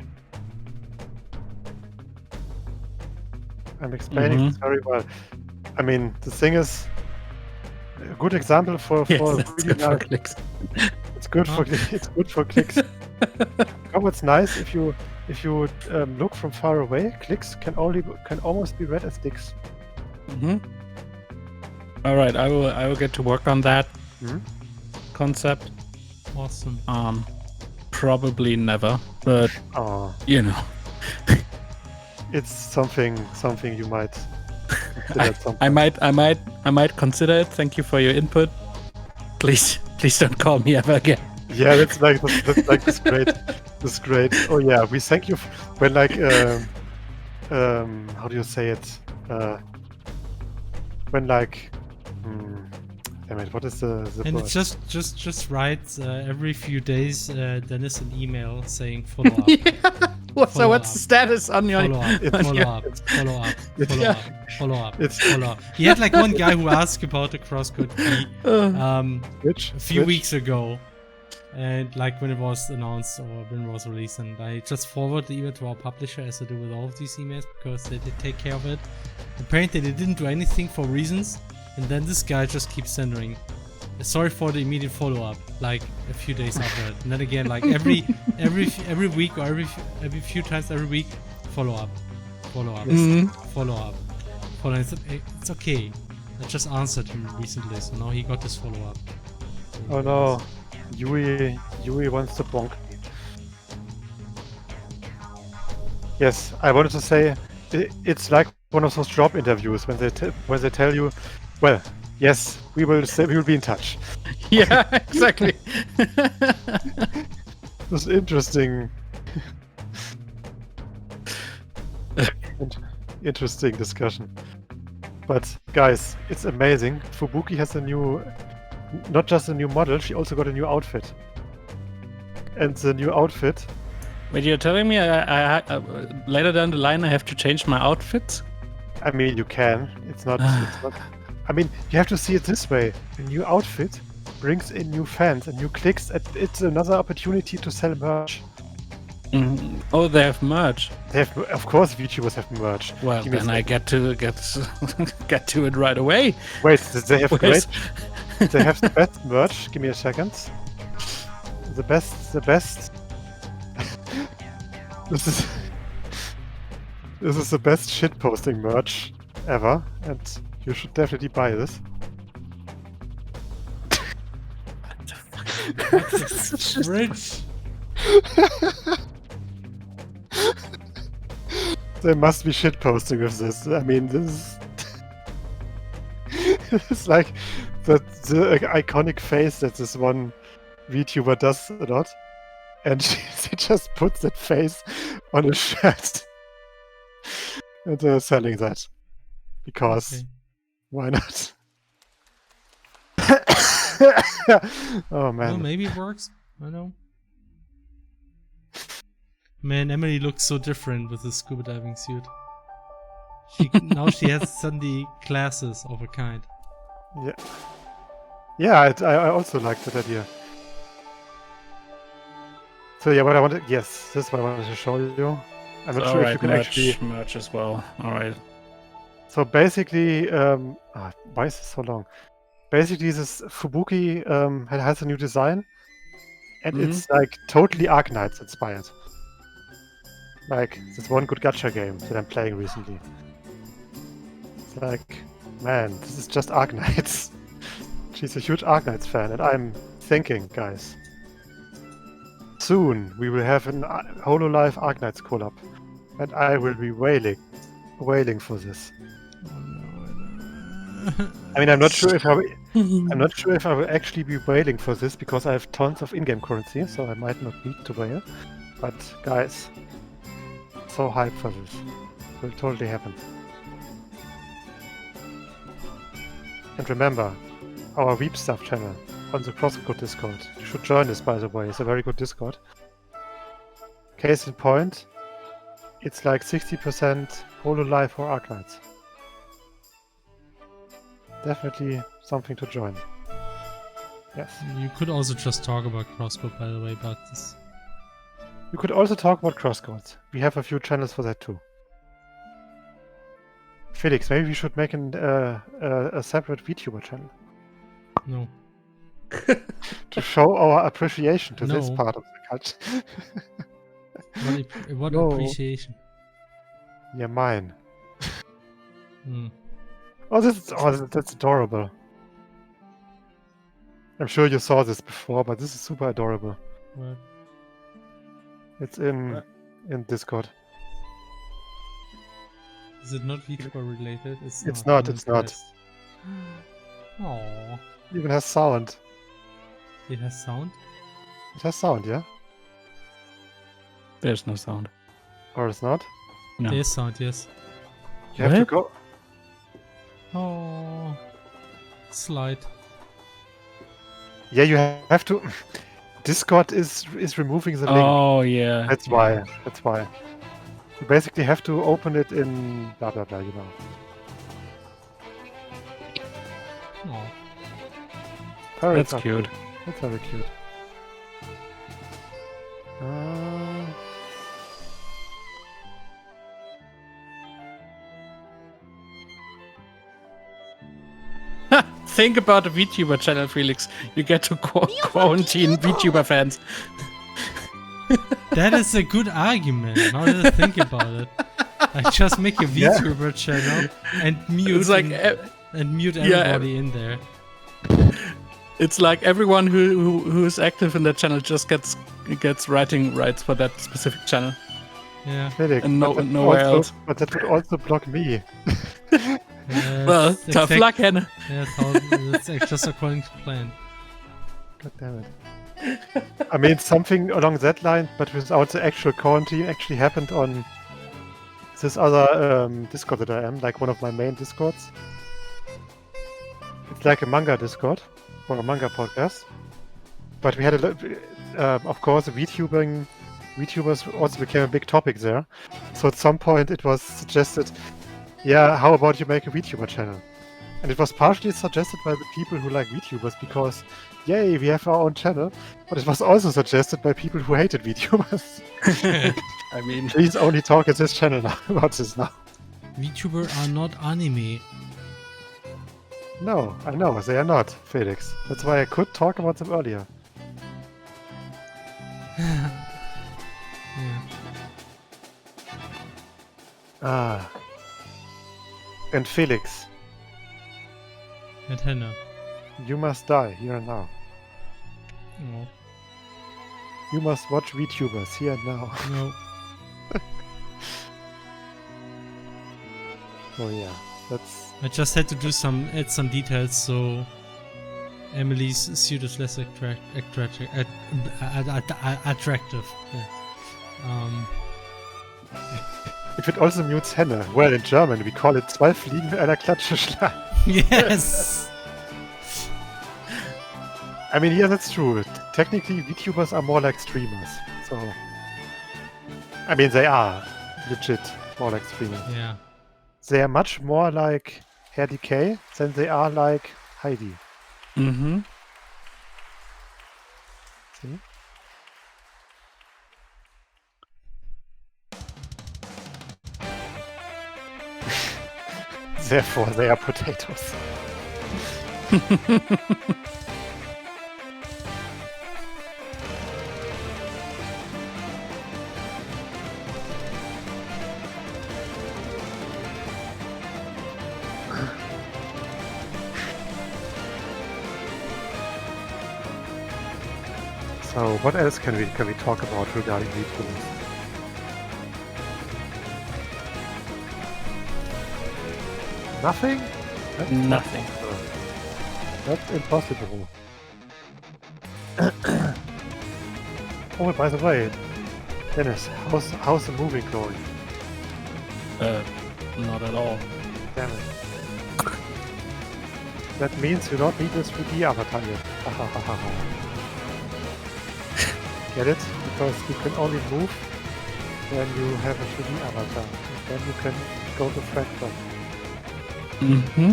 [SPEAKER 2] I'm explaining this very well. I mean, the thing is a good example for
[SPEAKER 3] Yes,
[SPEAKER 2] for
[SPEAKER 3] that's
[SPEAKER 2] really
[SPEAKER 3] good for
[SPEAKER 2] nice-
[SPEAKER 3] clicks.
[SPEAKER 2] It's good for it's good for clicks. Oh, it's nice if you look from far away. Clicks can almost be read as dicks.
[SPEAKER 3] Mm-hmm. All right, I will get to work on that
[SPEAKER 2] Mhm.
[SPEAKER 3] concept.
[SPEAKER 1] Awesome.
[SPEAKER 3] Probably never, but
[SPEAKER 2] Oh,
[SPEAKER 3] you know,
[SPEAKER 2] it's something you might consider at some
[SPEAKER 3] I might consider it. Thank you for your input. Please don't call me ever again.
[SPEAKER 2] Yeah, that's like this great, this great. Oh yeah, we thank you when like how do you say it? When like, damn it, what is the
[SPEAKER 1] And
[SPEAKER 2] word?
[SPEAKER 1] it's just write every few days Dennis an email saying follow up.
[SPEAKER 3] So what's the status on your?
[SPEAKER 1] Follow up,
[SPEAKER 2] It's-
[SPEAKER 1] follow up, follow up,
[SPEAKER 2] It's-
[SPEAKER 1] follow up, follow up,
[SPEAKER 2] It's-
[SPEAKER 1] follow up. He had like one guy who asked about the CrossCode key
[SPEAKER 2] Which
[SPEAKER 1] a few weeks ago, and like when it was announced or when it was released, and I just forwarded the email to our publisher as I do with all of these emails because they did take care of it. Apparently they didn't do anything for reasons, and then this guy just keeps sending sorry for the immediate follow-up, like a few days after it. And then again, like every week or every few times every week, follow-up. Follow-up. It's okay. I just answered him recently, so now he got this follow-up.
[SPEAKER 2] Oh no, Yui wants to bonk me. Yes, I wanted to say it's like one of those job interviews when they tell you, well, yes, we will be in touch.
[SPEAKER 3] Yeah, exactly.
[SPEAKER 2] This is interesting. Interesting discussion. But guys, it's amazing. Fubuki has not just a new model, she also got a new outfit. And the new outfit.
[SPEAKER 3] Wait, you're telling me I later down the line I have to change my outfit?
[SPEAKER 2] I mean, you can. It's not. I mean, you have to see it this way. A new outfit brings in new fans and new clicks. And it's another opportunity to sell merch.
[SPEAKER 3] Oh, they have merch.
[SPEAKER 2] They have, of course, VTubers have merch.
[SPEAKER 3] Well, then I get to it right away.
[SPEAKER 2] Wait, they have great. They have the best merch. Give me a second. The best. This is the best shitposting merch ever, and you should definitely buy this.
[SPEAKER 1] Rich.
[SPEAKER 2] They must be shitposting with this. I mean, this is it's like the iconic face that this one VTuber does a lot. And she just puts that face on a shirt. And they're selling that. Because why not? Oh man.
[SPEAKER 1] Well, maybe it works. I don't know. Man, Emily looks so different with the scuba diving suit. Now she has suddenly classes of a kind.
[SPEAKER 2] Yeah. Yeah, I also like that idea. So yeah, what I wanted, yes, this is what I wanted to show you. I'm not sure if you can actually
[SPEAKER 3] merch as well. All right.
[SPEAKER 2] So basically, why is this so long? Basically, this Fubuki has a new design, and it's like totally Arknights inspired. Like this one good gacha game that I'm playing recently. It's like, man, this is just Arknights. She's a huge Arknights fan, and I'm thinking, guys, soon we will have an Hololive Arknights collab, and I will be wailing for this. I mean, I'm not sure if I will actually be wailing for this because I have tons of in-game currency, so I might not need to wail. But guys, so hyped for this. It will totally happen. And remember, our Weep Stuff channel on the CrossCode Discord. You should join this, by the way. It's a very good Discord. Case in point, it's like 60% Hololive for Arknights. Definitely something to join. Yes.
[SPEAKER 1] You could also just talk about CrossCode, by the way, but this...
[SPEAKER 2] You could also talk about CrossCode. We have a few channels for that too. Felix, maybe we should make a separate VTuber channel.
[SPEAKER 1] No.
[SPEAKER 2] To show our appreciation to this part of the culture.
[SPEAKER 1] What appreciation?
[SPEAKER 2] Yeah, mine.
[SPEAKER 1] Hmm.
[SPEAKER 2] Oh, that's adorable. I'm sure you saw this before, but this is super adorable.
[SPEAKER 1] What?
[SPEAKER 2] It's in Discord.
[SPEAKER 1] Is it not VTuber related?
[SPEAKER 2] It's not.
[SPEAKER 1] Aww.
[SPEAKER 2] It even has sound.
[SPEAKER 1] It has sound?
[SPEAKER 2] It has sound, yeah?
[SPEAKER 3] There's no sound.
[SPEAKER 2] Or it's not?
[SPEAKER 3] No.
[SPEAKER 1] There's sound, yes.
[SPEAKER 2] You have to go.
[SPEAKER 1] Oh, slide.
[SPEAKER 2] Yeah, you have to. Discord is removing the link.
[SPEAKER 3] Oh yeah.
[SPEAKER 2] That's why. That's why. You basically have to open it in blah blah blah. You know.
[SPEAKER 1] Oh.
[SPEAKER 2] Parrots
[SPEAKER 3] That's
[SPEAKER 2] are
[SPEAKER 3] cute.
[SPEAKER 2] That's very cute.
[SPEAKER 3] think about the VTuber channel, Felix. You get to quarantine VTuber fans.
[SPEAKER 1] That is a good argument. Now that I think about it, I just make a VTuber channel and mute
[SPEAKER 3] It's like
[SPEAKER 1] and mute everybody in there.
[SPEAKER 3] it's like everyone who is active in that channel just gets writing rights for that specific channel.
[SPEAKER 1] Yeah.
[SPEAKER 2] Felix,
[SPEAKER 3] And
[SPEAKER 2] but that
[SPEAKER 3] nowhere
[SPEAKER 2] also-
[SPEAKER 3] else.
[SPEAKER 2] But that would also block me.
[SPEAKER 3] Well, tough luck, Hannah.
[SPEAKER 1] Yeah, it's just according to plan.
[SPEAKER 2] God damn it. I mean, something along that line, but without the actual quarantine, actually happened on this other Discord that I am, like one of my main Discords. It's like a manga Discord, or a manga podcast. But we had of course, VTubers also became a big topic there. So at some point it was suggested, yeah, how about you make a VTuber channel? And it was partially suggested by the people who like VTubers because, yay, we have our own channel. But it was also suggested by people who hated VTubers.
[SPEAKER 3] I mean,
[SPEAKER 2] Please only talk at this channel now about this now.
[SPEAKER 1] VTuber are not anime.
[SPEAKER 2] No, I know, they are not, Felix. That's why I could talk about them earlier.
[SPEAKER 1] Yeah.
[SPEAKER 2] Ah. And Felix,
[SPEAKER 1] And Hannah.
[SPEAKER 2] you must die here and now.
[SPEAKER 1] No.
[SPEAKER 2] You must watch VTubers here and now.
[SPEAKER 1] No.
[SPEAKER 2] Oh yeah, that's...
[SPEAKER 1] I just had to add some details so Emily's suit is less attractive. Yeah.
[SPEAKER 2] If it also mutes Henne, well, in German we call it zwei Fliegen mit einer Klatsche schlagen.
[SPEAKER 1] Yes.
[SPEAKER 2] I mean, yeah, that's true. Technically, VTubers are more like streamers. So, I mean, they are legit more like streamers.
[SPEAKER 1] Yeah.
[SPEAKER 2] They are much more like Herr Decay than they are like Heidi.
[SPEAKER 3] mm-hmm.
[SPEAKER 2] See? Therefore, they are potatoes. So, what else can we talk about regarding VTubers? Nothing? That's
[SPEAKER 3] Nothing.
[SPEAKER 2] That's impossible. Oh, by the way, Dennis, how's the moving going?
[SPEAKER 3] Not at all.
[SPEAKER 2] Damn it. That means you don't need a 3D avatar yet. Get it? Because you can only move when you have a 3D avatar. And then you can go to fractal.
[SPEAKER 3] Mm-hmm.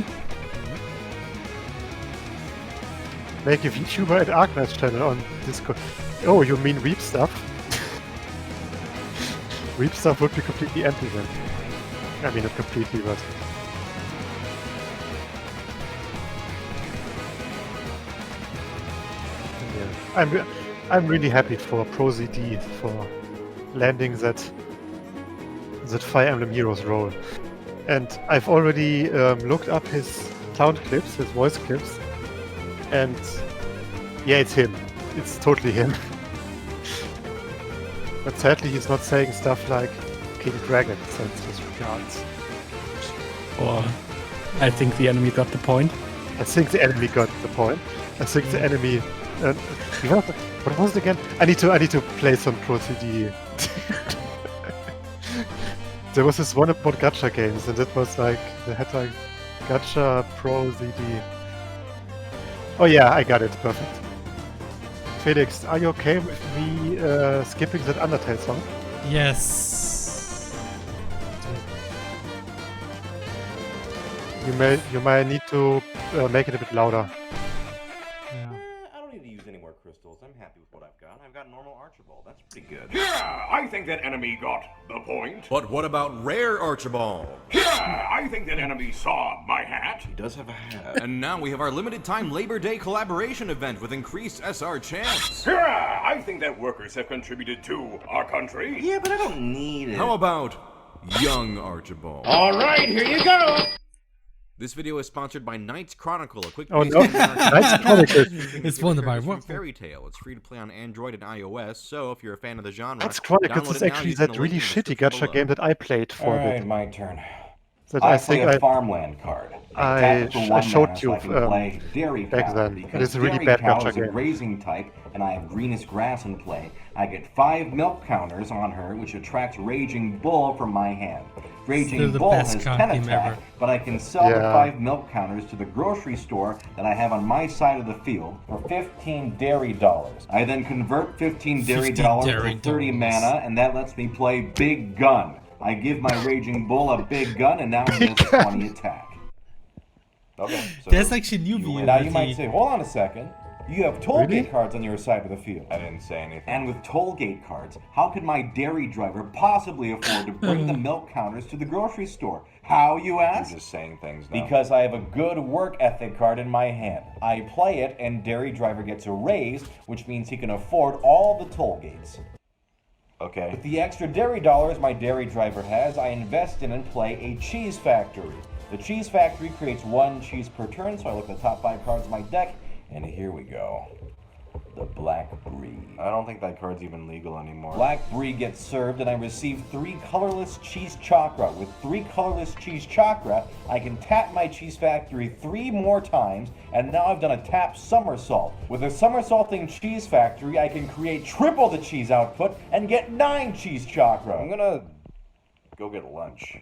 [SPEAKER 2] Make a VTuber at Arknight's channel on Discord. Oh, you mean Weep Stuff? Weep Stuff would be completely empty then. I mean, not completely, but... Yeah. I'm really happy for ProZD for landing that Fire Emblem Heroes role. And I've already looked up his sound clips, his voice clips, and yeah, it's him. It's totally him. But sadly, he's not saying stuff like King Dragon sends his regards.
[SPEAKER 3] Or I think the enemy got the point.
[SPEAKER 2] I think the enemy got the point. I think the enemy. What was it again? I need to play some Pro CD. There was this one about gacha games, and it was like they had like gacha Pro CD. Oh yeah, I got it. Perfect. Felix, are you okay with me skipping that Undertale song?
[SPEAKER 1] Yes.
[SPEAKER 2] You might need to make it a bit louder.
[SPEAKER 1] Yeah.
[SPEAKER 10] I don't need to use any more crystals. I'm happy with what I've got. I've got normal Archibald. That's pretty good.
[SPEAKER 11] Yeah, I think that enemy got the point.
[SPEAKER 12] But what about rare Archibald?
[SPEAKER 11] Yeah, I think that enemy saw my hat.
[SPEAKER 10] He does have a hat.
[SPEAKER 12] And now we have our limited time Labor Day collaboration event with increased SR chance.
[SPEAKER 11] Yeah, I think that workers have contributed to our country.
[SPEAKER 10] Yeah, but I don't need it.
[SPEAKER 12] How about young Archibald?
[SPEAKER 11] All right, here you go.
[SPEAKER 12] This video is sponsored by Knights Chronicle, a quick
[SPEAKER 2] Oh no, Knights Chronicle.
[SPEAKER 1] It's won by what?
[SPEAKER 12] Fairy Tale. It's free to play on Android and iOS, so if you're a fan of the genre,
[SPEAKER 2] Knights Chronicles
[SPEAKER 12] download
[SPEAKER 2] is
[SPEAKER 12] it now
[SPEAKER 2] actually
[SPEAKER 12] using
[SPEAKER 2] that
[SPEAKER 12] the
[SPEAKER 2] really
[SPEAKER 12] link in the
[SPEAKER 2] shitty
[SPEAKER 12] description
[SPEAKER 2] gacha game that I played for a
[SPEAKER 10] Alright,
[SPEAKER 2] bit.
[SPEAKER 10] my turn.
[SPEAKER 2] That
[SPEAKER 10] I
[SPEAKER 2] think
[SPEAKER 10] play a farmland card.
[SPEAKER 2] I showed you
[SPEAKER 10] I can play dairy
[SPEAKER 2] back
[SPEAKER 10] cow,
[SPEAKER 2] then.
[SPEAKER 10] because
[SPEAKER 2] It's a really
[SPEAKER 10] dairy
[SPEAKER 2] bad
[SPEAKER 10] cow
[SPEAKER 2] gacha
[SPEAKER 10] is a
[SPEAKER 2] game.
[SPEAKER 10] grazing type, and I have greenest grass in play. I get 5 milk counters on her, which attracts Raging Bull from my hand. Raging
[SPEAKER 1] Still the
[SPEAKER 10] Bull
[SPEAKER 1] best
[SPEAKER 10] has
[SPEAKER 1] card
[SPEAKER 10] 10
[SPEAKER 1] game
[SPEAKER 10] attack,
[SPEAKER 1] ever.
[SPEAKER 10] but I can sell the
[SPEAKER 2] Yeah.
[SPEAKER 10] 5 milk counters to the grocery store that I have on my side of the field for 15 dairy dollars. I then convert 15 dairy
[SPEAKER 1] 50
[SPEAKER 10] dollars
[SPEAKER 1] dairy
[SPEAKER 10] to 30
[SPEAKER 1] dollars.
[SPEAKER 10] mana, and that lets me play Big Gun. I give my Raging Bull a big gun, and now he has 20 attack. Okay, so
[SPEAKER 1] There's actually new
[SPEAKER 10] now you might
[SPEAKER 1] VOD.
[SPEAKER 10] say, hold on a second. You have tollgate
[SPEAKER 2] Really?
[SPEAKER 10] cards on your side of the field.
[SPEAKER 11] I didn't say anything.
[SPEAKER 10] And with tollgate cards, how could my dairy driver possibly afford to bring the milk counters to the grocery store? How, you ask?
[SPEAKER 11] You're just saying things now.
[SPEAKER 10] Because I have a good work ethic card in my hand. I play it, and dairy driver gets a raise, which means he can afford all the toll gates.
[SPEAKER 11] Okay.
[SPEAKER 10] With the extra dairy dollars my dairy driver has, I invest in and play a cheese factory. The cheese factory creates 1 cheese per turn, so I look at the top 5 cards of my deck, and here we go. The Black Brie.
[SPEAKER 11] I don't think that card's even legal anymore.
[SPEAKER 10] Black Brie gets served, and I receive 3 colorless cheese chakra. With 3 colorless cheese chakra, I can tap my cheese factory 3 more times, and now I've done a tap somersault. With a somersaulting cheese factory, I can create triple the cheese output and get 9 cheese chakra.
[SPEAKER 11] I'm gonna go get lunch.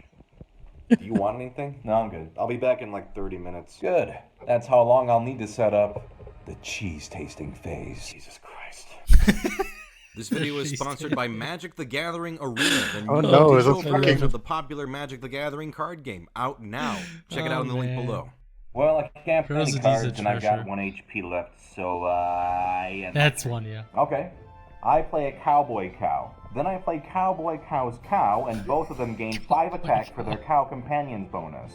[SPEAKER 11] Do you want anything?
[SPEAKER 10] No, I'm good.
[SPEAKER 11] I'll be back in like 30 minutes.
[SPEAKER 10] Good. That's how long I'll need to set up the cheese tasting phase.
[SPEAKER 11] Jesus Christ.
[SPEAKER 12] This video is sponsored by Magic the Gathering Arena, the
[SPEAKER 2] Oh
[SPEAKER 12] new
[SPEAKER 2] no, is
[SPEAKER 12] digital
[SPEAKER 2] it
[SPEAKER 12] version
[SPEAKER 2] fucking...
[SPEAKER 12] of the popular Magic the Gathering card game, out now. Check it out in the link
[SPEAKER 1] man.
[SPEAKER 12] below.
[SPEAKER 10] Well, I can't play any
[SPEAKER 1] Rosie's a
[SPEAKER 10] cards, and I've got
[SPEAKER 1] treasure.
[SPEAKER 10] 1 HP left, so I...
[SPEAKER 1] That's one, yeah.
[SPEAKER 10] Okay. I play a cowboy cow. Then I play cowboy cow's cow, and both of them gain 5 attack for their cow companions bonus.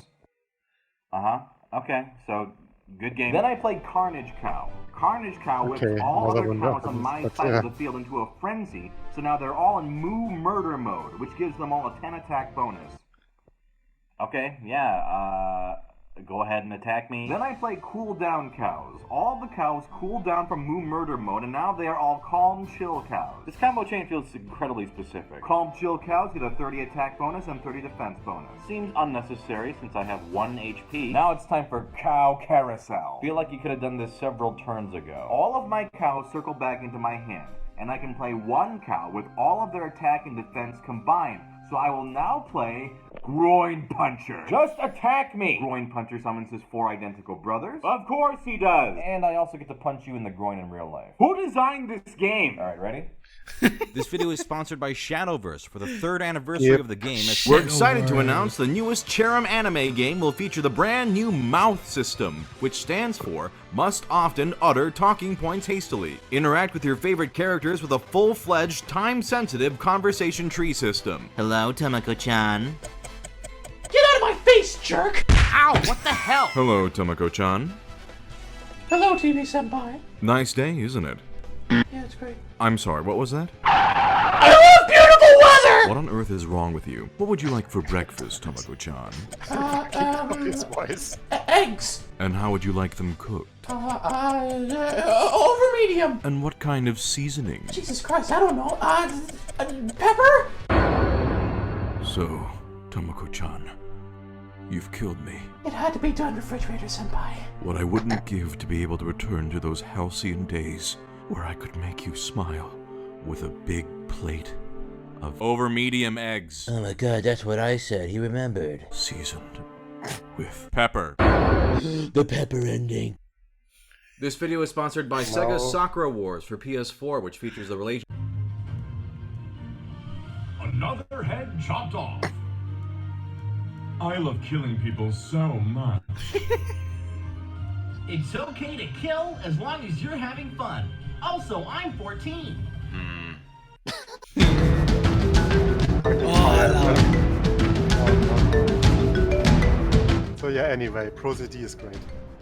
[SPEAKER 10] Okay, so good game. Then I play carnage cow. Carnage cow whips
[SPEAKER 2] Okay,
[SPEAKER 10] all
[SPEAKER 2] another
[SPEAKER 10] other
[SPEAKER 2] one
[SPEAKER 10] cows
[SPEAKER 2] does,
[SPEAKER 10] on my
[SPEAKER 2] but,
[SPEAKER 10] side
[SPEAKER 2] yeah.
[SPEAKER 10] of the field into a frenzy, so now they're all in moo murder mode, which gives them all a 10 attack bonus. Okay, yeah, go ahead and attack me. Then I play cool down cows. All the cows cool down from moo murder mode, and now they are all calm chill cows. This combo chain feels incredibly specific. Calm chill cows get a 30 attack bonus and 30 defense bonus. Seems unnecessary since I have 1 HP. Now it's time for cow carousel. Feel like you could have done this several turns ago. All of my cows circle back into my hand, and I can play 1 cow with all of their attack and defense combined. So I will now play Groin Puncher. Just attack me! Groin Puncher summons his 4 identical brothers. Of course he does! And I also get to punch you in the groin in real life. Who designed this game? Alright, ready?
[SPEAKER 12] This video is sponsored by Shadowverse for the 3rd anniversary of the game. We're excited to announce the newest Cherem anime game will feature the brand new mouth system, which stands for Must Often Utter Talking Points Hastily. Interact with your favorite characters with a full-fledged, time-sensitive conversation tree system.
[SPEAKER 13] Hello, Tamako-chan.
[SPEAKER 14] Get out of my face, jerk!
[SPEAKER 7] Ow, what the hell?
[SPEAKER 12] Hello, Tamako-chan.
[SPEAKER 14] Hello, TV-senpai.
[SPEAKER 12] Nice day, isn't it?
[SPEAKER 14] Yeah, it's great.
[SPEAKER 12] I'm sorry, what was that?
[SPEAKER 14] I love beautiful weather!
[SPEAKER 12] What on earth is wrong with you? What would you like for breakfast, Tamako-chan?
[SPEAKER 2] His voice.
[SPEAKER 14] Eggs.
[SPEAKER 12] And how would you like them cooked?
[SPEAKER 14] Over medium.
[SPEAKER 12] And what kind of seasoning?
[SPEAKER 14] Jesus Christ, I don't know. Pepper?
[SPEAKER 12] So, Tamako-chan, you've killed me.
[SPEAKER 14] It had to be done, Refrigerator-senpai.
[SPEAKER 12] What I wouldn't give to be able to return to those halcyon days where I could make you smile with a big plate of over-medium eggs.
[SPEAKER 13] Oh my god, that's what I said. He remembered.
[SPEAKER 12] Seasoned with pepper.
[SPEAKER 13] The pepper ending.
[SPEAKER 12] This video is sponsored by Sega's Sakura Wars for PS4, which features the relation.
[SPEAKER 15] Another head chopped off. I love killing people so much.
[SPEAKER 16] It's okay to kill as long as you're having fun. Also, I'm 14.
[SPEAKER 2] So yeah, anyway, Pro CD is great.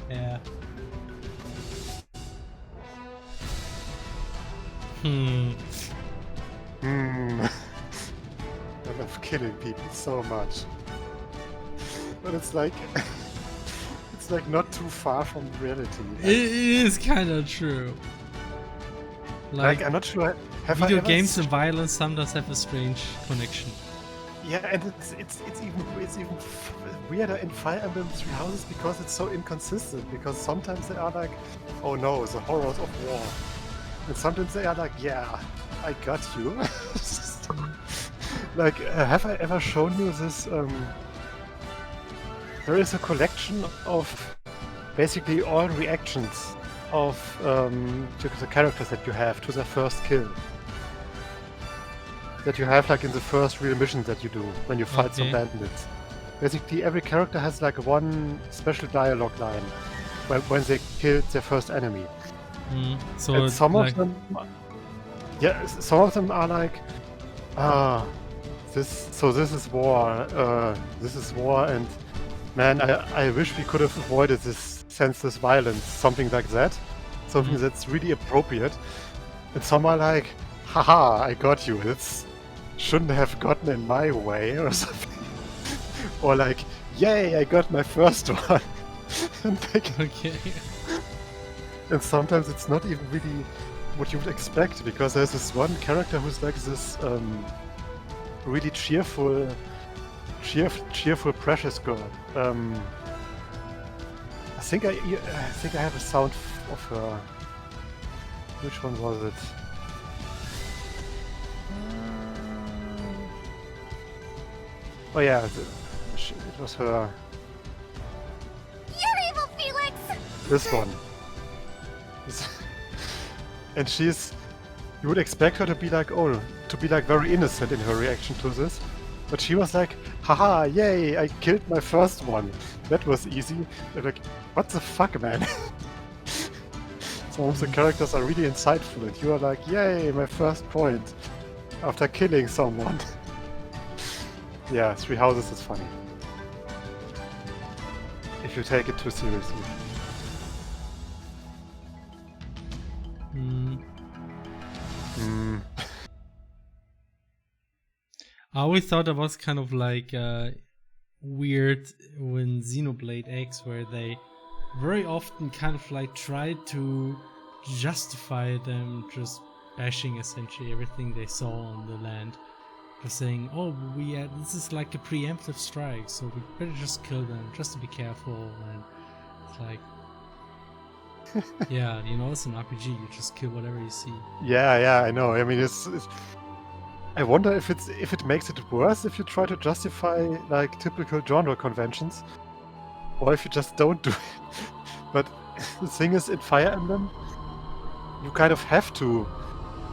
[SPEAKER 1] Yeah.
[SPEAKER 2] I love killing people so much. But it's like it's like not too far from reality.
[SPEAKER 1] It is kind of true.
[SPEAKER 2] Like I'm not sure. Have
[SPEAKER 1] video
[SPEAKER 2] I ever
[SPEAKER 1] games and violence sometimes have a strange connection.
[SPEAKER 2] Yeah, and it's even weirder in Fire Emblem Three Houses because it's so inconsistent. Because sometimes they are like, oh no, the horrors of war, and sometimes they are like, yeah, I got you. Like, have I ever shown you this? There is a collection of basically all reactions of the characters that you have to their first kill. That you have like in the first real mission that you do when you fight some bandits. Basically every character has like one special dialogue line when they killed their first enemy.
[SPEAKER 1] So
[SPEAKER 2] and some
[SPEAKER 1] like...
[SPEAKER 2] of them, yeah, some of them are like, this is war. This is war, and man, I wish we could have avoided this senseless violence, something like that, something that's really appropriate. And some are like, haha, I got you. It's shouldn't have gotten in my way or something. Or like, yay, I got my first one. And like,
[SPEAKER 1] okay.
[SPEAKER 2] And sometimes it's not even really what you would expect, because there's this one character who's like this really cheerful, precious girl. I think I have a sound of her. Which one was it? Oh yeah, it was her.
[SPEAKER 4] You're evil, Felix!
[SPEAKER 2] This one. And she's... You would expect her to be like, very innocent in her reaction to this. But she was like, haha, yay, I killed my first one. That was easy. They're like, what the fuck, man? Some of the characters are really insightful, and you are like, yay, my first point. After killing someone. Yeah, Three Houses is funny. If you take it too seriously.
[SPEAKER 1] I always thought it was kind of like weird when Xenoblade X, where they very often kind of like tried to justify them just bashing essentially everything they saw on the land. For saying, oh, this is like a preemptive strike, so we better just kill them, just to be careful. And it's like, yeah, you know, it's an RPG. You just kill whatever you see.
[SPEAKER 2] Yeah, I know. I mean, it's I wonder if it makes it worse if you try to justify like typical genre conventions, or if you just don't do it. But the thing is, in Fire Emblem, you kind of have to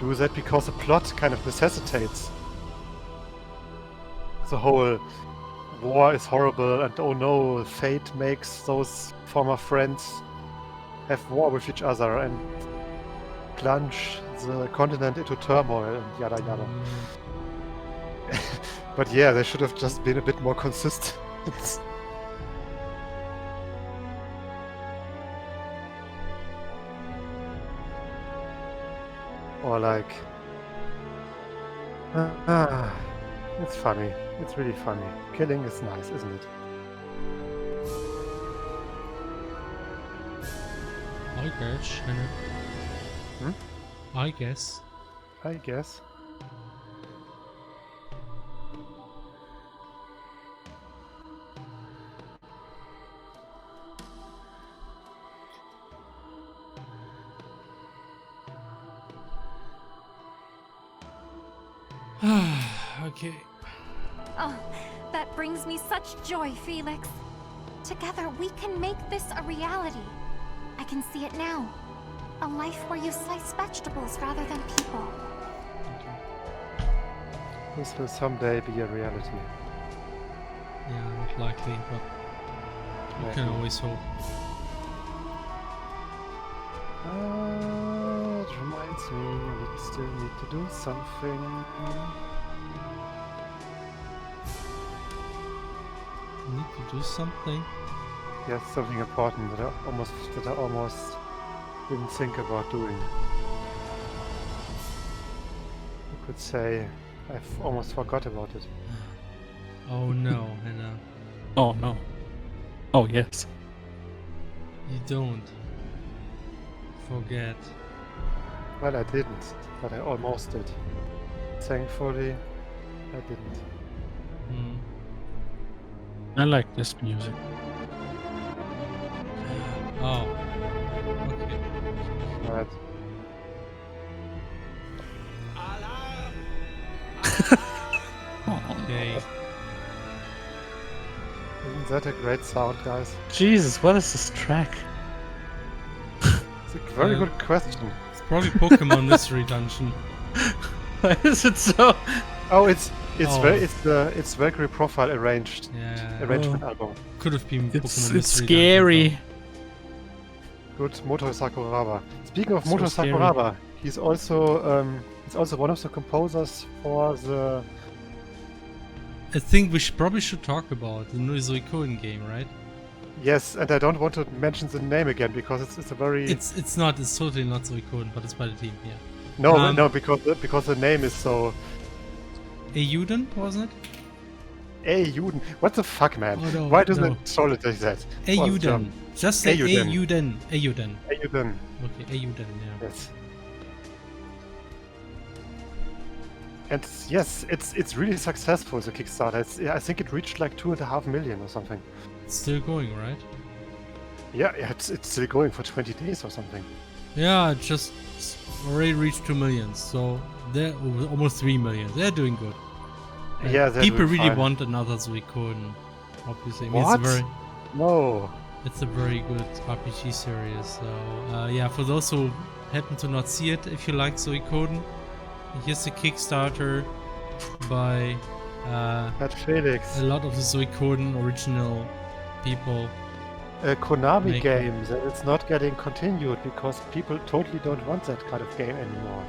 [SPEAKER 2] do that because the plot kind of necessitates. The whole war is horrible, and oh no, fate makes those former friends have war with each other and plunge the continent into turmoil and yada yada. But yeah, they should have just been a bit more consistent. Or like... it's funny. It's really funny. Killing is nice, isn't it?
[SPEAKER 1] I guess. I guess.
[SPEAKER 2] I guess.
[SPEAKER 1] Okay.
[SPEAKER 4] Oh, that brings me such joy, Felix. Together, we can make this a reality. I can see it now. A life where you slice vegetables rather than people.
[SPEAKER 2] This will someday be a reality.
[SPEAKER 1] Yeah, not likely, but you can always hope.
[SPEAKER 2] It reminds me we still need to do something.
[SPEAKER 1] to do something?
[SPEAKER 2] Yes, something important that I almost didn't think about doing. You could say I've almost forgot about it.
[SPEAKER 1] Oh no, Hannah.
[SPEAKER 3] Oh no. Oh yes.
[SPEAKER 1] You don't forget.
[SPEAKER 2] Well, I didn't, but I almost did. Thankfully, I didn't.
[SPEAKER 1] Hmm.
[SPEAKER 3] I like this music.
[SPEAKER 1] Oh. Okay.
[SPEAKER 2] Right.
[SPEAKER 1] Okay.
[SPEAKER 2] Isn't that a great sound, guys?
[SPEAKER 3] Jesus, what is this track?
[SPEAKER 2] It's a very good question.
[SPEAKER 1] It's probably Pokemon Mystery Dungeon.
[SPEAKER 3] Why is it so?
[SPEAKER 2] Oh, it's
[SPEAKER 1] Oh.
[SPEAKER 2] it's Valkyrie profile arranged.
[SPEAKER 1] Yeah.
[SPEAKER 2] Arrangement album.
[SPEAKER 1] Could have been Pokemon
[SPEAKER 3] It's
[SPEAKER 1] Mystery
[SPEAKER 3] scary.
[SPEAKER 1] Dungeon.
[SPEAKER 2] Good, Moto Sakuraba. Speaking of
[SPEAKER 3] So
[SPEAKER 2] Moto
[SPEAKER 3] scary.
[SPEAKER 2] Sakuraba, he's also one of the composers for the.
[SPEAKER 1] I think we probably should talk about the new Suikoden game, right?
[SPEAKER 2] Yes, and I don't want to mention the name again because it's a very.
[SPEAKER 1] It's totally not Suikoden, but it's by the team, yeah.
[SPEAKER 2] No, because the name is so.
[SPEAKER 1] Euden, wasn't it?
[SPEAKER 2] Euden. What the fuck, man?
[SPEAKER 1] Oh, no,
[SPEAKER 2] Why doesn't
[SPEAKER 1] no.
[SPEAKER 2] it sound like that?
[SPEAKER 1] Euden. Just say
[SPEAKER 2] Euden.
[SPEAKER 1] Euden.
[SPEAKER 2] Euden.
[SPEAKER 1] Okay, Euden, yeah.
[SPEAKER 2] Yes. And yes, it's really successful, the Kickstarter. I think it reached like 2.5 million or something.
[SPEAKER 1] It's still going, right?
[SPEAKER 2] Yeah, it's still going for 20 days or something.
[SPEAKER 1] Yeah, it just already reached 2 million, so they're almost 3 million. They're doing good. And
[SPEAKER 2] Yeah, they're
[SPEAKER 1] people
[SPEAKER 2] doing
[SPEAKER 1] really
[SPEAKER 2] fine.
[SPEAKER 1] want another Suikoden, obviously. I mean,
[SPEAKER 2] What? No.
[SPEAKER 1] It's a very good RPG series. So yeah, for those who happen to not see it, if you like Suikoden, here's the Kickstarter by
[SPEAKER 2] At Felix.
[SPEAKER 1] a lot of the Suikoden original people.
[SPEAKER 2] A Konami
[SPEAKER 1] Make-
[SPEAKER 2] game that it's not getting continued because people totally don't want that kind of game anymore.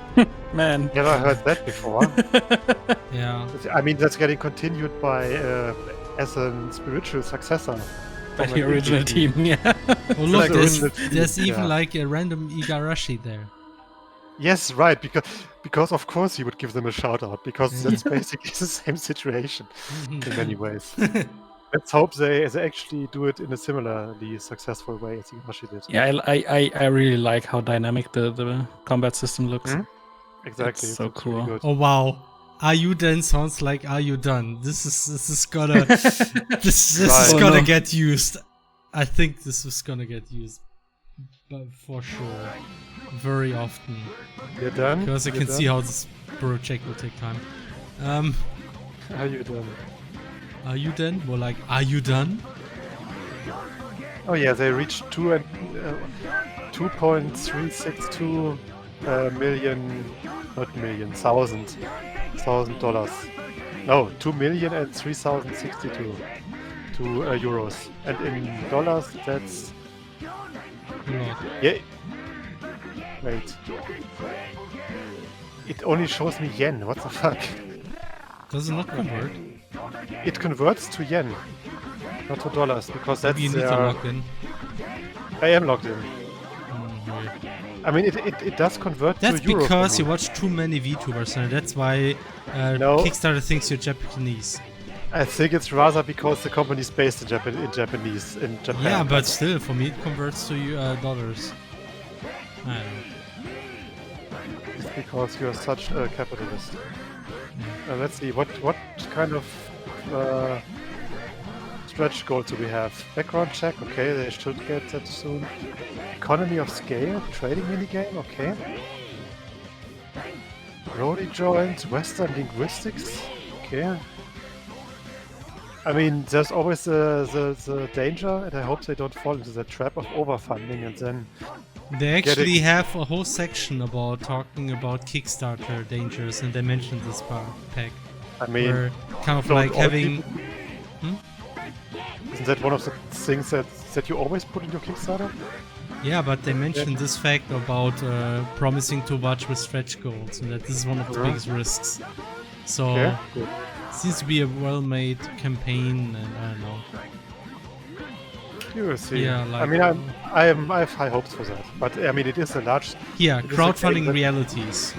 [SPEAKER 3] Man.
[SPEAKER 2] Never heard that before.
[SPEAKER 1] Yeah.
[SPEAKER 2] I mean, that's getting continued by as a spiritual successor.
[SPEAKER 3] By
[SPEAKER 2] from
[SPEAKER 3] the
[SPEAKER 2] an
[SPEAKER 3] original
[SPEAKER 2] indie
[SPEAKER 3] team, yeah.
[SPEAKER 1] Oh look,
[SPEAKER 2] Like
[SPEAKER 1] there's
[SPEAKER 2] original
[SPEAKER 1] there's
[SPEAKER 2] team,
[SPEAKER 1] even
[SPEAKER 2] yeah.
[SPEAKER 1] like a random Igarashi there.
[SPEAKER 2] Yes, right. Because of course he would give them a shout out because that's basically the same situation in many ways. Let's hope they actually do it in a similarly successful way as Igarashi did.
[SPEAKER 3] Yeah, I really like how dynamic the combat system looks.
[SPEAKER 2] Mhm. Exactly.
[SPEAKER 3] It's so
[SPEAKER 2] it's really
[SPEAKER 3] cool.
[SPEAKER 2] good.
[SPEAKER 1] Oh wow. Are you done sounds like are you done? This is gonna this is
[SPEAKER 2] Right.
[SPEAKER 1] gonna
[SPEAKER 3] Oh, no.
[SPEAKER 1] get used. I think this is gonna get used, but for sure, very often.
[SPEAKER 2] You're done?
[SPEAKER 1] Because I
[SPEAKER 2] You're
[SPEAKER 1] can see
[SPEAKER 2] done?
[SPEAKER 1] how this project will take time.
[SPEAKER 2] Are you done?
[SPEAKER 1] Are you done? More like, are you done?
[SPEAKER 2] Oh yeah, they reached 2.362 million, not million, thousand dollars. No, 2,003,062 euros, and in dollars that's yeah. Wait, it only shows me yen. What the fuck?
[SPEAKER 1] Does it not convert?
[SPEAKER 2] It converts to yen, not to dollars, because that's.
[SPEAKER 1] Maybe you need to log in.
[SPEAKER 2] I am logged in.
[SPEAKER 1] Weird.
[SPEAKER 2] I mean, it does convert
[SPEAKER 1] That's
[SPEAKER 2] to euro.
[SPEAKER 1] because you watch too many VTubers, and that's why
[SPEAKER 2] No.
[SPEAKER 1] Kickstarter thinks you're Japanese.
[SPEAKER 2] I think it's rather because the company is based in Japanese in Japan.
[SPEAKER 1] Yeah, but still, for me, it converts to dollars. I don't know.
[SPEAKER 2] It's because you're such a capitalist. Let's see, what kind of stretch goals do we have? Background check, okay, they should get that soon. Economy of scale, trading minigame, okay. Brody joint, Western linguistics, okay. I mean, there's always the danger, and I hope they don't fall into the trap of overfunding and then
[SPEAKER 1] They actually
[SPEAKER 2] getting-
[SPEAKER 1] have a whole section about talking about Kickstarter dangers, and they mentioned this pack.
[SPEAKER 2] I mean,
[SPEAKER 1] where kind of
[SPEAKER 2] don't
[SPEAKER 1] like
[SPEAKER 2] all
[SPEAKER 1] having.
[SPEAKER 2] people- Isn't that one of the things that you always put in your Kickstarter?
[SPEAKER 1] Yeah, but they mentioned this fact about promising too much with stretch goals, and that this is one of the
[SPEAKER 2] Yeah.
[SPEAKER 1] biggest risks. So,
[SPEAKER 2] Okay, good.
[SPEAKER 1] seems to be a well-made campaign, and I don't know.
[SPEAKER 2] We will see.
[SPEAKER 1] Yeah,
[SPEAKER 2] I
[SPEAKER 1] like,
[SPEAKER 2] mean, I have high hopes for that. But I mean, it is a large.
[SPEAKER 1] Yeah,
[SPEAKER 2] it is a
[SPEAKER 1] crowdfunding
[SPEAKER 2] game that-
[SPEAKER 1] realities.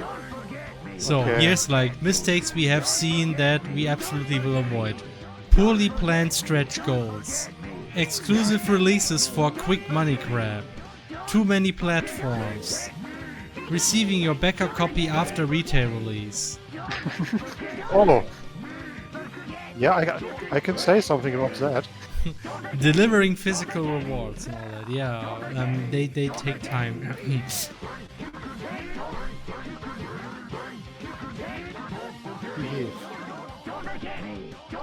[SPEAKER 1] So
[SPEAKER 2] Okay.
[SPEAKER 1] here's like mistakes we have seen that we absolutely will avoid. Poorly planned stretch goals. Exclusive releases for quick money grab. Too many platforms. Receiving your backup copy after retail release.
[SPEAKER 2] Oh. Yeah, I can say something about that.
[SPEAKER 1] Delivering physical rewards and all that. Yeah, they take time.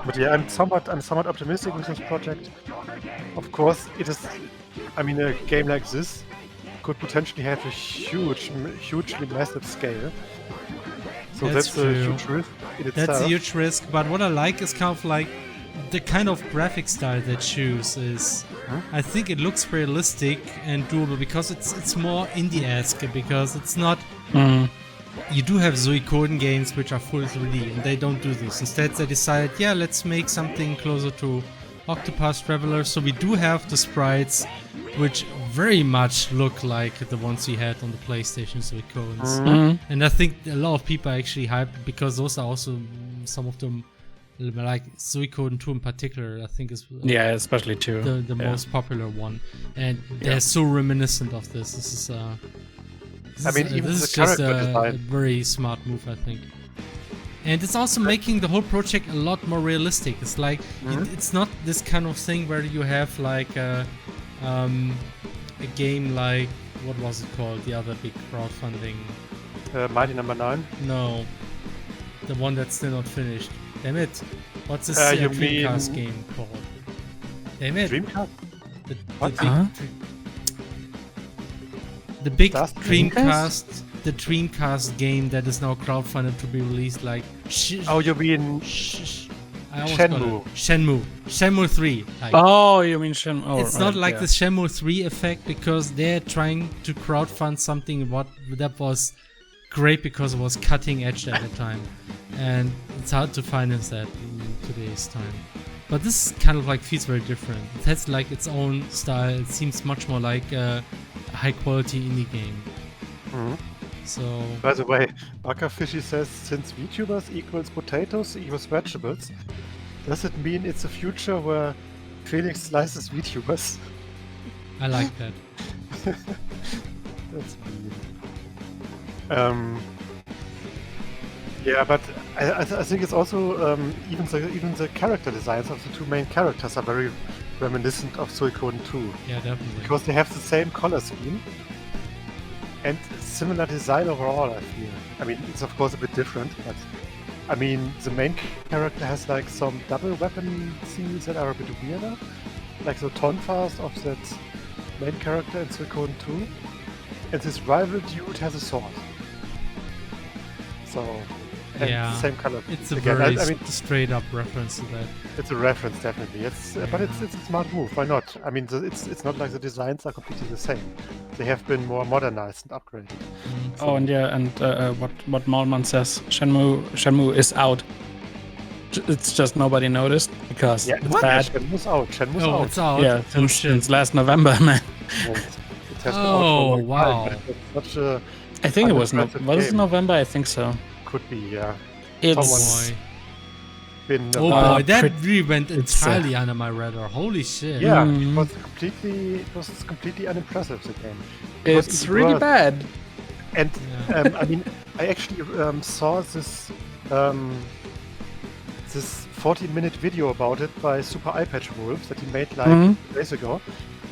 [SPEAKER 2] But yeah, I'm somewhat optimistic with this project. Of course, it is. I mean, a game like this could potentially have a hugely massive scale. So that's a
[SPEAKER 1] true.
[SPEAKER 2] huge risk in itself.
[SPEAKER 1] That's a huge risk, but what I like is kind of like the kind of graphic style they choose is. I think it looks realistic and doable because it's more indie-esque because it's not. You do have Suikoden games which are full 3D and they don't do this. Instead they decided, yeah, let's make something closer to Octopath Traveler. So we do have the sprites which very much look like the ones we had on the PlayStation Suikodens. And I think a lot of people are actually hyped because those are also some of them, like Suikoden 2 in particular, I think is
[SPEAKER 3] Yeah, especially 2.
[SPEAKER 1] the most popular one. And they're so reminiscent of this. This is
[SPEAKER 2] even
[SPEAKER 1] this
[SPEAKER 2] the
[SPEAKER 1] is just
[SPEAKER 2] character
[SPEAKER 1] a
[SPEAKER 2] design.
[SPEAKER 1] very smart move, I think. And it's also making the whole project a lot more realistic. It's like it's not this kind of thing where you have like a game like what was it called? The other big crowdfunding.
[SPEAKER 2] Mighty Number 9.
[SPEAKER 1] No, the one that's still not finished. Damn it! What's this
[SPEAKER 2] You
[SPEAKER 1] Dreamcast
[SPEAKER 2] mean-
[SPEAKER 1] game called? Damn it!
[SPEAKER 2] Dreamcast?
[SPEAKER 1] The big
[SPEAKER 2] Does
[SPEAKER 1] the Dreamcast game that is now crowdfunded to be released, like
[SPEAKER 2] Oh, you mean
[SPEAKER 1] I almost got it. Shenmue 3. Like,
[SPEAKER 3] Oh, you mean Shenmue? Oh,
[SPEAKER 1] it's not like the Shenmue 3 effect because they're trying to crowdfund something that was great because it was cutting edge at the time, and it's hard to finance that in today's time. But this kind of like feels very different. It has like its own style. It seems much more like a high quality indie game. So
[SPEAKER 2] By the way, Backerfishy says, since VTubers equals potatoes equals vegetables, does it mean it's a future where Felix slices VTubers?
[SPEAKER 1] I like that.
[SPEAKER 2] That's mean. Yeah, but I think it's also even the character designs of the two main characters are very reminiscent of Suikoden 2.
[SPEAKER 1] Yeah, definitely.
[SPEAKER 2] Because they have the same color scheme and similar design overall, I feel. I mean, it's of course a bit different, but I mean, the main character has like some double weapon scenes that are a bit weirder, like the tonfas of that main character in Suikoden 2, and this rival dude has a sword. So, and
[SPEAKER 1] Yeah,
[SPEAKER 2] same color.
[SPEAKER 1] it's a
[SPEAKER 2] Again,
[SPEAKER 1] very
[SPEAKER 2] I mean,
[SPEAKER 1] straight up reference to that.
[SPEAKER 2] it's a reference, definitely. It's but it's a smart move. Why not? I mean, it's not like the designs are completely the same. They have been more modernized and upgraded.
[SPEAKER 3] Oh, and yeah, and what Malman says, Shenmue is out. It's just nobody noticed because
[SPEAKER 2] Yeah,
[SPEAKER 3] it's bad.
[SPEAKER 2] Shenmue's out. Shenmue's
[SPEAKER 1] Oh,
[SPEAKER 2] out.
[SPEAKER 1] it's out.
[SPEAKER 3] Yeah, since last November, man.
[SPEAKER 2] And it has been out for a
[SPEAKER 1] Oh,
[SPEAKER 2] long
[SPEAKER 1] wow.
[SPEAKER 2] time, but it's such a
[SPEAKER 3] I think it was
[SPEAKER 2] unimpressive
[SPEAKER 3] was it
[SPEAKER 2] game.
[SPEAKER 3] November? I think so.
[SPEAKER 2] Could be, yeah.
[SPEAKER 3] It's
[SPEAKER 2] Someone's been
[SPEAKER 1] Oh
[SPEAKER 2] about-
[SPEAKER 1] boy, that
[SPEAKER 3] pretty-
[SPEAKER 1] really went
[SPEAKER 3] it's,
[SPEAKER 1] entirely under my radar. Holy shit.
[SPEAKER 2] Yeah,
[SPEAKER 3] Mm.
[SPEAKER 2] it was completely unimpressive, the game.
[SPEAKER 3] it's
[SPEAKER 2] Because it
[SPEAKER 3] really
[SPEAKER 2] was-
[SPEAKER 3] bad.
[SPEAKER 2] And
[SPEAKER 1] Yeah.
[SPEAKER 2] I mean, I actually saw this 40-minute video about it by Super Eyepatch Wolf that he made like
[SPEAKER 3] Mhm.
[SPEAKER 2] days ago.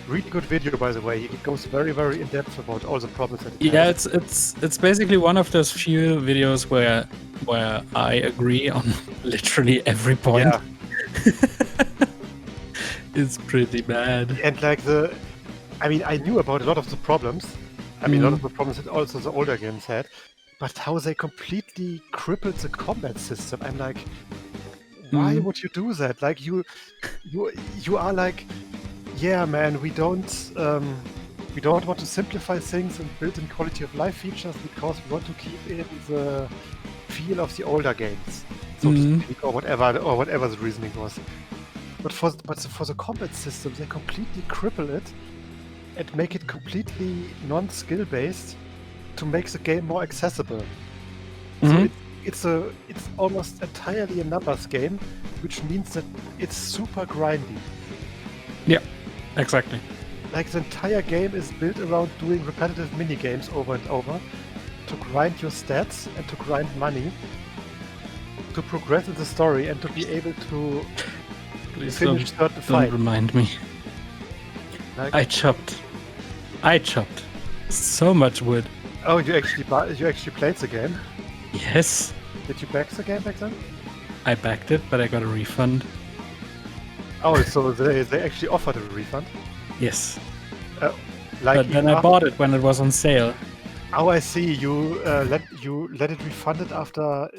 [SPEAKER 2] Really good video, by the way. He goes very, very in depth about all the problems that it
[SPEAKER 3] Yeah,
[SPEAKER 2] has.
[SPEAKER 3] it's basically one of those few videos where I agree on literally every point.
[SPEAKER 2] Yeah.
[SPEAKER 3] It's pretty bad.
[SPEAKER 2] And like I mean, I knew about a lot of the problems. I mean, a lot of the problems that also the older games had, but how they completely crippled the combat system. I'm like, why would you do that? Like you are like, yeah, man, we don't want to simplify things and build in quality of life features because we want to keep in the feel of the older games, so to speak, or whatever the reasoning was. But for the combat system, they completely cripple it and make it completely non-skill based to make the game more accessible. So it's almost entirely a numbers game, which means that it's super grindy.
[SPEAKER 3] Yeah, exactly.
[SPEAKER 2] Like the entire game is built around doing repetitive mini games over and over to grind your stats and to grind money, to progress in the story and to be able to
[SPEAKER 3] Please
[SPEAKER 2] finish certain
[SPEAKER 3] don't
[SPEAKER 2] fight.
[SPEAKER 3] remind me.
[SPEAKER 2] Like,
[SPEAKER 3] I chopped so much wood.
[SPEAKER 2] oh, you actually played the game?
[SPEAKER 3] Yes,
[SPEAKER 2] Did you back the game back then?
[SPEAKER 3] I backed it, but I got a refund.
[SPEAKER 2] Oh, so they actually offered a refund?
[SPEAKER 3] Yes.
[SPEAKER 2] Like
[SPEAKER 3] But then I bought it when it was on sale.
[SPEAKER 2] Oh, I see. You let it refunded after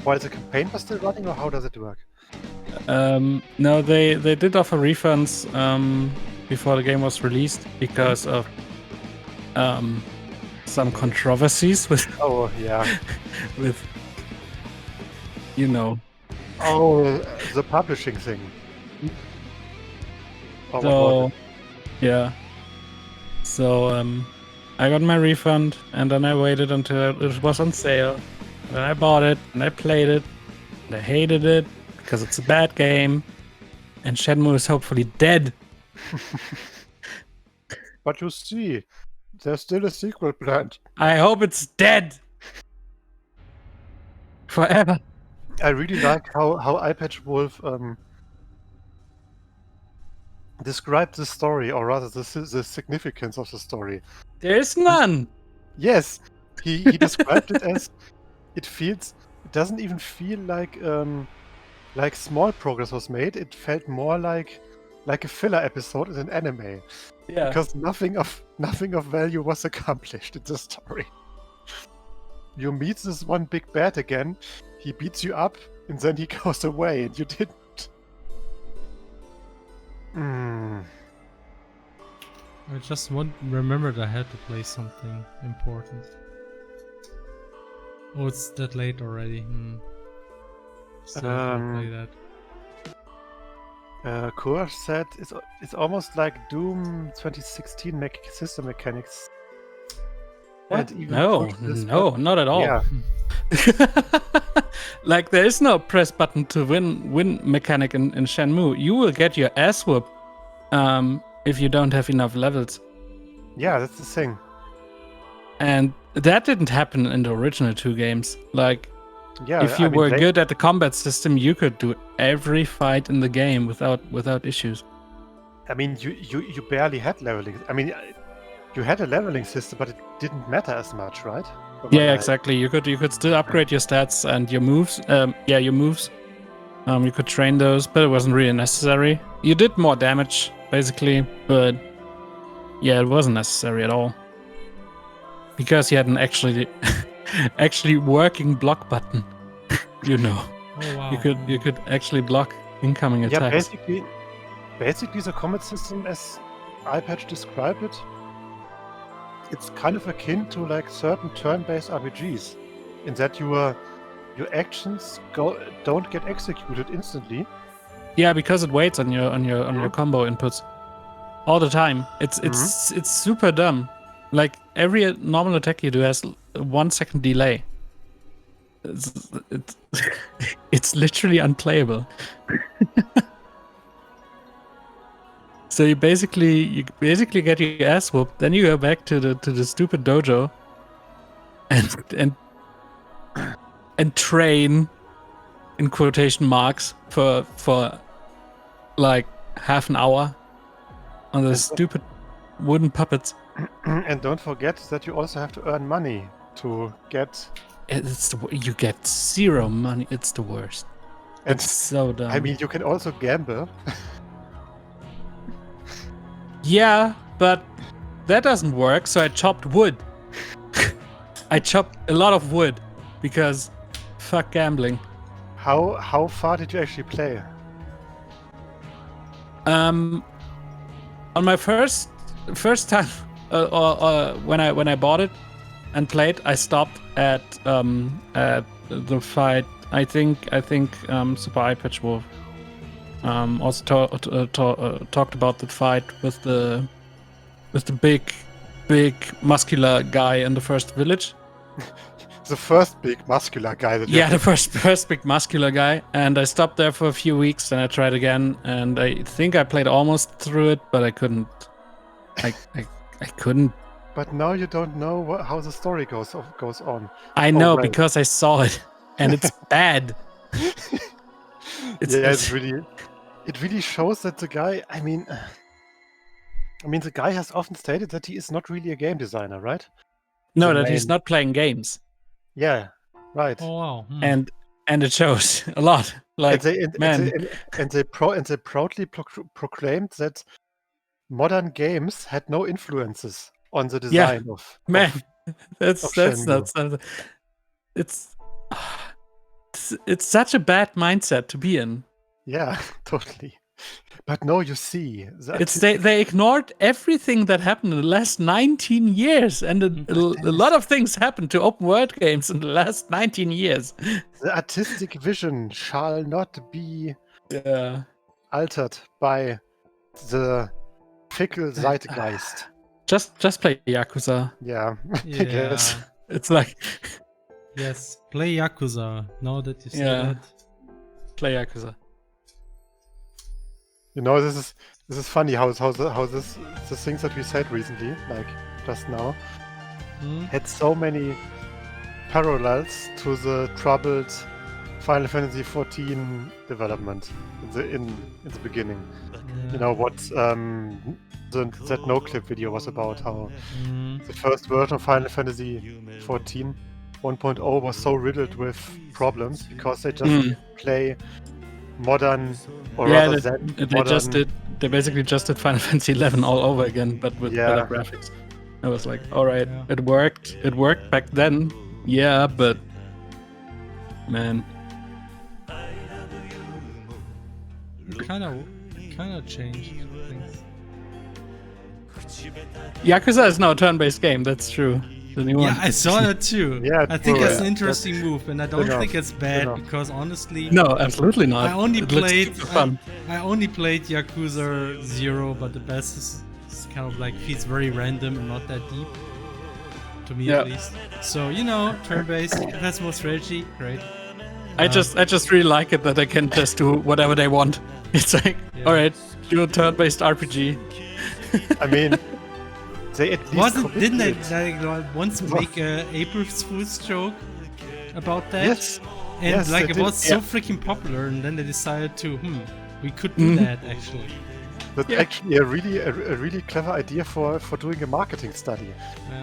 [SPEAKER 2] while the campaign was still running, or how does it work?
[SPEAKER 3] No, they did offer refunds before the game was released because of some controversies with
[SPEAKER 2] Oh yeah.
[SPEAKER 3] with you know.
[SPEAKER 2] Oh, the publishing thing. Or what was
[SPEAKER 3] So
[SPEAKER 2] it?
[SPEAKER 3] yeah. So I got my refund and then I waited until it was on sale. Then I bought it and I played it. And I hated it because it's a bad game. And Shenmue is hopefully dead.
[SPEAKER 2] But you see, there's still a sequel planned.
[SPEAKER 3] I hope it's dead. Forever.
[SPEAKER 2] I really like how iPatch Wolf described the story, or rather the significance of the story.
[SPEAKER 3] There is none.
[SPEAKER 2] Yes, he described it as it doesn't even feel like small progress was made. It felt more like a filler episode in an anime.
[SPEAKER 3] Yeah.
[SPEAKER 2] Because nothing of value was accomplished in the story. You meet this one big bad again, he beats you up, and then he goes away, and you didn't.
[SPEAKER 1] I just remembered I had to play something important. Oh, it's that late already. Still have to play that.
[SPEAKER 2] Kurs said it's almost like Doom 2016 system mechanics.
[SPEAKER 3] What?
[SPEAKER 2] And even
[SPEAKER 3] No,
[SPEAKER 2] pushed this
[SPEAKER 3] no,
[SPEAKER 2] back.
[SPEAKER 3] not at all.
[SPEAKER 2] Yeah.
[SPEAKER 3] Like there is no press button to win mechanic in Shenmue. You will get your ass whooped if you don't have enough levels.
[SPEAKER 2] Yeah, that's the thing.
[SPEAKER 3] And that didn't happen in the original two games. Like,
[SPEAKER 2] Yeah,
[SPEAKER 3] if you
[SPEAKER 2] I mean,
[SPEAKER 3] were good at the combat system, you could do every fight in the game without issues.
[SPEAKER 2] I mean, you barely had leveling. I mean, you had a leveling system, but it didn't matter as much, right?
[SPEAKER 3] Yeah, exactly. You could still upgrade your stats and your moves. Your moves. You could train those, but it wasn't really necessary. You did more damage, basically, but yeah, it wasn't necessary at all. Because you had an actually working block button. You know.
[SPEAKER 1] Oh wow.
[SPEAKER 3] You could actually block incoming
[SPEAKER 2] Yeah,
[SPEAKER 3] attacks.
[SPEAKER 2] basically the combat system as iPatch described it, it's kind of akin to like certain turn-based RPGs, in that your actions don't get executed instantly.
[SPEAKER 3] Yeah, because it waits on your combo inputs all the time. It's super dumb. Like every normal attack you do has 1 second delay. It's literally unplayable. So you basically get your ass whooped, then you go back to the stupid dojo and train in quotation marks for like half an hour on the stupid wooden puppets.
[SPEAKER 2] And don't forget that you also have to earn money to get.
[SPEAKER 3] You get 0 money. It's the worst.
[SPEAKER 2] And
[SPEAKER 3] it's so dumb.
[SPEAKER 2] I mean, you can also gamble.
[SPEAKER 3] Yeah, but that doesn't work. So I chopped wood. I chopped a lot of wood because fuck gambling.
[SPEAKER 2] How far did you actually play?
[SPEAKER 3] On my first time, or when I bought it and played, I stopped at the fight. I think Super iPatch Wolf. Also talked about the fight with the big muscular guy in the first village.
[SPEAKER 2] The first big muscular guy that you
[SPEAKER 3] Yeah, the first big muscular guy. And I stopped there for a few weeks, and I tried again, and I think I played almost through it, but I couldn't. I couldn't.
[SPEAKER 2] But now you don't know how the story goes on.
[SPEAKER 3] I know because I saw it, and it's bad.
[SPEAKER 2] It really shows that the guy. I mean, the guy has often stated that he is not really a game designer, right?
[SPEAKER 3] No, that he's not playing games.
[SPEAKER 2] Yeah, right.
[SPEAKER 1] Oh wow.
[SPEAKER 3] And it shows a lot. Like,
[SPEAKER 2] and they proudly proclaimed that modern games had no influences on the design of
[SPEAKER 3] that's nuts. It's such a bad mindset to be in.
[SPEAKER 2] Yeah, totally. But no, you see,
[SPEAKER 3] they ignored everything that happened in the last 19 years, and a lot of things happened to open world games in the last 19 years.
[SPEAKER 2] The artistic vision shall not be altered by the fickle Zeitgeist.
[SPEAKER 3] Just play Yakuza.
[SPEAKER 2] Yeah,
[SPEAKER 1] I guess.
[SPEAKER 3] It's like
[SPEAKER 1] yes, play Yakuza. Now that you say that,
[SPEAKER 3] play Yakuza.
[SPEAKER 2] You know, this is funny how the things that we said recently, like just now, had so many parallels to the troubled Final Fantasy XIV development in the beginning. You know what that no-clip video was about, how the first version of Final Fantasy XIV 1.0 was so riddled with problems because they just play modern, or rather
[SPEAKER 3] they basically just did Final Fantasy 11 all over again, but with better graphics. I was like, all right, it worked back then, but man,
[SPEAKER 1] kind of changed things.
[SPEAKER 3] Yakuza is now a turn-based game. That's true.
[SPEAKER 1] Yeah, I saw that too.
[SPEAKER 2] Yeah,
[SPEAKER 1] I think that's an interesting move, and I don't think it's bad because honestly,
[SPEAKER 3] no, absolutely not.
[SPEAKER 1] I only played Yakuza 0, but the best is kind of like feels very random and not that deep to me at least. So turn-based, that's more strategy. Great.
[SPEAKER 3] I just really like it that they can just do whatever they want. It's like, all right, do a turn-based RPG.
[SPEAKER 2] I mean, they at least
[SPEAKER 1] didn't they once make a April Fool's joke about that?
[SPEAKER 2] Yes.
[SPEAKER 1] And it was so freaking popular, and then they decided to, we could do that actually.
[SPEAKER 2] That's actually a really clever idea for doing a marketing study.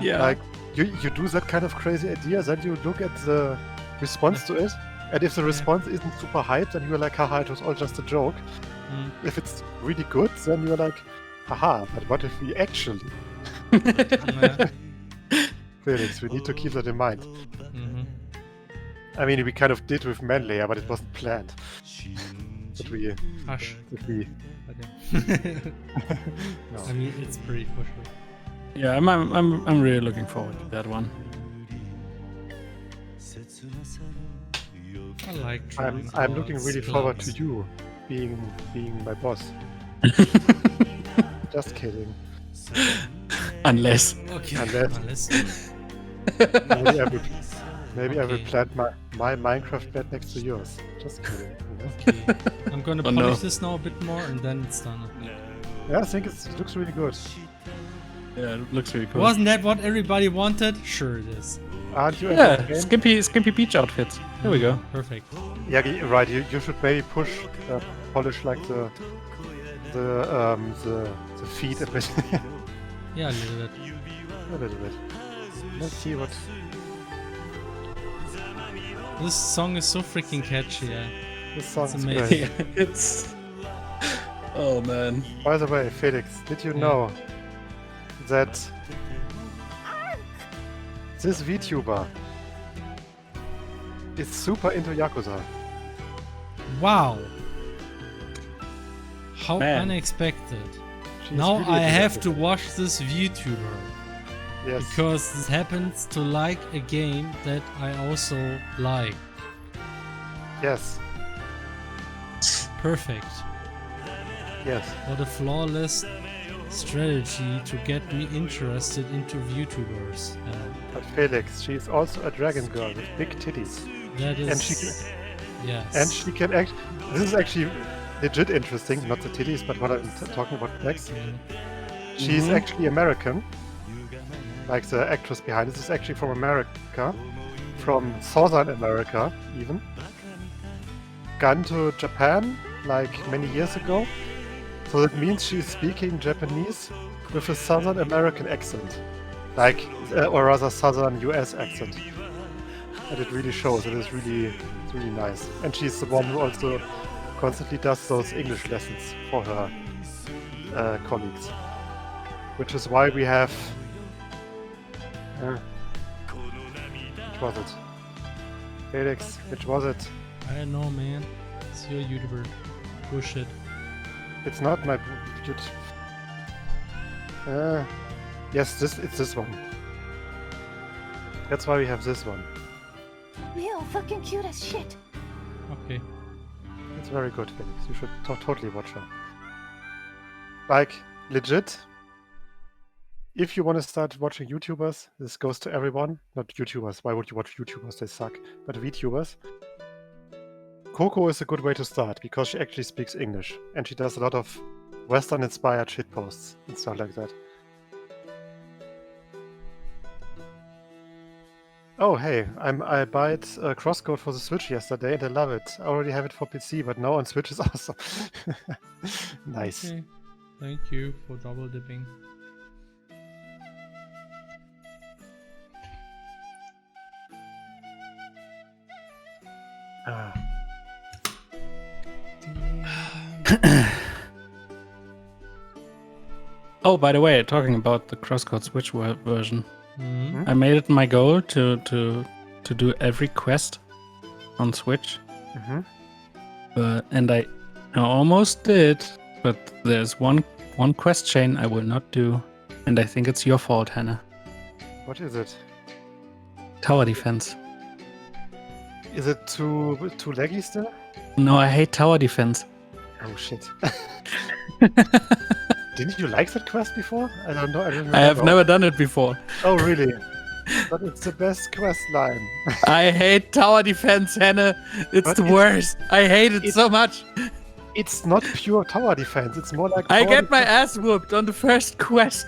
[SPEAKER 3] Yeah.
[SPEAKER 2] Like you do that kind of crazy idea, then you look at the response to it, and if the response isn't super hyped, then you're like, haha, it was all just a joke. If it's really good, then you're like, haha, but what if we actually? Felix, we need to keep that in mind. I mean, we kind of did with Manlayer, but it wasn't planned.
[SPEAKER 1] Hush.
[SPEAKER 2] No.
[SPEAKER 1] I mean, it's pretty for sure.
[SPEAKER 3] Yeah, I'm really looking forward to that one.
[SPEAKER 1] I like.
[SPEAKER 2] I'm looking really forward to you being my boss. Just kidding.
[SPEAKER 3] Unless.
[SPEAKER 1] Okay.
[SPEAKER 2] Unless. Maybe I will plant my Minecraft bed next to yours. Just kidding.
[SPEAKER 1] Okay. I'm gonna polish this now a bit more, and then it's done.
[SPEAKER 2] Yeah, I think it looks really good.
[SPEAKER 3] Yeah, it looks really cool.
[SPEAKER 1] Wasn't that what everybody wanted? Sure it is.
[SPEAKER 2] Aren't you?
[SPEAKER 3] Skimpy beach outfits. There we go.
[SPEAKER 1] Perfect.
[SPEAKER 2] Yeah, right. You should maybe polish like the feet a bit.
[SPEAKER 1] Yeah, a little bit.
[SPEAKER 2] A little bit. Let's see what.
[SPEAKER 1] This song is so freaking catchy. Yeah.
[SPEAKER 2] This song is
[SPEAKER 1] amazing.
[SPEAKER 3] It's. Oh man.
[SPEAKER 2] By the way, Felix, did you know that this VTuber is super into Yakuza?
[SPEAKER 1] Wow. How unexpected.
[SPEAKER 2] She's
[SPEAKER 1] now
[SPEAKER 2] really
[SPEAKER 1] I
[SPEAKER 2] into
[SPEAKER 1] have
[SPEAKER 2] Yakuza.
[SPEAKER 1] to watch this VTuber.
[SPEAKER 2] Yes.
[SPEAKER 1] Because this happens to like a game that I also like.
[SPEAKER 2] Yes.
[SPEAKER 1] Perfect.
[SPEAKER 2] Yes.
[SPEAKER 1] What a flawless strategy to get me interested into VTubers.
[SPEAKER 2] But Felix, she's also a dragon girl with big titties.
[SPEAKER 1] That is.
[SPEAKER 2] And she
[SPEAKER 1] yes.
[SPEAKER 2] And she can act. This is actually legit interesting, not the titties, but what I'm talking about next. She's actually American. Like the actress behind this is actually from America, from Southern America even. Gone to Japan like many years ago. So that means she's speaking Japanese with a Southern American accent. Like, or rather Southern US accent. And it really shows, it's really nice. And she's the one who also constantly does those English lessons for her colleagues. Which is why we have... which was it? Felix, which was it?
[SPEAKER 1] I don't know, man. It's your YouTuber. Push it.
[SPEAKER 2] It's not my yes, it's this one. That's why we have this one.
[SPEAKER 14] Leo, fucking cute as shit.
[SPEAKER 1] Okay.
[SPEAKER 2] It's very good, Felix. You should totally watch her. Like, legit, if you want to start watching YouTubers, this goes to everyone. Not YouTubers. Why would you watch YouTubers? They suck. But VTubers. Coco is a good way to start because she actually speaks English and she does a lot of Western-inspired shitposts and stuff like that. Oh hey, I bought CrossCode for the Switch yesterday and I love it. I already have it for PC, but now on Switch is awesome. Nice.
[SPEAKER 1] Okay. Thank you for double dipping.
[SPEAKER 3] Oh, by the way, talking about the CrossCode Switch version, I made it my goal to do every quest on Switch. And I almost did, but there's one quest chain I will not do, and I think it's your fault, Hannah.
[SPEAKER 2] What is it?
[SPEAKER 3] Tower defense.
[SPEAKER 2] Is it too laggy still?
[SPEAKER 3] No, I hate tower defense.
[SPEAKER 2] Oh shit. Didn't you like that quest before? I don't know.
[SPEAKER 3] I have never done it before.
[SPEAKER 2] Oh really? But it's the best quest line.
[SPEAKER 3] I hate tower defense, Hannah. It's the worst. I hate it so much.
[SPEAKER 2] It's not pure tower defense. It's more like...
[SPEAKER 3] I get my ass whooped on the first quest.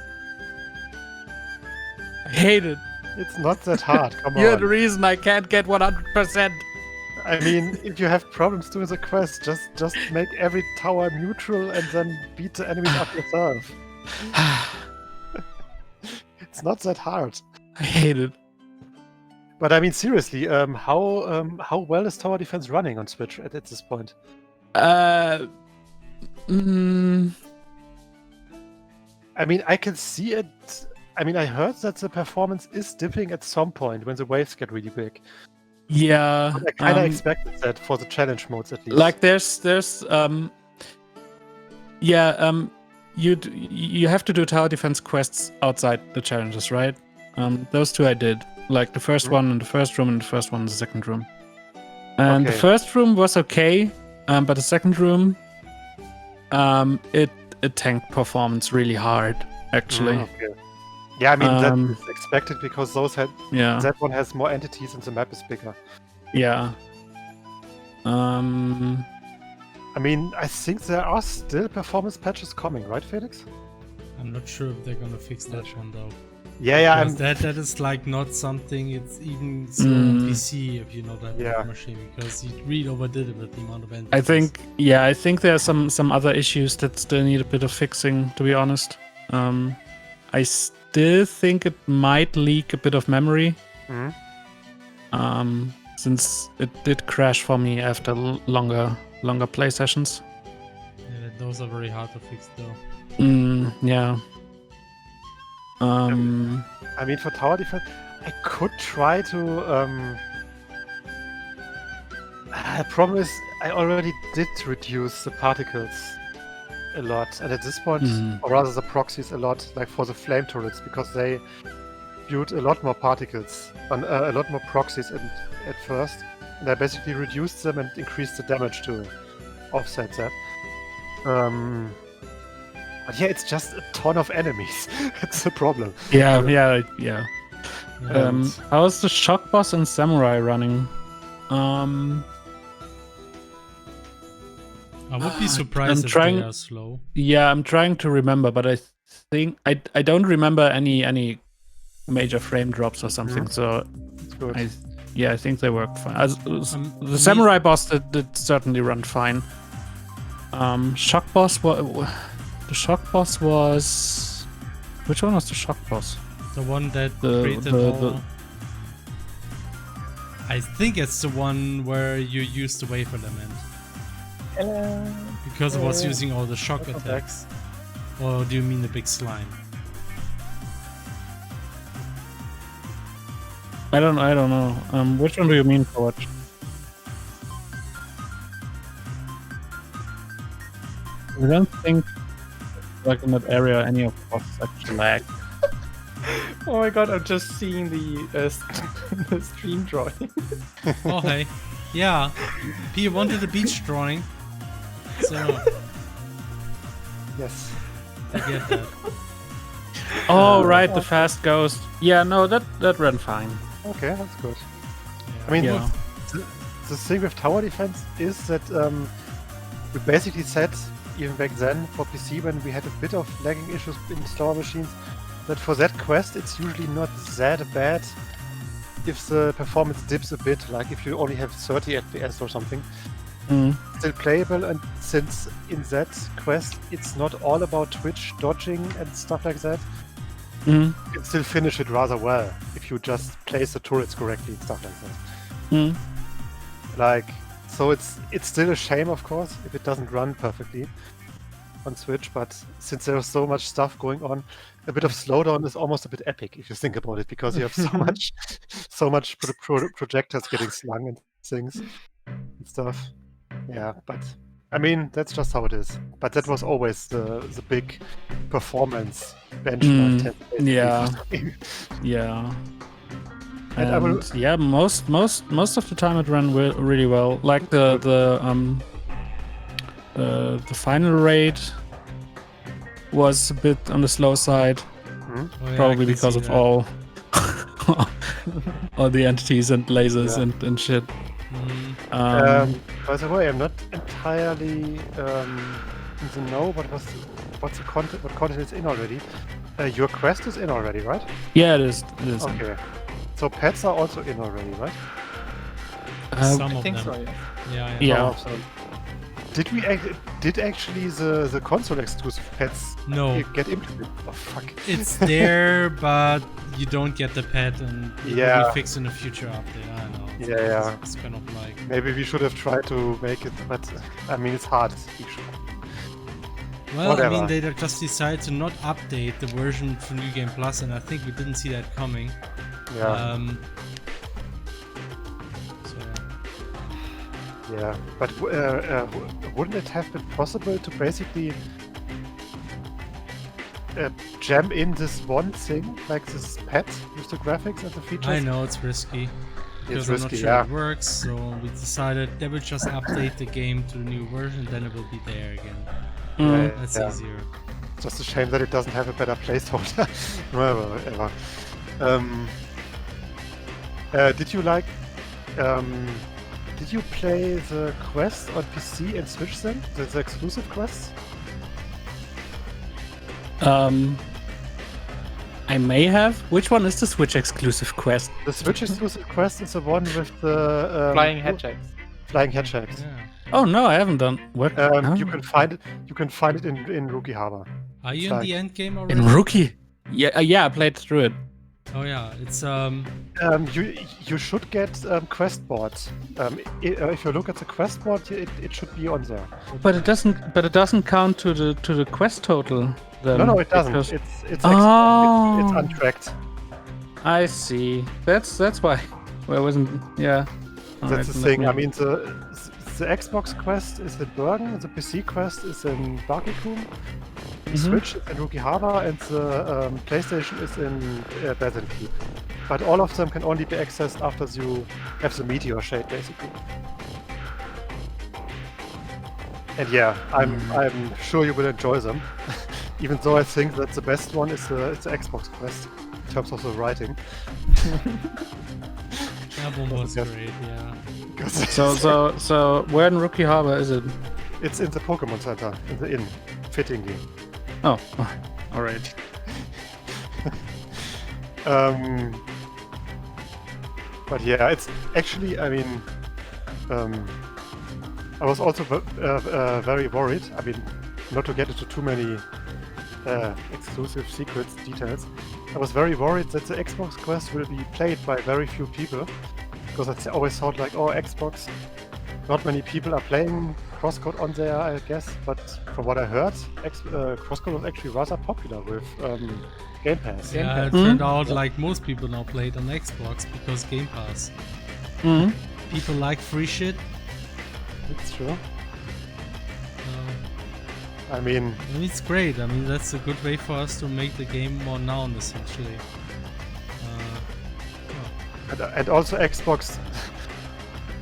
[SPEAKER 3] I hate it.
[SPEAKER 2] It's not that hard. Come on.
[SPEAKER 3] You're the reason I can't get 100%.
[SPEAKER 2] I mean, if you have problems doing the quest, just make every tower neutral and then beat the enemies up yourself. It's not that hard.
[SPEAKER 3] I hate it.
[SPEAKER 2] But I mean, seriously, how well is tower defense running on Switch at this point? I mean, I can see it. I mean, I heard that the performance is dipping at some point when the waves get really big.
[SPEAKER 3] Yeah.
[SPEAKER 2] But I kind of expected that for the challenge modes at least.
[SPEAKER 3] Like you have to do tower defense quests outside the challenges, right? Those two I did. Like the first one in the first room and the first one in the second room. And the first room was okay, but the second room, it tanked performance really hard, actually.
[SPEAKER 2] Okay. Yeah, I mean that's expected because that one has more entities and the map is bigger.
[SPEAKER 3] Yeah.
[SPEAKER 2] I mean, I think there are still performance patches coming, right, Felix?
[SPEAKER 1] I'm not sure if they're gonna fix that one though.
[SPEAKER 2] Yeah,
[SPEAKER 1] that is like not something. It's even so on PC if you know that machine because you really overdid it with the amount of entities.
[SPEAKER 3] I think there are some other issues that still need a bit of fixing. To be honest, I still think it might leak a bit of memory. Since it did crash for me after longer play sessions.
[SPEAKER 1] Yeah, those are very hard to fix though.
[SPEAKER 3] Yeah.
[SPEAKER 2] I mean, for tower defense, I could try to. The problem is, I already did reduce the particles a lot, and at this point, or rather the proxies a lot, like for the flame turrets, because they built a lot more particles, a lot more proxies at first, and I basically reduced them and increased the damage to offset that. But yeah, it's just a ton of enemies. That's the problem.
[SPEAKER 3] Yeah.
[SPEAKER 2] And-
[SPEAKER 3] How's the shock boss and samurai running?
[SPEAKER 1] I would be surprised if they are slow.
[SPEAKER 3] Yeah, I'm trying to remember, but I think I don't remember any major frame drops or something. So
[SPEAKER 2] That's good.
[SPEAKER 3] I think they work fine. The samurai boss did certainly run fine. Shock boss, the shock boss was, which one was the shock boss?
[SPEAKER 1] The one that created all... I think it's the one where you use the wave element. Because it was using all the shock attacks. Or do you mean the big slime?
[SPEAKER 3] I don't know. Which one do you mean, Forge? I don't think, like in that area, any of us actually lag.
[SPEAKER 8] Oh my god, I'm just seeing the stream drawing.
[SPEAKER 1] Oh hey. Yeah. P wanted a beach drawing. So...
[SPEAKER 2] Yes.
[SPEAKER 1] I get that.
[SPEAKER 3] Oh, right, the fast ghost. Yeah, no, that ran fine.
[SPEAKER 2] Okay, that's good. I mean,
[SPEAKER 3] Yeah.
[SPEAKER 2] the thing with tower defense is that we basically said, even back then for PC, when we had a bit of lagging issues in slower machines, that for that quest it's usually not that bad if the performance dips a bit, like if you only have 30 FPS or something. Still playable, and since in that quest it's not all about Twitch dodging and stuff like that, you can still finish it rather well if you just place the turrets correctly and stuff like that. Like, so it's still a shame, of course, if it doesn't run perfectly on Switch, but since there's so much stuff going on, a bit of slowdown is almost a bit epic if you think about it, because you have so much projectors getting slung and things and stuff. Yeah, but I mean, that's just how it is. But that was always the big performance benchmark.
[SPEAKER 3] Yeah. Yeah. And yeah, most of the time it ran really well. Like the final raid was a bit on the slow side, probably because of all the entities and lasers and shit.
[SPEAKER 2] By the way, I'm not entirely in the know, but what's the content? What content is in already? Your quest is in already, right?
[SPEAKER 3] Yeah, it is.
[SPEAKER 2] Okay. So pets are also in already, right?
[SPEAKER 1] Some
[SPEAKER 8] I
[SPEAKER 1] of
[SPEAKER 8] think
[SPEAKER 1] them.
[SPEAKER 8] so, yeah.
[SPEAKER 3] Yeah.
[SPEAKER 2] So did actually the console exclusive pets get implemented? Oh fuck!
[SPEAKER 1] It's there, but you don't get the pet, and it will be fixed in a future update. I know.
[SPEAKER 2] Yeah.
[SPEAKER 1] It's kind of like...
[SPEAKER 2] Maybe we should have tried to make it, but I mean, it's hard.
[SPEAKER 1] Well,
[SPEAKER 2] Whatever.
[SPEAKER 1] I mean, they just decided to not update the version for New Game Plus, and I think we didn't see that coming.
[SPEAKER 2] Yeah. Yeah, but wouldn't it have been possible to basically jam in this one thing, like this pet with the graphics and the features?
[SPEAKER 1] I know it's risky. Because I'm not sure it works, so we decided they will just update the game to the new version, then it will be there again. That's easier.
[SPEAKER 2] Just a shame that it doesn't have a better placeholder. Whatever. Did you like? Did you play the quest on PC and Switch then? The exclusive quests?
[SPEAKER 3] I may have. Which one is the Switch exclusive quest?
[SPEAKER 2] The Switch exclusive quest is the one with the
[SPEAKER 8] flying hedgehogs.
[SPEAKER 2] Flying hedgehogs.
[SPEAKER 1] Yeah.
[SPEAKER 3] Oh no, I haven't done. What?
[SPEAKER 2] You can find it. You can find it in Rookie Harbor.
[SPEAKER 1] Are you in the end game already?
[SPEAKER 3] In Rookie? Yeah, I played through it.
[SPEAKER 1] Oh yeah, it's
[SPEAKER 2] You should get quest boards. If you look at the quest board, it should be on there.
[SPEAKER 3] But it doesn't count to the quest total. Then,
[SPEAKER 2] No, it doesn't.
[SPEAKER 3] because-
[SPEAKER 2] It's untracked.
[SPEAKER 3] I see. That's why. Well, I wasn't. Yeah.
[SPEAKER 2] That's the thing. I mean, the Xbox quest is in Bergen, the PC quest is in Barkicum, the Switch is in Rookie Harbor, and the PlayStation is in Basin Keep. But all of them can only be accessed after you have the meteor shade, basically. And yeah, I'm sure you will enjoy them. Even though I think that the best one is the Xbox Quest in terms of the writing.
[SPEAKER 1] That one was great, yeah.
[SPEAKER 3] So where in Rookie Harbor is it?
[SPEAKER 2] It's in the Pokemon Center, in the inn, fittingly.
[SPEAKER 3] Oh, all right.
[SPEAKER 2] But yeah, it's actually, I mean, I was also very worried. I mean, not to get into too many exclusive secrets details. I was very worried that the Xbox Quest will be played by very few people, because I always thought like, oh, Xbox, not many people are playing CrossCode on there, I guess. But from what I heard, CrossCode was actually rather popular with Game Pass.
[SPEAKER 1] Yeah, it turned out like most people now play it on Xbox because Game Pass. People like free shit.
[SPEAKER 2] It's true. I mean,
[SPEAKER 1] it's great. I mean, that's a good way for us to make the game more known, essentially.
[SPEAKER 2] And also Xbox,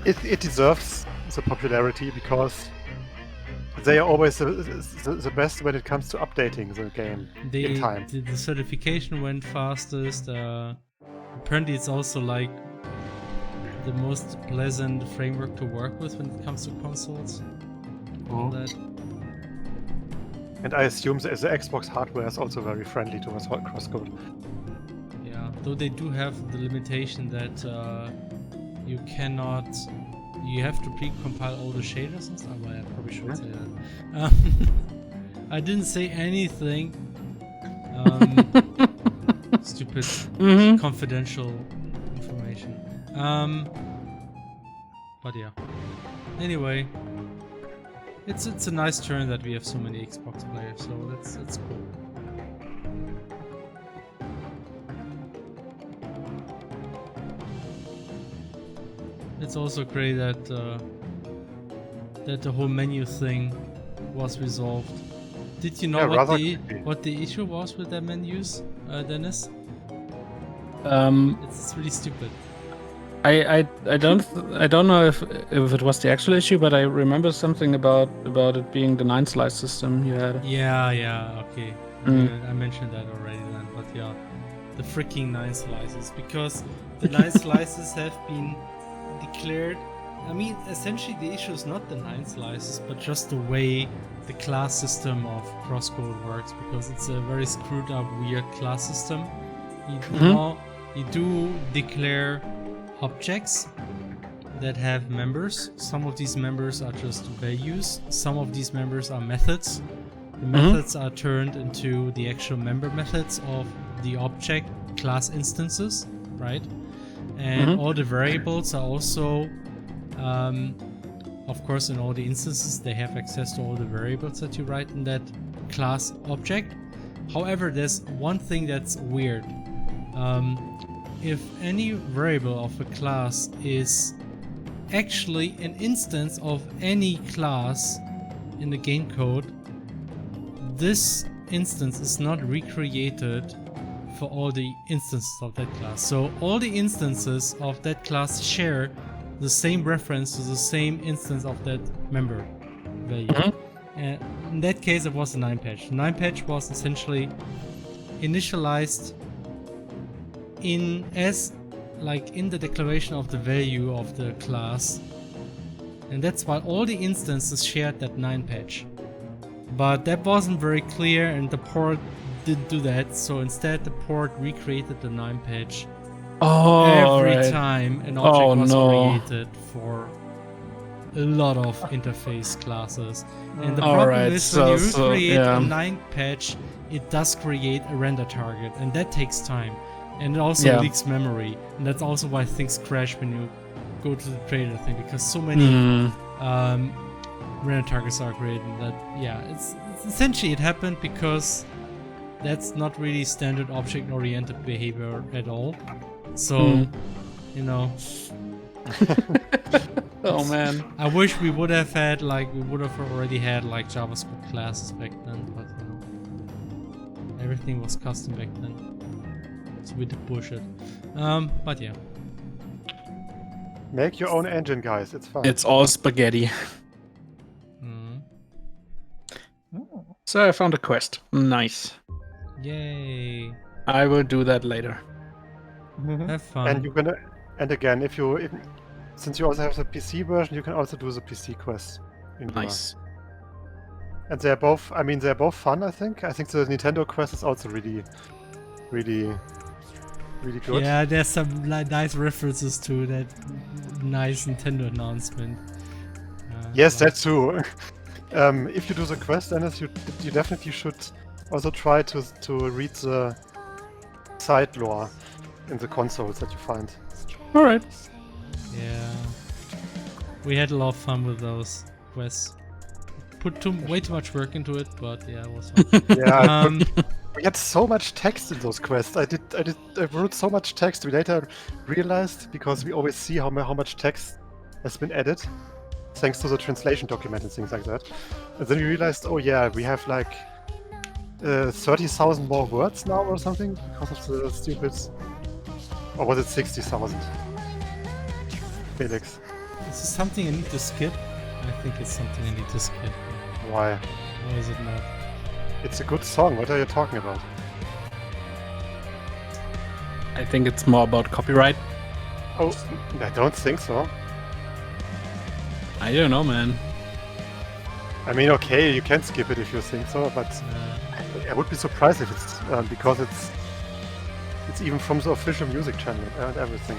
[SPEAKER 2] it deserves the popularity because they are always the best when it comes to updating the game in time.
[SPEAKER 1] The certification went fastest. Apparently, it's also like the most pleasant framework to work with when it comes to consoles. All that.
[SPEAKER 2] And I assume the Xbox hardware is also very friendly towards CrossCode.
[SPEAKER 1] Yeah, though they do have the limitation that you cannot. You have to pre-compile all the shaders and stuff. Well, I probably should say that. I didn't say anything. Stupid confidential information. But yeah. Anyway, it's a nice turn that we have so many Xbox players, so that's cool. It's also great that that the whole menu thing was resolved. Did you know what the issue was with the menus, Dennis? It's really stupid.
[SPEAKER 3] I don't know if it was the actual issue, but I remember something about it being the 9 slice system you had.
[SPEAKER 1] Yeah, okay. I mentioned that already then, but yeah, the freaking 9 slices, because the 9 slices have been declared. I mean, essentially the issue is not the 9 slices, but just the way the class system of CrossCode works, because it's a very screwed up, weird class system. You do declare objects that have members. Some of these members are just values. Some of these members are methods. The methods are turned into the actual member methods of the object class instances, right? And all the variables are also, of course, in all the instances, they have access to all the variables that you write in that class object. However, there's one thing that's weird. If any variable of a class is actually an instance of any class in the game code, this instance is not recreated for all the instances of that class. So all the instances of that class share the same reference to the same instance of that member value. And in that case, it was a 9 patch. The 9 patch was essentially initialized in the declaration of the value of the class, and that's why all the instances shared that 9 patch. But that wasn't very clear, and the port didn't do that, so instead the port recreated the 9 patch every time an object was created for a lot of interface classes. And the problem is when you create a 9 patch, it does create a render target, and that takes time. And it also leaks memory, and that's also why things crash when you go to the trailer thing, because so many render targets are created. That it's essentially it happened because that's not really standard object-oriented behavior at all. So you know.
[SPEAKER 3] Oh man!
[SPEAKER 1] I wish we would have already had like JavaScript classes back then, but you know, everything was custom back then. So we did bullshit. But yeah.
[SPEAKER 2] Make your own engine, guys. It's fun.
[SPEAKER 3] It's all spaghetti. So I found a quest. Nice.
[SPEAKER 1] Yay.
[SPEAKER 3] I will do that later.
[SPEAKER 1] Have fun.
[SPEAKER 2] And you're gonna, and again, since you also have the PC version, you can also do the PC quest.
[SPEAKER 3] Nice.
[SPEAKER 2] And they're both, I mean, they're both fun. I think the Nintendo quest is also really good.
[SPEAKER 1] Yeah, there's some nice references to that nice Nintendo announcement.
[SPEAKER 2] Yes, that's true. If you do the quest, Dennis, you definitely should also try to read the side lore in the consoles that you find.
[SPEAKER 3] All right.
[SPEAKER 1] Yeah, we had a lot of fun with those quests. Put way too much work into it, but yeah, it was fun.
[SPEAKER 2] Yeah, we had so much text in those quests. I wrote so much text. We later realized, because we always see how much text has been added, thanks to the translation document and things like that. And then we realized, oh yeah, we have like 30,000 more words now or something because of the stupid. Or was it 60,000? Felix.
[SPEAKER 1] Is this something I need to skip? I think it's something I need to skip.
[SPEAKER 2] Why?
[SPEAKER 1] Or is it not?
[SPEAKER 2] It's a good song. What are you talking about?
[SPEAKER 3] I think it's more about copyright.
[SPEAKER 2] Oh, I don't think so.
[SPEAKER 3] I don't know, man.
[SPEAKER 2] I mean, okay, you can skip it if you think so, but I would be surprised if it's because it's even from the official music channel and everything.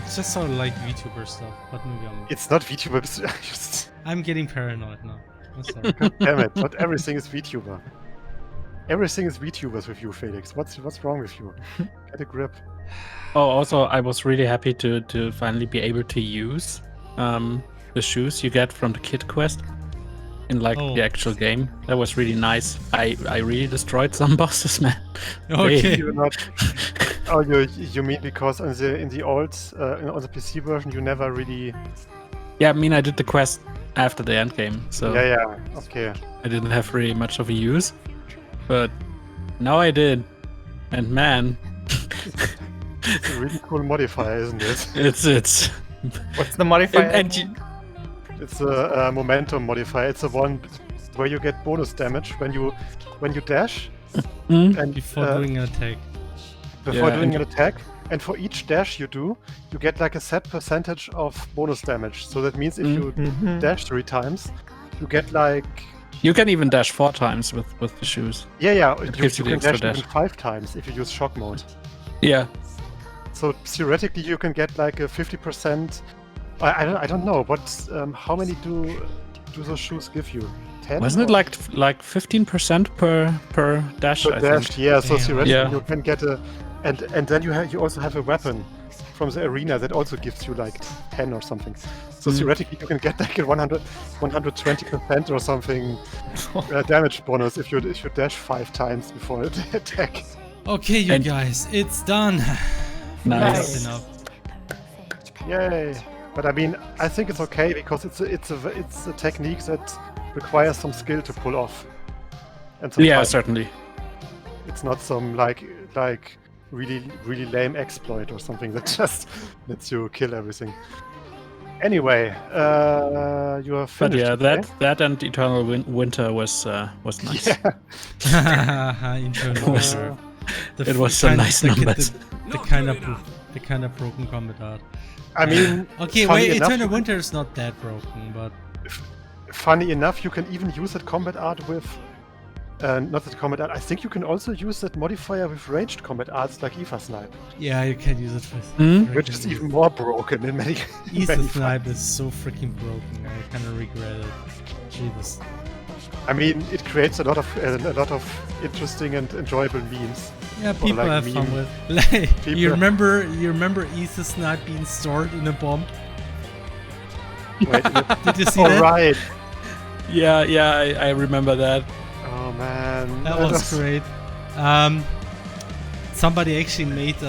[SPEAKER 1] It's just sort of like VTuber stuff, but maybe
[SPEAKER 2] It's not VTuber.
[SPEAKER 1] I'm getting paranoid now. I'm sorry.
[SPEAKER 2] God damn it! Not everything is VTuber. Everything is VTubers with you, Felix. What's wrong with you? Get a grip.
[SPEAKER 3] Oh, also, I was really happy to finally be able to use the shoes you get from the Kid Quest in the actual game. That was really nice. I really destroyed some bosses, man.
[SPEAKER 1] Okay.
[SPEAKER 2] You're not. Oh, you mean because in the old on the PC version you never really.
[SPEAKER 3] Yeah, I mean I did the quest after the end game, so
[SPEAKER 2] yeah, okay.
[SPEAKER 3] I didn't have really much of a use, but now I did, and man.
[SPEAKER 2] It's a really cool modifier, isn't it?
[SPEAKER 3] It's.
[SPEAKER 8] What's the modifier?
[SPEAKER 2] It's a momentum modifier. It's the one where you get bonus damage when you dash
[SPEAKER 1] and before doing an attack.
[SPEAKER 2] Before doing an attack, and for each dash you do, you get like a set percentage of bonus damage. So that means if you dash 3 times, you get like.
[SPEAKER 3] You can even dash 4 times with the shoes.
[SPEAKER 2] Yeah.
[SPEAKER 3] It
[SPEAKER 2] You
[SPEAKER 3] gives you the
[SPEAKER 2] can
[SPEAKER 3] extra
[SPEAKER 2] dash
[SPEAKER 3] dash.
[SPEAKER 2] even 5 times if you use shock mode.
[SPEAKER 3] Yeah.
[SPEAKER 2] So theoretically, you can get like a 50%. I don't know, but how many do those shoes give you? 10?
[SPEAKER 3] Wasn't it like 15% per dash?
[SPEAKER 2] Per
[SPEAKER 3] I
[SPEAKER 2] dash,
[SPEAKER 3] think?
[SPEAKER 2] yeah. So
[SPEAKER 3] Damn.
[SPEAKER 2] theoretically, you can get and then you also have a weapon from the arena that also gives you like 10 or something. So theoretically, you can get like a 120% or something damage bonus if you dash 5 times before the attack.
[SPEAKER 1] Okay, you guys, it's done.
[SPEAKER 3] Nice.
[SPEAKER 1] Enough.
[SPEAKER 2] Yay! But I mean, I think it's okay because it's a technique that requires some skill to pull off. And some
[SPEAKER 3] Yeah,
[SPEAKER 2] time.
[SPEAKER 3] certainly.
[SPEAKER 2] It's not some like really lame exploit or something that just lets you kill everything. Anyway, you are finished.
[SPEAKER 3] But yeah,
[SPEAKER 2] okay?
[SPEAKER 3] that and Eternal Winter was nice.
[SPEAKER 2] Yeah.
[SPEAKER 1] Internal Winter.
[SPEAKER 3] It was some nice numbers.
[SPEAKER 1] The kind of broken combat art.
[SPEAKER 2] I mean,
[SPEAKER 1] okay,
[SPEAKER 2] funny
[SPEAKER 1] wait,
[SPEAKER 2] enough,
[SPEAKER 1] Eternal Winter is not that broken, but
[SPEAKER 2] funny enough, you can even use that combat art with. Not that combat art. I think you can also use that modifier with ranged combat arts like Aether Snipe.
[SPEAKER 1] yeah, you can use it with.
[SPEAKER 2] Which is even more broken in many.
[SPEAKER 1] Aether
[SPEAKER 2] many
[SPEAKER 1] Snipe is so freaking broken. I kind of regret it. Jesus.
[SPEAKER 2] I mean, it creates a lot of interesting and enjoyable memes.
[SPEAKER 1] Yeah,
[SPEAKER 2] Or
[SPEAKER 1] people
[SPEAKER 2] like
[SPEAKER 1] have fun
[SPEAKER 2] meme-
[SPEAKER 1] with. Like,
[SPEAKER 2] people-
[SPEAKER 1] you remember Aether Snipe being stored in a bomb?
[SPEAKER 2] Wait,
[SPEAKER 1] Did you see
[SPEAKER 2] oh,
[SPEAKER 1] that?
[SPEAKER 2] right.
[SPEAKER 3] Yeah, I remember that.
[SPEAKER 2] Oh man,
[SPEAKER 1] That was great. Somebody actually made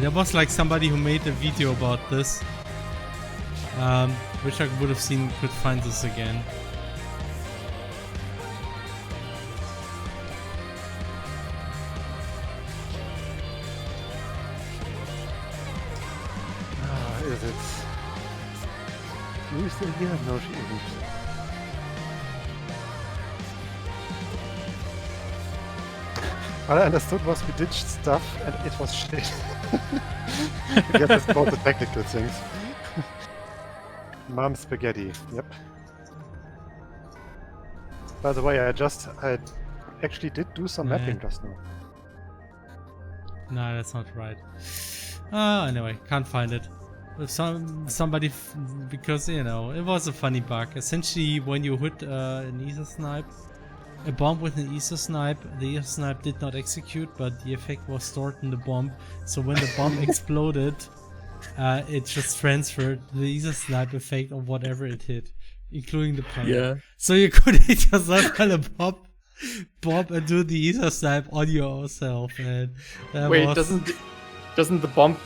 [SPEAKER 1] there was like somebody who made a video about this. Wish I would have seen, could find this again.
[SPEAKER 2] Emilie still here? No, she isn't. What I understood was we did stuff and it was shit. I guess that's both the technical things. Mom spaghetti, yep. By the way, I actually did do some mapping just now.
[SPEAKER 1] No, that's not right. Anyway, can't find it. If somebody, because you know, it was a funny bug. Essentially, when you hit an ether snipe, a bomb with an ether snipe, the ether snipe did not execute, but the effect was stored in the bomb. So when the bomb exploded, it just transferred the ether snipe effect of whatever it hit, including the player.
[SPEAKER 3] Yeah.
[SPEAKER 1] So you could hit yourself kind of bomb and do the ether snipe on yourself. And
[SPEAKER 8] wait, doesn't the bomb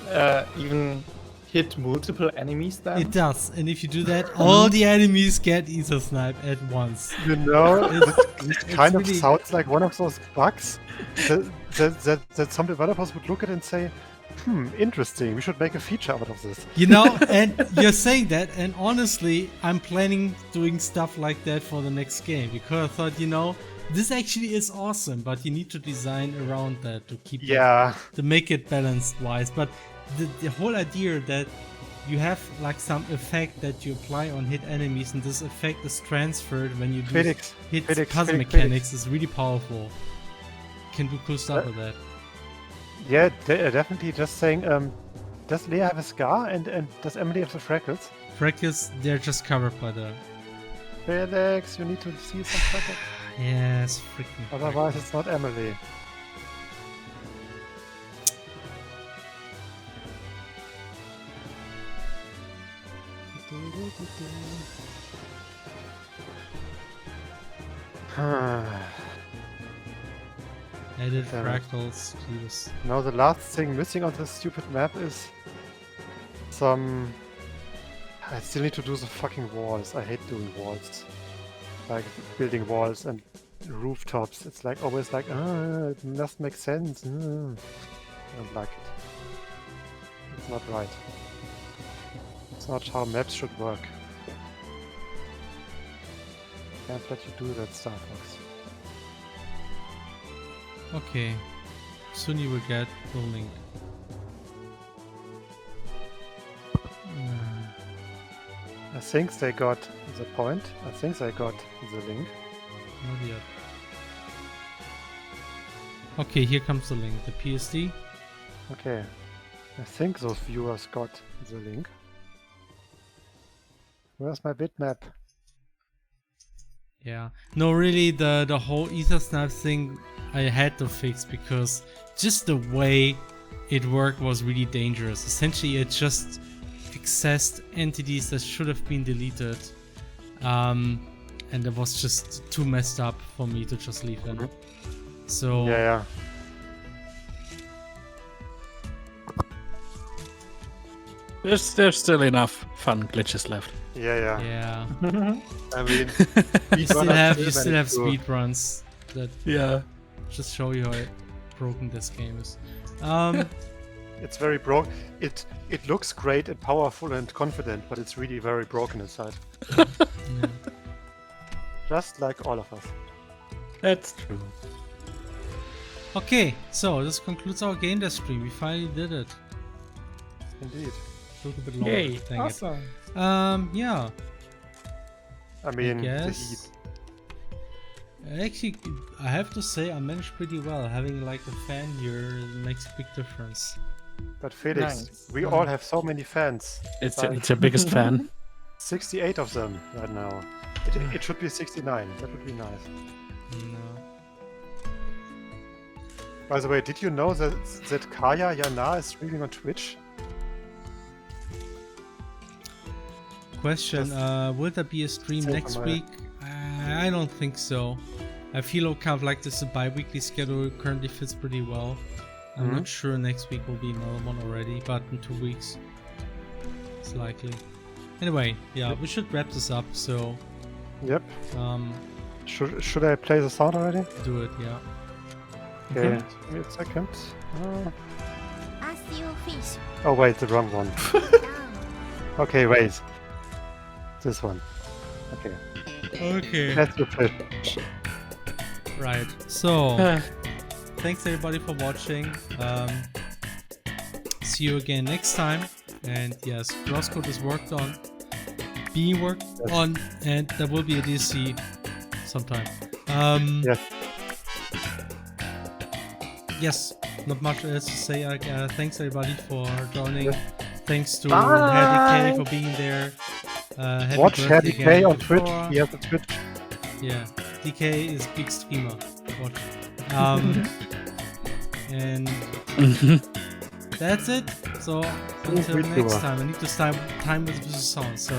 [SPEAKER 8] even hit multiple enemies then?
[SPEAKER 1] It does, and if you do that, all the enemies get ether snipe at once.
[SPEAKER 2] You know, it kind of really sounds like one of those bugs that some developers would look at and say, interesting, we should make a feature out of this.
[SPEAKER 1] You know, and you're saying that, and honestly, I'm planning doing stuff like that for the next game, because I thought, you know, this actually is awesome, but you need to design around that to keep it, to make it balanced wise. But the whole idea that you have like some effect that you apply on hit enemies, and this effect is transferred when you do hit puzzle mechanics is really powerful. Can do cool stuff with that.
[SPEAKER 2] Yeah, definitely. Just saying, does Lea have a scar and does Emilie have the freckles?
[SPEAKER 1] Freckles, they're just covered by the...
[SPEAKER 2] Felix, you need to see some freckles.
[SPEAKER 1] Yes, freaking.
[SPEAKER 2] Otherwise, it's not Emilie.
[SPEAKER 1] Edit fractals, Jesus.
[SPEAKER 2] Now the last thing missing on this stupid map is some... I still need to do the fucking walls. I hate doing walls. Like building walls and rooftops. It's like always like, it must make sense. I don't like it. It's not right. It's not how maps should work. Can't let you do that, Star Fox.
[SPEAKER 1] Okay, soon you will get the link.
[SPEAKER 2] I think they got the point. I think they got the link.
[SPEAKER 1] Not yet. Okay, here comes the link. The PSD.
[SPEAKER 2] Okay. I think those viewers got the link. Where's my bitmap?
[SPEAKER 1] Yeah. No, really, the whole ether snipe thing I had to fix because just the way it worked was really dangerous. Essentially, it just accessed entities that should have been deleted. And it was just too messed up for me to just leave them. So...
[SPEAKER 2] Yeah.
[SPEAKER 3] There's still enough fun glitches left.
[SPEAKER 1] Yeah.
[SPEAKER 2] I mean,
[SPEAKER 1] you still have speed runs that just show you how broken this game is.
[SPEAKER 2] It's very broken. It looks great and powerful and confident, but it's really very broken inside. Just like all of us.
[SPEAKER 3] That's true.
[SPEAKER 1] Okay, so this concludes our game dev stream. We finally did it.
[SPEAKER 2] Indeed.
[SPEAKER 1] Took a bit longer.
[SPEAKER 3] Yay!
[SPEAKER 8] Awesome.
[SPEAKER 1] Yeah.
[SPEAKER 2] I mean,
[SPEAKER 1] the heat. Actually, I have to say I managed pretty well. Having like a fan here makes a big difference.
[SPEAKER 2] But Felix, we all have so many fans.
[SPEAKER 3] It's your biggest fan.
[SPEAKER 2] 68 of them right now. It should be 69. That would be nice.
[SPEAKER 1] No.
[SPEAKER 2] By the way, did you know that Kaya Yana is streaming on Twitch?
[SPEAKER 1] Question, will there be a stream next week? I don't think so. I feel kind of like this bi-weekly schedule currently fits pretty well. I'm not sure next week will be another one already, but in 2 weeks it's likely. Anyway, yeah, we should wrap this up, so...
[SPEAKER 2] Yep. Should I play the sound already?
[SPEAKER 1] Do it, yeah.
[SPEAKER 2] Okay, wait a second.
[SPEAKER 14] I see your fish.
[SPEAKER 2] Oh wait, the wrong one. Okay, wait. this one. Okay.
[SPEAKER 1] Okay.
[SPEAKER 2] That's your fish.
[SPEAKER 1] Right. So, thanks everybody for watching. See you again next time. And yes, CrossCode is being worked on, and there will be a DLC sometime.
[SPEAKER 2] Yes.
[SPEAKER 1] Yes, not much else to say. Thanks everybody for joining.
[SPEAKER 2] Yes.
[SPEAKER 1] Thanks to
[SPEAKER 6] Bye.
[SPEAKER 1] Harry K for being there. Happy
[SPEAKER 2] Watch
[SPEAKER 1] birthday
[SPEAKER 2] Harry
[SPEAKER 1] again
[SPEAKER 2] K on
[SPEAKER 1] before.
[SPEAKER 2] Twitch. He has a Twitch.
[SPEAKER 1] Yeah, DK is big streamer. Watch. And that's it. So until next time, I need to time with the sound. So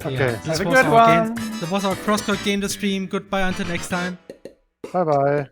[SPEAKER 2] Okay.
[SPEAKER 1] this
[SPEAKER 8] Have a
[SPEAKER 1] was
[SPEAKER 8] good
[SPEAKER 1] our
[SPEAKER 8] one.
[SPEAKER 1] game. That was our CrossCode game to stream. Goodbye until next time.
[SPEAKER 2] Bye bye.